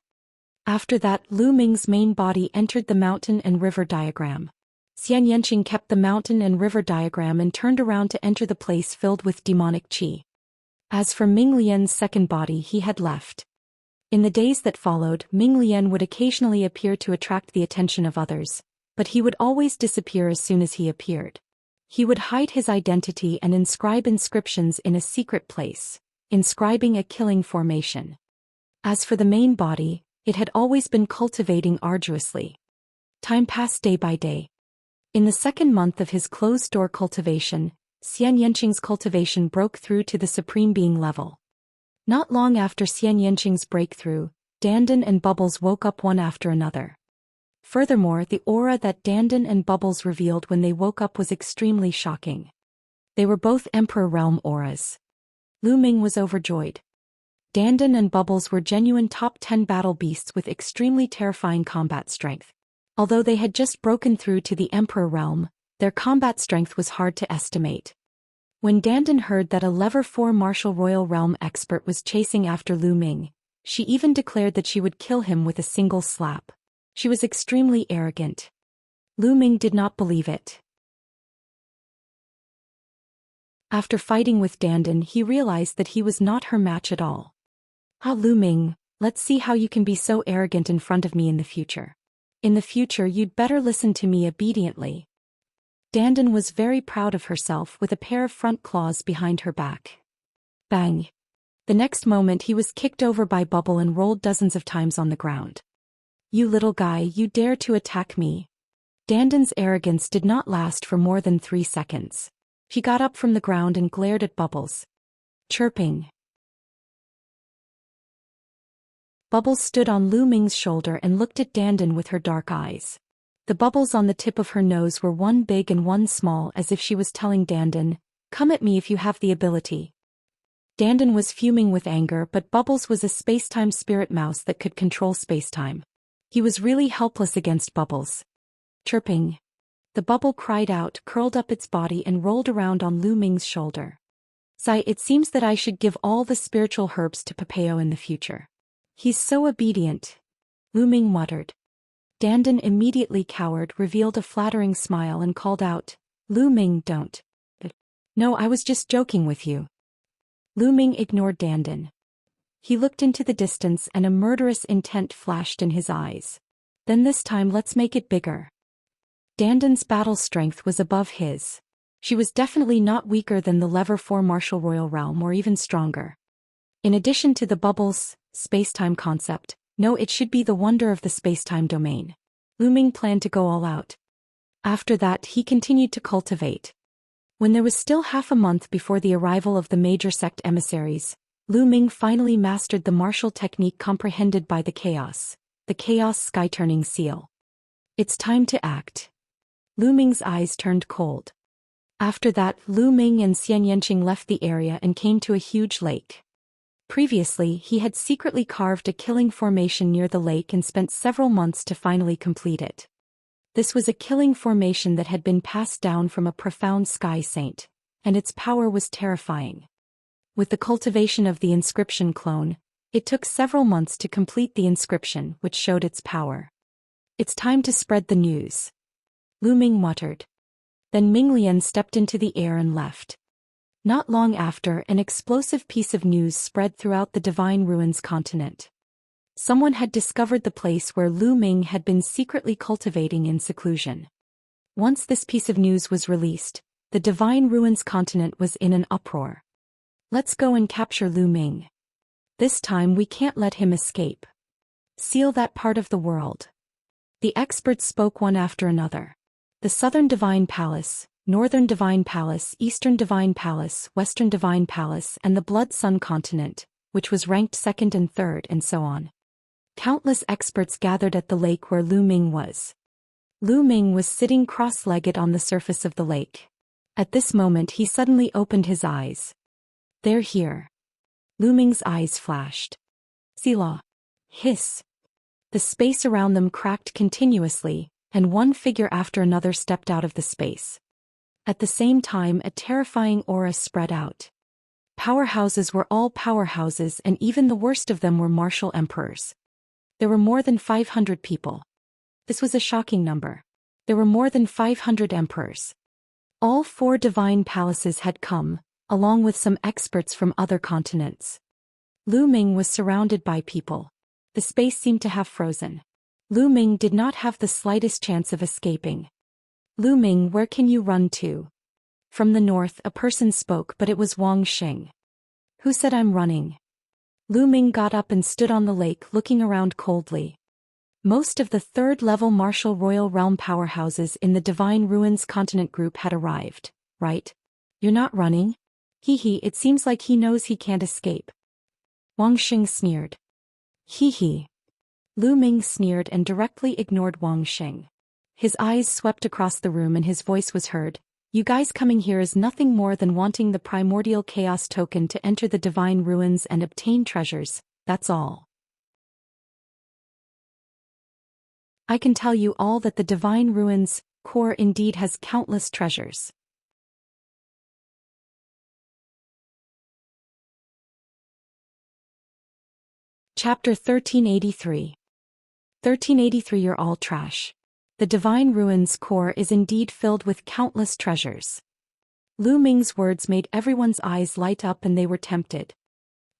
After that, Lu Ming's main body entered the mountain and river diagram. Xianxia kept the mountain and river diagram and turned around to enter the place filled with demonic qi. As for Ming Lian's second body, he had left. In the days that followed, Ming Lian would occasionally appear to attract the attention of others, but he would always disappear as soon as he appeared. He would hide his identity and inscribe inscriptions in a secret place, inscribing a killing formation. As for the main body, it had always been cultivating arduously. Time passed day by day. In the 2nd month of his closed-door cultivation, Xianxia's cultivation broke through to the Supreme Being level. Not long after Xianxia's breakthrough, Dandan and Bubbles woke up one after another. Furthermore, the aura that Dandan and Bubbles revealed when they woke up was extremely shocking. They were both Emperor Realm auras. Lu Ming was overjoyed. Dandan and Bubbles were genuine top 10 battle beasts with extremely terrifying combat strength. Although they had just broken through to the Emperor Realm, their combat strength was hard to estimate. When Dandan heard that a level 4 martial royal realm expert was chasing after Lu Ming, she even declared that she would kill him with a single slap. She was extremely arrogant. Lu Ming did not believe it. After fighting with Dandan, he realized that he was not her match at all. Ah, Lu Ming, let's see how you can be so arrogant in front of me in the future. In the future, you'd better listen to me obediently. Dandan was very proud of herself with a pair of front claws behind her back. Bang! The next moment he was kicked over by Bubble and rolled dozens of times on the ground. You little guy, you dare to attack me. Dandan's arrogance did not last for more than 3 seconds. He got up from the ground and glared at Bubbles. Chirping. Bubbles stood on Lu Ming's shoulder and looked at Dandan with her dark eyes. The bubbles on the tip of her nose were one big and one small, as if she was telling Dandan, "Come at me if you have the ability." Dandan was fuming with anger, but Bubbles was a spacetime spirit mouse that could control spacetime. He was really helpless against Bubbles. Chirping. The bubble cried out, curled up its body and rolled around on Lu Ming's shoulder. Sai, it seems that I should give all the spiritual herbs to Papeo in the future. He's so obedient. Lu Ming muttered. Dandan immediately cowered, revealed a flattering smile and called out, Lu Ming, don't. No, I was just joking with you. Lu Ming ignored Dandan. He looked into the distance and a murderous intent flashed in his eyes. Then this time let's make it bigger. Dandan's battle strength was above his. She was definitely not weaker than the Lever 4 Martial Royal Realm or even stronger. In addition to the bubbles, space-time concept, no, it should be the wonder of the space-time domain. Lu Ming planned to go all out. After that he continued to cultivate. When there was still half a month before the arrival of the major sect emissaries, Lu Ming finally mastered the martial technique comprehended by the chaos sky-turning seal. It's time to act. Lu Ming's eyes turned cold. After that, Lu Ming and Xianxia left the area and came to a huge lake. Previously, he had secretly carved a killing formation near the lake and spent several months to finally complete it. This was a killing formation that had been passed down from a profound sky saint, and its power was terrifying. With the cultivation of the inscription clone, it took several months to complete the inscription, which showed its power. It's time to spread the news. Lu Ming muttered. Then Minglian stepped into the air and left. Not long after, an explosive piece of news spread throughout the Divine Ruins continent. Someone had discovered the place where Lu Ming had been secretly cultivating in seclusion. Once this piece of news was released, the Divine Ruins continent was in an uproar. Let's go and capture Lu Ming. This time we can't let him escape. Seal that part of the world. The experts spoke one after another. The Southern Divine Palace, Northern Divine Palace, Eastern Divine Palace, Western Divine Palace, and the Blood Sun continent, which was ranked second and third, and so on. Countless experts gathered at the lake where Lu Ming was. Lu Ming was sitting cross-legged on the surface of the lake. At this moment he suddenly opened his eyes. They're here. Lu Ming's eyes flashed. Selah. Hiss. The space around them cracked continuously, and one figure after another stepped out of the space. At the same time, a terrifying aura spread out. Powerhouses were all powerhouses, and even the worst of them were martial emperors. There were more than 500 people. This was a shocking number. There were more than 500 emperors. All 4 divine palaces had come, along with some experts from other continents. Lu Ming was surrounded by people. The space seemed to have frozen. Lu Ming did not have the slightest chance of escaping. Lu Ming, where can you run to? From the north, a person spoke, but it was Wang Xing. Who said I'm running? Lu Ming got up and stood on the lake, looking around coldly. Most of the third-level martial royal realm powerhouses in the Divine Ruins continent group had arrived, right? You're not running? Hee, it seems like he knows he can't escape. Wang Xing sneered. Hee. Lu Ming sneered and directly ignored Wang Xing. His eyes swept across the room and his voice was heard. You guys coming here is nothing more than wanting the primordial chaos token to enter the Divine Ruins and obtain treasures, that's all. I can tell you all that the Divine Ruins core indeed has countless treasures. Chapter 1383. 1383. You're all trash. The Divine Ruins core is indeed filled with countless treasures. Lu Ming's words made everyone's eyes light up and they were tempted.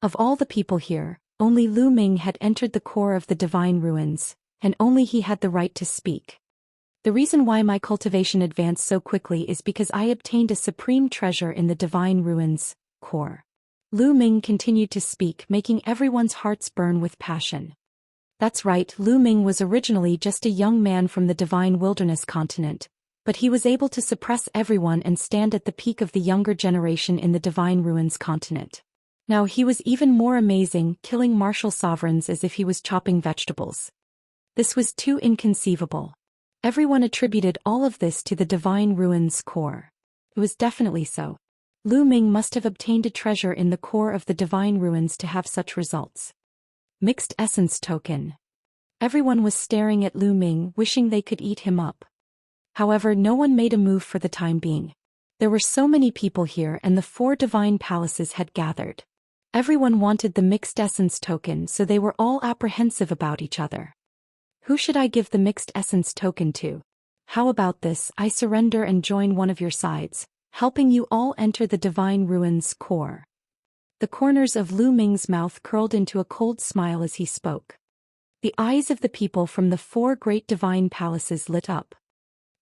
Of all the people here, only Lu Ming had entered the core of the Divine Ruins, and only he had the right to speak. The reason why my cultivation advanced so quickly is because I obtained a supreme treasure in the Divine Ruins core. Lu Ming continued to speak, making everyone's hearts burn with passion. That's right, Lu Ming was originally just a young man from the Divine Wilderness continent, but he was able to suppress everyone and stand at the peak of the younger generation in the Divine Ruins continent. Now he was even more amazing, killing martial sovereigns as if he was chopping vegetables. This was too inconceivable. Everyone attributed all of this to the Divine Ruins core. It was definitely so. Lu Ming must have obtained a treasure in the core of the Divine Ruins to have such results. Mixed essence token. Everyone was staring at Lu Ming, wishing they could eat him up. However, no one made a move for the time being. There were so many people here and the 4 divine palaces had gathered. Everyone wanted the mixed essence token, so they were all apprehensive about each other. Who should I give the mixed essence token to? How about this? I surrender and join one of your sides, helping you all enter the divine ruins core. The corners of Lu Ming's mouth curled into a cold smile as he spoke. The eyes of the people from the 4 great divine palaces lit up.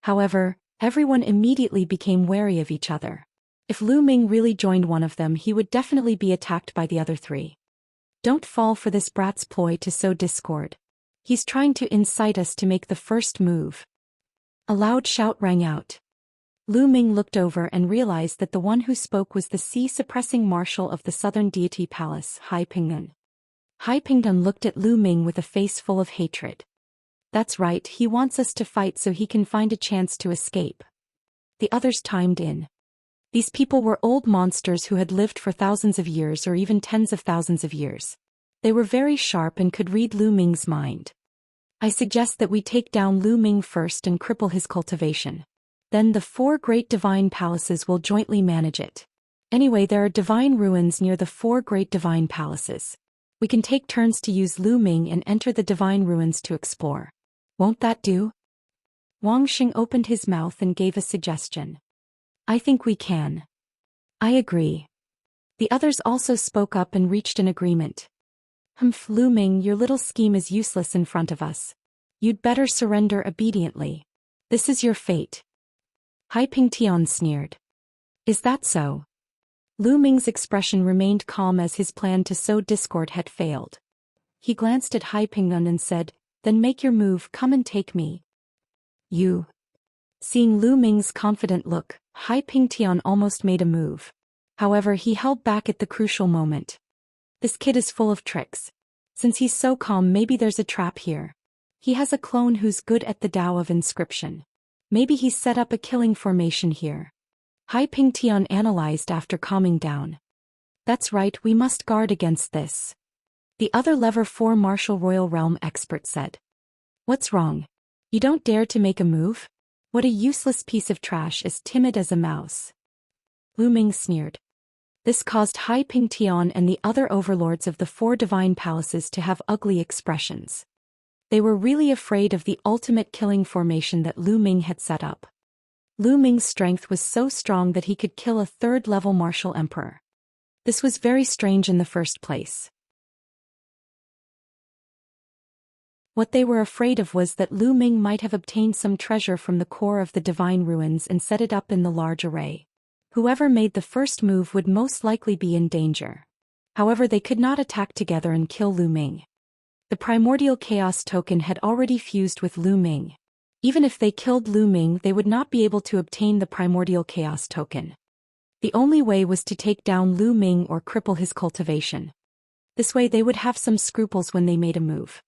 However, everyone immediately became wary of each other. If Lu Ming really joined one of them, he would definitely be attacked by the other 3. Don't fall for this brat's ploy to sow discord. He's trying to incite us to make the first move. A loud shout rang out. Lu Ming looked over and realized that the one who spoke was the sea-suppressing marshal of the southern deity palace, Hai Pingnan. Hai Pingnan looked at Lu Ming with a face full of hatred. That's right, he wants us to fight so he can find a chance to escape. The others chimed in. These people were old monsters who had lived for thousands of years or even tens of thousands of years. They were very sharp and could read Lu Ming's mind. I suggest that we take down Lu Ming first and cripple his cultivation. Then the 4 great divine palaces will jointly manage it. Anyway, there are divine ruins near the 4 great divine palaces. We can take turns to use Lu Ming and enter the divine ruins to explore. Won't that do? Wang Xing opened his mouth and gave a suggestion. I think we can. I agree. The others also spoke up and reached an agreement. Lu Ming, your little scheme is useless in front of us. You'd better surrender obediently. This is your fate. Hai Pingtian sneered. Is that so? Lu Ming's expression remained calm as his plan to sow discord had failed. He glanced at Hai Pingnan and said, Then make your move, come and take me. You. Seeing Lu Ming's confident look, Hai Pingtian almost made a move. However, he held back at the crucial moment. This kid is full of tricks. Since he's so calm, maybe there's a trap here. He has a clone who's good at the Tao of inscription. Maybe he's set up a killing formation here. Hai Pingtian analyzed after calming down. That's right, we must guard against this. The other level 4 martial royal realm expert said. What's wrong? You don't dare to make a move? What a useless piece of trash, as timid as a mouse. Lu Ming sneered. This caused Hai Pingtian and the other overlords of the 4 divine palaces to have ugly expressions. They were really afraid of the ultimate killing formation that Lu Ming had set up. Lu Ming's strength was so strong that he could kill a 3rd-level martial emperor. This was very strange in the first place. What they were afraid of was that Lu Ming might have obtained some treasure from the core of the divine ruins and set it up in the large array. Whoever made the first move would most likely be in danger. However, they could not attack together and kill Lu Ming. The primordial chaos token had already fused with Lu Ming. Even if they killed Lu Ming, they would not be able to obtain the primordial chaos token. The only way was to take down Lu Ming or cripple his cultivation. This way they would have some scruples when they made a move.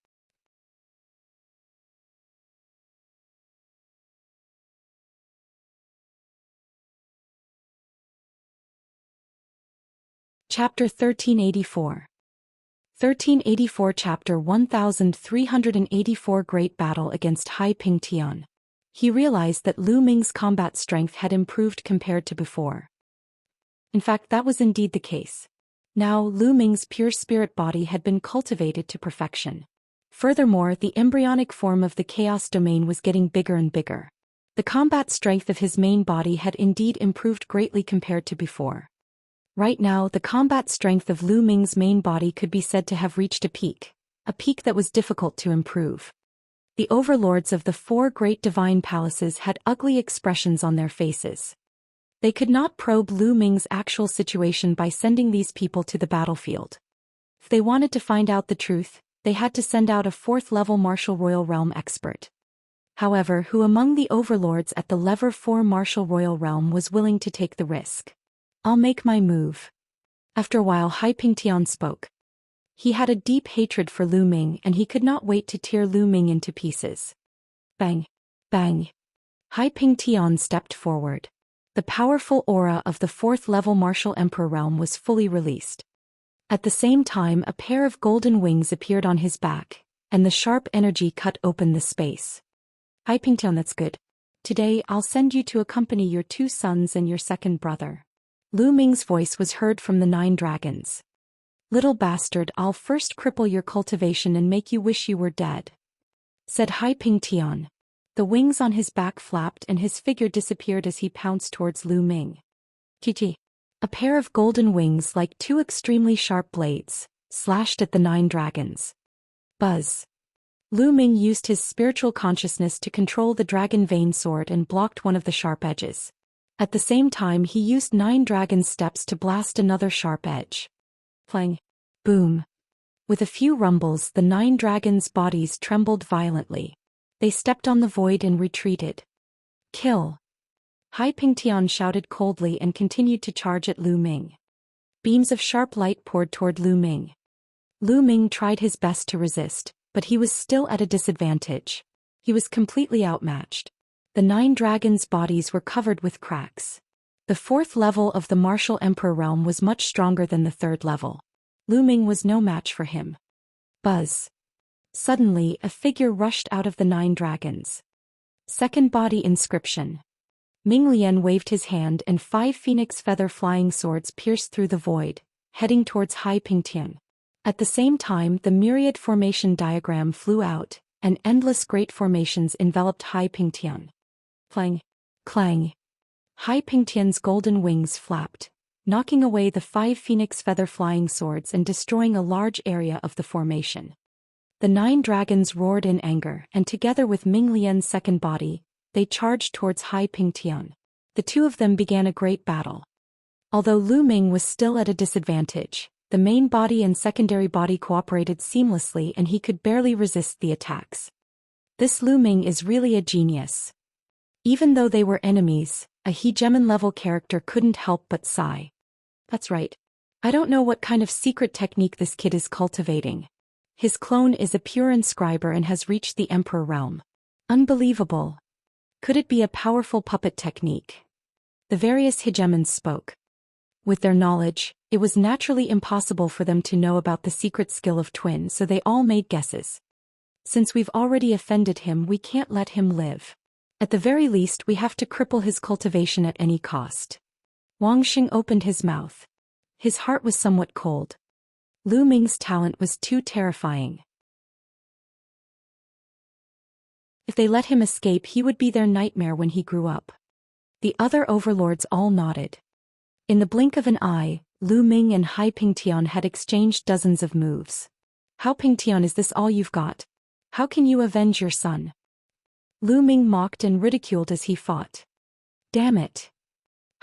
Chapter 1384. 1384 Chapter 1384 Great Battle against Hai Pingtian. He realized that Lu Ming's combat strength had improved compared to before. In fact, that was indeed the case. Now, Lu Ming's pure spirit body had been cultivated to perfection. Furthermore, the embryonic form of the chaos domain was getting bigger and bigger. The combat strength of his main body had indeed improved greatly compared to before. Right now, the combat strength of Lu Ming's main body could be said to have reached a peak that was difficult to improve. The overlords of the 4 great divine palaces had ugly expressions on their faces. They could not probe Lu Ming's actual situation by sending these people to the battlefield. If they wanted to find out the truth, they had to send out a 4th-level martial royal realm expert. However, who among the overlords at the level 4 martial royal realm was willing to take the risk? I'll make my move. After a while, Hai Pingtian spoke. He had a deep hatred for Lu Ming and he could not wait to tear Lu Ming into pieces. Bang! Bang! Hai Pingtian stepped forward. The powerful aura of the 4th-level martial emperor realm was fully released. At the same time, a pair of golden wings appeared on his back, and the sharp energy cut open the space. Hai Pingtian, that's good. Today I'll send you to accompany your 2 sons and your second brother. Lu Ming's voice was heard from the 9 dragons. Little bastard, I'll first cripple your cultivation and make you wish you were dead, said Hai Ping Tian. The wings on his back flapped and his figure disappeared as he pounced towards Lu Ming. Chichi. A pair of golden wings like 2 extremely sharp blades slashed at the 9 dragons. Buzz. Lu Ming used his spiritual consciousness to control the dragon vein sword and blocked one of the sharp edges. At the same time he used 9 dragon steps to blast another sharp edge. Clang. Boom. With a few rumbles, the 9 dragons' bodies trembled violently. They stepped on the void and retreated. Kill. Hai Pingtian shouted coldly and continued to charge at Lu Ming. Beams of sharp light poured toward Lu Ming. Lu Ming tried his best to resist, but he was still at a disadvantage. He was completely outmatched. The 9 dragons' bodies were covered with cracks. The 4th level of the Martial Emperor realm was much stronger than the 3rd level. Lu Ming was no match for him. Buzz. Suddenly, a figure rushed out of the 9 dragons. Second body inscription. Ming Lian waved his hand and 5 phoenix feather flying swords pierced through the void, heading towards Hai Pingtian. At the same time, the myriad formation diagram flew out, and endless great formations enveloped Hai Pingtian. Clang. Clang. Hai Pingtian's golden wings flapped, knocking away the 5 phoenix feather flying swords and destroying a large area of the formation. The 9 dragons roared in anger, and together with Ming Lian's second body, they charged towards Hai Pingtian. The 2 of them began a great battle. Although Lu Ming was still at a disadvantage, the main body and secondary body cooperated seamlessly and he could barely resist the attacks. This Lu Ming is really a genius. Even though they were enemies, a hegemon-level character couldn't help but sigh. That's right. I don't know what kind of secret technique this kid is cultivating. His clone is a pure inscriber and has reached the Emperor realm. Unbelievable. Could it be a powerful puppet technique? The various hegemons spoke. With their knowledge, it was naturally impossible for them to know about the secret skill of Twin, so they all made guesses. Since we've already offended him, we can't let him live. At the very least, we have to cripple his cultivation at any cost. Wang Xing opened his mouth. His heart was somewhat cold. Lu Ming's talent was too terrifying. If they let him escape, he would be their nightmare when he grew up. The other overlords all nodded. In the blink of an eye, Lu Ming and Hai Pingtian had exchanged dozens of moves. How Pingtian, is this all you've got? How can you avenge your son? Lu Ming mocked and ridiculed as he fought. Damn it!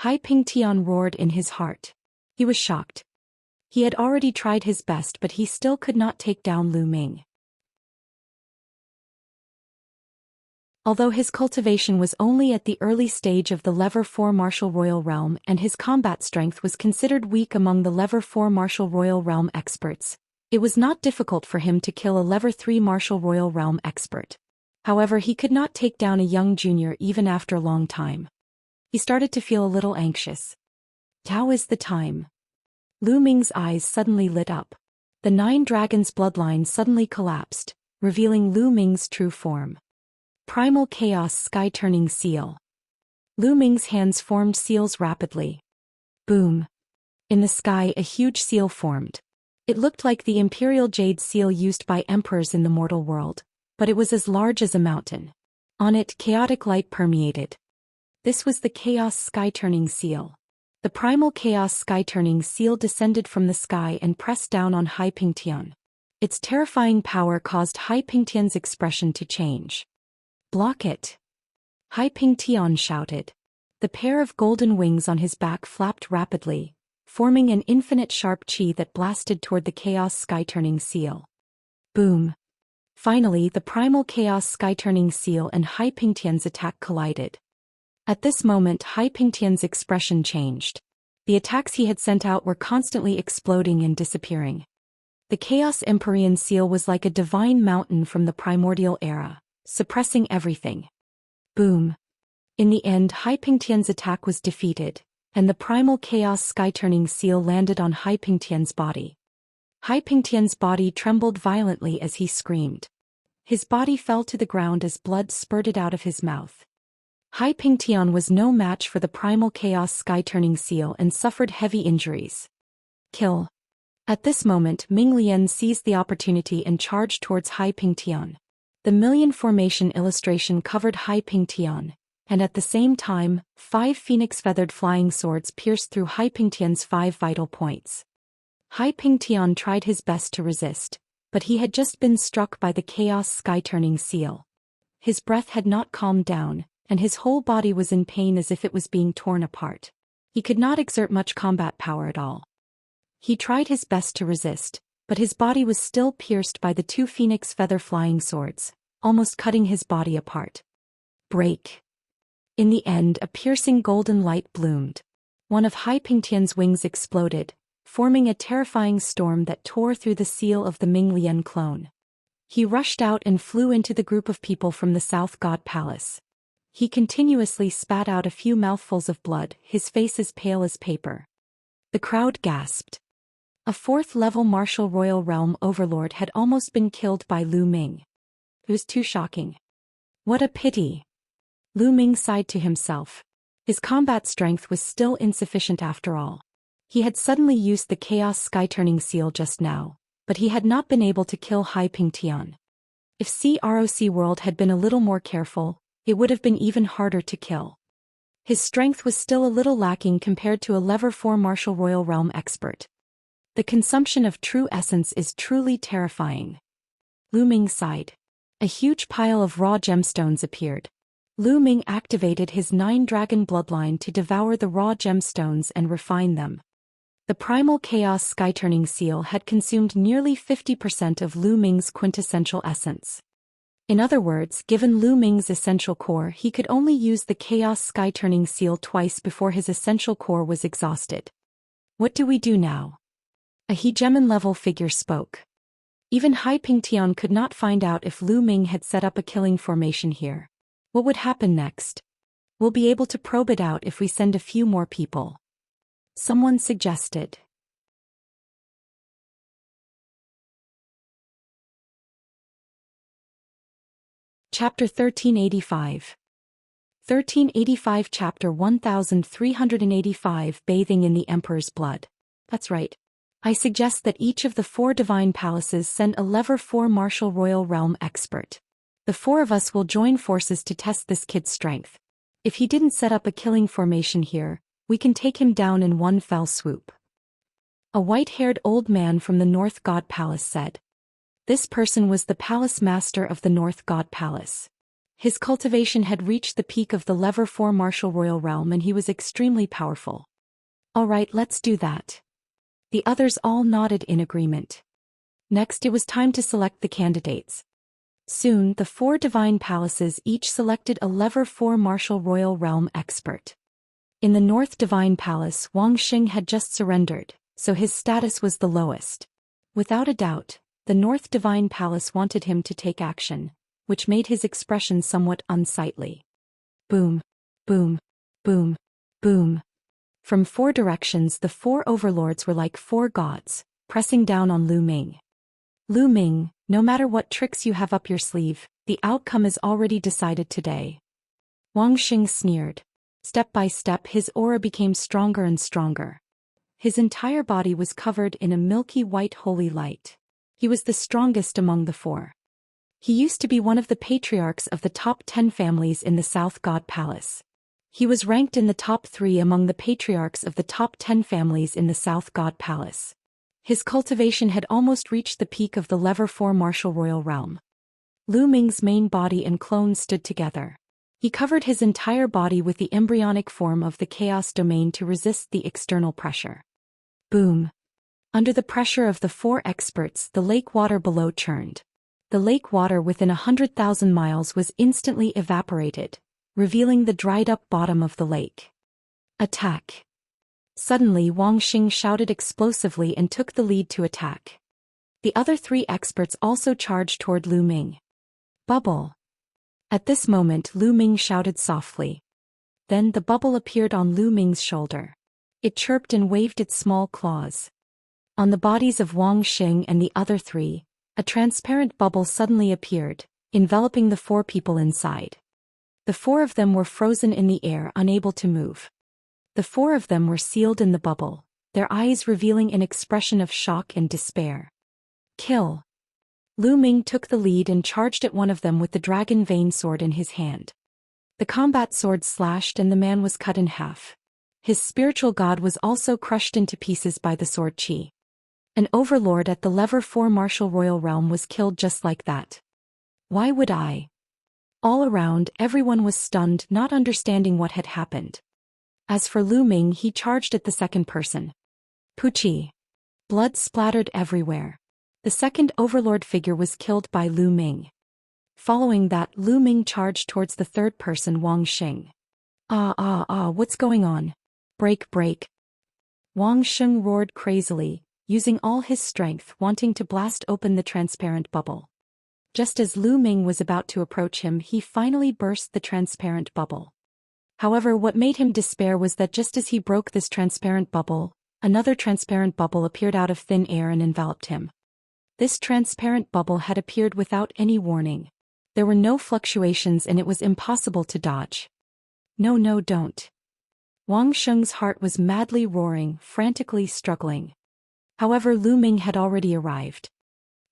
Hai Pingtian roared in his heart. He was shocked. He had already tried his best, but he still could not take down Lu Ming. Although his cultivation was only at the early stage of the Level 4 Martial Royal Realm and his combat strength was considered weak among the Level 4 Martial Royal Realm experts, it was not difficult for him to kill a Level 3 Martial Royal Realm expert. However, he could not take down a young junior even after a long time. He started to feel a little anxious. Now is the time. Lu Ming's eyes suddenly lit up. The 9 dragons' bloodline suddenly collapsed, revealing Lu Ming's true form. Primal Chaos Sky-Turning Seal. Lu Ming's hands formed seals rapidly. Boom. In the sky, a huge seal formed. It looked like the Imperial Jade seal used by emperors in the mortal world, but it was as large as a mountain. On it, chaotic light permeated. This was the Chaos Sky-Turning Seal. The Primal Chaos Sky-Turning Seal descended from the sky and pressed down on Hai Pingtian. Its terrifying power caused Hai Pingtian's expression to change. Block it! Hai Pingtian shouted. The pair of golden wings on his back flapped rapidly, forming an infinite sharp chi that blasted toward the Chaos Sky-Turning Seal. Boom! Finally, the Primal Chaos Sky-Turning Seal and Hai Pingtian's attack collided. At this moment, Hai Pingtian's expression changed. The attacks he had sent out were constantly exploding and disappearing. The Chaos Empyrean Seal was like a divine mountain from the primordial era, suppressing everything. Boom. In the end, Hai Pingtian's attack was defeated, and the Primal Chaos Sky-Turning Seal landed on Hai Pingtian's body. Hai Pingtian's body trembled violently as he screamed. His body fell to the ground as blood spurted out of his mouth. Hai Pingtian was no match for the primal chaos sky-turning seal and suffered heavy injuries. Kill. At this moment Ming Lian seized the opportunity and charged towards Hai Pingtian. The million formation illustration covered Hai Pingtian, and at the same time, 5 phoenix-feathered flying swords pierced through Hai Pingtian's 5 vital points. Hai Pingtian tried his best to resist, but he had just been struck by the chaos sky-turning seal. His breath had not calmed down, and his whole body was in pain as if it was being torn apart. He could not exert much combat power at all. He tried his best to resist, but his body was still pierced by the 2 phoenix feather flying swords, almost cutting his body apart. Break. In the end, a piercing golden light bloomed. One of Hai Pingtian's wings exploded, forming a terrifying storm that tore through the seal of the Ming Lian clone. He rushed out and flew into the group of people from the South God Palace. He continuously spat out a few mouthfuls of blood, his face as pale as paper. The crowd gasped. A 4th-level martial royal realm overlord had almost been killed by Lu Ming. It was too shocking. What a pity. Lu Ming sighed to himself. His combat strength was still insufficient after all. He had suddenly used the chaos sky-turning seal just now, but he had not been able to kill Hai Pingtian. If CROC World had been a little more careful, it would have been even harder to kill. His strength was still a little lacking compared to a level 4 martial royal realm expert. The consumption of true essence is truly terrifying. Lu Ming sighed. A huge pile of raw gemstones appeared. Lu Ming activated his 9-dragon bloodline to devour the raw gemstones and refine them. The primal chaos sky-turning seal had consumed nearly 50% of Lu Ming's quintessential essence. In other words, given Lu Ming's essential core, he could only use the chaos sky-turning seal twice before his essential core was exhausted. What do we do now? A hegemon-level figure spoke. Even Hai Pingtian could not find out if Lu Ming had set up a killing formation here. What would happen next? We'll be able to probe it out if we send a few more people. Someone suggested. Chapter 1385. 1385 Chapter 1385 Bathing in the Emperor's Blood. That's right. I suggest that each of the 4 divine palaces send a level 4 martial royal realm expert. The 4 of us will join forces to test this kid's strength. If he didn't set up a killing formation here, we can take him down in one fell swoop. A white-haired old man from the North God Palace said. This person was the palace master of the North God Palace. His cultivation had reached the peak of the level 4 martial royal realm and he was extremely powerful. All right, let's do that. The others all nodded in agreement. Next it was time to select the candidates. Soon the 4 divine palaces each selected a level 4 martial royal realm expert. In the North Divine Palace, Wang Xing had just surrendered, so his status was the lowest. Without a doubt, the North Divine Palace wanted him to take action, which made his expression somewhat unsightly. Boom, boom, boom, boom. From 4 directions the 4 overlords were like 4 gods, pressing down on Lu Ming. Lu Ming, no matter what tricks you have up your sleeve, the outcome is already decided today. Wang Xing sneered. Step by step his aura became stronger and stronger. His entire body was covered in a milky white holy light. He was the strongest among the 4. He used to be one of the patriarchs of the top 10 families in the South God Palace. He was ranked in the top 3 among the patriarchs of the top 10 families in the South God Palace. His cultivation had almost reached the peak of the level 4 martial royal realm. Lu Ming's main body and clone stood together. He covered his entire body with the embryonic form of the chaos domain to resist the external pressure. Boom. Under the pressure of the 4 experts, the lake water below churned. The lake water within 100,000 miles was instantly evaporated, revealing the dried-up bottom of the lake. Attack. Suddenly Wang Xing shouted explosively and took the lead to attack. The other 3 experts also charged toward Lu Ming. Bubble. At this moment Lu Ming shouted softly. Then the bubble appeared on Lu Ming's shoulder. It chirped and waved its small claws. On the bodies of Wang Xing and the other 3, a transparent bubble suddenly appeared, enveloping the 4 people inside. The four of them were frozen in the air, unable to move. The four of them were sealed in the bubble, their eyes revealing an expression of shock and despair. Kill. Lu Ming took the lead and charged at one of them with the dragon vein sword in his hand. The combat sword slashed and the man was cut in half. His spiritual god was also crushed into pieces by the sword chi. An overlord at the Lever 4 martial royal realm was killed just like that. Why would I? All around, everyone was stunned, not understanding what had happened. As for Lu Ming, he charged at the second person. Puchi. Blood splattered everywhere. The second overlord figure was killed by Lu Ming. Following that, Lu Ming charged towards the third person, Wang Xing. What's going on? Break. Wang Xing roared crazily, using all his strength, wanting to blast open the transparent bubble. Just as Lu Ming was about to approach him, he finally burst the transparent bubble. However, what made him despair was that just as he broke this transparent bubble, another transparent bubble appeared out of thin air and enveloped him. This transparent bubble had appeared without any warning. There were no fluctuations and it was impossible to dodge. No, don't. Wang Sheng's heart was madly roaring, frantically struggling. However, Lu Ming had already arrived.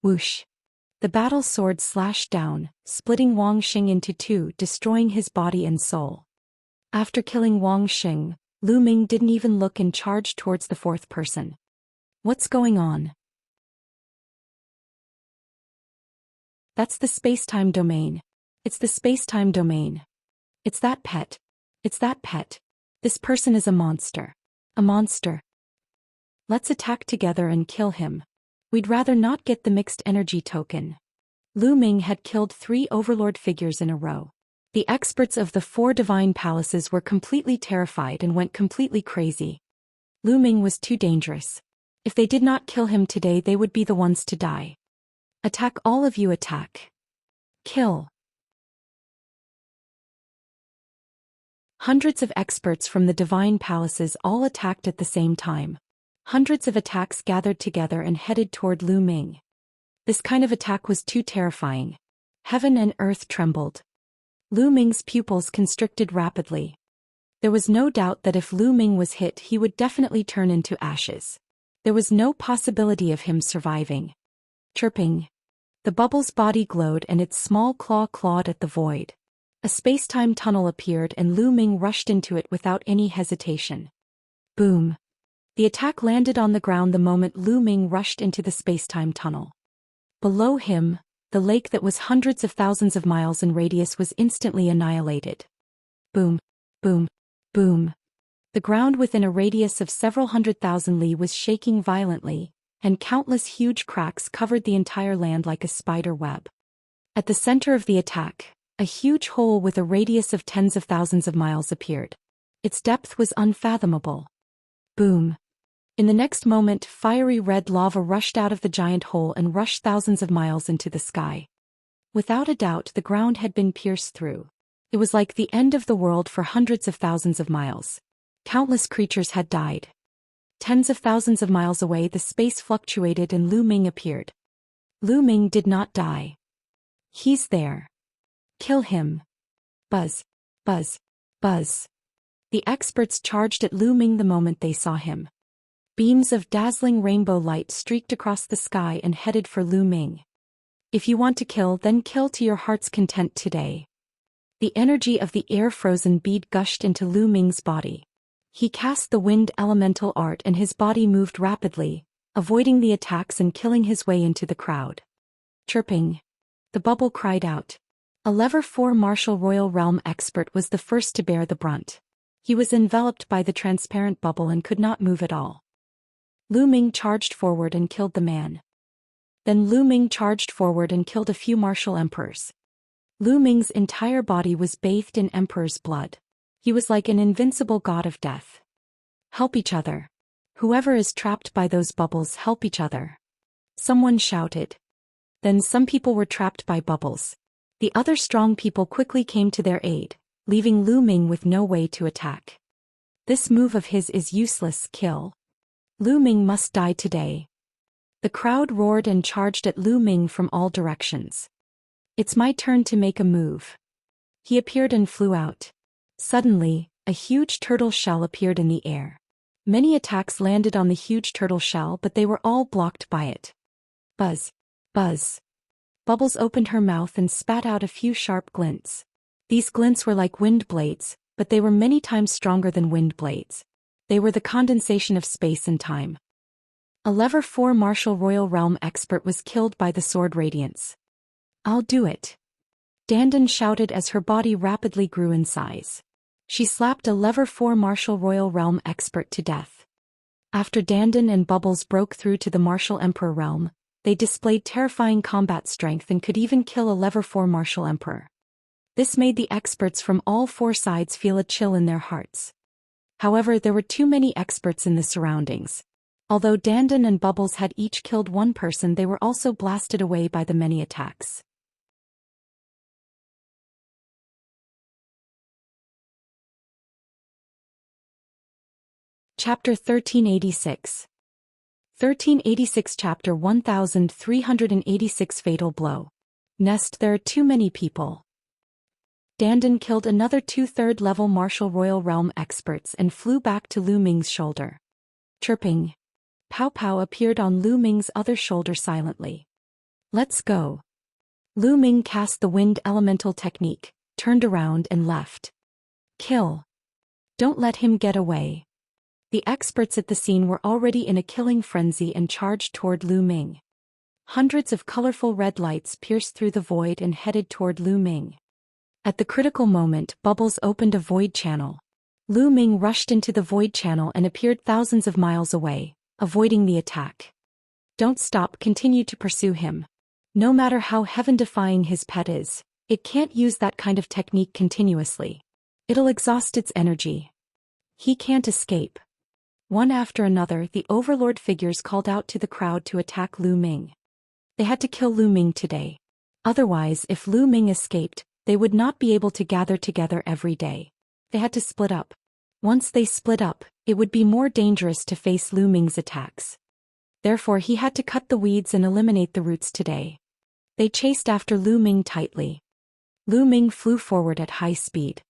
Whoosh. The battle sword slashed down, splitting Wang Xing into two, destroying his body and soul. After killing Wang Xing, Lu Ming didn't even look and charged towards the fourth person. What's going on? That's the space-time domain. It's the space-time domain. It's that pet. This person is a monster. A monster. Let's attack together and kill him. We'd rather not get the mixed energy token. Lu Ming had killed 3 overlord figures in a row. The experts of the 4 divine palaces were completely terrified and went completely crazy. Lu Ming was too dangerous. If they did not kill him today, they would be the ones to die. Attack, all of you, attack. Kill. Hundreds of experts from the divine palaces all attacked at the same time. Hundreds of attacks gathered together and headed toward Lu Ming. This kind of attack was too terrifying. Heaven and earth trembled. Lu Ming's pupils constricted rapidly. There was no doubt that if Lu Ming was hit, he would definitely turn into ashes. There was no possibility of him surviving. Chirping. The bubble's body glowed and its small claw clawed at the void. A space-time tunnel appeared and Lu Ming rushed into it without any hesitation. Boom. The attack landed on the ground the moment Lu Ming rushed into the space-time tunnel. Below him, the lake that was hundreds of thousands of miles in radius was instantly annihilated. Boom. Boom. Boom. The ground within a radius of several 100,000 li was shaking violently, and countless huge cracks covered the entire land like a spider web. At the center of the attack, a huge hole with a radius of tens of thousands of miles appeared. Its depth was unfathomable. Boom. In the next moment, fiery red lava rushed out of the giant hole and rushed thousands of miles into the sky. Without a doubt, the ground had been pierced through. It was like the end of the world for hundreds of thousands of miles. Countless creatures had died. Tens of thousands of miles away, the space fluctuated and Lu Ming appeared. Lu Ming did not die. He's there. Kill him. Buzz. Buzz. Buzz. The experts charged at Lu Ming the moment they saw him. Beams of dazzling rainbow light streaked across the sky and headed for Lu Ming. If you want to kill, then kill to your heart's content today. The energy of the air-frozen bead gushed into Lu Ming's body. He cast the wind elemental art and his body moved rapidly, avoiding the attacks and killing his way into the crowd. Chirping. The bubble cried out. A Lever 4 martial royal realm expert was the first to bear the brunt. He was enveloped by the transparent bubble and could not move at all. Lu Ming charged forward and killed the man. Then Lu Ming charged forward and killed a few martial emperors. Lu Ming's entire body was bathed in emperor's blood. He was like an invincible god of death. Help each other. Whoever is trapped by those bubbles, help each other. Someone shouted. Then some people were trapped by bubbles. The other strong people quickly came to their aid, leaving Lu Ming with no way to attack. This move of his is useless. Kill. Lu Ming must die today. The crowd roared and charged at Lu Ming from all directions. It's my turn to make a move. He appeared and flew out. Suddenly, a huge turtle shell appeared in the air. Many attacks landed on the huge turtle shell, but they were all blocked by it. Buzz. Buzz. Bubbles opened her mouth and spat out a few sharp glints. These glints were like wind blades, but they were many times stronger than wind blades. They were the condensation of space and time. A level 4 martial royal realm expert was killed by the sword radiance. I'll do it. Dandan shouted as her body rapidly grew in size. She slapped a level 4 martial royal realm expert to death. After Dandan and Bubbles broke through to the martial emperor realm, they displayed terrifying combat strength and could even kill a level 4 martial emperor. This made the experts from all 4 sides feel a chill in their hearts. However, there were too many experts in the surroundings. Although Dandan and Bubbles had each killed one person, they were also blasted away by the many attacks. Chapter 1386. 1386 Chapter 1386 Fatal Blow. Nest. There are too many people. Dandan killed another 2 third-level martial royal realm experts and flew back to Lu Ming's shoulder. Chirping. Pow Pow appeared on Lu Ming's other shoulder silently. Let's go. Lu Ming cast the wind elemental technique, turned around and left. Kill. Don't let him get away. The experts at the scene were already in a killing frenzy and charged toward Lu Ming. Hundreds of colorful red lights pierced through the void and headed toward Lu Ming. At the critical moment, Bubbles opened a void channel. Lu Ming rushed into the void channel and appeared thousands of miles away, avoiding the attack. Don't stop, continue to pursue him. No matter how heaven-defying his pet is, it can't use that kind of technique continuously. It'll exhaust its energy. He can't escape. One after another, the overlord figures called out to the crowd to attack Lu Ming. They had to kill Lu Ming today. Otherwise, if Lu Ming escaped, they would not be able to gather together every day. They had to split up. Once they split up, it would be more dangerous to face Lu Ming's attacks. Therefore, he had to cut the weeds and eliminate the roots today. They chased after Lu Ming tightly. Lu Ming flew forward at high speed.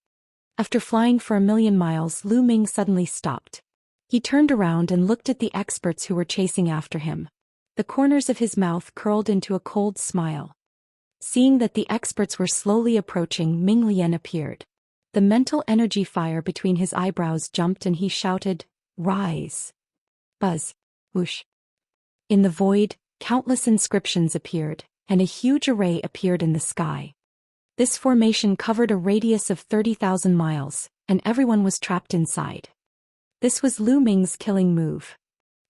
After flying for 1,000,000 miles, Lu Ming suddenly stopped. He turned around and looked at the experts who were chasing after him. The corners of his mouth curled into a cold smile. Seeing that the experts were slowly approaching, Ming Lian appeared. The mental energy fire between his eyebrows jumped and he shouted, "Rise!" Buzz. Whoosh. In the void, countless inscriptions appeared, and a huge array appeared in the sky. This formation covered a radius of 30,000 miles, and everyone was trapped inside. This was Lu Ming's killing move.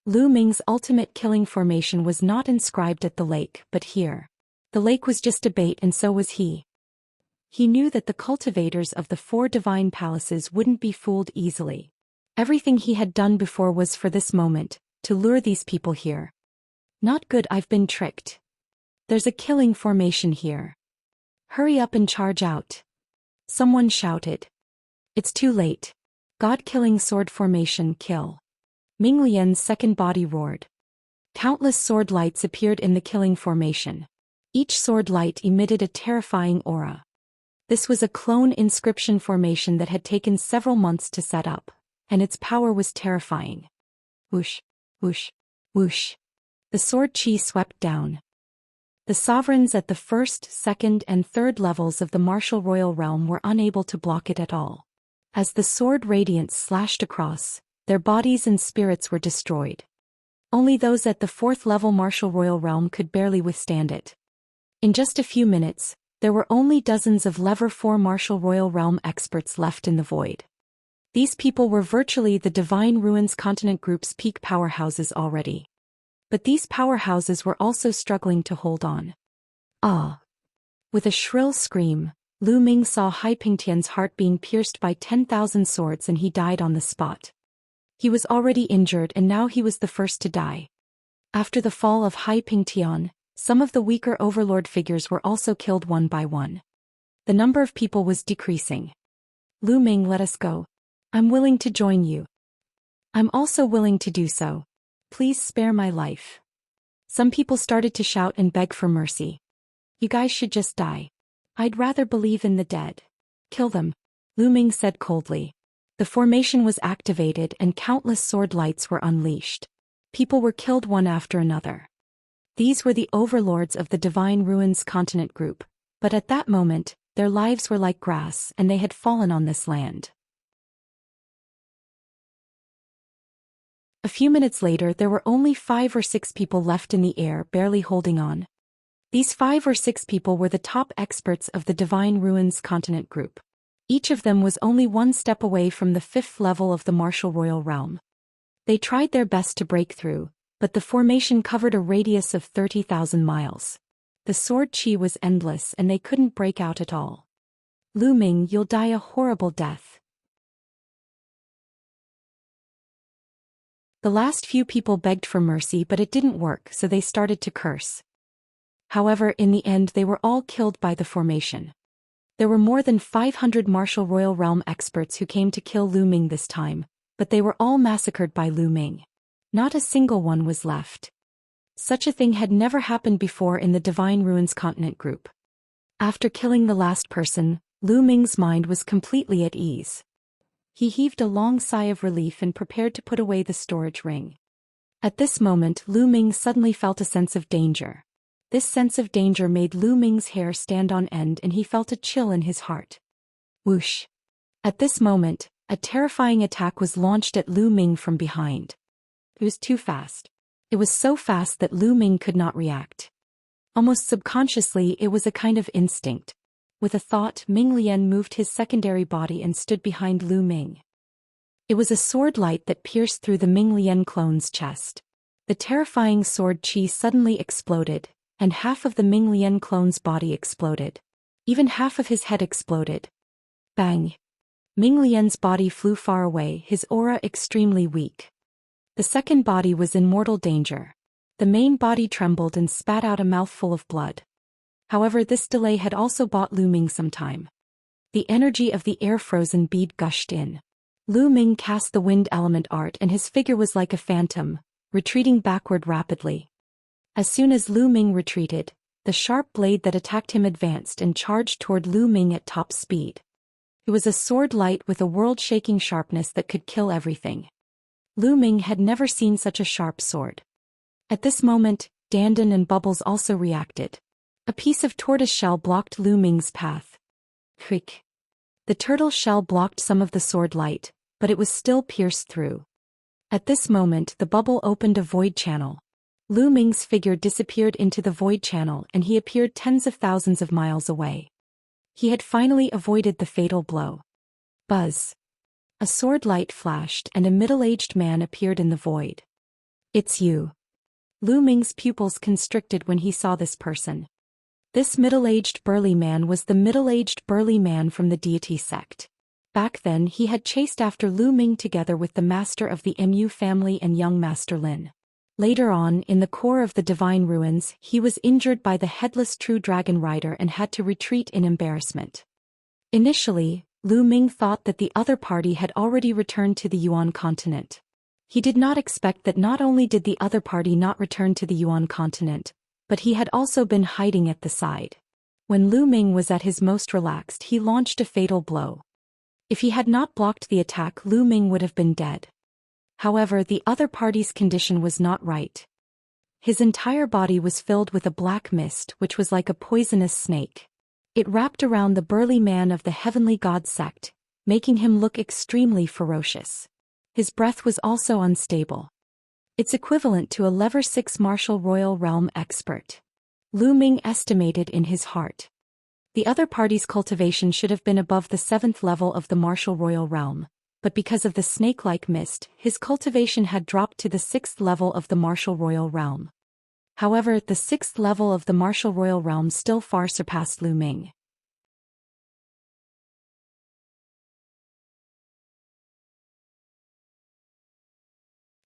Lu Ming's ultimate killing formation was not inscribed at the lake, but here. The lake was just a bait, and so was he. He knew that the cultivators of the 4 divine palaces wouldn't be fooled easily. Everything he had done before was for this moment, to lure these people here. Not good, I've been tricked. There's a killing formation here. Hurry up and charge out. Someone shouted. It's too late. God-killing sword formation, kill. Ming Lian's second body roared. Countless sword lights appeared in the killing formation. Each sword light emitted a terrifying aura. This was a clone inscription formation that had taken several months to set up, and its power was terrifying. Whoosh, whoosh, whoosh. The sword chi swept down. The sovereigns at the 1st, 2nd, and 3rd levels of the martial royal realm were unable to block it at all. As the sword radiance slashed across, their bodies and spirits were destroyed. Only those at the 4th level martial royal realm could barely withstand it. In just a few minutes, there were only dozens of level 4 martial royal realm experts left in the void. These people were virtually the Divine Ruins Continent Group's peak powerhouses already. But these powerhouses were also struggling to hold on. Ah! With a shrill scream, Lu Ming saw Hai Pingtian's heart being pierced by 10,000 swords and he died on the spot. He was already injured and now he was the first to die. After the fall of Hai Pingtian, some of the weaker overlord figures were also killed one by one. The number of people was decreasing. Lu Ming, let us go. I'm willing to join you. I'm also willing to do so. Please spare my life. Some people started to shout and beg for mercy. You guys should just die. I'd rather believe in the dead. Kill them, Lu Ming said coldly. The formation was activated and countless sword lights were unleashed. People were killed one after another. These were the overlords of the Divine Ruins Continent group, but at that moment, their lives were like grass and they had fallen on this land. A few minutes later there were only 5 or 6 people left in the air barely holding on. These 5 or 6 people were the top experts of the Divine Ruins Continent group. Each of them was only one step away from the 5th level of the martial royal realm. They tried their best to break through, but the formation covered a radius of 30,000 miles. The sword chi was endless and they couldn't break out at all. Lu Ming, you'll die a horrible death. The last few people begged for mercy but it didn't work, so they started to curse. However, in the end they were all killed by the formation. There were more than 500 martial royal realm experts who came to kill Lu Ming this time, but they were all massacred by Lu Ming. Not a single one was left. Such a thing had never happened before in the Divine Ruins Continent group. After killing the last person, Lu Ming's mind was completely at ease. He heaved a long sigh of relief and prepared to put away the storage ring. At this moment Lu Ming suddenly felt a sense of danger. This sense of danger made Lu Ming's hair stand on end and he felt a chill in his heart. Whoosh! At this moment, a terrifying attack was launched at Lu Ming from behind. It was too fast. It was so fast that Lu Ming could not react. Almost subconsciously, it was a kind of instinct. With a thought, Ming Lian moved his secondary body and stood behind Lu Ming. It was a sword light that pierced through the Ming Lian clone's chest. The terrifying sword chi suddenly exploded, and half of the Ming Lian clone's body exploded. Even half of his head exploded. Bang! Ming Lian's body flew far away, his aura extremely weak. The second body was in mortal danger. The main body trembled and spat out a mouthful of blood. However, this delay had also bought Lu Ming some time. The energy of the air-frozen bead gushed in. Lu Ming cast the wind element art and his figure was like a phantom, retreating backward rapidly. As soon as Lu Ming retreated, the sharp blade that attacked him advanced and charged toward Lu Ming at top speed. It was a sword light with a world-shaking sharpness that could kill everything. Lu Ming had never seen such a sharp sword. At this moment, Dandan and Bubbles also reacted. A piece of tortoise shell blocked Lu Ming's path. Creak. The turtle shell blocked some of the sword light, but it was still pierced through. At this moment the bubble opened a void channel. Lu Ming's figure disappeared into the void channel and he appeared tens of thousands of miles away. He had finally avoided the fatal blow. Buzz. A sword light flashed and a middle-aged man appeared in the void. It's you. Lu Ming's pupils constricted when he saw this person. This middle-aged burly man was the middle-aged burly man from the deity sect. Back then he had chased after Lu Ming together with the master of the Mu family and young Master Lin. Later on, in the core of the Divine Ruins, he was injured by the headless true dragon rider and had to retreat in embarrassment. Initially, Lu Ming thought that the other party had already returned to the Yuan continent. He did not expect that not only did the other party not return to the Yuan continent, but he had also been hiding at the side. When Lu Ming was at his most relaxed, he launched a fatal blow. If he had not blocked the attack, Lu Ming would have been dead. However, the other party's condition was not right. His entire body was filled with a black mist which was like a poisonous snake. It wrapped around the burly man of the Heavenly God sect, making him look extremely ferocious. His breath was also unstable. It's equivalent to a level 6 martial royal realm expert. Lu Ming estimated in his heart. The other party's cultivation should have been above the 7th level of the martial royal realm, but because of the snake-like mist, his cultivation had dropped to the 6th level of the martial royal realm. However, the 6th level of the martial royal realm still far surpassed Lu Ming.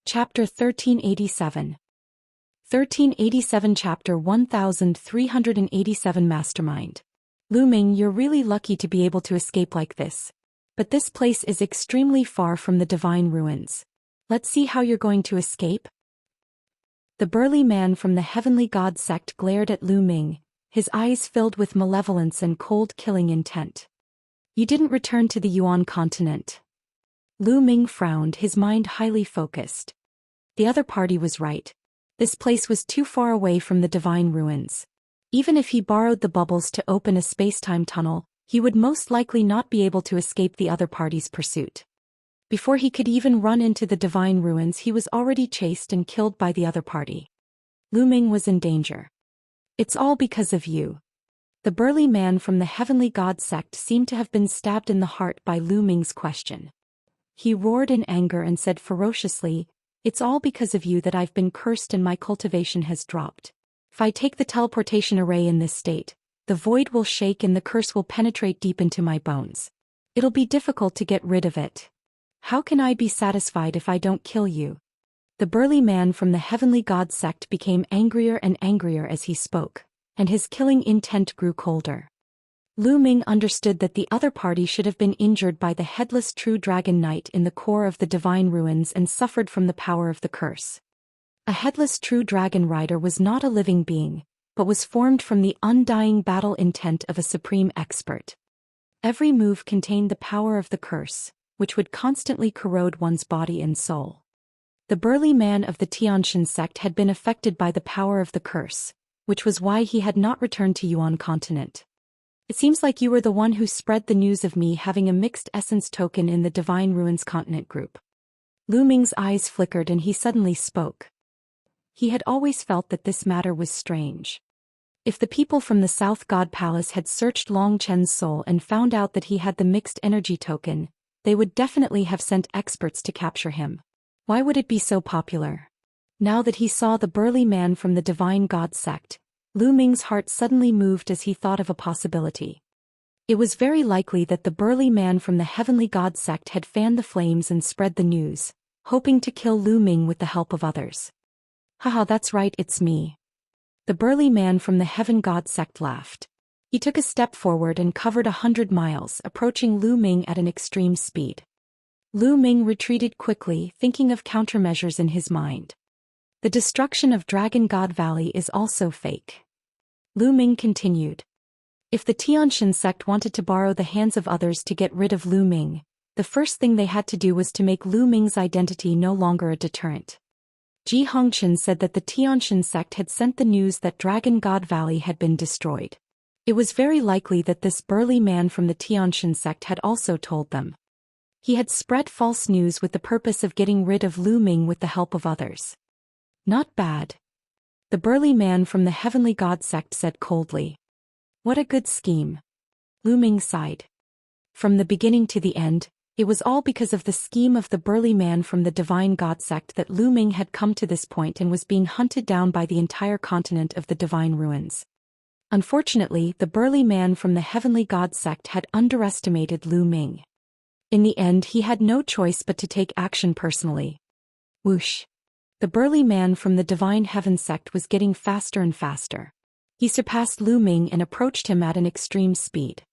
Chapter 1387. 1387 Chapter 1387 Mastermind. Lu Ming, you're really lucky to be able to escape like this. But this place is extremely far from the Divine Ruins. Let's see how you're going to escape. The burly man from the Heavenly God sect glared at Lu Ming, his eyes filled with malevolence and cold killing intent. You didn't return to the Yuan continent. Lu Ming frowned, his mind highly focused. The other party was right. This place was too far away from the divine ruins. Even if he borrowed the bubbles to open a space-time tunnel, he would most likely not be able to escape the other party's pursuit. Before he could even run into the divine ruins, he was already chased and killed by the other party. Lu Ming was in danger. It's all because of you. The burly man from the heavenly god sect seemed to have been stabbed in the heart by Lu Ming's question. He roared in anger and said ferociously, "It's all because of you that I've been cursed and my cultivation has dropped. If I take the teleportation array in this state, the void will shake and the curse will penetrate deep into my bones. It'll be difficult to get rid of it. How can I be satisfied if I don't kill you?" The burly man from the heavenly god sect became angrier and angrier as he spoke, and his killing intent grew colder. Lu Ming understood that the other party should have been injured by the headless true dragon knight in the core of the divine ruins and suffered from the power of the curse. A headless true dragon rider was not a living being, but was formed from the undying battle intent of a supreme expert. Every move contained the power of the curse, which would constantly corrode one's body and soul. The burly man of the Xianxia sect had been affected by the power of the curse, which was why he had not returned to Yuan continent. "It seems like you were the one who spread the news of me having a mixed essence token in the Divine Ruins continent group." Lu Ming's eyes flickered and he suddenly spoke. He had always felt that this matter was strange. If the people from the South God Palace had searched Long Chen's soul and found out that he had the mixed energy token, they would definitely have sent experts to capture him. Why would it be so popular? Now that he saw the burly man from the Divine God sect, Lu Ming's heart suddenly moved as he thought of a possibility. It was very likely that the burly man from the heavenly god sect had fanned the flames and spread the news, hoping to kill Lu Ming with the help of others. "Haha, that's right, it's me." The burly man from the heaven god sect laughed. He took a step forward and covered 100 miles, approaching Lu Ming at an extreme speed. Lu Ming retreated quickly, thinking of countermeasures in his mind. The destruction of Dragon God Valley is also fake. Lu Ming continued. If the Xianxia sect wanted to borrow the hands of others to get rid of Lu Ming, the first thing they had to do was to make Lu Ming's identity no longer a deterrent. Ji Hongqian said that the Xianxia sect had sent the news that Dragon God Valley had been destroyed. It was very likely that this burly man from the Xianxia sect had also told them. He had spread false news with the purpose of getting rid of Lu Ming with the help of others. Not bad. The burly man from the heavenly god sect said coldly. What a good scheme. Lu Ming sighed. From the beginning to the end, it was all because of the scheme of the burly man from the divine god sect that Lu Ming had come to this point and was being hunted down by the entire continent of the divine ruins. Unfortunately, the burly man from the heavenly god sect had underestimated Lu Ming. In the end, he had no choice but to take action personally. Whoosh. The burly man from the divine heaven sect was getting faster and faster. He surpassed Lu Ming and approached him at an extreme speed.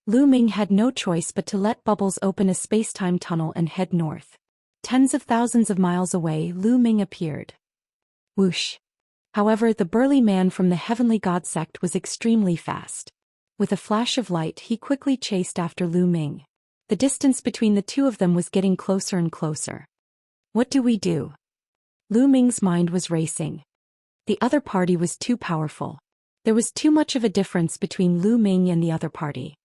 Lu Ming had no choice but to let Bubbles open a space-time tunnel and head north. Tens of thousands of miles away, Lu Ming appeared. Whoosh. However, the burly man from the heavenly god sect was extremely fast. With a flash of light, he quickly chased after Lu Ming. The distance between the two of them was getting closer and closer. What do we do? Lu Ming's mind was racing. The other party was too powerful. There was too much of a difference between Lu Ming and the other party.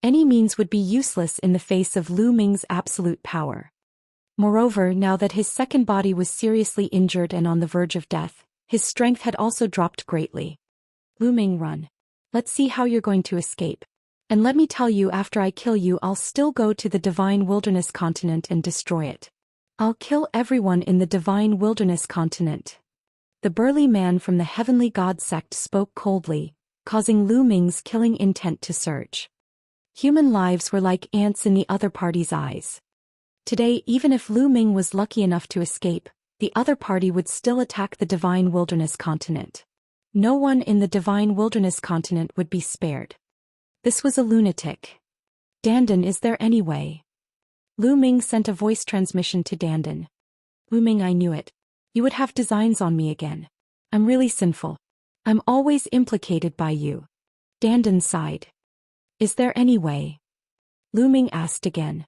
Any means would be useless in the face of Lu Ming's absolute power. Moreover, now that his second body was seriously injured and on the verge of death, his strength had also dropped greatly. Lu Ming, run. Let's see how you're going to escape. And let me tell you, after I kill you, I'll still go to the Divine Wilderness continent and destroy it. I'll kill everyone in the Divine Wilderness continent. The burly man from the heavenly god sect spoke coldly, causing Lu Ming's killing intent to surge. Human lives were like ants in the other party's eyes. Today, even if Lu Ming was lucky enough to escape, the other party would still attack the Divine Wilderness continent. No one in the Divine Wilderness continent would be spared. This was a lunatic. Dandan, is there any way? Lu Ming sent a voice transmission to Dandan. Lu Ming, I knew it. You would have designs on me again. I'm really sinful. I'm always implicated by you. Dandan sighed. Is there any way? Lu Ming asked again.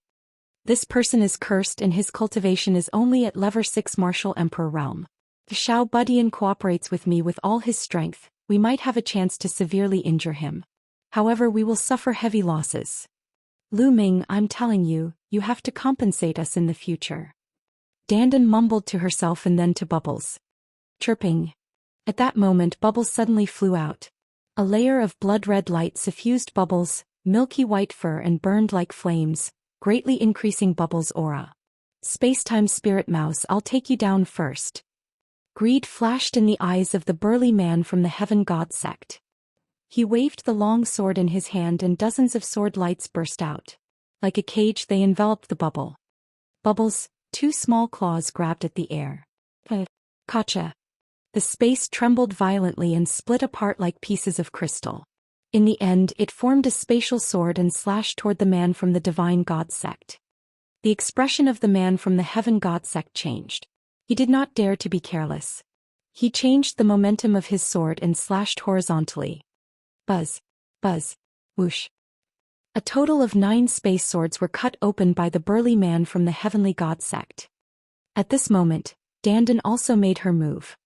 This person is cursed and his cultivation is only at level 6 martial emperor realm. If Xiao Budian cooperates with me with all his strength, we might have a chance to severely injure him. However, we will suffer heavy losses. Lu Ming, I'm telling you, you have to compensate us in the future. Dandan mumbled to herself and then to Bubbles. Chirping. At that moment Bubbles suddenly flew out. A layer of blood-red light suffused Bubbles' milky white fur and burned like flames, greatly increasing Bubbles' aura. Space-time spirit mouse, I'll take you down first. Greed flashed in the eyes of the burly man from the Heaven God sect. He waved the long sword in his hand and dozens of sword lights burst out. Like a cage they enveloped the bubble. Bubbles' 2 small claws grabbed at the air. Gotcha. The space trembled violently and split apart like pieces of crystal. In the end, it formed a spatial sword and slashed toward the man from the Divine God sect. The expression of the man from the Heaven God sect changed. He did not dare to be careless. He changed the momentum of his sword and slashed horizontally. Buzz. Buzz. Whoosh. A total of 9 space swords were cut open by the burly man from the Heavenly God sect. At this moment, Dandan also made her move.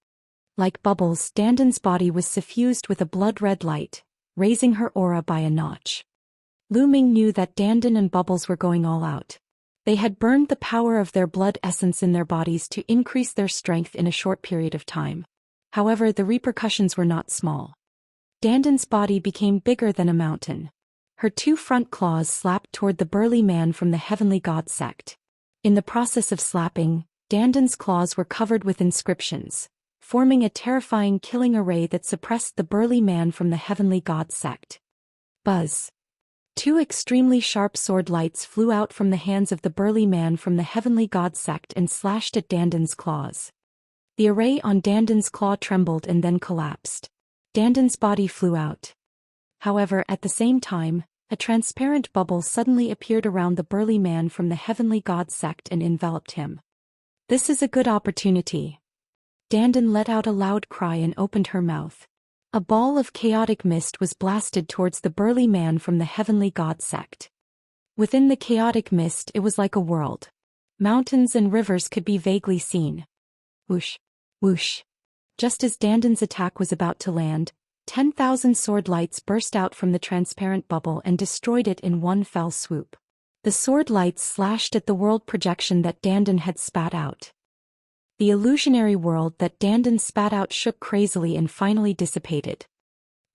Like Bubbles, Dandan's body was suffused with a blood-red light, raising her aura by a notch. Lu Ming knew that Dandan and Bubbles were going all out. They had burned the power of their blood essence in their bodies to increase their strength in a short period of time. However, the repercussions were not small. Dandan's body became bigger than a mountain. Her 2 front claws slapped toward the burly man from the Heavenly God sect. In the process of slapping, Dandan's claws were covered with inscriptions, forming a terrifying killing array that suppressed the burly man from the Heavenly God sect. Buzz. 2 extremely sharp sword lights flew out from the hands of the burly man from the Heavenly God sect and slashed at Dandan's claws. The array on Dandan's claw trembled and then collapsed. Dandan's body flew out. However, at the same time, a transparent bubble suddenly appeared around the burly man from the Heavenly God sect and enveloped him. This is a good opportunity. Dandan let out a loud cry and opened her mouth. A ball of chaotic mist was blasted towards the burly man from the Heavenly God sect. Within the chaotic mist it was like a world. Mountains and rivers could be vaguely seen. Whoosh. Whoosh. Just as Dandan's attack was about to land, 10,000 sword lights burst out from the transparent bubble and destroyed it in one fell swoop. The sword lights slashed at the world projection that Dandan had spat out. The illusionary world that Dandan spat out shook crazily and finally dissipated.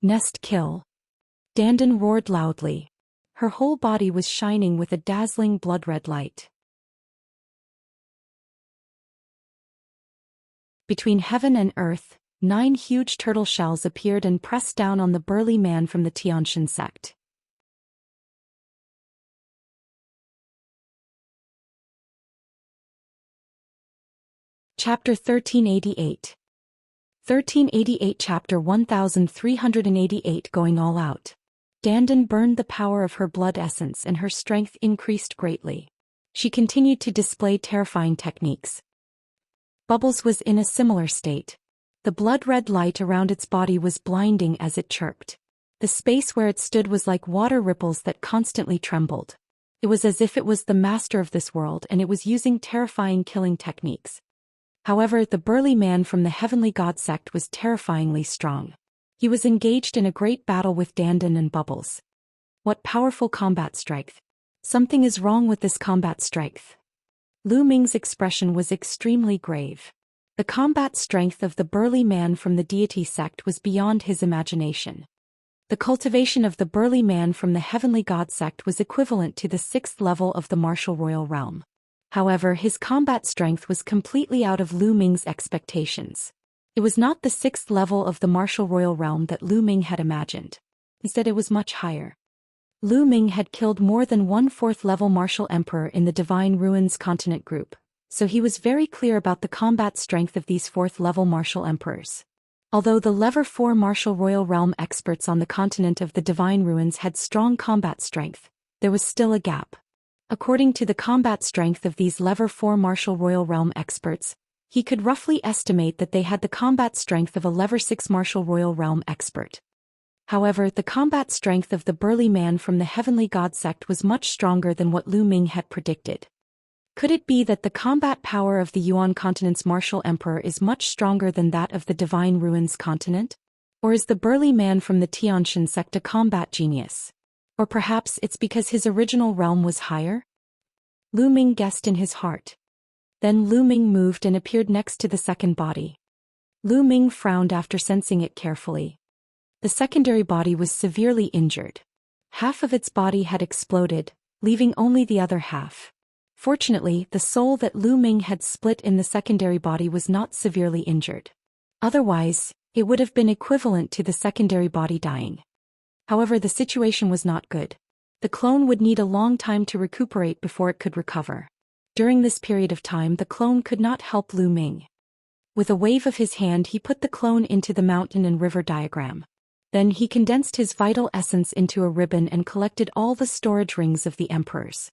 Nest kill. Dandan roared loudly. Her whole body was shining with a dazzling blood-red light. Between heaven and earth, 9 huge turtle shells appeared and pressed down on the burly man from the Xianxia sect. Chapter 1388. 1388 Chapter 1388 Going all out. Dandan burned the power of her blood essence and her strength increased greatly. She continued to display terrifying techniques. Bubbles was in a similar state. The blood-red light around its body was blinding as it chirped. The space where it stood was like water ripples that constantly trembled. It was as if it was the master of this world and it was using terrifying killing techniques. However, the burly man from the Heavenly God sect was terrifyingly strong. He was engaged in a great battle with Dandan and Bubbles. What powerful combat strength. Something is wrong with this combat strength. Lu Ming's expression was extremely grave. The combat strength of the burly man from the deity sect was beyond his imagination. The cultivation of the burly man from the Heavenly God sect was equivalent to the 6th level of the martial royal realm. However, his combat strength was completely out of Lu Ming's expectations. It was not the 6th level of the martial royal realm that Lu Ming had imagined. Instead, it was much higher. Lu Ming had killed more than 1 4th-level martial emperor in the Divine Ruins continent group, so he was very clear about the combat strength of these 4th-level martial emperors. Although the level 4 martial royal realm experts on the continent of the Divine Ruins had strong combat strength, there was still a gap. According to the combat strength of these level 4 martial royal realm experts, He could roughly estimate that they had the combat strength of a level 6 martial royal realm expert. However, the combat strength of the burly man from the heavenly god sect was much stronger than what Lu Ming had predicted. Could it be that the combat power of the Yuan continent's martial emperor is much stronger than that of the divine ruins continent? Or is the burly man from the Xianxia sect a combat genius? Or perhaps it's because his original realm was higher? Lu Ming guessed in his heart. Then Lu Ming moved and appeared next to the second body. Lu Ming frowned after sensing it carefully. The secondary body was severely injured. Half of its body had exploded, leaving only the other half. Fortunately, the soul that Lu Ming had split in the secondary body was not severely injured. Otherwise, it would have been equivalent to the secondary body dying. However, the situation was not good. The clone would need a long time to recuperate before it could recover. During this period of time, the clone could not help Lu Ming. With a wave of his hand, he put the clone into the mountain and river diagram. Then he condensed his vital essence into a ribbon and collected all the storage rings of the emperors.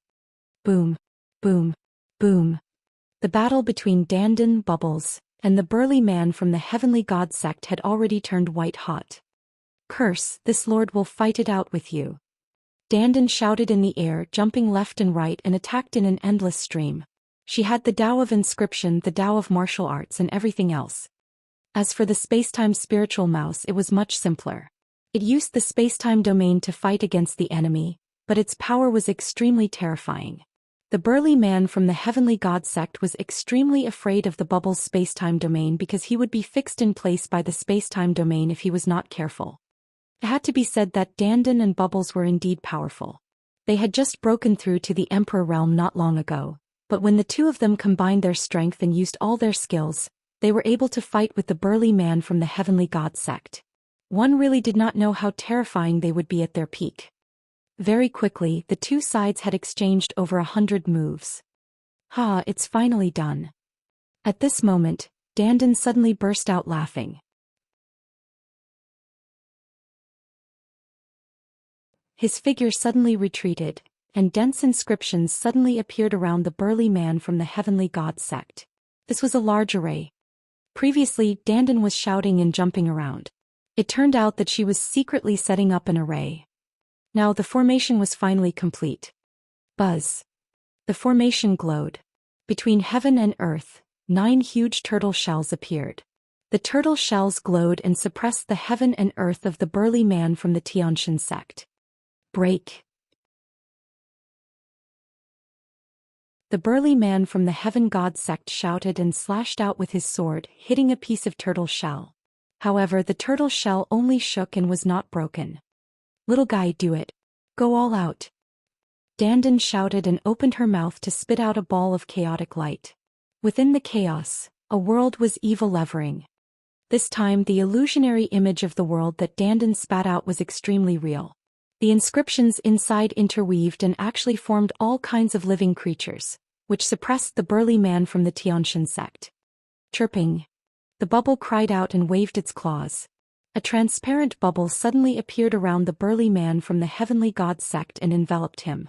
Boom, boom, boom. The battle between Dandan, Bubbles, and the burly man from the heavenly god sect had already turned white hot. Curse, this lord will fight it out with you. Dandan shouted in the air, jumping left and right and attacked in an endless stream. She had the Tao of inscription, the Tao of martial arts and everything else. As for the spacetime spiritual mouse, it was much simpler. It used the spacetime domain to fight against the enemy, but its power was extremely terrifying. The burly man from the heavenly god sect was extremely afraid of the Bubbles spacetime domain because he would be fixed in place by the spacetime domain if he was not careful. It had to be said that Dandan and Bubbles were indeed powerful. They had just broken through to the Emperor realm not long ago, but when the two of them combined their strength and used all their skills, they were able to fight with the burly man from the heavenly god sect. One really did not know how terrifying they would be at their peak. Very quickly, the two sides had exchanged over 100 moves. Ha, it's finally done. At this moment, Dandan suddenly burst out laughing. His figure suddenly retreated, and dense inscriptions suddenly appeared around the burly man from the heavenly god sect. This was a large array. Previously, Dandan was shouting and jumping around. It turned out that she was secretly setting up an array. Now the formation was finally complete. Buzz. The formation glowed. Between heaven and earth, 9 huge turtle shells appeared. The turtle shells glowed and suppressed the heaven and earth of the burly man from the Xianxia sect. Break. The burly man from the heaven god sect shouted and slashed out with his sword, hitting a piece of turtle shell. However, the turtle shell only shook and was not broken. Little guy, do it. Go all out. Dandan shouted and opened her mouth to spit out a ball of chaotic light. Within the chaos, a world was evil-levering. This time the illusionary image of the world that Dandan spat out was extremely real. The inscriptions inside interweaved and actually formed all kinds of living creatures, which suppressed the burly man from the Xianxia sect. Chirping. The bubble cried out and waved its claws. A transparent bubble suddenly appeared around the burly man from the heavenly god sect and enveloped him.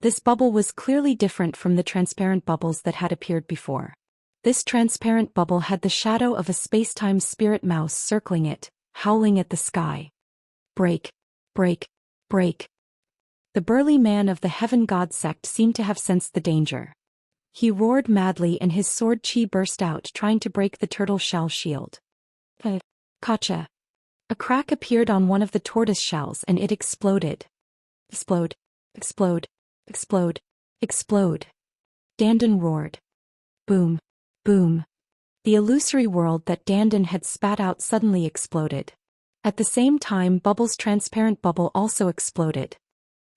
This bubble was clearly different from the transparent bubbles that had appeared before. This transparent bubble had the shadow of a spacetime spirit mouse circling it, howling at the sky. Break. Break. Break. The burly man of the heaven god sect seemed to have sensed the danger. He roared madly and his sword chi burst out, trying to break the turtle shell shield. Gotcha. A crack appeared on one of the tortoise shells and it exploded. Explode. Explode. Explode. Explode. Dandan roared. Boom. Boom. The illusory world that Dandan had spat out suddenly exploded. At the same time, Bubbles' transparent bubble also exploded.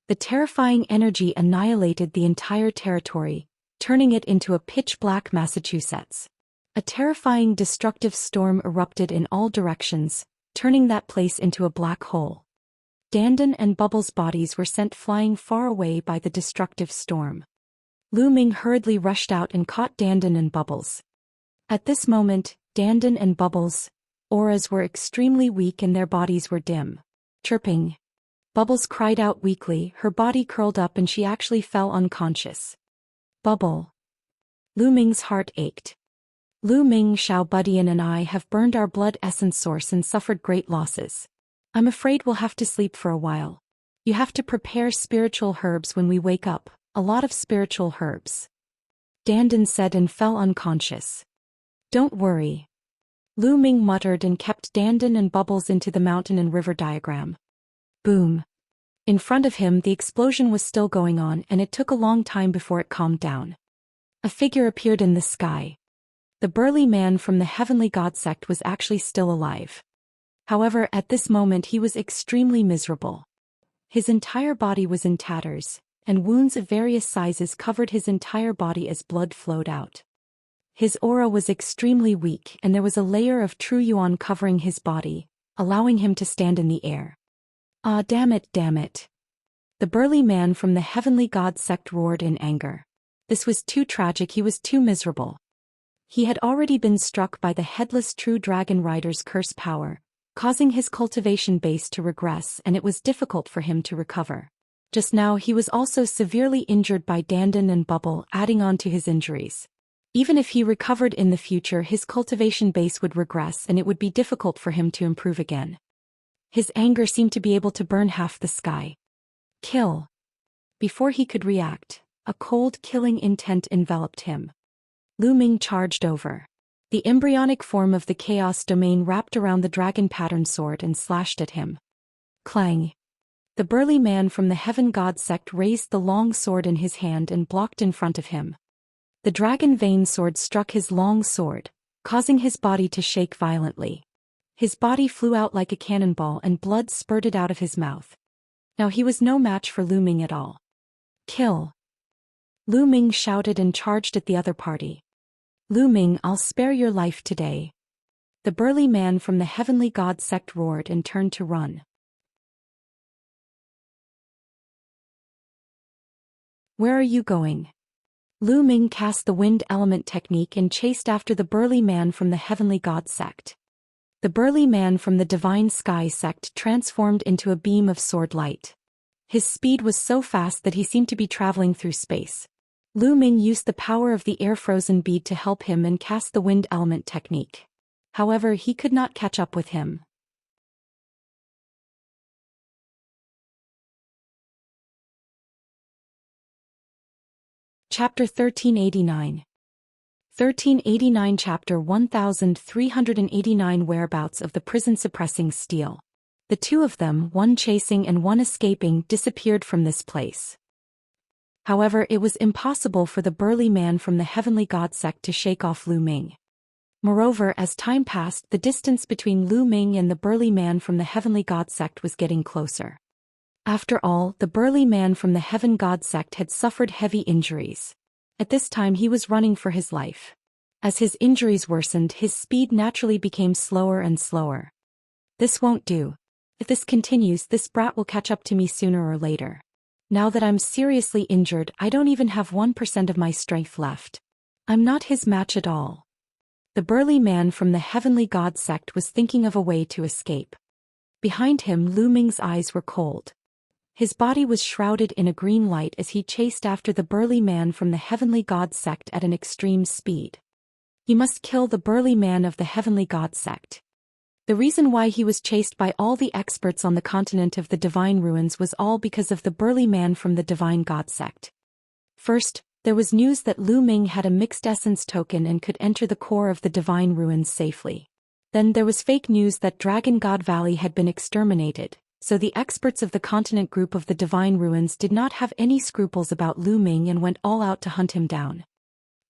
The terrifying energy annihilated the entire territory, turning it into a pitch-black Massachusetts. A terrifying destructive storm erupted in all directions, turning that place into a black hole. Dandan and Bubbles' bodies were sent flying far away by the destructive storm. Lu Ming hurriedly rushed out and caught Dandan and Bubbles. At this moment, Dandan and Bubbles' auras were extremely weak and their bodies were dim. Chirping. Bubbles cried out weakly, her body curled up and she actually fell unconscious. Bubble. Lu Ming's heart ached. Lu Ming, Xiao Budian and I have burned our blood essence source and suffered great losses. I'm afraid we'll have to sleep for a while. You have to prepare spiritual herbs when we wake up, a lot of spiritual herbs. Dandan said and fell unconscious. Don't worry. Lu Ming muttered and kept Dandan and Bubbles into the mountain and river diagram. Boom. In front of him the explosion was still going on and it took a long time before it calmed down. A figure appeared in the sky. The burly man from the heavenly god sect was actually still alive. However, at this moment he was extremely miserable. His entire body was in tatters, and wounds of various sizes covered his entire body as blood flowed out. His aura was extremely weak and there was a layer of true yuan covering his body, allowing him to stand in the air. Ah, damn it, damn it. The burly man from the heavenly god sect roared in anger. This was too tragic, he was too miserable. He had already been struck by the headless true dragon rider's curse power, causing his cultivation base to regress and it was difficult for him to recover. Just now he was also severely injured by Dandan and Bubble adding on to his injuries. Even if he recovered in the future his cultivation base would regress and it would be difficult for him to improve again. His anger seemed to be able to burn half the sky. Kill. Before he could react, a cold killing intent enveloped him. Lu Ming charged over. The embryonic form of the chaos domain wrapped around the dragon pattern sword and slashed at him. Clang. The burly man from the heaven god sect raised the long sword in his hand and blocked in front of him. The dragon vein sword struck his long sword, causing his body to shake violently. His body flew out like a cannonball and blood spurted out of his mouth. Now he was no match for Lu Ming at all. Kill. Lu Ming shouted and charged at the other party. Lu Ming, I'll spare your life today. The burly man from the heavenly god sect roared and turned to run. Where are you going? Lu Ming cast the wind element technique and chased after the burly man from the heavenly god sect. The burly man from the divine sky sect transformed into a beam of sword light. His speed was so fast that he seemed to be traveling through space. Lu Ming used the power of the air-frozen bead to help him and cast the wind element technique. However, he could not catch up with him. Chapter 1389. 1389 Chapter 1389 Whereabouts of the prison suppressing steel. The two of them, one chasing and one escaping, disappeared from this place. However, it was impossible for the burly man from the heavenly god sect to shake off Lu Ming. Moreover, as time passed, the distance between Lu Ming and the burly man from the heavenly god sect was getting closer. After all, the burly man from the heaven god sect had suffered heavy injuries. At this time he was running for his life. As his injuries worsened, his speed naturally became slower and slower. This won't do. If this continues, this brat will catch up to me sooner or later. Now that I'm seriously injured, I don't even have 1% of my strength left. I'm not his match at all. The burly man from the heavenly god sect was thinking of a way to escape. Behind him, Lu Ming's eyes were cold. His body was shrouded in a green light as he chased after the burly man from the heavenly god sect at an extreme speed. He must kill the burly man of the heavenly god sect. The reason why he was chased by all the experts on the continent of the divine ruins was all because of the burly man from the divine god sect. First, there was news that Lu Ming had a mixed essence token and could enter the core of the divine ruins safely. Then there was fake news that Dragon God Valley had been exterminated, so the experts of the continent group of the divine ruins did not have any scruples about Lu Ming and went all out to hunt him down.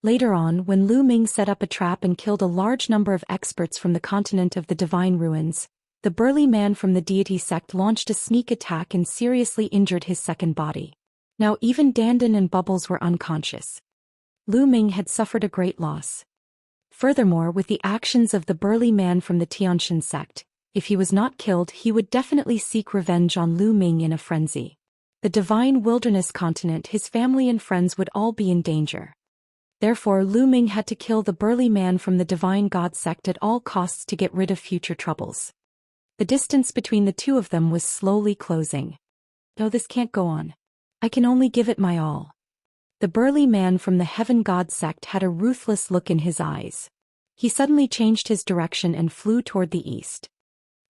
Later on, when Lu Ming set up a trap and killed a large number of experts from the continent of the divine ruins, the burly man from the deity sect launched a sneak attack and seriously injured his second body. Now even Dandan and Bubbles were unconscious. Lu Ming had suffered a great loss. Furthermore, with the actions of the burly man from the Xianxia sect, if he was not killed, he would definitely seek revenge on Lu Ming in a frenzy. The divine wilderness continent, his family and friends would all be in danger. Therefore, Lu Ming had to kill the burly man from the divine god sect at all costs to get rid of future troubles. The distance between the two of them was slowly closing. Oh, this can't go on. I can only give it my all. The burly man from the heaven god sect had a ruthless look in his eyes. He suddenly changed his direction and flew toward the east.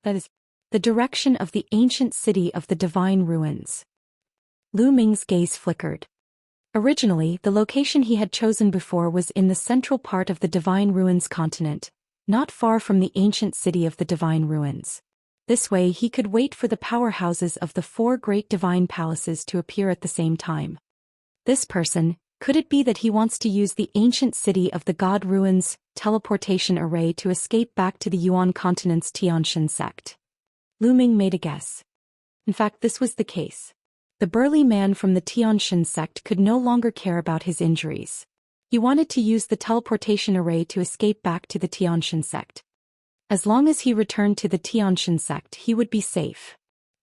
That is, the direction of the ancient city of the divine ruins. Lu Ming's gaze flickered. Originally, the location he had chosen before was in the central part of the divine ruins continent, not far from the ancient city of the divine ruins. This way he could wait for the powerhouses of the 4 great divine palaces to appear at the same time. This person, could it be that he wants to use the ancient city of the god ruins teleportation array to escape back to the Yuan continent's Xianxia sect? Lu Ming made a guess. In fact, this was the case. The burly man from the Xianxia sect could no longer care about his injuries. He wanted to use the teleportation array to escape back to the Xianxia sect. As long as he returned to the Xianxia sect, he would be safe.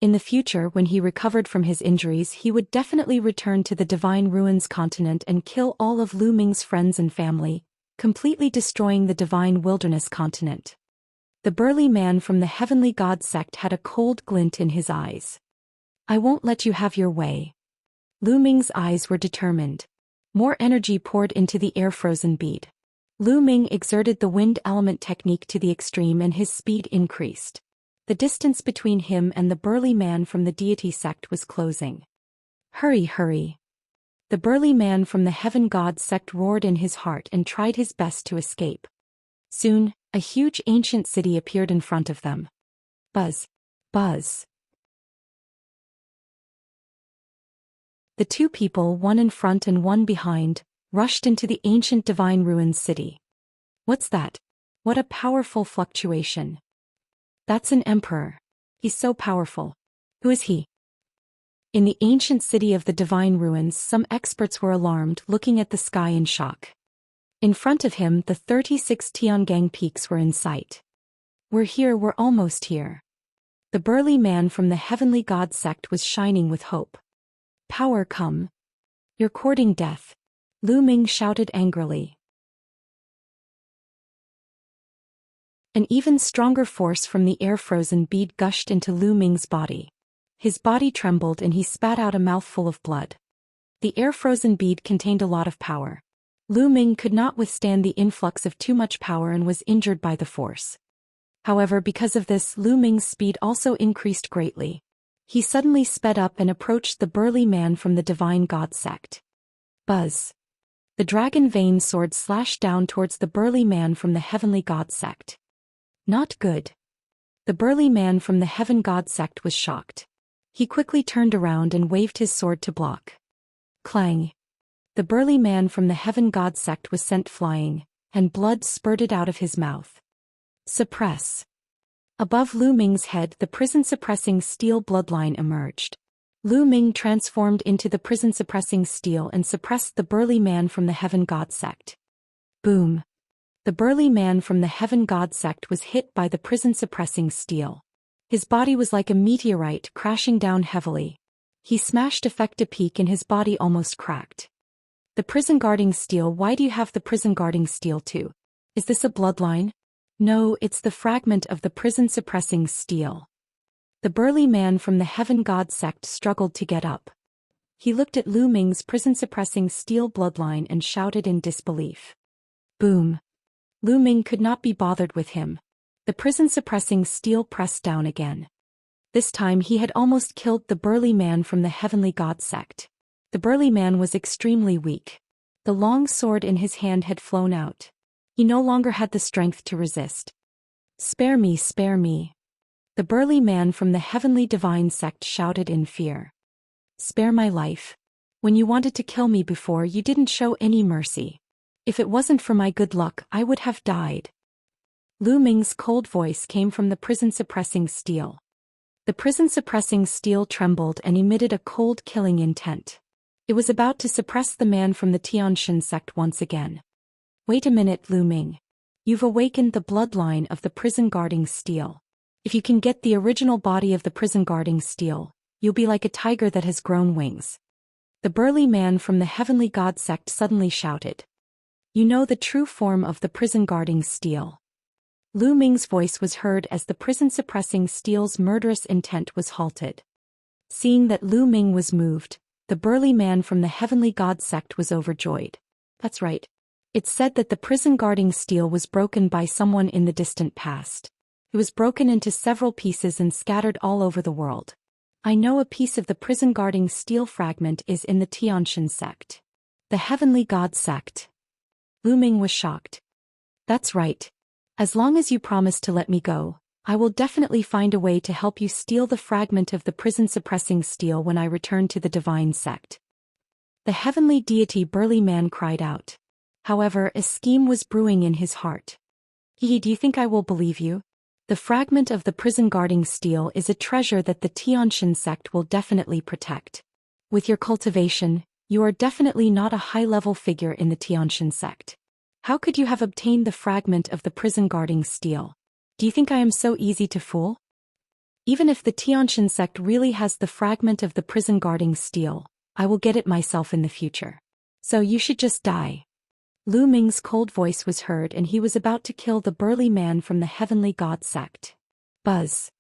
In the future, when he recovered from his injuries, he would definitely return to the Divine Ruins continent and kill all of Lu Ming's friends and family, completely destroying the Divine Wilderness continent. The burly man from the Heavenly God sect had a cold glint in his eyes. I won't let you have your way. Lu Ming's eyes were determined. More energy poured into the air-frozen bead. Lu Ming exerted the wind element technique to the extreme and his speed increased. The distance between him and the burly man from the deity sect was closing. Hurry, hurry. The burly man from the Heaven God sect roared in his heart and tried his best to escape. Soon, a huge ancient city appeared in front of them. Buzz. Buzz. The 2 people, one in front and one behind, rushed into the ancient divine ruins city. What's that? What a powerful fluctuation. That's an emperor. He's so powerful. Who is he? In the ancient city of the divine ruins, some experts were alarmed, looking at the sky in shock. In front of him, the 36 Tiangang peaks were in sight. We're here, we're almost here. The burly man from the Heavenly God sect was shining with hope. Power come. You're courting death. Lu Ming shouted angrily. An even stronger force from the air-frozen bead gushed into Lu Ming's body. His body trembled and he spat out a mouthful of blood. The air-frozen bead contained a lot of power. Lu Ming could not withstand the influx of too much power and was injured by the force. However, because of this, Lu Ming's speed also increased greatly. He suddenly sped up and approached the burly man from the Divine God sect. Buzz. The dragon vein sword slashed down towards the burly man from the Heavenly God sect. Not good. The burly man from the Heaven God sect was shocked. He quickly turned around and waved his sword to block. Clang. The burly man from the Heaven God sect was sent flying, and blood spurted out of his mouth. Suppress. Above Lu Ming's head, the prison-suppressing steel bloodline emerged. Lu Ming transformed into the prison-suppressing steel and suppressed the burly man from the Heaven God sect. Boom. The burly man from the Heaven God sect was hit by the prison-suppressing steel. His body was like a meteorite crashing down heavily. He smashed Effecta Peak and his body almost cracked. The prison-guarding steel. Why do you have the prison-guarding steel too? Is this a bloodline? No, it's the fragment of the prison-suppressing steel. The burly man from the Heaven God sect struggled to get up. He looked at Lu Ming's prison-suppressing steel bloodline and shouted in disbelief. Boom. Lu Ming could not be bothered with him. The prison-suppressing steel pressed down again. This time he had almost killed the burly man from the Heavenly God sect. The burly man was extremely weak. The long sword in his hand had flown out. He no longer had the strength to resist. Spare me, spare me. The burly man from the Heavenly Divine sect shouted in fear. Spare my life. When you wanted to kill me before, you didn't show any mercy. If it wasn't for my good luck, I would have died. Lu Ming's cold voice came from the prison-suppressing steel. The prison-suppressing steel trembled and emitted a cold killing intent. It was about to suppress the man from the Tianxia sect once again. Wait a minute, Lu Ming. You've awakened the bloodline of the prison-guarding steel. If you can get the original body of the prison-guarding steel, you'll be like a tiger that has grown wings. The burly man from the Heavenly God sect suddenly shouted. You know the true form of the prison-guarding steel. Lu Ming's voice was heard as the prison-suppressing steel's murderous intent was halted. Seeing that Lu Ming was moved, the burly man from the Heavenly God sect was overjoyed. That's right. It's said that the prison guarding steel was broken by someone in the distant past. It was broken into several pieces and scattered all over the world. I know a piece of the prison guarding steel fragment is in the Xianxia sect. The heavenly god sect. Lu Ming was shocked. That's right. As long as you promise to let me go, I will definitely find a way to help you steal the fragment of the prison-suppressing steel when I return to the divine sect. The heavenly deity burly man cried out. However, a scheme was brewing in his heart. Do you think I will believe you? The fragment of the prison-guarding steel is a treasure that the Xianxia sect will definitely protect. With your cultivation, you are definitely not a high-level figure in the Xianxia sect. How could you have obtained the fragment of the prison-guarding steel? Do you think I am so easy to fool? Even if the Xianxia sect really has the fragment of the prison-guarding steel, I will get it myself in the future. So you should just die. Lu Ming's cold voice was heard and he was about to kill the burly man from the heavenly god sect. Buzz.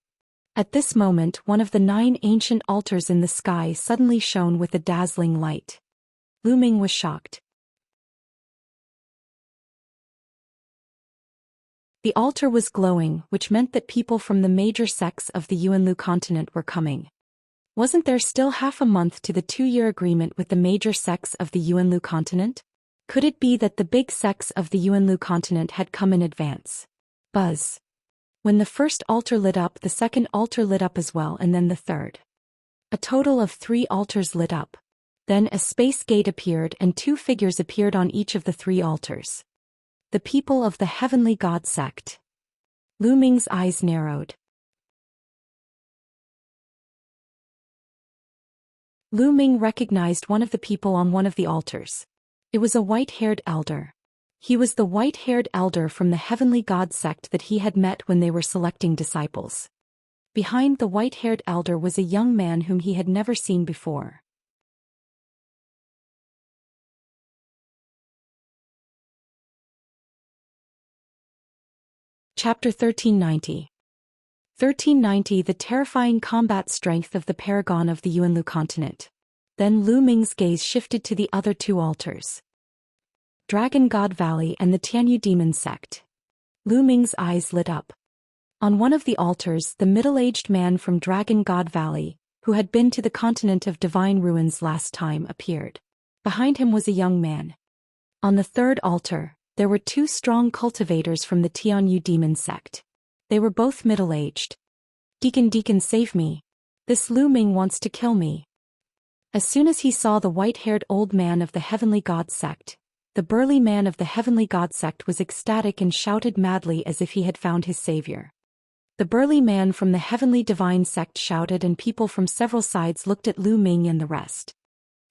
At this moment, one of the 9 ancient altars in the sky suddenly shone with a dazzling light. Lu Ming was shocked. The altar was glowing, which meant that people from the major sects of the Yuanlu continent were coming. Wasn't there still half a month to the 2-year agreement with the major sects of the Yuanlu continent? Could it be that the big sects of the Yuanlu continent had come in advance? Buzz. When the first altar lit up, the second altar lit up as well, and then the third. A total of 3 altars lit up. Then a space gate appeared and 2 figures appeared on each of the 3 altars. The people of the heavenly god sect. Lu Ming's eyes narrowed. Lu Ming recognized one of the people on one of the altars. It was a white-haired elder. He was the white-haired elder from the heavenly god sect that he had met when they were selecting disciples. Behind the white-haired elder was a young man whom he had never seen before. Chapter 1390. 1390 The terrifying combat strength of the paragon of the Yuanlu continent. Then Lu Ming's gaze shifted to the other 2 altars. Dragon God Valley and the Tianyu Demon Sect. Lu Ming's eyes lit up. On one of the altars, the middle-aged man from Dragon God Valley, who had been to the continent of divine ruins last time, appeared. Behind him was a young man. On the 3rd altar, there were 2 strong cultivators from the Tianyu Demon Sect. They were both middle-aged. Deacon, save me. This Lu Ming wants to kill me. As soon as he saw the white-haired old man of the heavenly god sect, the burly man of the heavenly god sect was ecstatic and shouted madly as if he had found his savior. The burly man from the heavenly divine sect shouted and people from several sides looked at Lu Ming and the rest.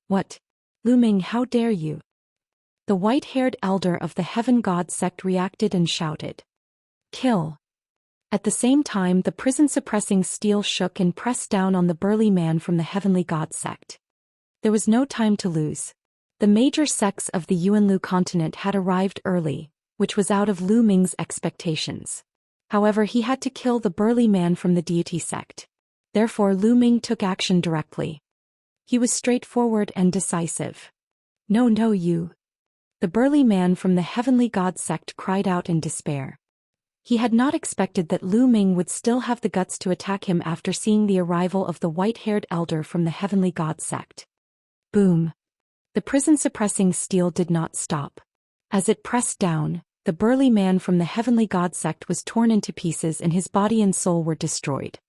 What? Lu Ming, how dare you? The white-haired elder of the heaven god sect reacted and shouted. Kill. At the same time, the prison-suppressing steel shook and pressed down on the burly man from the heavenly god sect. There was no time to lose. The major sects of the Yuanlu continent had arrived early, which was out of Lu Ming's expectations. However, he had to kill the burly man from the deity sect. Therefore, Lu Ming took action directly. He was straightforward and decisive. No, you. The burly man from the heavenly god sect cried out in despair. He had not expected that Lu Ming would still have the guts to attack him after seeing the arrival of the white-haired elder from the heavenly god sect. Boom. The prison-suppressing steel did not stop. As it pressed down, the burly man from the heavenly god sect was torn into pieces and his body and soul were destroyed.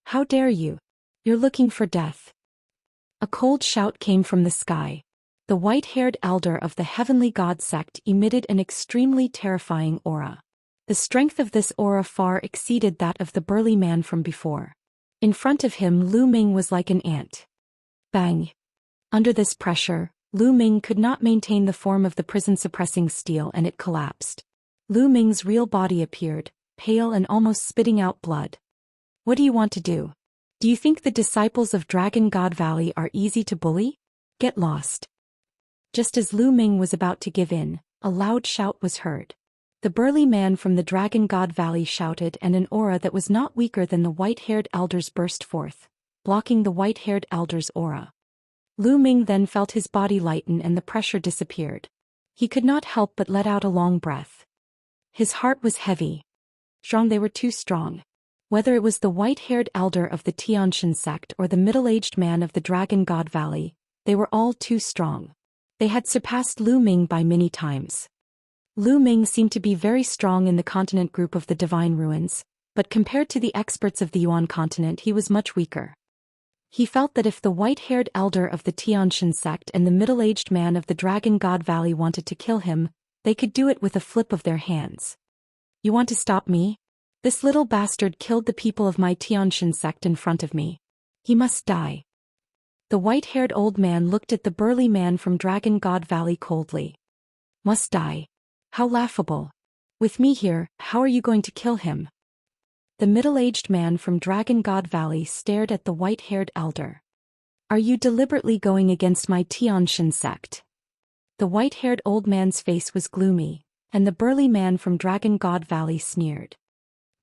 How dare you? You're looking for death. A cold shout came from the sky. The white-haired elder of the heavenly god sect emitted an extremely terrifying aura. The strength of this aura far exceeded that of the burly man from before. In front of him, Lu Ming was like an ant. Bang! Under this pressure, Lu Ming could not maintain the form of the prison-suppressing steel and it collapsed. Lu Ming's real body appeared, pale and almost spitting out blood. What do you want to do? Do you think the disciples of Dragon God Valley are easy to bully? Get lost. Just as Lu Ming was about to give in, a loud shout was heard. The burly man from the Dragon God Valley shouted and an aura that was not weaker than the white-haired elders burst forth, blocking the white-haired elder's aura. Lu Ming then felt his body lighten and the pressure disappeared. He could not help but let out a long breath. His heart was heavy. Strong, they were too strong. Whether it was the white-haired elder of the Xianxia sect or the middle-aged man of the Dragon God Valley, they were all too strong. They had surpassed Lu Ming by many times. Lu Ming seemed to be very strong in the continent group of the Divine Ruins, but compared to the experts of the Yuan continent he was much weaker. He felt that if the white-haired elder of the Xianxia sect and the middle-aged man of the Dragon God Valley wanted to kill him, they could do it with a flip of their hands. You want to stop me? This little bastard killed the people of my Xianxia sect in front of me. He must die. The white-haired old man looked at the burly man from Dragon God Valley coldly. Must die? How laughable. With me here, how are you going to kill him? The middle-aged man from Dragon God Valley stared at the white-haired elder. Are you deliberately going against my Xianxia sect? The white-haired old man's face was gloomy, and the burly man from Dragon God Valley sneered.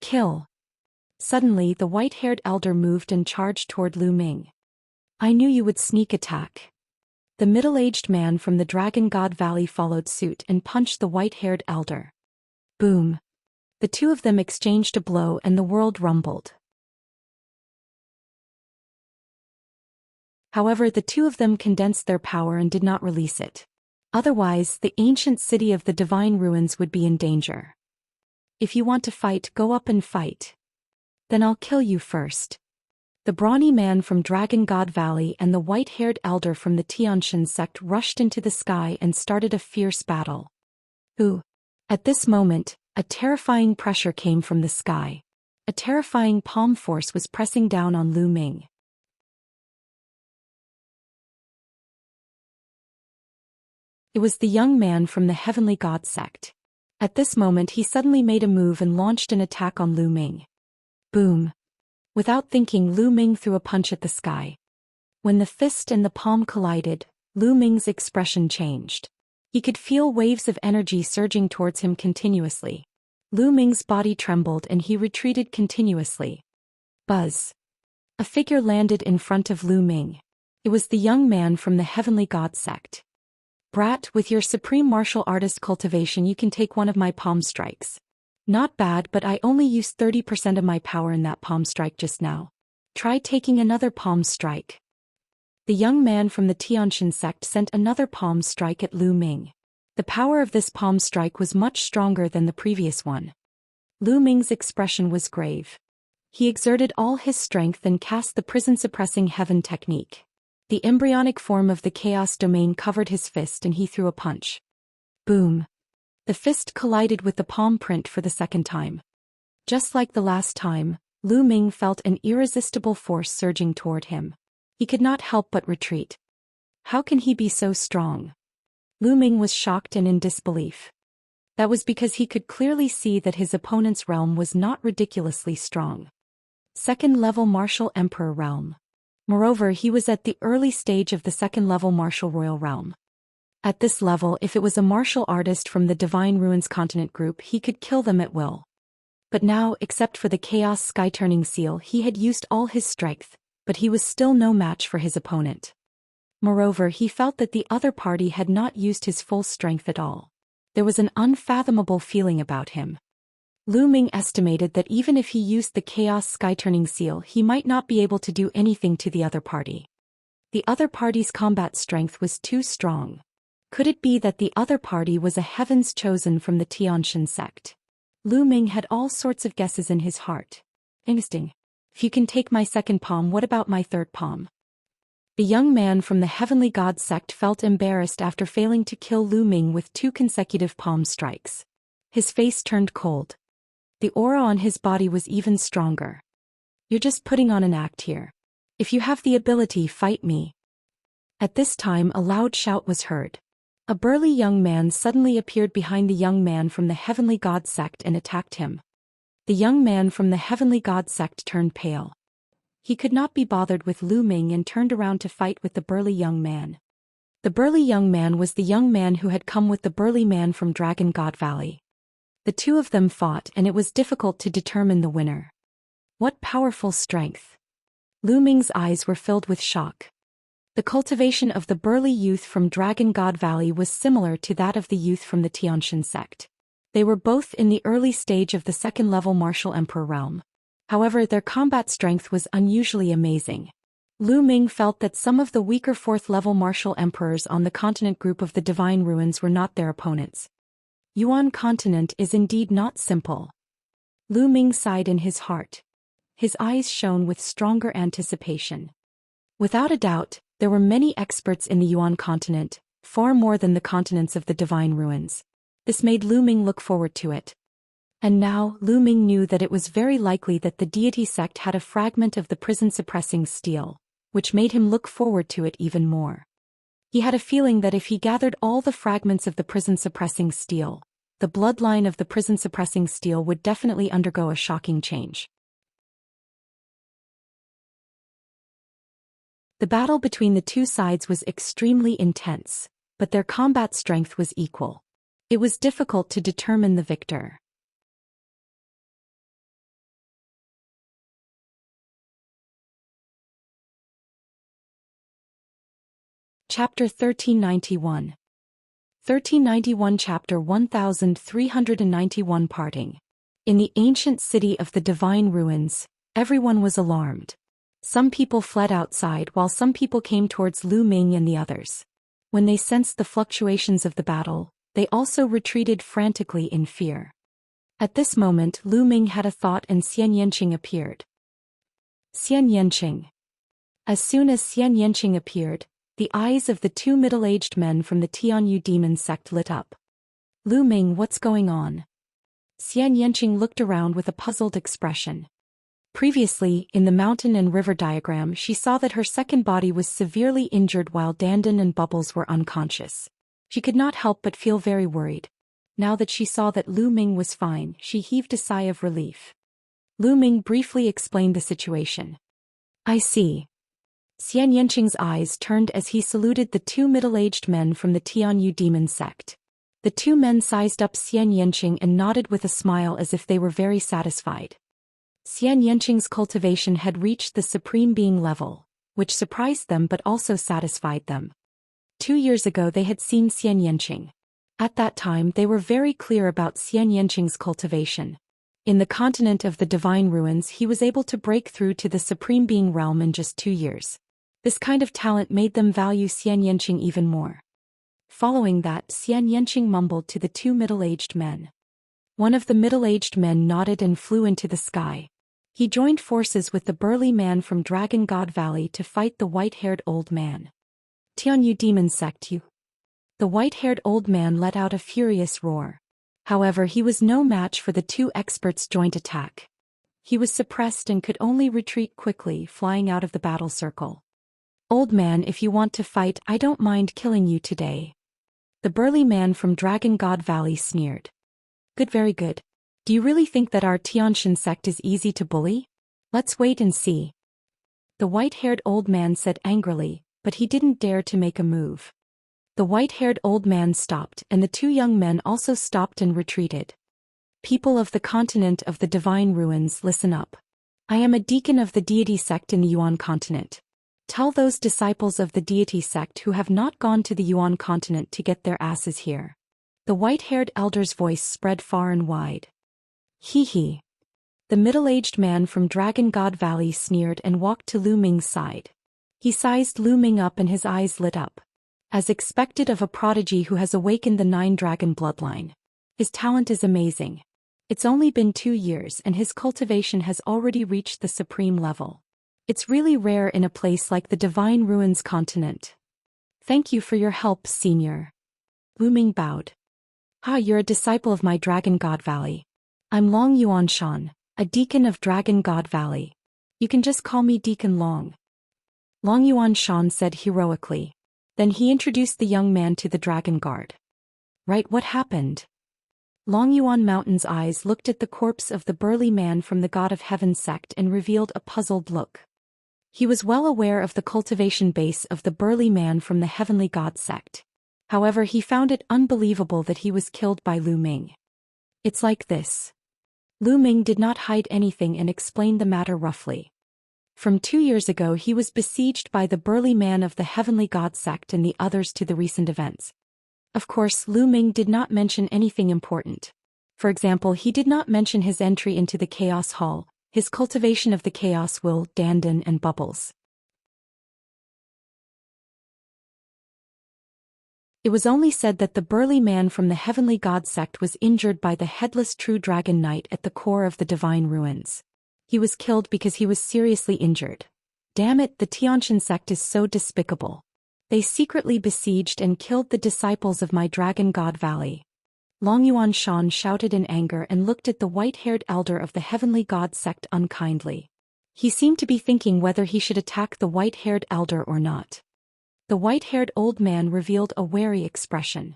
Kill. Suddenly the white-haired elder moved and charged toward Lu Ming. I knew you would sneak attack. The middle-aged man from the Dragon God Valley followed suit and punched the white-haired elder. Boom. The two of them exchanged a blow and the world rumbled. However, the two of them condensed their power and did not release it. Otherwise, the ancient city of the Divine Ruins would be in danger. If you want to fight, go up and fight. Then I'll kill you first. The brawny man from Dragon God Valley and the white-haired elder from the Xianxia sect rushed into the sky and started a fierce battle. Ooh! At this moment, a terrifying pressure came from the sky. A terrifying palm force was pressing down on Lu Ming. It was the young man from the Heavenly God sect. At this moment he suddenly made a move and launched an attack on Lu Ming. Boom! Without thinking, Lu Ming threw a punch at the sky. When the fist and the palm collided, Lu Ming's expression changed. He could feel waves of energy surging towards him continuously. Lu Ming's body trembled and he retreated continuously. Buzz! A figure landed in front of Lu Ming. It was the young man from the Heavenly God sect. Brat, with your supreme martial artist cultivation you can take one of my palm strikes. Not bad, but I only used 30% of my power in that palm strike just now. Try taking another palm strike. The young man from the Xianxia sect sent another palm strike at Lu Ming. The power of this palm strike was much stronger than the previous one. Lu Ming's expression was grave. He exerted all his strength and cast the prison-suppressing heaven technique. The embryonic form of the chaos domain covered his fist and he threw a punch. Boom! The fist collided with the palm print for the second time. Just like the last time, Lu Ming felt an irresistible force surging toward him. He could not help but retreat. How can he be so strong? Lu Ming was shocked and in disbelief. That was because he could clearly see that his opponent's realm was not ridiculously strong. Second-level martial emperor realm. Moreover, he was at the early stage of the second-level martial royal realm. At this level, if it was a martial artist from the Divine Ruins continent group, he could kill them at will. But now, except for the Chaos Sky-Turning Seal, he had used all his strength, but he was still no match for his opponent. Moreover, he felt that the other party had not used his full strength at all. There was an unfathomable feeling about him. Lu Ming estimated that even if he used the Chaos Sky-Turning Seal, he might not be able to do anything to the other party. The other party's combat strength was too strong. Could it be that the other party was a heavens chosen from the Xianxia sect? Lu Ming had all sorts of guesses in his heart. Interesting. If you can take my second palm, what about my third palm? The young man from the Heavenly God sect felt embarrassed after failing to kill Lu Ming with 2 consecutive palm strikes. His face turned cold. The aura on his body was even stronger. You're just putting on an act here. If you have the ability, fight me. At this time a loud shout was heard. A burly young man suddenly appeared behind the young man from the Heavenly God sect and attacked him. The young man from the Heavenly God sect turned pale. He could not be bothered with Lu Ming and turned around to fight with the burly young man. The burly young man was the young man who had come with the burly man from Dragon God Valley. The two of them fought and it was difficult to determine the winner. What powerful strength! Lu Ming's eyes were filled with shock. The cultivation of the burly youth from Dragon God Valley was similar to that of the youth from the Xianxia sect. They were both in the early stage of the second-level martial emperor realm. However, their combat strength was unusually amazing. Lu Ming felt that some of the weaker fourth-level martial emperors on the continent group of the Divine Ruins were not their opponents. Yuan continent is indeed not simple. Lu Ming sighed in his heart. His eyes shone with stronger anticipation. Without a doubt, there were many experts in the Yuan continent, far more than the continents of the Divine Ruins. This made Lu Ming look forward to it. And now, Lu Ming knew that it was very likely that the deity sect had a fragment of the prison-suppressing steel, which made him look forward to it even more. He had a feeling that if he gathered all the fragments of the prison-suppressing steel, the bloodline of the prison-suppressing steel would definitely undergo a shocking change. The battle between the two sides was extremely intense, but their combat strength was equal. It was difficult to determine the victor. Chapter 1391. 1391 Chapter 1391 Parting. In the ancient city of the Divine Ruins, everyone was alarmed. Some people fled outside while some people came towards Lu Ming and the others. When they sensed the fluctuations of the battle, they also retreated frantically in fear. At this moment Lu Ming had a thought and Xianxia appeared. Xianxia. As soon as Xianxia appeared, the eyes of the two middle-aged men from the Tianyu demon sect lit up. Lu Ming, what's going on? Xianxia looked around with a puzzled expression. Previously, in the mountain and river diagram, she saw that her second body was severely injured while Dandan and Bubbles were unconscious. She could not help but feel very worried. Now that she saw that Lu Ming was fine, she heaved a sigh of relief. Lu Ming briefly explained the situation. I see. Xianxia's eyes turned as he saluted the two middle-aged men from the Tianyu demon sect. The two men sized up Xianxia and nodded with a smile as if they were very satisfied. Xianxia's cultivation had reached the supreme being level, which surprised them but also satisfied them. 2 years ago they had seen Xianxia. At that time they were very clear about Xianxia's cultivation. In the continent of the Divine Ruins he was able to break through to the supreme being realm in just 2 years. This kind of talent made them value Xianxia even more. Following that, Xianxia mumbled to the two middle-aged men. One of the middle-aged men nodded and flew into the sky. He joined forces with the burly man from Dragon God Valley to fight the white-haired old man. Tianyu demon sect you. The white-haired old man let out a furious roar. However, he was no match for the two experts' joint attack. He was suppressed and could only retreat quickly, flying out of the battle circle. Old man, if you want to fight, I don't mind killing you today. The burly man from Dragon God Valley sneered. Good, very good. Do you really think that our Xianxia sect is easy to bully? Let's wait and see. The white-haired old man said angrily, but he didn't dare to make a move. The white-haired old man stopped and the two young men also stopped and retreated. People of the continent of the Divine Ruins, listen up. I am a deacon of the deity sect in the Yuan continent. Tell those disciples of the deity sect who have not gone to the Yuan continent to get their asses here. The white-haired elder's voice spread far and wide. Hee hee. The middle-aged man from Dragon God Valley sneered and walked to Lu Ming's side. He sized Lu Ming up and his eyes lit up. As expected of a prodigy who has awakened the 9-dragon bloodline. His talent is amazing. It's only been 2 years and his cultivation has already reached the supreme level. It's really rare in a place like the Divine Ruins continent. Thank you for your help, senior. Lu Ming bowed. You're a disciple of my Dragon God Valley. I'm Long Yuan Shan, a deacon of Dragon God Valley. You can just call me Deacon Long. Long Yuan Shan said heroically. Then he introduced the young man to the Dragon Guard. Right, what happened? Long Yuan Mountain's eyes looked at the corpse of the burly man from the God of Heaven sect and revealed a puzzled look. He was well aware of the cultivation base of the burly man from the Heavenly God sect. However, he found it unbelievable that he was killed by Lu Ming. It's like this. Lu Ming did not hide anything and explained the matter roughly. From 2 years ago he was besieged by the burly man of the Heavenly God sect and the others to the recent events. Of course, Lu Ming did not mention anything important. For example, he did not mention his entry into the Chaos Hall, his cultivation of the Chaos Will, Dandan and Bubbles. It was only said that the burly man from the Heavenly God sect was injured by the headless True Dragon Knight at the core of the Divine Ruins. He was killed because he was seriously injured. Damn it, the Xianxia sect is so despicable. They secretly besieged and killed the disciples of my Dragon God Valley. Longyuan Shan shouted in anger and looked at the white-haired elder of the Heavenly God sect unkindly. He seemed to be thinking whether he should attack the white-haired elder or not. The white-haired old man revealed a wary expression.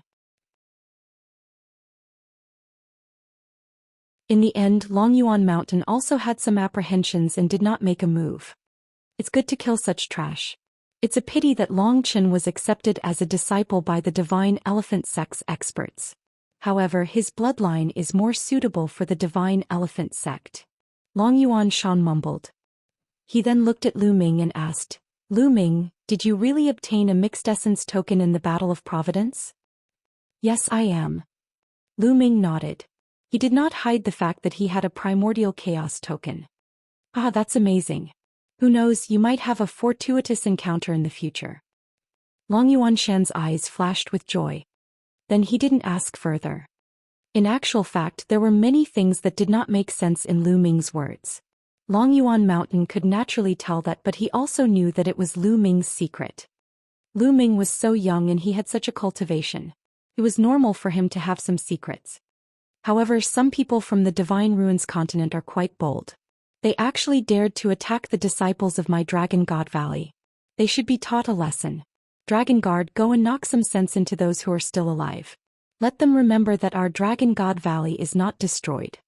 In the end, Longyuan Mountain also had some apprehensions and did not make a move. It's good to kill such trash. It's a pity that Long Chen was accepted as a disciple by the Divine Elephant Sect's experts. However, his bloodline is more suitable for the Divine Elephant Sect. Longyuan Shan mumbled. He then looked at Lu Ming and asked, Lu Ming, did you really obtain a mixed essence token in the Battle of Providence? Yes, I am. Lu Ming nodded. He did not hide the fact that he had a primordial chaos token. Ah, that's amazing. Who knows, you might have a fortuitous encounter in the future. Longyuan Shan's eyes flashed with joy. Then he didn't ask further. In actual fact, there were many things that did not make sense in Lu Ming's words. Longyuan Mountain could naturally tell that, but he also knew that it was Lu Ming's secret. Lu Ming was so young and he had such a cultivation. It was normal for him to have some secrets. However, some people from the Divine Ruins continent are quite bold. They actually dared to attack the disciples of my Dragon God Valley. They should be taught a lesson. Dragon Guard, go and knock some sense into those who are still alive. Let them remember that our Dragon God Valley is not destroyed.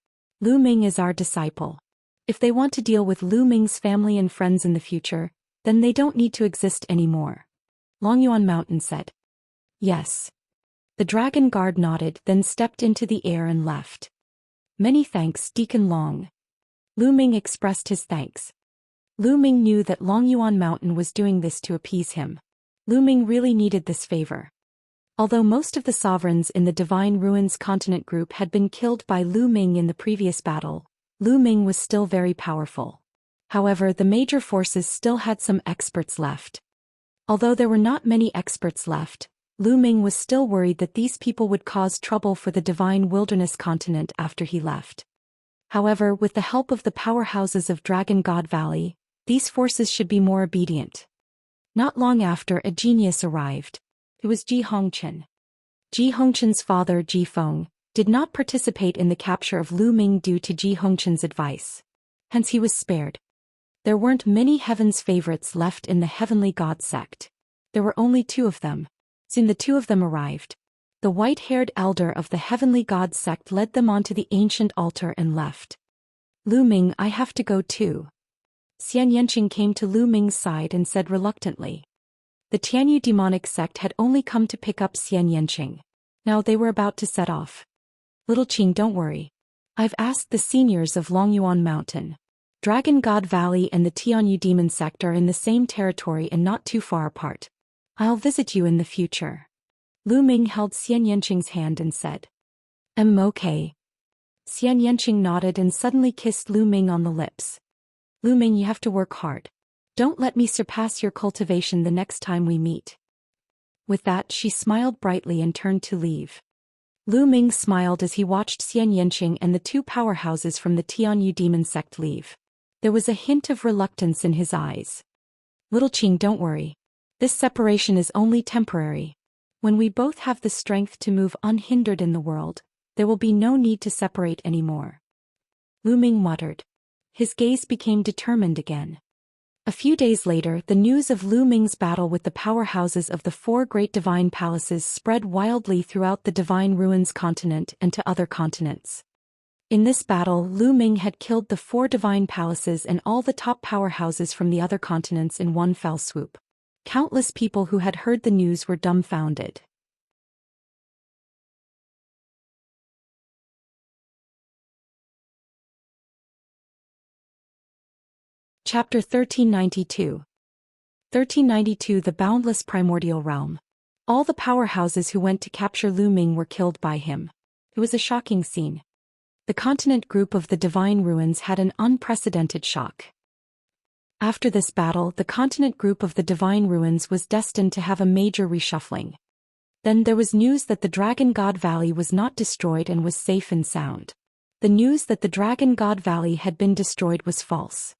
Lu Ming is our disciple. If they want to deal with Lu Ming's family and friends in the future, then they don't need to exist anymore. Longyuan Mountain said. Yes. The Dragon Guard nodded, then stepped into the air and left. Many thanks, Deacon Long. Lu Ming expressed his thanks. Lu Ming knew that Longyuan Mountain was doing this to appease him. Lu Ming really needed this favor. Although most of the sovereigns in the Divine Ruins continent group had been killed by Lu Ming in the previous battle, Lu Ming was still very powerful. However, the major forces still had some experts left. Although there were not many experts left, Lu Ming was still worried that these people would cause trouble for the Divine Wilderness continent after he left. However, with the help of the powerhouses of Dragon God Valley, these forces should be more obedient. Not long after, a genius arrived. It was Ji Hongqian. Ji Hongqian's father, Ji Feng, did not participate in the capture of Lu Ming due to Ji Hongqian's advice. Hence he was spared. There weren't many Heaven's favorites left in the Heavenly God sect. There were only 2 of them. Soon the 2 of them arrived. The white-haired elder of the Heavenly God sect led them onto the ancient altar and left. Lu Ming, I have to go too. Xianxia came to Lu Ming's side and said reluctantly. The Tianyu demonic sect had only come to pick up Xianxia. Now they were about to set off. Little Qing, don't worry. I've asked the seniors of Longyuan Mountain. Dragon God Valley and the Tianyu demon sect are in the same territory and not too far apart. I'll visit you in the future. Lu Ming held Xianxia's hand and said. Okay. Xianxia nodded and suddenly kissed Lu Ming on the lips. Lu Ming, you have to work hard. Don't let me surpass your cultivation the next time we meet. With that, she smiled brightly and turned to leave. Lu Ming smiled as he watched Xianxia and the 2 powerhouses from the Tianyu demon sect leave. There was a hint of reluctance in his eyes. Little Qing, don't worry. This separation is only temporary. When we both have the strength to move unhindered in the world, there will be no need to separate anymore. Lu Ming muttered. His gaze became determined again. A few days later, the news of Lu Ming's battle with the powerhouses of the 4 great divine palaces spread wildly throughout the Divine Ruins continent and to other continents. In this battle, Lu Ming had killed the 4 divine palaces and all the top powerhouses from the other continents in one fell swoop. Countless people who had heard the news were dumbfounded. Chapter 1392. 1392 The Boundless Primordial Realm. All the powerhouses who went to capture Lu Ming were killed by him. It was a shocking scene. The continent group of the Divine Ruins had an unprecedented shock. After this battle, the continent group of the Divine Ruins was destined to have a major reshuffling. Then there was news that the Dragon God Valley was not destroyed and was safe and sound. The news that the Dragon God Valley had been destroyed was false.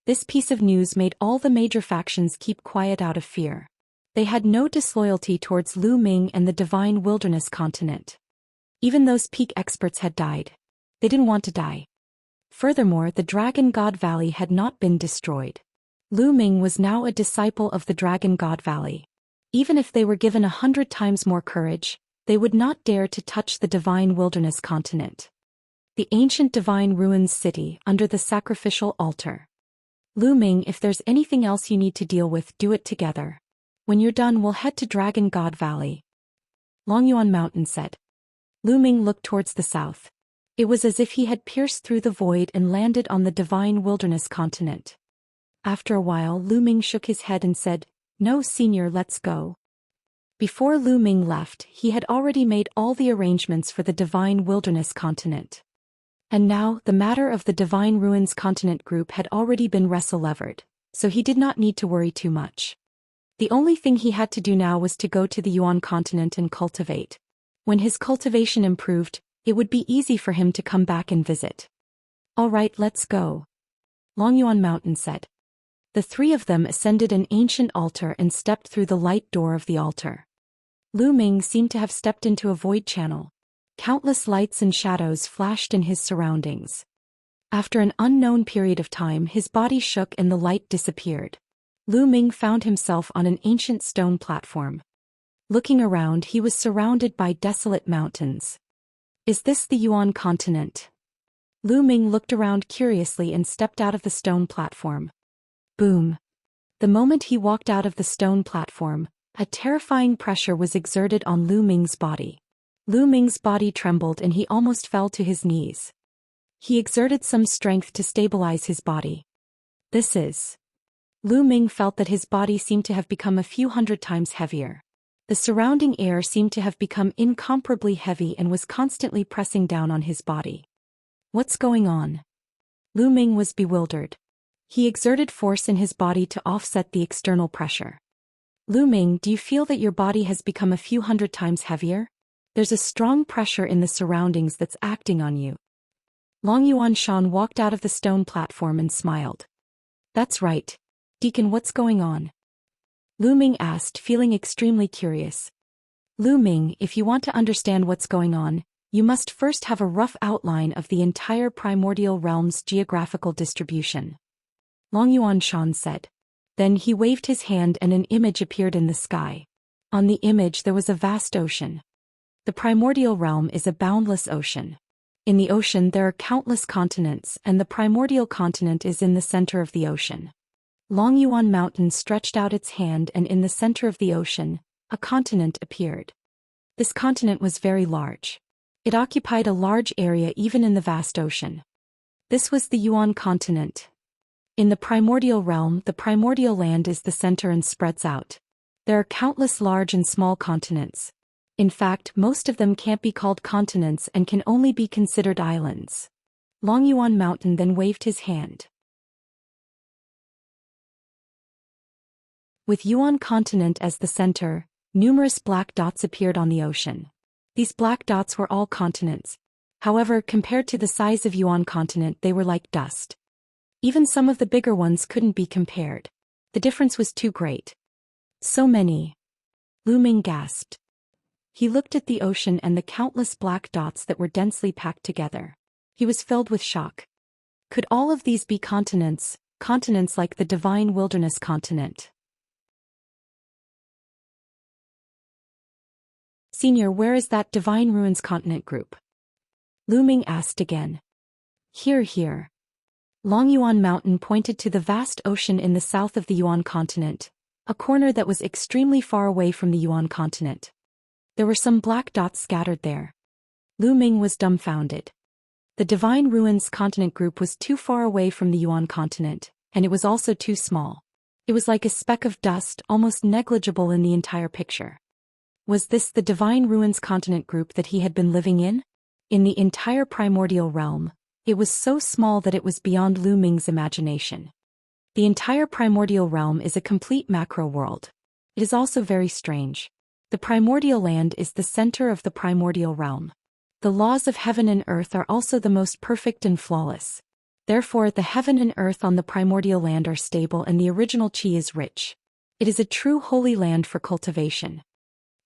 This piece of news made all the major factions keep quiet out of fear. They had no disloyalty towards Lu Ming and the Divine Wilderness continent. Even those peak experts had died. They didn't want to die. Furthermore, the Dragon God Valley had not been destroyed. Lu Ming was now a disciple of the Dragon God Valley. Even if they were given 100 times more courage, they would not dare to touch the Divine Wilderness continent. The ancient Divine Ruins city under the sacrificial altar. Lu Ming, if there's anything else you need to deal with, do it together. When you're done, we'll head to Dragon God Valley. Longyuan Mountain said. Lu Ming looked towards the south. It was as if he had pierced through the void and landed on the Divine Wilderness continent. After a while, Lu Ming shook his head and said, "No, Senior, let's go." Before Lu Ming left, he had already made all the arrangements for the Divine Wilderness continent. And now, the matter of the Divine Ruins continent group had already been wrestle-levered, so he did not need to worry too much. The only thing he had to do now was to go to the Yuan continent and cultivate. When his cultivation improved, it would be easy for him to come back and visit. "All right, let's go," Longyuan Mountain said. The three of them ascended an ancient altar and stepped through the light door of the altar. Lu Ming seemed to have stepped into a void channel. Countless lights and shadows flashed in his surroundings. After an unknown period of time, his body shook and the light disappeared. Lu Ming found himself on an ancient stone platform. Looking around, he was surrounded by desolate mountains. Is this the Yuan continent? Lu Ming looked around curiously and stepped out of the stone platform. Boom. The moment he walked out of the stone platform, a terrifying pressure was exerted on Lu Ming's body. Lu Ming's body trembled and he almost fell to his knees. He exerted some strength to stabilize his body. This is. Lu Ming felt that his body seemed to have become a few hundred times heavier. The surrounding air seemed to have become incomparably heavy and was constantly pressing down on his body. What's going on? Lu Ming was bewildered. He exerted force in his body to offset the external pressure. Lu Ming, do you feel that your body has become a few hundred times heavier? There's a strong pressure in the surroundings that's acting on you. Longyuan Shan walked out of the stone platform and smiled. That's right. Deacon, what's going on? Lu Ming asked, feeling extremely curious. Lu Ming, if you want to understand what's going on, you must first have a rough outline of the entire primordial realm's geographical distribution. Longyuan Shan said. Then he waved his hand and an image appeared in the sky. On the image there was a vast ocean. The primordial realm is a boundless ocean. In the ocean there are countless continents, and the primordial continent is in the center of the ocean. Longyuan Mountain stretched out its hand and in the center of the ocean, a continent appeared. This continent was very large. It occupied a large area even in the vast ocean. This was the Yuan continent. In the primordial realm, the primordial land is the center and spreads out. There are countless large and small continents. In fact, most of them can't be called continents and can only be considered islands. Longyuan Mountain then waved his hand. With Yuan continent as the center, numerous black dots appeared on the ocean. These black dots were all continents. However, compared to the size of Yuan continent, they were like dust. Even some of the bigger ones couldn't be compared. The difference was too great. So many. Lu Ming gasped. He looked at the ocean and the countless black dots that were densely packed together. He was filled with shock. Could all of these be continents, continents like the Divine Wilderness continent? Senior, where is that Divine Ruins continent group? Lu Ming asked again. Here. Longyuan Mountain pointed to the vast ocean in the south of the Yuan continent, a corner that was extremely far away from the Yuan continent. There were some black dots scattered there. Lu Ming was dumbfounded. The Divine Ruins continent group was too far away from the Yuan continent, and it was also too small. It was like a speck of dust, almost negligible in the entire picture. Was this the Divine Ruins continent group that he had been living in? In the entire primordial realm, it was so small that it was beyond Lu Ming's imagination. The entire primordial realm is a complete macro world. It is also very strange. The primordial land is the center of the primordial realm. The laws of heaven and earth are also the most perfect and flawless. Therefore, the heaven and earth on the primordial land are stable and the original qi is rich. It is a true holy land for cultivation.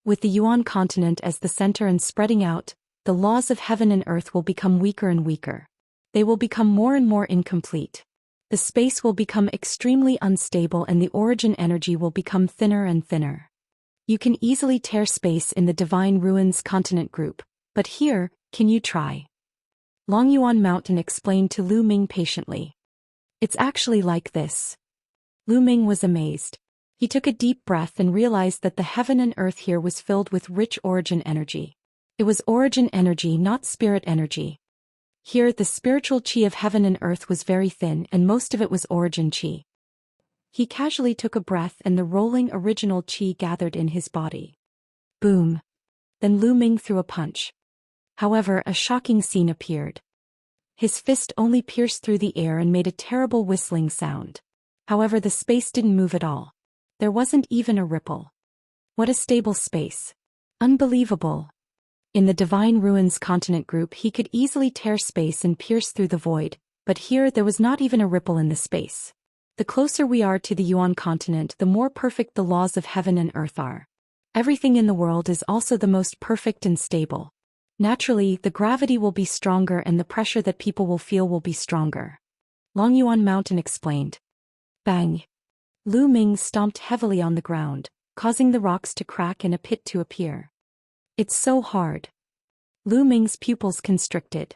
With the Yuan continent as the center and spreading out, the laws of heaven and earth will become weaker and weaker. They will become more and more incomplete. The space will become extremely unstable and the origin energy will become thinner and thinner. You can easily tear space in the Divine Ruins continent group, but here, can you try? Long Yuan Mountain explained to Lu Ming patiently. It's actually like this. Lu Ming was amazed. He took a deep breath and realized that the heaven and earth here was filled with rich origin energy. It was origin energy, not spirit energy. Here, the spiritual qi of heaven and earth was very thin and most of it was origin qi. He casually took a breath and the rolling original qi gathered in his body. Boom. Then Lu Ming threw a punch. However, a shocking scene appeared. His fist only pierced through the air and made a terrible whistling sound. However, the space didn't move at all. There wasn't even a ripple. What a stable space. Unbelievable. In the Divine Ruins continent group he could easily tear space and pierce through the void, but here there was not even a ripple in the space. The closer we are to the Yuan continent, the more perfect the laws of heaven and earth are. Everything in the world is also the most perfect and stable. Naturally, the gravity will be stronger and the pressure that people will feel will be stronger. Long Yuan Mountain explained. Bang. Lu Ming stomped heavily on the ground, causing the rocks to crack and a pit to appear. It's so hard. Lu Ming's pupils constricted.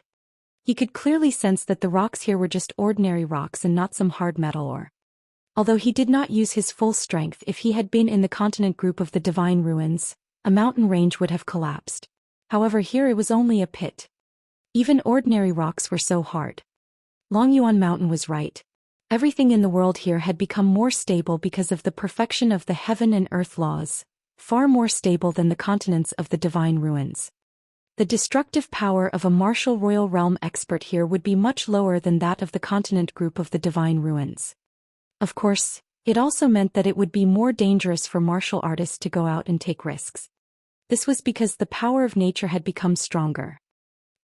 He could clearly sense that the rocks here were just ordinary rocks and not some hard metal ore. Although he did not use his full strength, if he had been in the continent group of the Divine Ruins, a mountain range would have collapsed. However, here it was only a pit. Even ordinary rocks were so hard. Long Yuan Mountain was right. Everything in the world here had become more stable because of the perfection of the heaven and earth laws, far more stable than the continents of the Divine Ruins. The destructive power of a martial royal realm expert here would be much lower than that of the continent group of the Divine Ruins. Of course, it also meant that it would be more dangerous for martial artists to go out and take risks. This was because the power of nature had become stronger.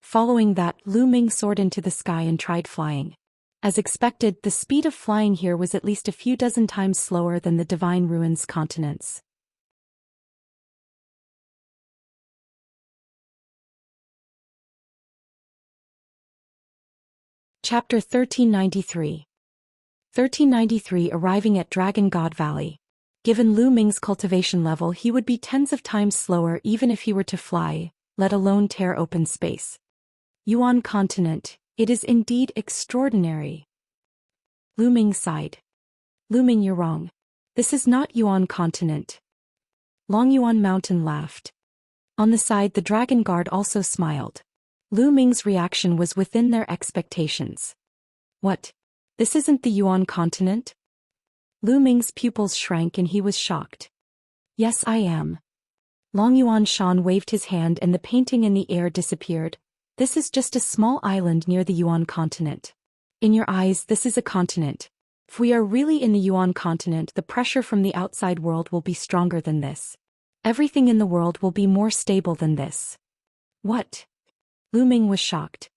Following that, Lu Ming soared into the sky and tried flying. As expected, the speed of flying here was at least a few dozen times slower than the Divine Ruins continents. Chapter 1393. 1393. Arriving at Dragon God Valley. Given Lu Ming's cultivation level, he would be tens of times slower even if he were to fly, let alone tear open space. Yuan continent, it is indeed extraordinary. Lu Ming sighed. Lu Ming, you're wrong. This is not Yuan continent. Long Yuan Mountain laughed. On the side, the Dragon Guard also smiled. Lu Ming's reaction was within their expectations. What? This isn't the Yuan continent? Lu Ming's pupils shrank and he was shocked. Yes, I am. Long Yuan Shan waved his hand and the painting in the air disappeared. This is just a small island near the Yuan continent. In your eyes, this is a continent. If we are really in the Yuan continent, the pressure from the outside world will be stronger than this. Everything in the world will be more stable than this. What? Lu Ming was shocked.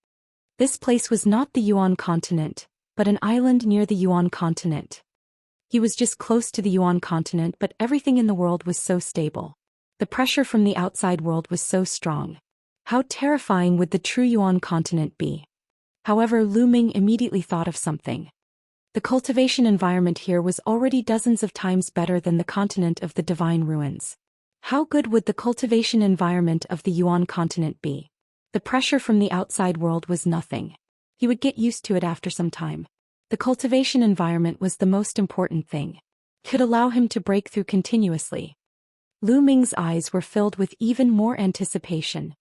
This place was not the Yuan continent, but an island near the Yuan continent. He was just close to the Yuan continent, but everything in the world was so stable. The pressure from the outside world was so strong. How terrifying would the true Yuan continent be? However, Lu Ming immediately thought of something. The cultivation environment here was already dozens of times better than the continent of the Divine Ruins. How good would the cultivation environment of the Yuan continent be? The pressure from the outside world was nothing. He would get used to it after some time. The cultivation environment was the most important thing. It could allow him to break through continuously. Lu Ming's eyes were filled with even more anticipation.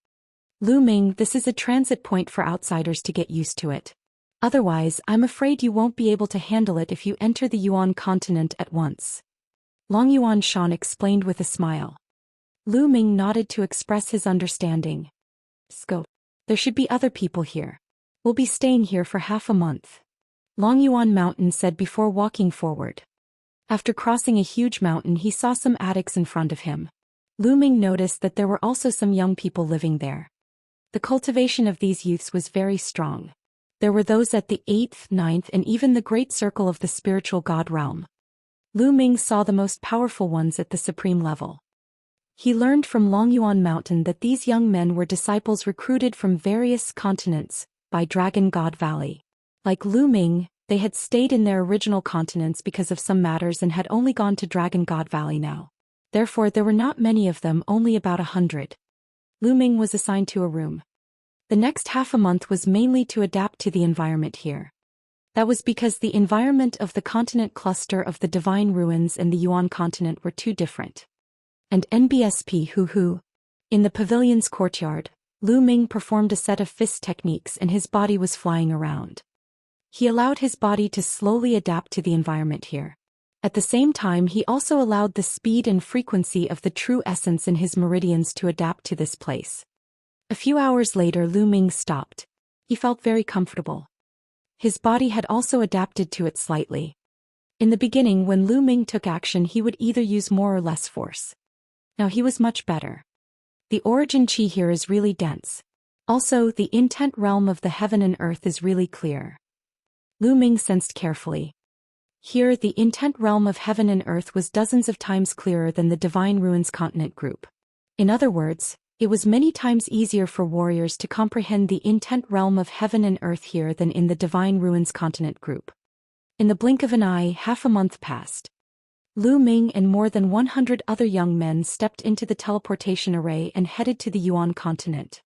Lu Ming, this is a transit point for outsiders to get used to it. Otherwise, I'm afraid you won't be able to handle it if you enter the Yuan continent at once. Long Yuan Shan explained with a smile. Lu Ming nodded to express his understanding. Scope. There should be other people here. We'll be staying here for half a month. Long Yuan Mountain said before walking forward. After crossing a huge mountain, he saw some attics in front of him. Lu Ming noticed that there were also some young people living there. The cultivation of these youths was very strong. There were those at the 8th, 9th, and even the great circle of the spiritual god realm. Lu Ming saw the most powerful ones at the supreme level. He learned from Long Yuan Mountain that these young men were disciples recruited from various continents by Dragon God Valley. Like Lu Ming, they had stayed in their original continents because of some matters and had only gone to Dragon God Valley now. Therefore, there were not many of them, only about 100. Lu Ming was assigned to a room. The next half a month was mainly to adapt to the environment here. That was because the environment of the continent cluster of the Divine Ruins and the Yuan continent were too different. And NBSP hoo-hoo. In the pavilion's courtyard, Lu Ming performed a set of fist techniques and his body was flying around. He allowed his body to slowly adapt to the environment here. At the same time, he also allowed the speed and frequency of the true essence in his meridians to adapt to this place. A few hours later, Lu Ming stopped. He felt very comfortable. His body had also adapted to it slightly. In the beginning, when Lu Ming took action, he would either use more or less force. Now he was much better. The origin chi here is really dense. Also, the intent realm of the heaven and earth is really clear. Lu Ming sensed carefully. Here, the intent realm of heaven and earth was dozens of times clearer than the Divine Ruins continent group. In other words, it was many times easier for warriors to comprehend the intent realm of heaven and earth here than in the Divine Ruins continent group. In the blink of an eye, half a month passed. Lu Ming and more than 100 other young men stepped into the teleportation array and headed to the Yuan continent.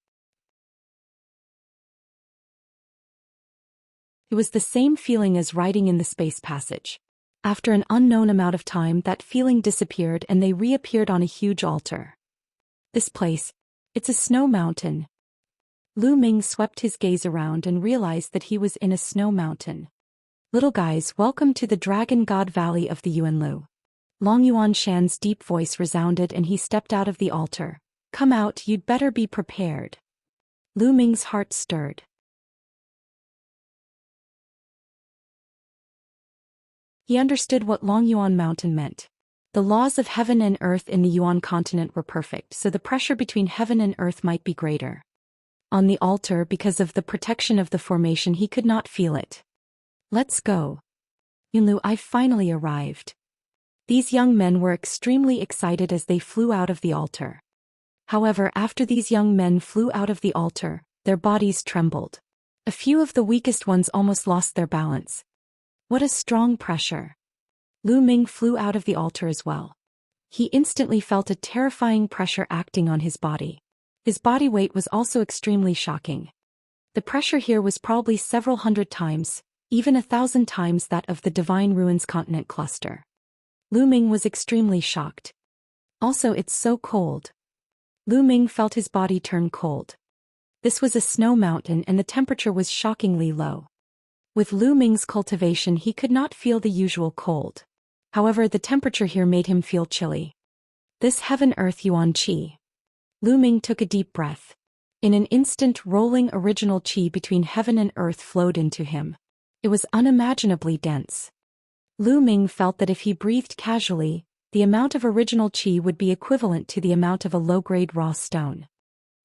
It was the same feeling as riding in the space passage. After an unknown amount of time, that feeling disappeared and they reappeared on a huge altar. This place, it's a snow mountain. Lu Ming swept his gaze around and realized that he was in a snow mountain. Little guys, welcome to the Dragon God Valley of the Yuanlu. Long Yuan Shan's deep voice resounded and he stepped out of the altar. Come out, you'd better be prepared. Lu Ming's heart stirred. He understood what Long Yuan Mountain meant. The laws of heaven and earth in the Yuan continent were perfect, so the pressure between heaven and earth might be greater. On the altar, because of the protection of the formation, he could not feel it. Let's go. Yunlu, I finally arrived. These young men were extremely excited as they flew out of the altar. However, after these young men flew out of the altar, their bodies trembled. A few of the weakest ones almost lost their balance. What a strong pressure. Lu Ming flew out of the altar as well. He instantly felt a terrifying pressure acting on his body. His body weight was also extremely shocking. The pressure here was probably several hundred times, even 1,000 times that of the Divine Ruins continent cluster. Lu Ming was extremely shocked. Also, it's so cold. Lu Ming felt his body turn cold. This was a snow mountain and the temperature was shockingly low. With Lu Ming's cultivation, he could not feel the usual cold. However, the temperature here made him feel chilly. This heaven-earth yuan qi. Lu Ming took a deep breath. In an instant, rolling original qi between heaven and earth flowed into him. It was unimaginably dense. Lu Ming felt that if he breathed casually, the amount of original qi would be equivalent to the amount of a low-grade raw stone.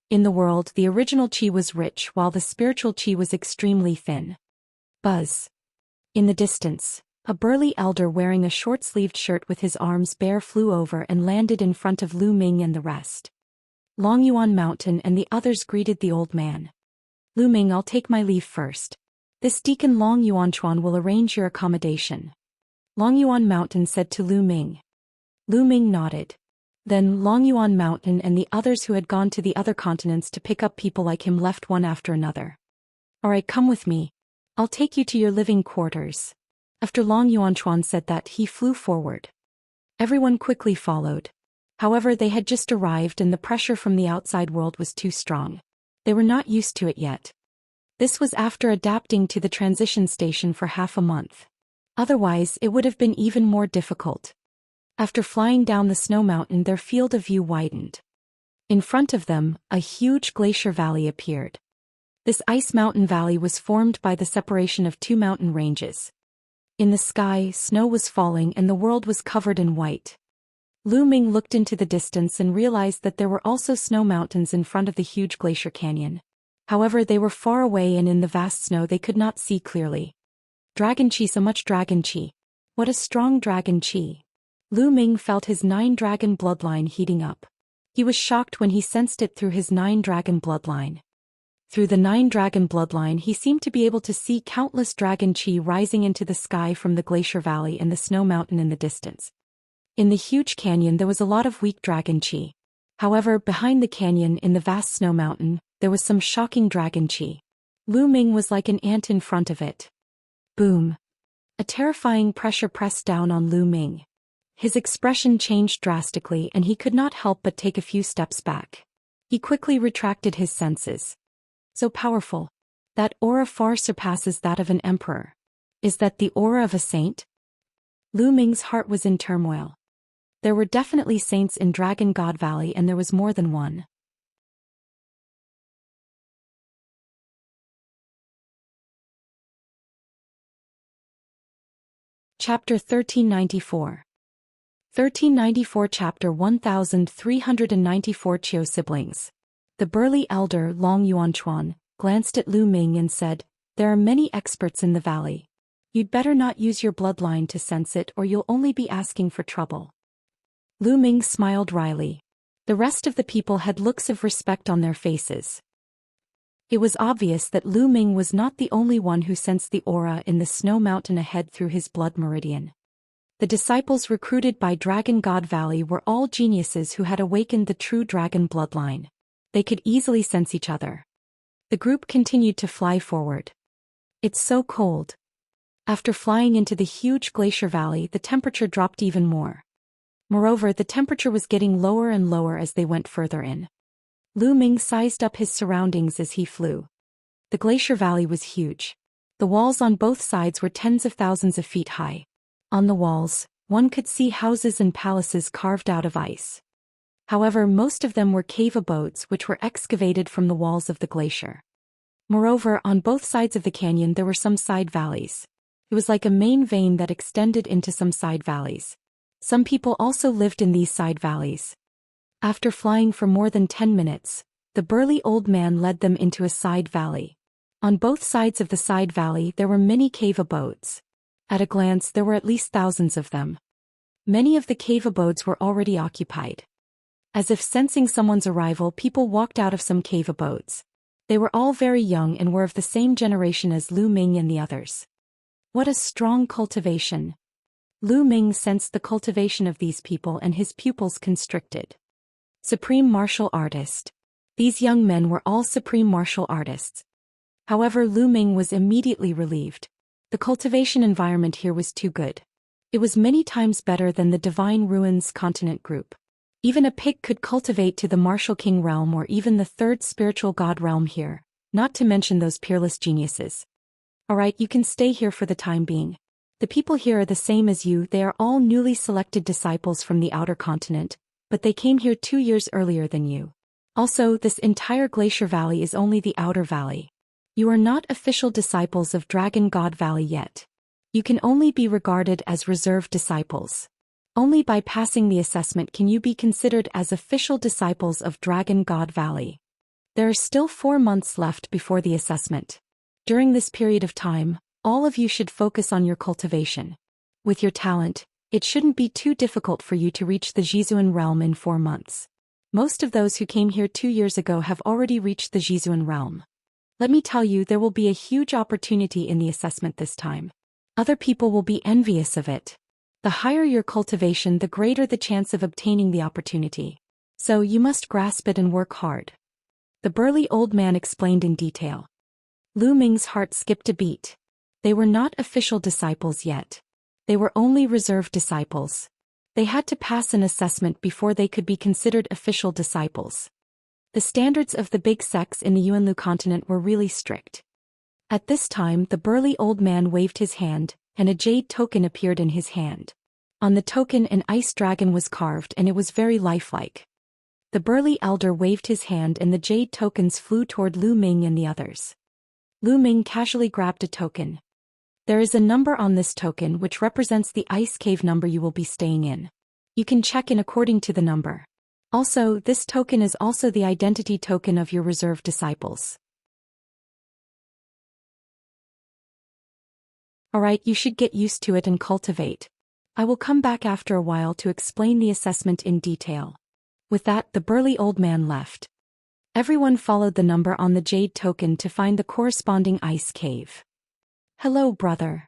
In the world, the original qi was rich while the spiritual qi was extremely thin. Buzz. In the distance, a burly elder wearing a short-sleeved shirt with his arms bare flew over and landed in front of Lu Ming and the rest. Long Yuan Mountain and the others greeted the old man. Lu Ming, I'll take my leave first. This Deacon Long Yuanchuan will arrange your accommodation. Long Yuan Mountain said to Lu Ming. Lu Ming nodded. Then Long Yuan Mountain and the others who had gone to the other continents to pick up people like him left one after another. Alright, come with me. I'll take you to your living quarters. After Long Yuanchuan said that, he flew forward. Everyone quickly followed. However, they had just arrived and the pressure from the outside world was too strong. They were not used to it yet. This was after adapting to the transition station for half a month. Otherwise, it would have been even more difficult. After flying down the snow mountain, their field of view widened. In front of them, a huge glacier valley appeared. This ice mountain valley was formed by the separation of two mountain ranges. In the sky, snow was falling and the world was covered in white. Lu Ming looked into the distance and realized that there were also snow mountains in front of the huge glacier canyon. However, they were far away and in the vast snow they could not see clearly. Dragon chi, so much dragon chi. What a strong dragon chi. Lu Ming felt his 9-dragon bloodline heating up. He was shocked when he sensed it through his 9-dragon bloodline. Through the 9-dragon bloodline he seemed to be able to see countless dragon chi rising into the sky from the glacier valley and the snow mountain in the distance. In the huge canyon there was a lot of weak dragon chi. However, behind the canyon in the vast snow mountain, there was some shocking dragon chi. Lu Ming was like an ant in front of it. Boom. A terrifying pressure pressed down on Lu Ming. His expression changed drastically and he could not help but take a few steps back. He quickly retracted his senses. So powerful. That aura far surpasses that of an emperor. Is that the aura of a saint? Lu Ming's heart was in turmoil. There were definitely saints in Dragon God Valley and there was more than one. Chapter 1394. 1394 Chapter 1394 Qiu Siblings. The burly elder Long Yuanchuan glanced at Lu Ming and said, "There are many experts in the valley. You'd better not use your bloodline to sense it or you'll only be asking for trouble." Lu Ming smiled wryly. The rest of the people had looks of respect on their faces. It was obvious that Lu Ming was not the only one who sensed the aura in the snow mountain ahead through his blood meridian. The disciples recruited by Dragon God Valley were all geniuses who had awakened the true dragon bloodline. They could easily sense each other. The group continued to fly forward. It's so cold. After flying into the huge glacier valley, the temperature dropped even more. Moreover, the temperature was getting lower and lower as they went further in. Lu Ming sized up his surroundings as he flew. The glacier valley was huge. The walls on both sides were tens of thousands of feet high. On the walls, one could see houses and palaces carved out of ice. However, most of them were cave abodes which were excavated from the walls of the glacier. Moreover, on both sides of the canyon there were some side valleys. It was like a main vein that extended into some side valleys. Some people also lived in these side valleys. After flying for more than 10 minutes, the burly old man led them into a side valley. On both sides of the side valley there were many cave abodes. At a glance there were at least thousands of them. Many of the cave abodes were already occupied. As if sensing someone's arrival, people walked out of some cave abodes. They were all very young and were of the same generation as Lu Ming and the others. What a strong cultivation! Lu Ming sensed the cultivation of these people and his pupils constricted. Supreme martial artist. These young men were all supreme martial artists. However, Lu Ming was immediately relieved. The cultivation environment here was too good. It was many times better than the Divine Ruins continent group. Even a pig could cultivate to the martial king realm or even the third spiritual god realm here, not to mention those peerless geniuses. Alright, you can stay here for the time being. The people here are the same as you, they are all newly selected disciples from the outer continent, but they came here 2 years earlier than you. Also, this entire glacier valley is only the outer valley. You are not official disciples of Dragon God Valley yet. You can only be regarded as reserved disciples. Only by passing the assessment can you be considered as official disciples of Dragon God Valley. There are still 4 months left before the assessment. During this period of time, all of you should focus on your cultivation. With your talent, it shouldn't be too difficult for you to reach the Jizuan realm in 4 months. Most of those who came here 2 years ago have already reached the Jizuan realm. Let me tell you, there will be a huge opportunity in the assessment this time. Other people will be envious of it. The higher your cultivation, the greater the chance of obtaining the opportunity. So you must grasp it and work hard. The burly old man explained in detail. Lu Ming's heart skipped a beat. They were not official disciples yet. They were only reserved disciples. They had to pass an assessment before they could be considered official disciples. The standards of the big sects in the Yuanlu continent were really strict. At this time the burly old man waved his hand, and a jade token appeared in his hand. On the token an ice dragon was carved and it was very lifelike. The burly elder waved his hand and the jade tokens flew toward Lu Ming and the others. Lu Ming casually grabbed a token. There is a number on this token which represents the ice cave number you will be staying in. You can check in according to the number. Also, this token is also the identity token of your reserve disciples. Alright, you should get used to it and cultivate. I will come back after a while to explain the assessment in detail. With that, the burly old man left. Everyone followed the number on the jade token to find the corresponding ice cave. Hello, brother.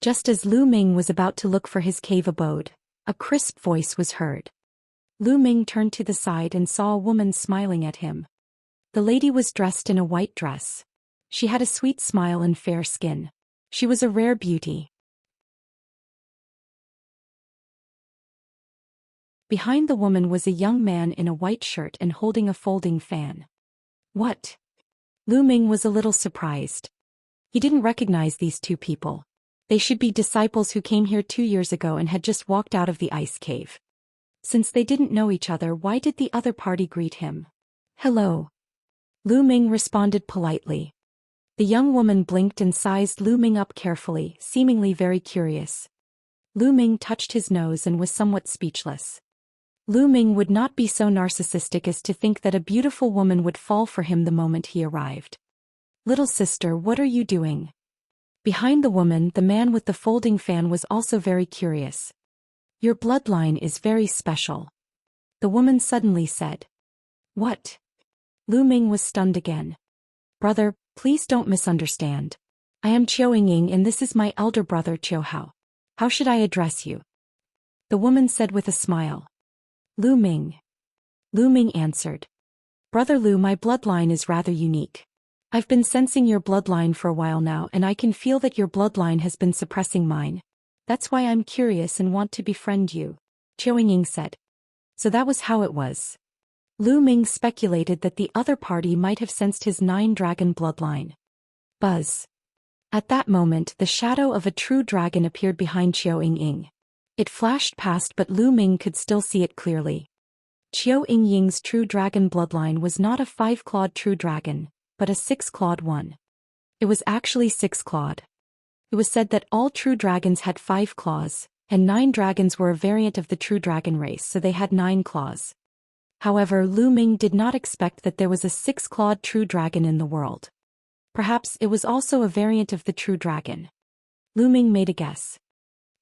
Just as Lu Ming was about to look for his cave abode, a crisp voice was heard. Lu Ming turned to the side and saw a woman smiling at him. The lady was dressed in a white dress. She had a sweet smile and fair skin. She was a rare beauty. Behind the woman was a young man in a white shirt and holding a folding fan. What? Lu Ming was a little surprised. He didn't recognize these two people. They should be disciples who came here 2 years ago and had just walked out of the ice cave. Since they didn't know each other, why did the other party greet him? Hello. Lu Ming responded politely. The young woman blinked and sized Lu Ming up carefully, seemingly very curious. Lu Ming touched his nose and was somewhat speechless. Lu Ming would not be so narcissistic as to think that a beautiful woman would fall for him the moment he arrived. Little sister, what are you doing? Behind the woman, the man with the folding fan was also very curious. Your bloodline is very special. The woman suddenly said. What? Lu Ming was stunned again. Brother, please don't misunderstand. I am Qiao Ying and this is my elder brother Qiao Hao. How should I address you? The woman said with a smile. Lu Ming. Lu Ming answered. Brother Lu, my bloodline is rather unique. I've been sensing your bloodline for a while now and I can feel that your bloodline has been suppressing mine. That's why I'm curious and want to befriend you, Qiao Ying said. So that was how it was. Lu Ming speculated that the other party might have sensed his 9-dragon bloodline. Buzz. At that moment, the shadow of a true dragon appeared behind Qiao Ying. It flashed past but Lu Ming could still see it clearly. Qiao Ying's true dragon bloodline was not a 5-clawed true dragon, but a 6-clawed one. It was actually 6-clawed. It was said that all true dragons had 5 claws, and 9 dragons were a variant of the true dragon race, so they had 9 claws. However, Lu Ming did not expect that there was a 6-clawed true dragon in the world. Perhaps it was also a variant of the true dragon. Lu Ming made a guess.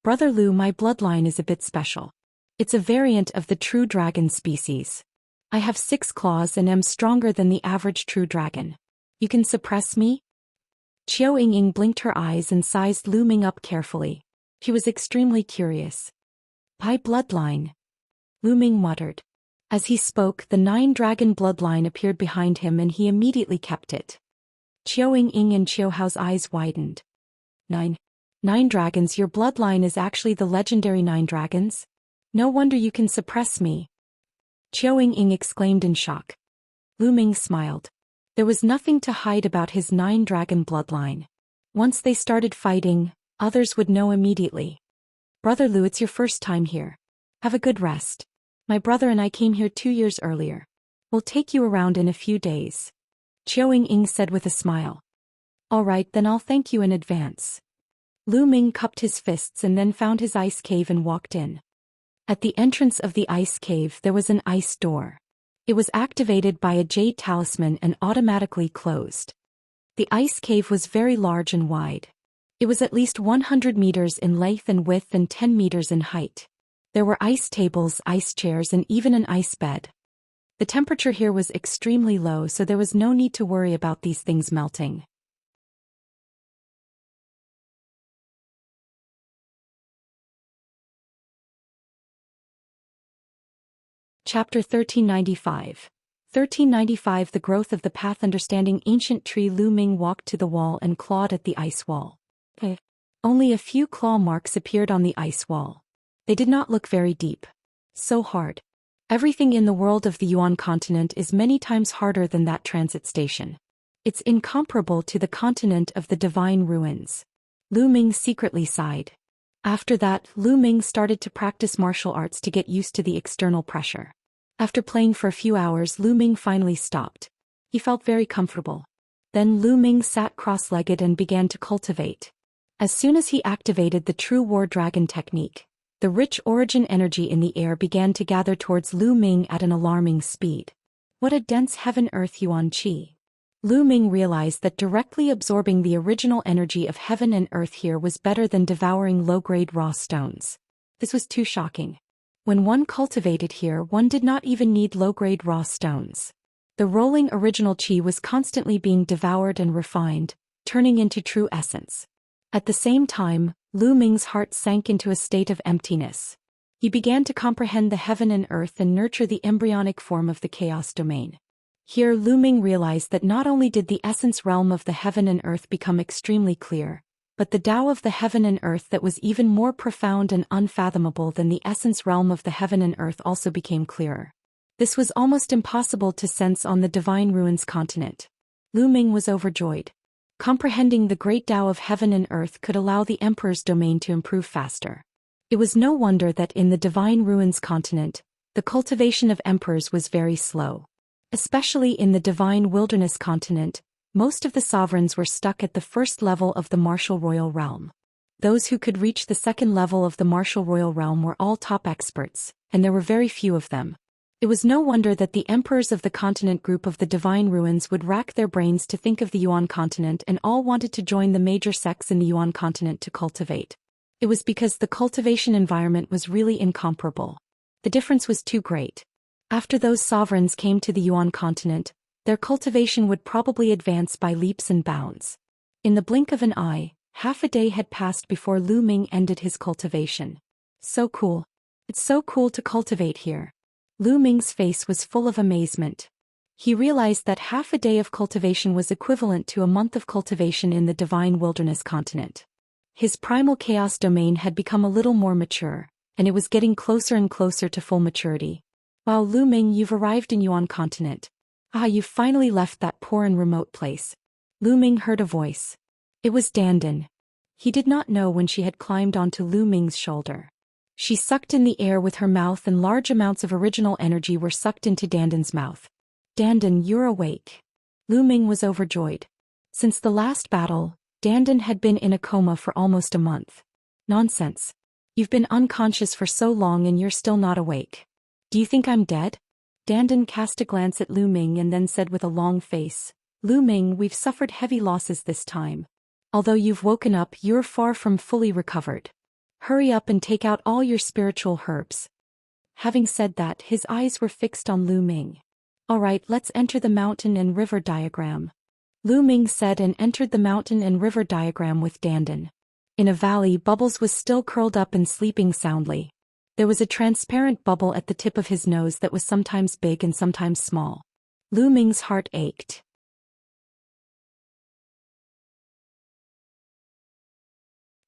Brother Lu, my bloodline is a bit special. It's a variant of the true dragon species. I have 6 claws and am stronger than the average true dragon. You can suppress me? Qiao Ying blinked her eyes and sized Lu Ming up carefully. She was extremely curious. My bloodline. Lu Ming muttered. As he spoke, the 9-dragon bloodline appeared behind him and he immediately kept it. Qiao Ying and Qiao Hao's eyes widened. 9 dragons, your bloodline is actually the legendary 9 dragons? No wonder you can suppress me. Qiao Ying exclaimed in shock. Lu Ming smiled. There was nothing to hide about his 9-dragon bloodline. Once they started fighting, others would know immediately. Brother Lu, it's your first time here. Have a good rest. My brother and I came here 2 years earlier. We'll take you around in a few days. Qiao Ying said with a smile. All right, then I'll thank you in advance. Lu Ming cupped his fists and then found his ice cave and walked in. At the entrance of the ice cave there was an ice door. It was activated by a jade talisman and automatically closed. The ice cave was very large and wide. It was at least 100 meters in length and width and 10 meters in height. There were ice tables, ice chairs, and even an ice bed. The temperature here was extremely low, so there was no need to worry about these things melting. Chapter 1395. 1395 The Growth of the Path. Understanding ancient tree. Lu Ming walked to the wall and clawed at the ice wall. Only a few claw marks appeared on the ice wall. They did not look very deep. So hard. Everything in the world of the Yuan continent is many times harder than that transit station. It's incomparable to the continent of the divine ruins. Lu Ming secretly sighed. After that, Lu Ming started to practice martial arts to get used to the external pressure. After playing for a few hours, Lu Ming finally stopped. He felt very comfortable. Then Lu Ming sat cross-legged and began to cultivate. As soon as he activated the true war dragon technique, the rich origin energy in the air began to gather towards Lu Ming at an alarming speed. What a dense heaven-earth yuan qi. Lu Ming realized that directly absorbing the original energy of heaven and earth here was better than devouring low-grade raw stones. This was too shocking. When one cultivated here, one did not even need low-grade raw stones. The rolling original qi was constantly being devoured and refined, turning into true essence. At the same time, Lu Ming's heart sank into a state of emptiness. He began to comprehend the heaven and earth and nurture the embryonic form of the chaos domain. Here Lu Ming realized that not only did the essence realm of the heaven and earth become extremely clear, but the Tao of the heaven and earth that was even more profound and unfathomable than the essence realm of the heaven and earth also became clearer. This was almost impossible to sense on the divine ruins continent. Lu Ming was overjoyed. Comprehending the great Tao of heaven and earth could allow the emperor's domain to improve faster. It was no wonder that in the divine ruins continent, the cultivation of emperors was very slow. Especially in the divine wilderness continent, most of the sovereigns were stuck at the first level of the martial royal realm. Those who could reach the second level of the martial royal realm were all top experts, and there were very few of them. It was no wonder that the emperors of the continent group of the divine ruins would rack their brains to think of the Yuan continent and all wanted to join the major sects in the Yuan continent to cultivate. It was because the cultivation environment was really incomparable. The difference was too great. After those sovereigns came to the Yuan continent, their cultivation would probably advance by leaps and bounds. In the blink of an eye, half a day had passed before Lu Ming ended his cultivation. So cool. It's so cool to cultivate here. Lu Ming's face was full of amazement. He realized that half a day of cultivation was equivalent to a month of cultivation in the divine wilderness continent. His primal chaos domain had become a little more mature, and it was getting closer and closer to full maturity. Wow, Lu Ming, you've arrived in Yuan continent. You've finally left that poor and remote place. Lu Ming heard a voice. It was Dandan. He did not know when she had climbed onto Lu Ming's shoulder. She sucked in the air with her mouth and large amounts of original energy were sucked into Dandan's mouth. Dandan, you're awake. Lu Ming was overjoyed. Since the last battle, Dandan had been in a coma for almost a month. Nonsense. You've been unconscious for so long and you're still not awake. Do you think I'm dead? Dandan cast a glance at Lu Ming and then said with a long face, Lu Ming, we've suffered heavy losses this time. Although you've woken up, you're far from fully recovered. Hurry up and take out all your spiritual herbs. Having said that, his eyes were fixed on Lu Ming. All right, let's enter the mountain and river diagram. Lu Ming said and entered the mountain and river diagram with Dandan. In a valley, Bubbles was still curled up and sleeping soundly. There was a transparent bubble at the tip of his nose that was sometimes big and sometimes small. Lu Ming's heart ached.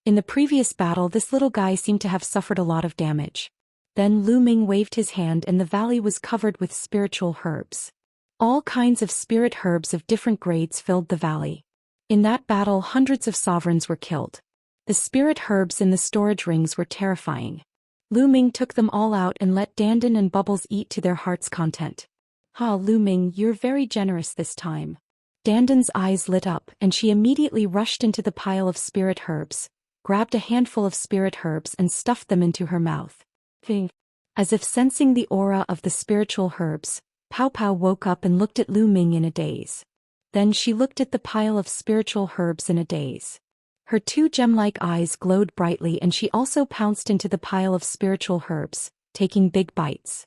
In the previous battle, this little guy seemed to have suffered a lot of damage. Then Lu Ming waved his hand and the valley was covered with spiritual herbs. All kinds of spirit herbs of different grades filled the valley. In that battle, hundreds of sovereigns were killed. The spirit herbs in the storage rings were terrifying. Lu Ming took them all out and let Dandan and Bubbles eat to their heart's content. Lu Ming, you're very generous this time. Dandan's eyes lit up and she immediately rushed into the pile of spirit herbs, grabbed a handful of spirit herbs and stuffed them into her mouth. As if sensing the aura of the spiritual herbs, Pow Pow woke up and looked at Lu Ming in a daze. Then she looked at the pile of spiritual herbs in a daze. Her two gem-like eyes glowed brightly and she also pounced into the pile of spiritual herbs, taking big bites.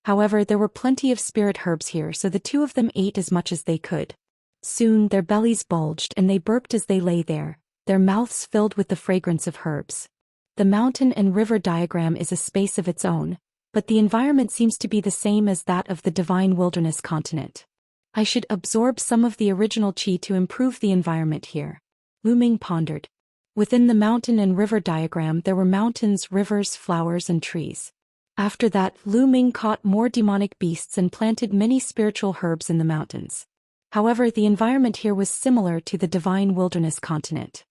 However, there were plenty of spirit herbs here, so the two of them ate as much as they could. Soon their bellies bulged and they burped as they lay there, their mouths filled with the fragrance of herbs. The mountain and river diagram is a space of its own, but the environment seems to be the same as that of the divine wilderness continent. I should absorb some of the original qi to improve the environment here. Lu Ming pondered. Within the mountain and river diagram there were mountains, rivers, flowers and trees. After that, Lu Ming caught more demonic beasts and planted many spiritual herbs in the mountains. However, the environment here was similar to the divine wilderness continent.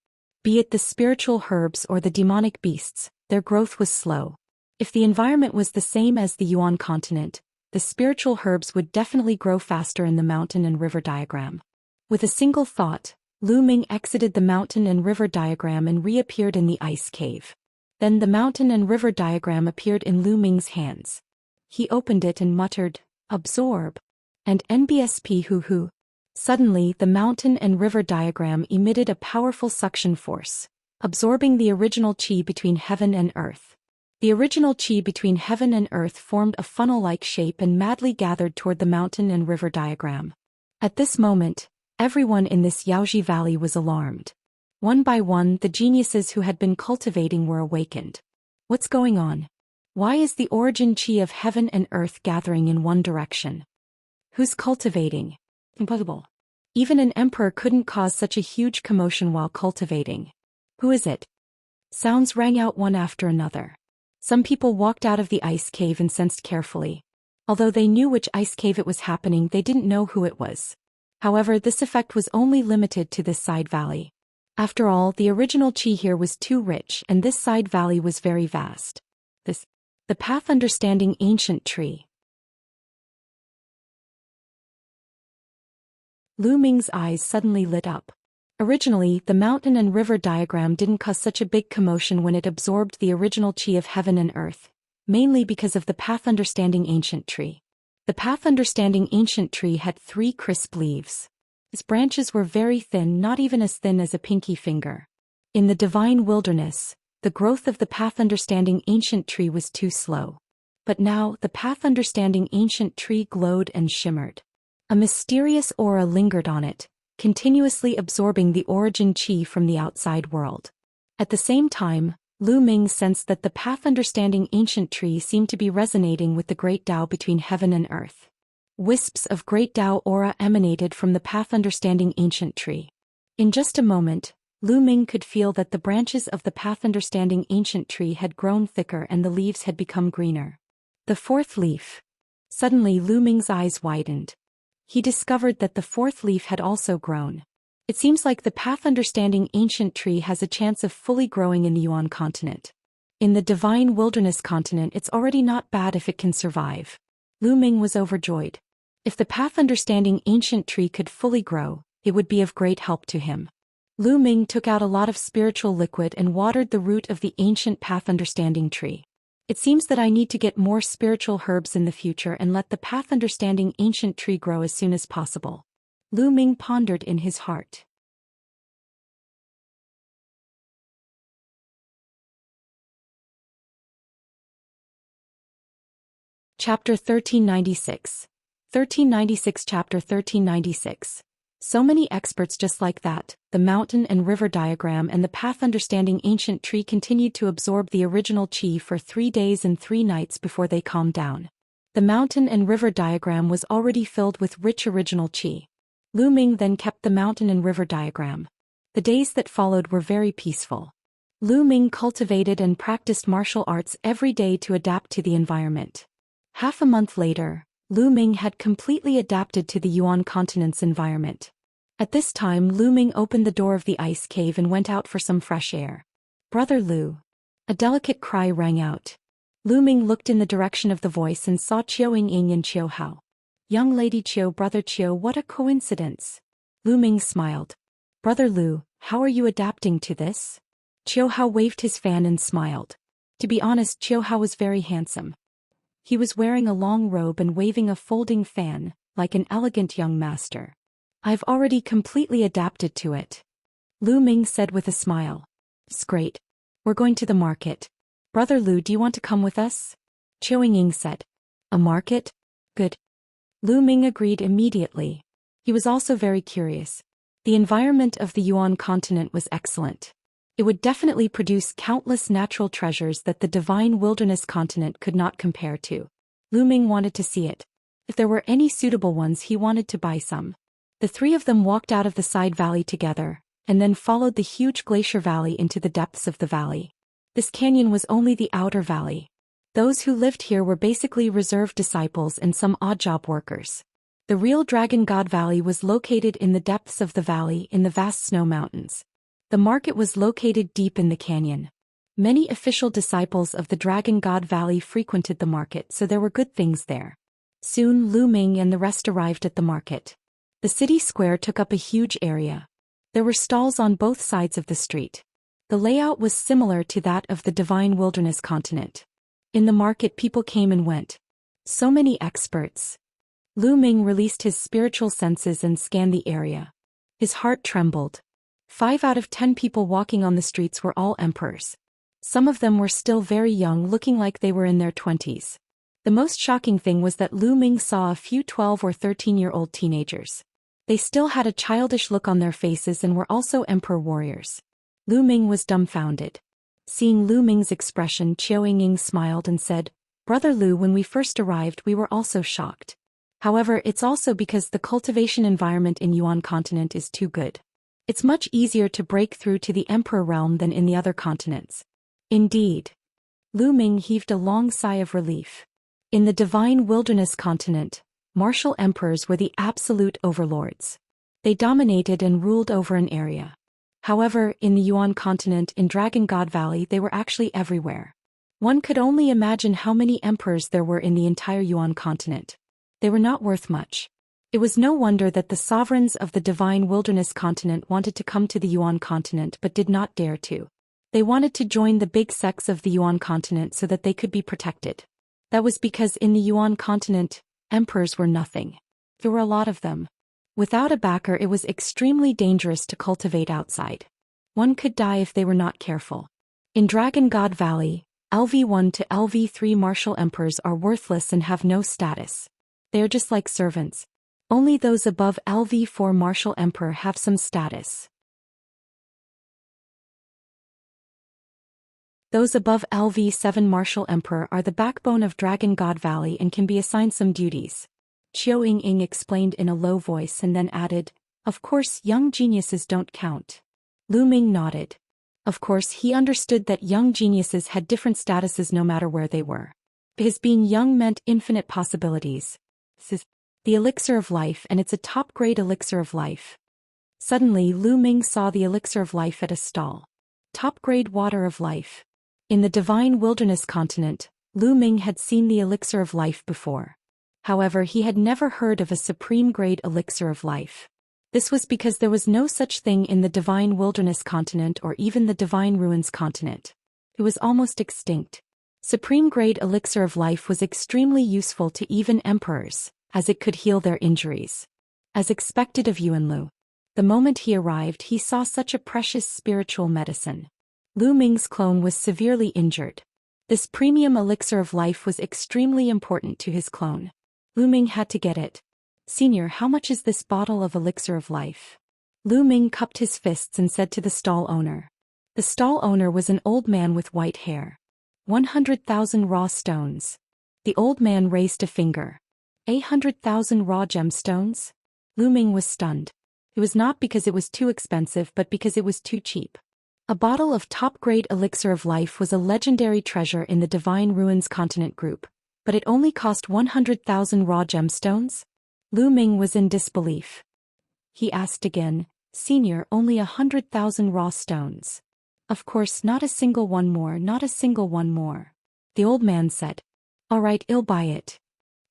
Be it the spiritual herbs or the demonic beasts, their growth was slow. If the environment was the same as the Yuan continent, the spiritual herbs would definitely grow faster in the mountain and river diagram. With a single thought, Lu Ming exited the mountain and river diagram and reappeared in the ice cave. Then the mountain and river diagram appeared in Lu Ming's hands. He opened it and muttered, "Absorb." And NBSP hoo. Suddenly, the mountain and river diagram emitted a powerful suction force, absorbing the original qi between heaven and earth. The original qi between heaven and earth formed a funnel-like shape and madly gathered toward the mountain and river diagram. At this moment, everyone in this Yaoji valley was alarmed. One by one, the geniuses who had been cultivating were awakened. What's going on? Why is the origin qi of heaven and earth gathering in one direction? Who's cultivating? Impossible. Even an emperor couldn't cause such a huge commotion while cultivating. Who is it? Sounds rang out one after another. Some people walked out of the ice cave and sensed carefully. Although they knew which ice cave it was happening, they didn't know who it was. However, this effect was only limited to this side valley. After all, the original qi here was too rich and this side valley was very vast. The path understanding ancient tree. Lu Ming's eyes suddenly lit up. Originally, the mountain and river diagram didn't cause such a big commotion when it absorbed the original qi of heaven and earth, mainly because of the path understanding ancient tree. The path understanding ancient tree had 3 crisp leaves. Its branches were very thin, not even as thin as a pinky finger. In the divine wilderness, the growth of the path understanding ancient tree was too slow. But now, the path understanding ancient tree glowed and shimmered. A mysterious aura lingered on it, continuously absorbing the origin qi from the outside world. At the same time, Lu Ming sensed that the path understanding ancient tree seemed to be resonating with the great Tao between heaven and earth. Wisps of great Tao aura emanated from the path understanding ancient tree. In just a moment, Lu Ming could feel that the branches of the path understanding ancient tree had grown thicker and the leaves had become greener. The 4th leaf. Suddenly Lu Ming's eyes widened. He discovered that the 4th leaf had also grown. It seems like the path understanding ancient tree has a chance of fully growing in the Yuan continent. In the divine wilderness continent, it's already not bad if it can survive. Lu Ming was overjoyed. If the path understanding ancient tree could fully grow, it would be of great help to him. Lu Ming took out a lot of spiritual liquid and watered the root of the ancient path understanding tree. It seems that I need to get more spiritual herbs in the future and let the path understanding ancient tree grow as soon as possible. Lu Ming pondered in his heart. Chapter 1396. 1396 Chapter 1396. So many experts just like that, the mountain and river diagram and the path understanding ancient tree continued to absorb the original qi for 3 days and 3 nights before they calmed down. The mountain and river diagram was already filled with rich original qi. Lu Ming then kept the mountain and river diagram. The days that followed were very peaceful. Lu Ming cultivated and practiced martial arts every day to adapt to the environment. Half a month later, Lu Ming had completely adapted to the Yuan continent's environment. At this time, Lu Ming opened the door of the ice cave and went out for some fresh air. "Brother Lu." A delicate cry rang out. Lu Ming looked in the direction of the voice and saw Qiu Ying and Qiu Hao. "Young lady Qiu, brother Qiu, what a coincidence." Lu Ming smiled. "Brother Lu, how are you adapting to this?" Qiu Hao waved his fan and smiled. To be honest, Qiu Hao was very handsome. He was wearing a long robe and waving a folding fan, like an elegant young master. "I've already completely adapted to it," Lu Ming said with a smile. "It's great. We're going to the market. Brother Lu, do you want to come with us?" Qiu Ying said. "A market? Good." Lu Ming agreed immediately. He was also very curious. The environment of the Yuan continent was excellent. It would definitely produce countless natural treasures that the divine wilderness continent could not compare to. Lu Ming wanted to see it. If there were any suitable ones, he wanted to buy some. The 3 of them walked out of the side valley together, and then followed the huge glacier valley into the depths of the valley. This canyon was only the outer valley. Those who lived here were basically reserved disciples and some odd job workers. The real Dragon God Valley was located in the depths of the valley in the vast snow mountains. The market was located deep in the canyon. Many official disciples of the Dragon God Valley frequented the market, so there were good things there. Soon Lu Ming and the rest arrived at the market. The city square took up a huge area. There were stalls on both sides of the street. The layout was similar to that of the Divine Wilderness continent. In the market people came and went. So many experts. Lu Ming released his spiritual senses and scanned the area. His heart trembled. 5 out of 10 people walking on the streets were all emperors. Some of them were still very young, looking like they were in their 20s. The most shocking thing was that Lu Ming saw a few 12 or 13-year-old teenagers. They still had a childish look on their faces and were also emperor warriors. Lu Ming was dumbfounded. Seeing Lu Ming's expression, Qiao Ying smiled and said, "Brother Lu, when we first arrived we were also shocked. However, it's also because the cultivation environment in Yuan continent is too good. It's much easier to break through to the emperor realm than in the other continents." Indeed. Lu Ming heaved a long sigh of relief. In the Divine Wilderness continent, martial emperors were the absolute overlords. They dominated and ruled over an area. However, in the Yuan continent in Dragon God Valley they were actually everywhere. One could only imagine how many emperors there were in the entire Yuan continent. They were not worth much. It was no wonder that the sovereigns of the Divine Wilderness continent wanted to come to the Yuan continent but did not dare to. They wanted to join the big sects of the Yuan continent so that they could be protected. That was because in the Yuan continent, emperors were nothing. There were a lot of them. Without a backer it was extremely dangerous to cultivate outside. One could die if they were not careful. In Dragon God Valley, LV1 to LV3 martial emperors are worthless and have no status. They are just like servants. Only those above LV4 martial emperor have some status. Those above LV7 martial emperor are the backbone of Dragon God Valley and can be assigned some duties. Qiao Ying explained in a low voice and then added, "Of course young geniuses don't count." Lu Ming nodded. Of course he understood that young geniuses had different statuses no matter where they were. Because being young meant infinite possibilities. The elixir of life, and it's a top-grade elixir of life. Suddenly Lu Ming saw the elixir of life at a stall. Top-grade water of life. In the Divine Wilderness continent, Lu Ming had seen the elixir of life before. However, he had never heard of a supreme-grade elixir of life. This was because there was no such thing in the Divine Wilderness continent or even the Divine Ruins continent. It was almost extinct. Supreme-grade elixir of life was extremely useful to even emperors, as it could heal their injuries. As expected of Yuan Lu. The moment he arrived he saw such a precious spiritual medicine. Lu Ming's clone was severely injured. This premium elixir of life was extremely important to his clone. Lu Ming had to get it. "Senior, how much is this bottle of elixir of life?" Lu Ming cupped his fists and said to the stall owner. The stall owner was an old man with white hair. 100,000 raw stones. The old man raised a finger. 800,000 raw gemstones? Lu Ming was stunned. It was not because it was too expensive but because it was too cheap. A bottle of top-grade elixir of life was a legendary treasure in the Divine Ruins continent group, but it only cost 100,000 raw gemstones? Lu Ming was in disbelief. He asked again, "Senior, only 100,000 raw stones." "Of course, not a single one more, not a single one more." The old man said. "All right, I'll buy it."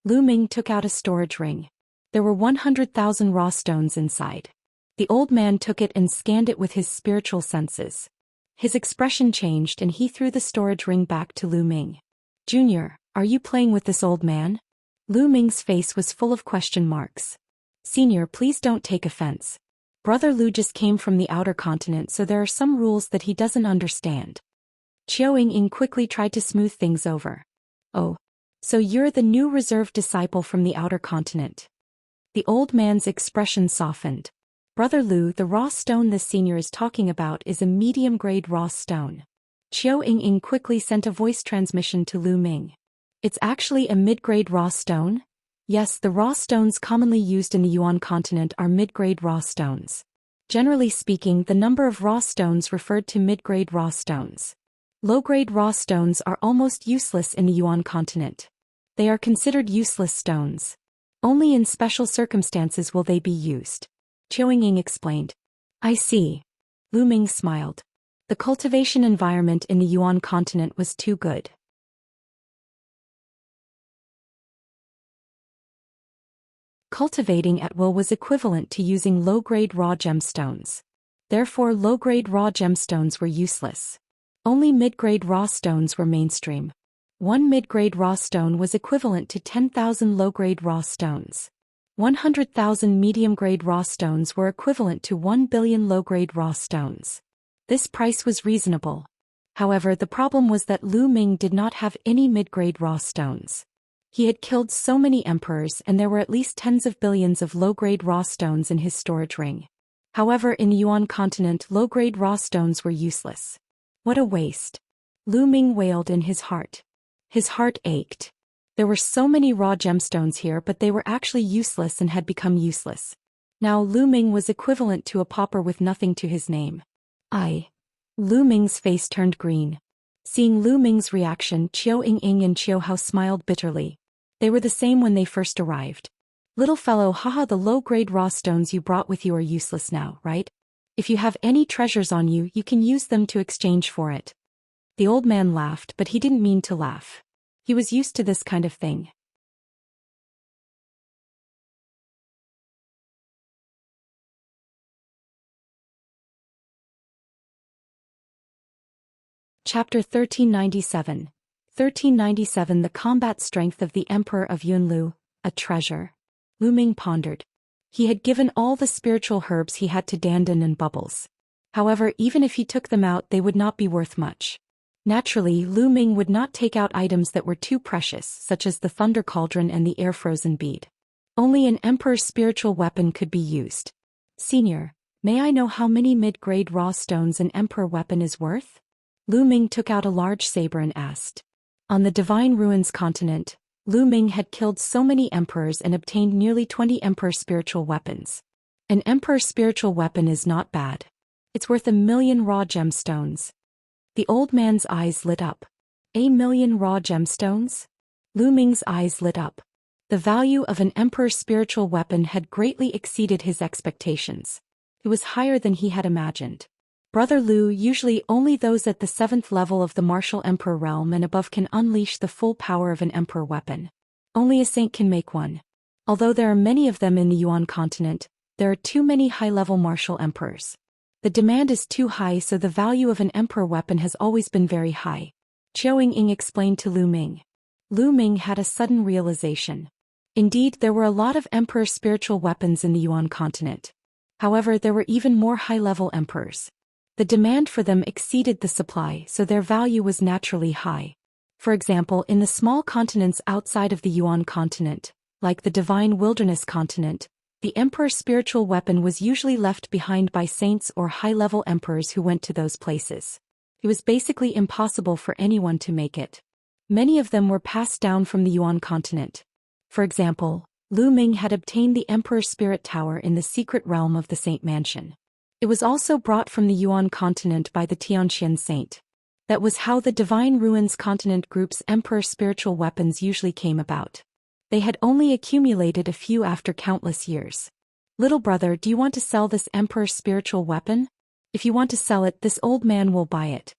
Lu Ming took out a storage ring. There were 100,000 raw stones inside. The old man took it and scanned it with his spiritual senses. His expression changed and he threw the storage ring back to Lu Ming. "Junior, are you playing with this old man?" Lu Ming's face was full of question marks. "Senior, please don't take offense. Brother Lu just came from the outer continent, so there are some rules that he doesn't understand." Qiao Ying quickly tried to smooth things over. "Oh, so you're the new reserve disciple from the outer continent." The old man's expression softened. "Brother Lu, the raw stone this senior is talking about is a medium-grade raw stone." Qiao Ying quickly sent a voice transmission to Lu Ming. "It's actually a mid-grade raw stone?" "Yes, the raw stones commonly used in the Yuan continent are mid-grade raw stones. Generally speaking, the number of raw stones referred to mid-grade raw stones. Low-grade raw stones are almost useless in the Yuan continent. They are considered useless stones. Only in special circumstances will they be used. Qiu Ying explained. I see. Lu Ming smiled. The cultivation environment in the Yuan continent was too good. Cultivating at will was equivalent to using low-grade raw gemstones. Therefore, low-grade raw gemstones were useless. Only mid-grade raw stones were mainstream. One mid-grade raw stone was equivalent to 10,000 low-grade raw stones. 100,000 medium-grade raw stones were equivalent to 1 billion low-grade raw stones. This price was reasonable. However, the problem was that Lu Ming did not have any mid-grade raw stones. He had killed so many emperors and there were at least tens of billions of low-grade raw stones in his storage ring. However, in the Yuan continent, low-grade raw stones were useless. What a waste. Lu Ming wailed in his heart. His heart ached. There were so many raw gemstones here, but they were actually useless and had become useless. Now Lu Ming was equivalent to a pauper with nothing to his name. Lu Ming's face turned green. Seeing Lu Ming's reaction, Qiu Ying and Qiu Hao smiled bitterly. They were the same when they first arrived. Little fellow, haha, the low-grade raw stones you brought with you are useless now, right? If you have any treasures on you, you can use them to exchange for it. The old man laughed, but he didn't mean to laugh. He was used to this kind of thing. Chapter 1397. 1397 The combat strength of the Emperor of Yunlu, a treasure. Lu Ming pondered. He had given all the spiritual herbs he had to Dandan and Bubbles. However, even if he took them out, they would not be worth much. Naturally, Lu Ming would not take out items that were too precious, such as the Thunder Cauldron and the Air-Frozen Bead. Only an Emperor's spiritual weapon could be used. Senior, may I know how many mid-grade raw stones an Emperor weapon is worth? Lu Ming took out a large saber and asked. On the Divine Ruins continent, Lu Ming had killed so many emperors and obtained nearly 20 emperor spiritual weapons. An emperor spiritual weapon is not bad. It's worth 1 million raw gemstones. The old man's eyes lit up. 1 million raw gemstones? Lu Ming's eyes lit up. The value of an emperor's spiritual weapon had greatly exceeded his expectations. It was higher than he had imagined. Brother Lu, usually only those at the 7th level of the martial emperor realm and above can unleash the full power of an emperor weapon. Only a saint can make one. Although there are many of them in the Yuan continent, there are too many high-level martial emperors. The demand is too high, so the value of an emperor weapon has always been very high. Qiu Ying explained to Lu Ming. Lu Ming had a sudden realization. Indeed, there were a lot of emperor spiritual weapons in the Yuan continent. However, there were even more high-level emperors. The demand for them exceeded the supply, so their value was naturally high. For example, in the small continents outside of the Yuan continent, like the Divine Wilderness continent, the emperor's spiritual weapon was usually left behind by saints or high-level emperors who went to those places. It was basically impossible for anyone to make it. Many of them were passed down from the Yuan continent. For example, Lu Ming had obtained the Emperor's Spirit Tower in the secret realm of the Saint Mansion. It was also brought from the Yuan continent by the Xianxia Saint. That was how the Divine Ruins continent group's Emperor spiritual weapons usually came about. They had only accumulated a few after countless years. Little brother, do you want to sell this Emperor's spiritual weapon? If you want to sell it, this old man will buy it.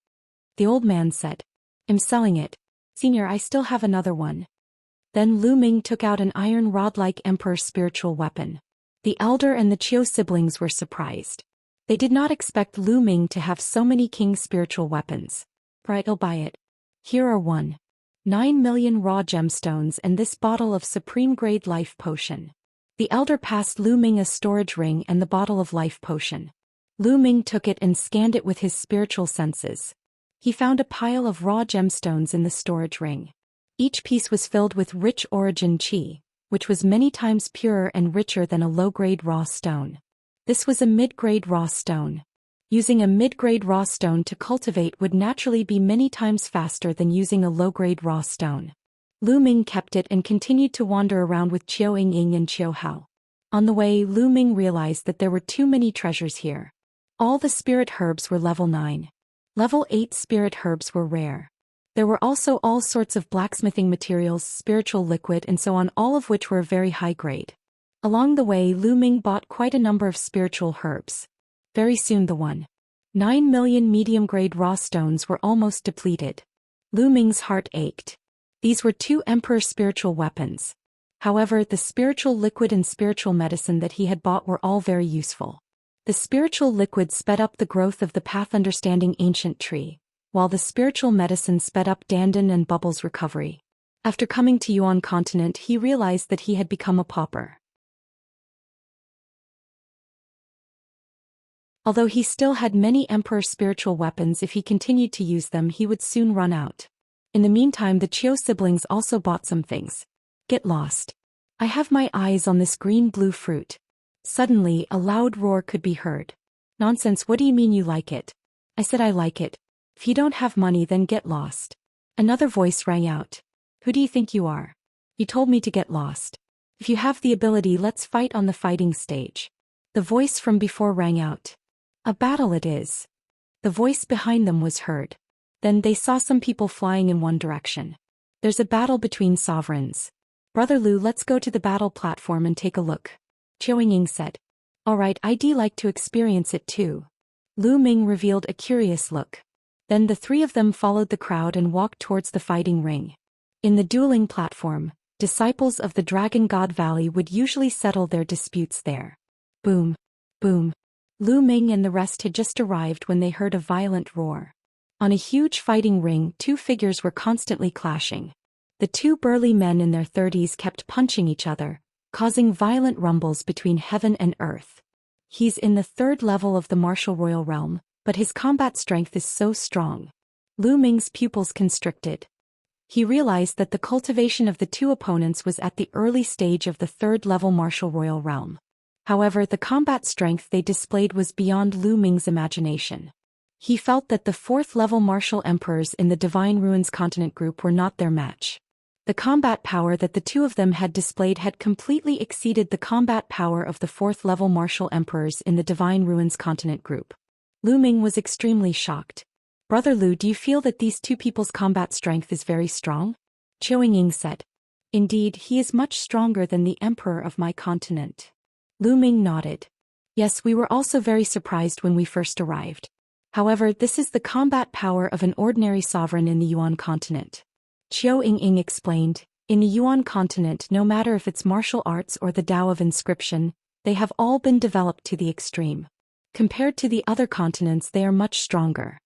The old man said. I'm selling it. Senior, I still have another one. Then Lu Ming took out an iron rod-like Emperor's spiritual weapon. The elder and the Qiu siblings were surprised. They did not expect Lu Ming to have so many king's spiritual weapons. Right, I'll buy it. Here are 9 million raw gemstones and this bottle of supreme-grade life potion. The elder passed Lu Ming a storage ring and the bottle of life potion. Lu Ming took it and scanned it with his spiritual senses. He found a pile of raw gemstones in the storage ring. Each piece was filled with rich origin qi, which was many times purer and richer than a low-grade raw stone. This was a mid-grade raw stone. Using a mid-grade raw stone to cultivate would naturally be many times faster than using a low-grade raw stone. Lu Ming kept it and continued to wander around with Qiu Ying and Qiu Hao. On the way, Lu Ming realized that there were too many treasures here. All the spirit herbs were level 9. Level 8 spirit herbs were rare. There were also all sorts of blacksmithing materials, spiritual liquid and so on, all of which were very high grade. Along the way, Lu Ming bought quite a number of spiritual herbs. Very soon the 1.9 million medium-grade raw stones were almost depleted. Lu Ming's heart ached. These were 2 emperor spiritual weapons. However, the spiritual liquid and spiritual medicine that he had bought were all very useful. The spiritual liquid sped up the growth of the path understanding ancient tree, while the spiritual medicine sped up Dandan and Bubble's recovery. After coming to Yuan continent, he realized that he had become a pauper. Although he still had many emperor spiritual weapons, if he continued to use them he would soon run out. In the meantime, the Chiu siblings also bought some things. Get lost. I have my eyes on this green-blue fruit. Suddenly, a loud roar could be heard. Nonsense, what do you mean you like it? I said I like it. If you don't have money then get lost. Another voice rang out. Who do you think you are? You told me to get lost. If you have the ability, let's fight on the fighting stage. The voice from before rang out. A battle it is. The voice behind them was heard. Then they saw some people flying in one direction. There's a battle between sovereigns. Brother Lu, let's go to the battle platform and take a look. Chiu Ying said. Alright, I'd like to experience it too. Lu Ming revealed a curious look. Then the 3 of them followed the crowd and walked towards the fighting ring. In the dueling platform, disciples of the Dragon God Valley would usually settle their disputes there. Boom. Boom. Lu Ming and the rest had just arrived when they heard a violent roar. On a huge fighting ring, 2 figures were constantly clashing. The 2 burly men in their 30s kept punching each other, causing violent rumbles between heaven and earth. He's in the 3rd level of the martial royal realm, but his combat strength is so strong. Lu Ming's pupils constricted. He realized that the cultivation of the 2 opponents was at the early stage of the 3rd level martial royal realm. However, the combat strength they displayed was beyond Lu Ming's imagination. He felt that the 4th level martial emperors in the Divine Ruins continent group were not their match. The combat power that the 2 of them had displayed had completely exceeded the combat power of the 4th level martial emperors in the Divine Ruins continent group. Lu Ming was extremely shocked. Brother Lu, do you feel that these 2 people's combat strength is very strong? Chiu Ying said. Indeed, he is much stronger than the emperor of my continent. Lu Ming nodded. Yes, we were also very surprised when we first arrived. However, this is the combat power of an ordinary sovereign in the Yuan continent. Chiu Ying explained, in the Yuan continent, no matter if it's martial arts or the Tao of inscription, they have all been developed to the extreme. Compared to the other continents, they are much stronger.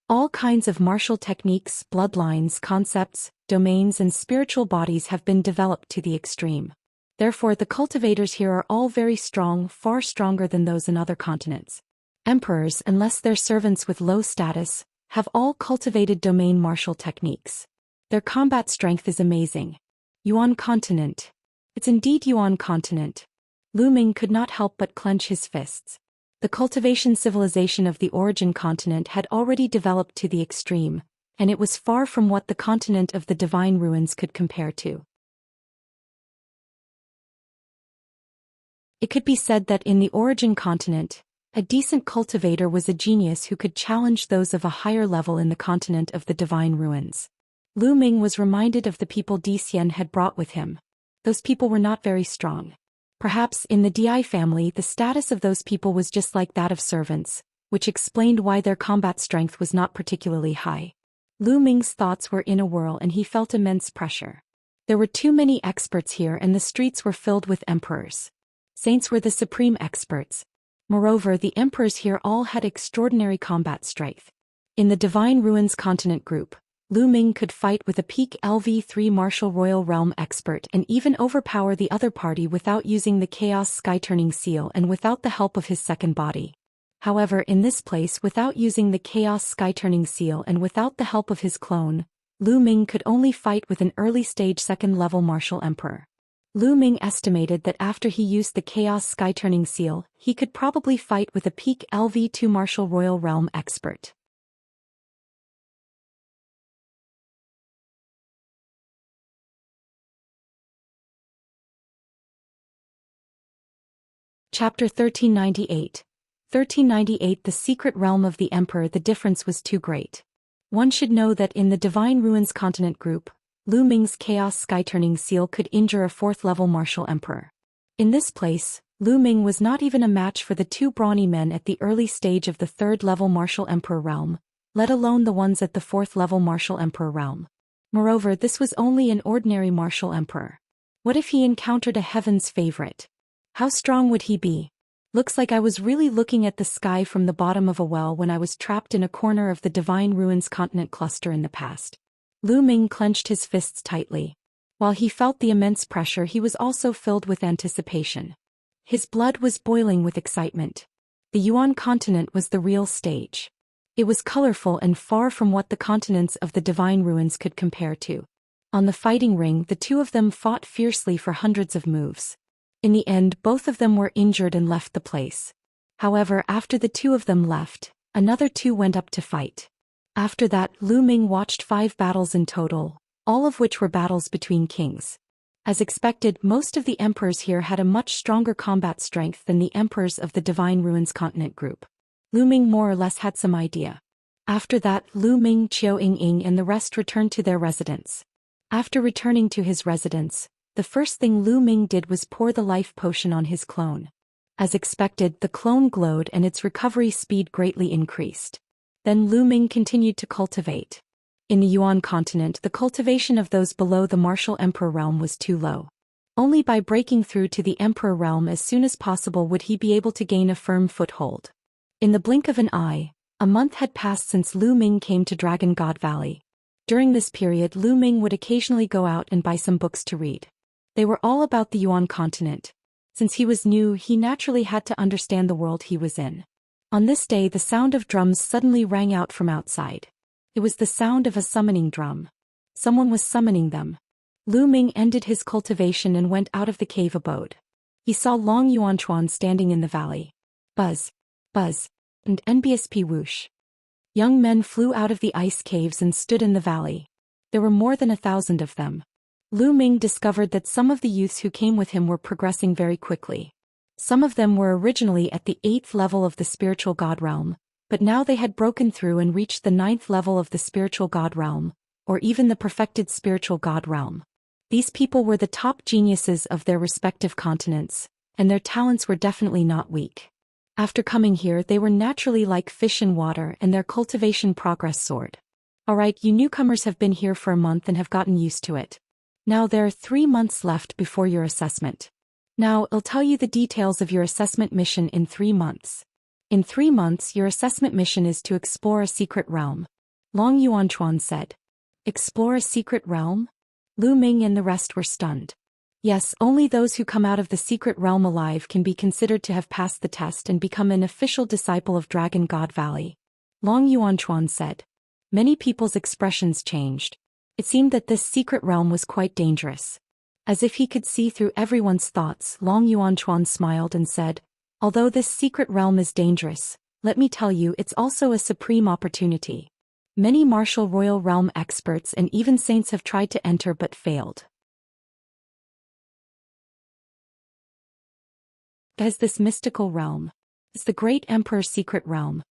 All kinds of martial techniques, bloodlines, concepts, domains and spiritual bodies have been developed to the extreme. Therefore, the cultivators here are all very strong, far stronger than those in other continents. Emperors, unless they're servants with low status, have all cultivated domain martial techniques. Their combat strength is amazing. Yuan continent. It's indeed Yuan continent. Lu Ming could not help but clench his fists. The cultivation civilization of the origin continent had already developed to the extreme, and it was far from what the continent of the Divine Ruins could compare to. It could be said that in the origin continent, a decent cultivator was a genius who could challenge those of a higher level in the continent of the Divine Ruins. Lu Ming was reminded of the people Zhou Xian had brought with him. Those people were not very strong. Perhaps in the Di family the status of those people was just like that of servants, which explained why their combat strength was not particularly high. Lu Ming's thoughts were in a whirl and he felt immense pressure. There were too many experts here and the streets were filled with emperors. Saints were the supreme experts. Moreover, the emperors here all had extraordinary combat strength. In the Divine Ruins continent group, Lu Ming could fight with a peak LV3 martial royal realm expert and even overpower the other party without using the Chaos Sky-turning seal and without the help of his second body. However, in this place, without using the Chaos Sky-turning seal and without the help of his clone, Lu Ming could only fight with an early-stage second-level martial emperor. Lu Ming estimated that after he used the Chaos Sky-turning seal, he could probably fight with a peak LV2 martial royal realm expert. Chapter 1398. 1398 The Secret Realm of the Emperor. The difference was too great. One should know that in the Divine Ruins Continent group, Lu Ming's Chaos Sky-Turning Seal could injure a 4th-level martial emperor. In this place, Lu Ming was not even a match for the 2 brawny men at the early stage of the 3rd-level martial emperor realm, let alone the ones at the 4th-level martial emperor realm. Moreover, this was only an ordinary martial emperor. What if he encountered a heaven's favorite? How strong would he be? Looks like I was really looking at the sky from the bottom of a well when I was trapped in a corner of the Divine Ruins Continent cluster in the past. Lu Ming clenched his fists tightly. While he felt the immense pressure, he was also filled with anticipation. His blood was boiling with excitement. The Yuan continent was the real stage. It was colorful and far from what the continents of the Divine Ruins could compare to. On the fighting ring, the 2 of them fought fiercely for hundreds of moves. In the end, both of them were injured and left the place. However, after the 2 of them left, another 2 went up to fight. After that, Lu Ming watched 5 battles in total, all of which were battles between kings. As expected, most of the emperors here had a much stronger combat strength than the emperors of the Divine Ruins Continent group. Lu Ming more or less had some idea. After that, Lu Ming, Qiu Ying and the rest returned to their residence. After returning to his residence, the first thing Lu Ming did was pour the life potion on his clone. As expected, the clone glowed and its recovery speed greatly increased. Then Lu Ming continued to cultivate. In the Yuan continent, the cultivation of those below the martial emperor realm was too low. Only by breaking through to the emperor realm as soon as possible would he be able to gain a firm foothold. In the blink of an eye, a month had passed since Lu Ming came to Dragon God Valley. During this period, Lu Ming would occasionally go out and buy some books to read. They were all about the Yuan continent. Since he was new, he naturally had to understand the world he was in. On this day, the sound of drums suddenly rang out from outside. It was the sound of a summoning drum. Someone was summoning them. Lu Ming ended his cultivation and went out of the cave abode. He saw Long Yuanchuan standing in the valley. Buzz, buzz, and NBSP whoosh. Young men flew out of the ice caves and stood in the valley. There were more than 1,000 of them. Lu Ming discovered that some of the youths who came with him were progressing very quickly. Some of them were originally at the 8th level of the spiritual god realm, but now they had broken through and reached the 9th level of the spiritual god realm, or even the perfected spiritual god realm. These people were the top geniuses of their respective continents, and their talents were definitely not weak. After coming here, they were naturally like fish in water and their cultivation progress soared. Alright, you newcomers have been here for a month and have gotten used to it. Now there are 3 months left before your assessment. Now, I'll tell you the details of your assessment mission in 3 months. In 3 months, your assessment mission is to explore a secret realm. Long Yuanchuan said. Explore a secret realm? Lu Ming and the rest were stunned. Yes, only those who come out of the secret realm alive can be considered to have passed the test and become an official disciple of Dragon God Valley. Long Yuanchuan said. Many people's expressions changed. It seemed that this secret realm was quite dangerous. As if he could see through everyone's thoughts, Long Yuanchuan smiled and said, although this secret realm is dangerous, let me tell you it's also a supreme opportunity. Many martial royal realm experts and even saints have tried to enter but failed. As this mystical realm is the great emperor's secret realm.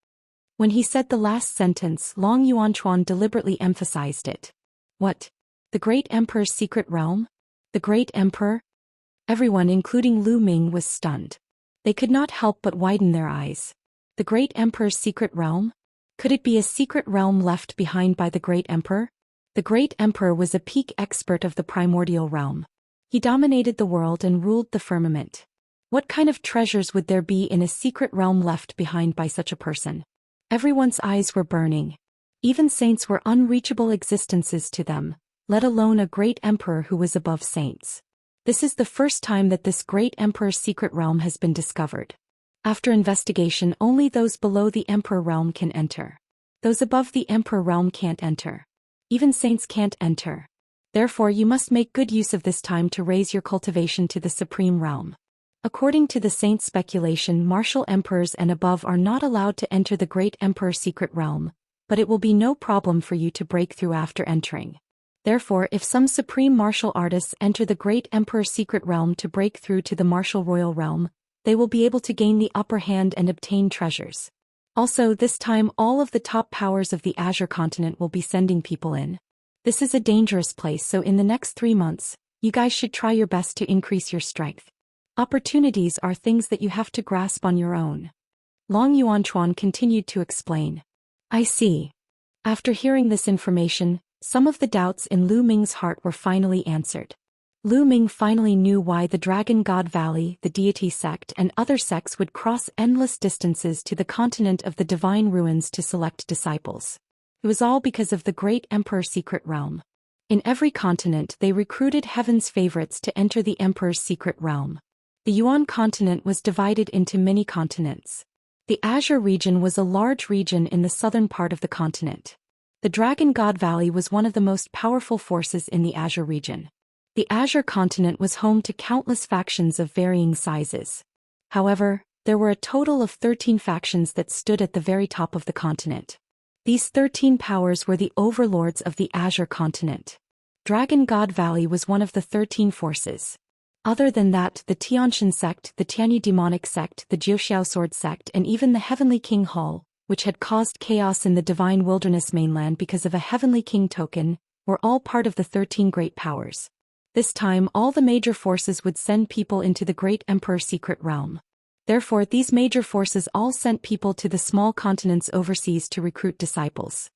When he said the last sentence, Long Yuanchuan deliberately emphasized it. What? The great emperor's secret realm? The great emperor? Everyone, including Lu Ming, was stunned. They could not help but widen their eyes. The great emperor's secret realm? Could it be a secret realm left behind by the great emperor? The great emperor was a peak expert of the primordial realm. He dominated the world and ruled the firmament. What kind of treasures would there be in a secret realm left behind by such a person? Everyone's eyes were burning. Even saints were unreachable existences to them, let alone a great emperor who was above saints. This is the first time that this great emperor's secret realm has been discovered. After investigation, only those below the emperor realm can enter. Those above the emperor realm can't enter. Even saints can't enter. Therefore, you must make good use of this time to raise your cultivation to the supreme realm. According to the saints' speculation, martial emperors and above are not allowed to enter the great emperor's secret realm, but it will be no problem for you to break through after entering. Therefore, if some supreme martial artists enter the great emperor's secret realm to break through to the martial royal realm, they will be able to gain the upper hand and obtain treasures. Also, this time all of the top powers of the Azure continent will be sending people in. This is a dangerous place, so in the next 3 months, you guys should try your best to increase your strength. Opportunities are things that you have to grasp on your own. Long Yuanchuan continued to explain. I see. After hearing this information, some of the doubts in Lu Ming's heart were finally answered. Lu Ming finally knew why the Dragon God Valley, the deity sect and other sects would cross endless distances to the continent of the divine ruins to select disciples. It was all because of the great Emperor's secret realm. In every continent they recruited heaven's favorites to enter the Emperor's secret realm. The Yuan continent was divided into many continents. The Azure region was a large region in the southern part of the continent. The Dragon God Valley was one of the most powerful forces in the Azure region. The Azure continent was home to countless factions of varying sizes. However, there were a total of 13 factions that stood at the very top of the continent. These 13 powers were the overlords of the Azure continent. Dragon God Valley was one of the 13 forces. Other than that, the Tianxian sect, the Tianyi demonic sect, the Zhou Xian sword sect and even the Heavenly King Hall, which had caused chaos in the Divine Wilderness mainland because of a Heavenly King token, were all part of the 13 great powers. This time all the major forces would send people into the great Emperor's secret realm. Therefore these major forces all sent people to the small continents overseas to recruit disciples.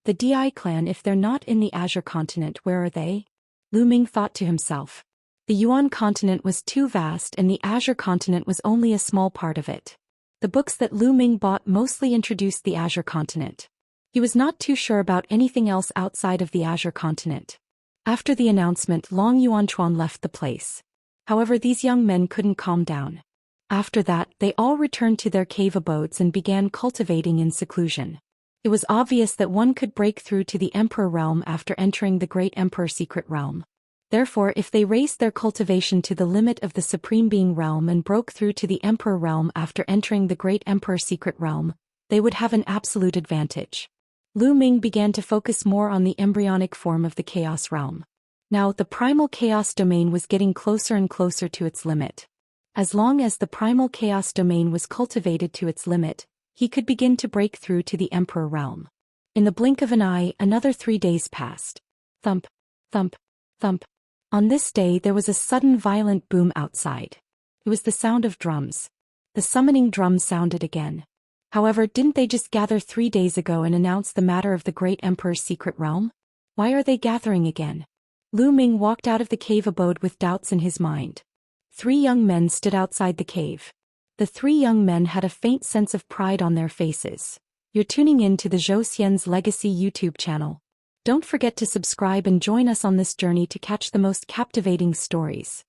The Di clan, if they're not in the Azure continent, where are they? Lu Ming thought to himself. The Yuan continent was too vast and the Azure continent was only a small part of it. The books that Lu Ming bought mostly introduced the Azure continent. He was not too sure about anything else outside of the Azure continent. After the announcement, Long Yuanchuan left the place. However, these young men couldn't calm down. After that, they all returned to their cave abodes and began cultivating in seclusion. It was obvious that one could break through to the Emperor realm after entering the Great Emperor secret realm. Therefore, if they raised their cultivation to the limit of the Supreme Being realm and broke through to the Emperor realm after entering the Great Emperor secret realm, they would have an absolute advantage. Lu Ming began to focus more on the embryonic form of the Chaos realm. Now, the primal Chaos domain was getting closer and closer to its limit. As long as the primal Chaos domain was cultivated to its limit, he could begin to break through to the Emperor realm. In the blink of an eye, another 3 days passed. Thump, thump, thump. On this day there was a sudden violent boom outside. It was the sound of drums. The summoning drum sounded again. However, didn't they just gather 3 days ago and announce the matter of the Great Emperor's secret realm? Why are they gathering again? Lu Ming walked out of the cave abode with doubts in his mind. 3 young men stood outside the cave. The 3 young men had a faint sense of pride on their faces. You're tuning in to the Zhou Xian's Legacy YouTube channel. Don't forget to subscribe and join us on this journey to catch the most captivating stories.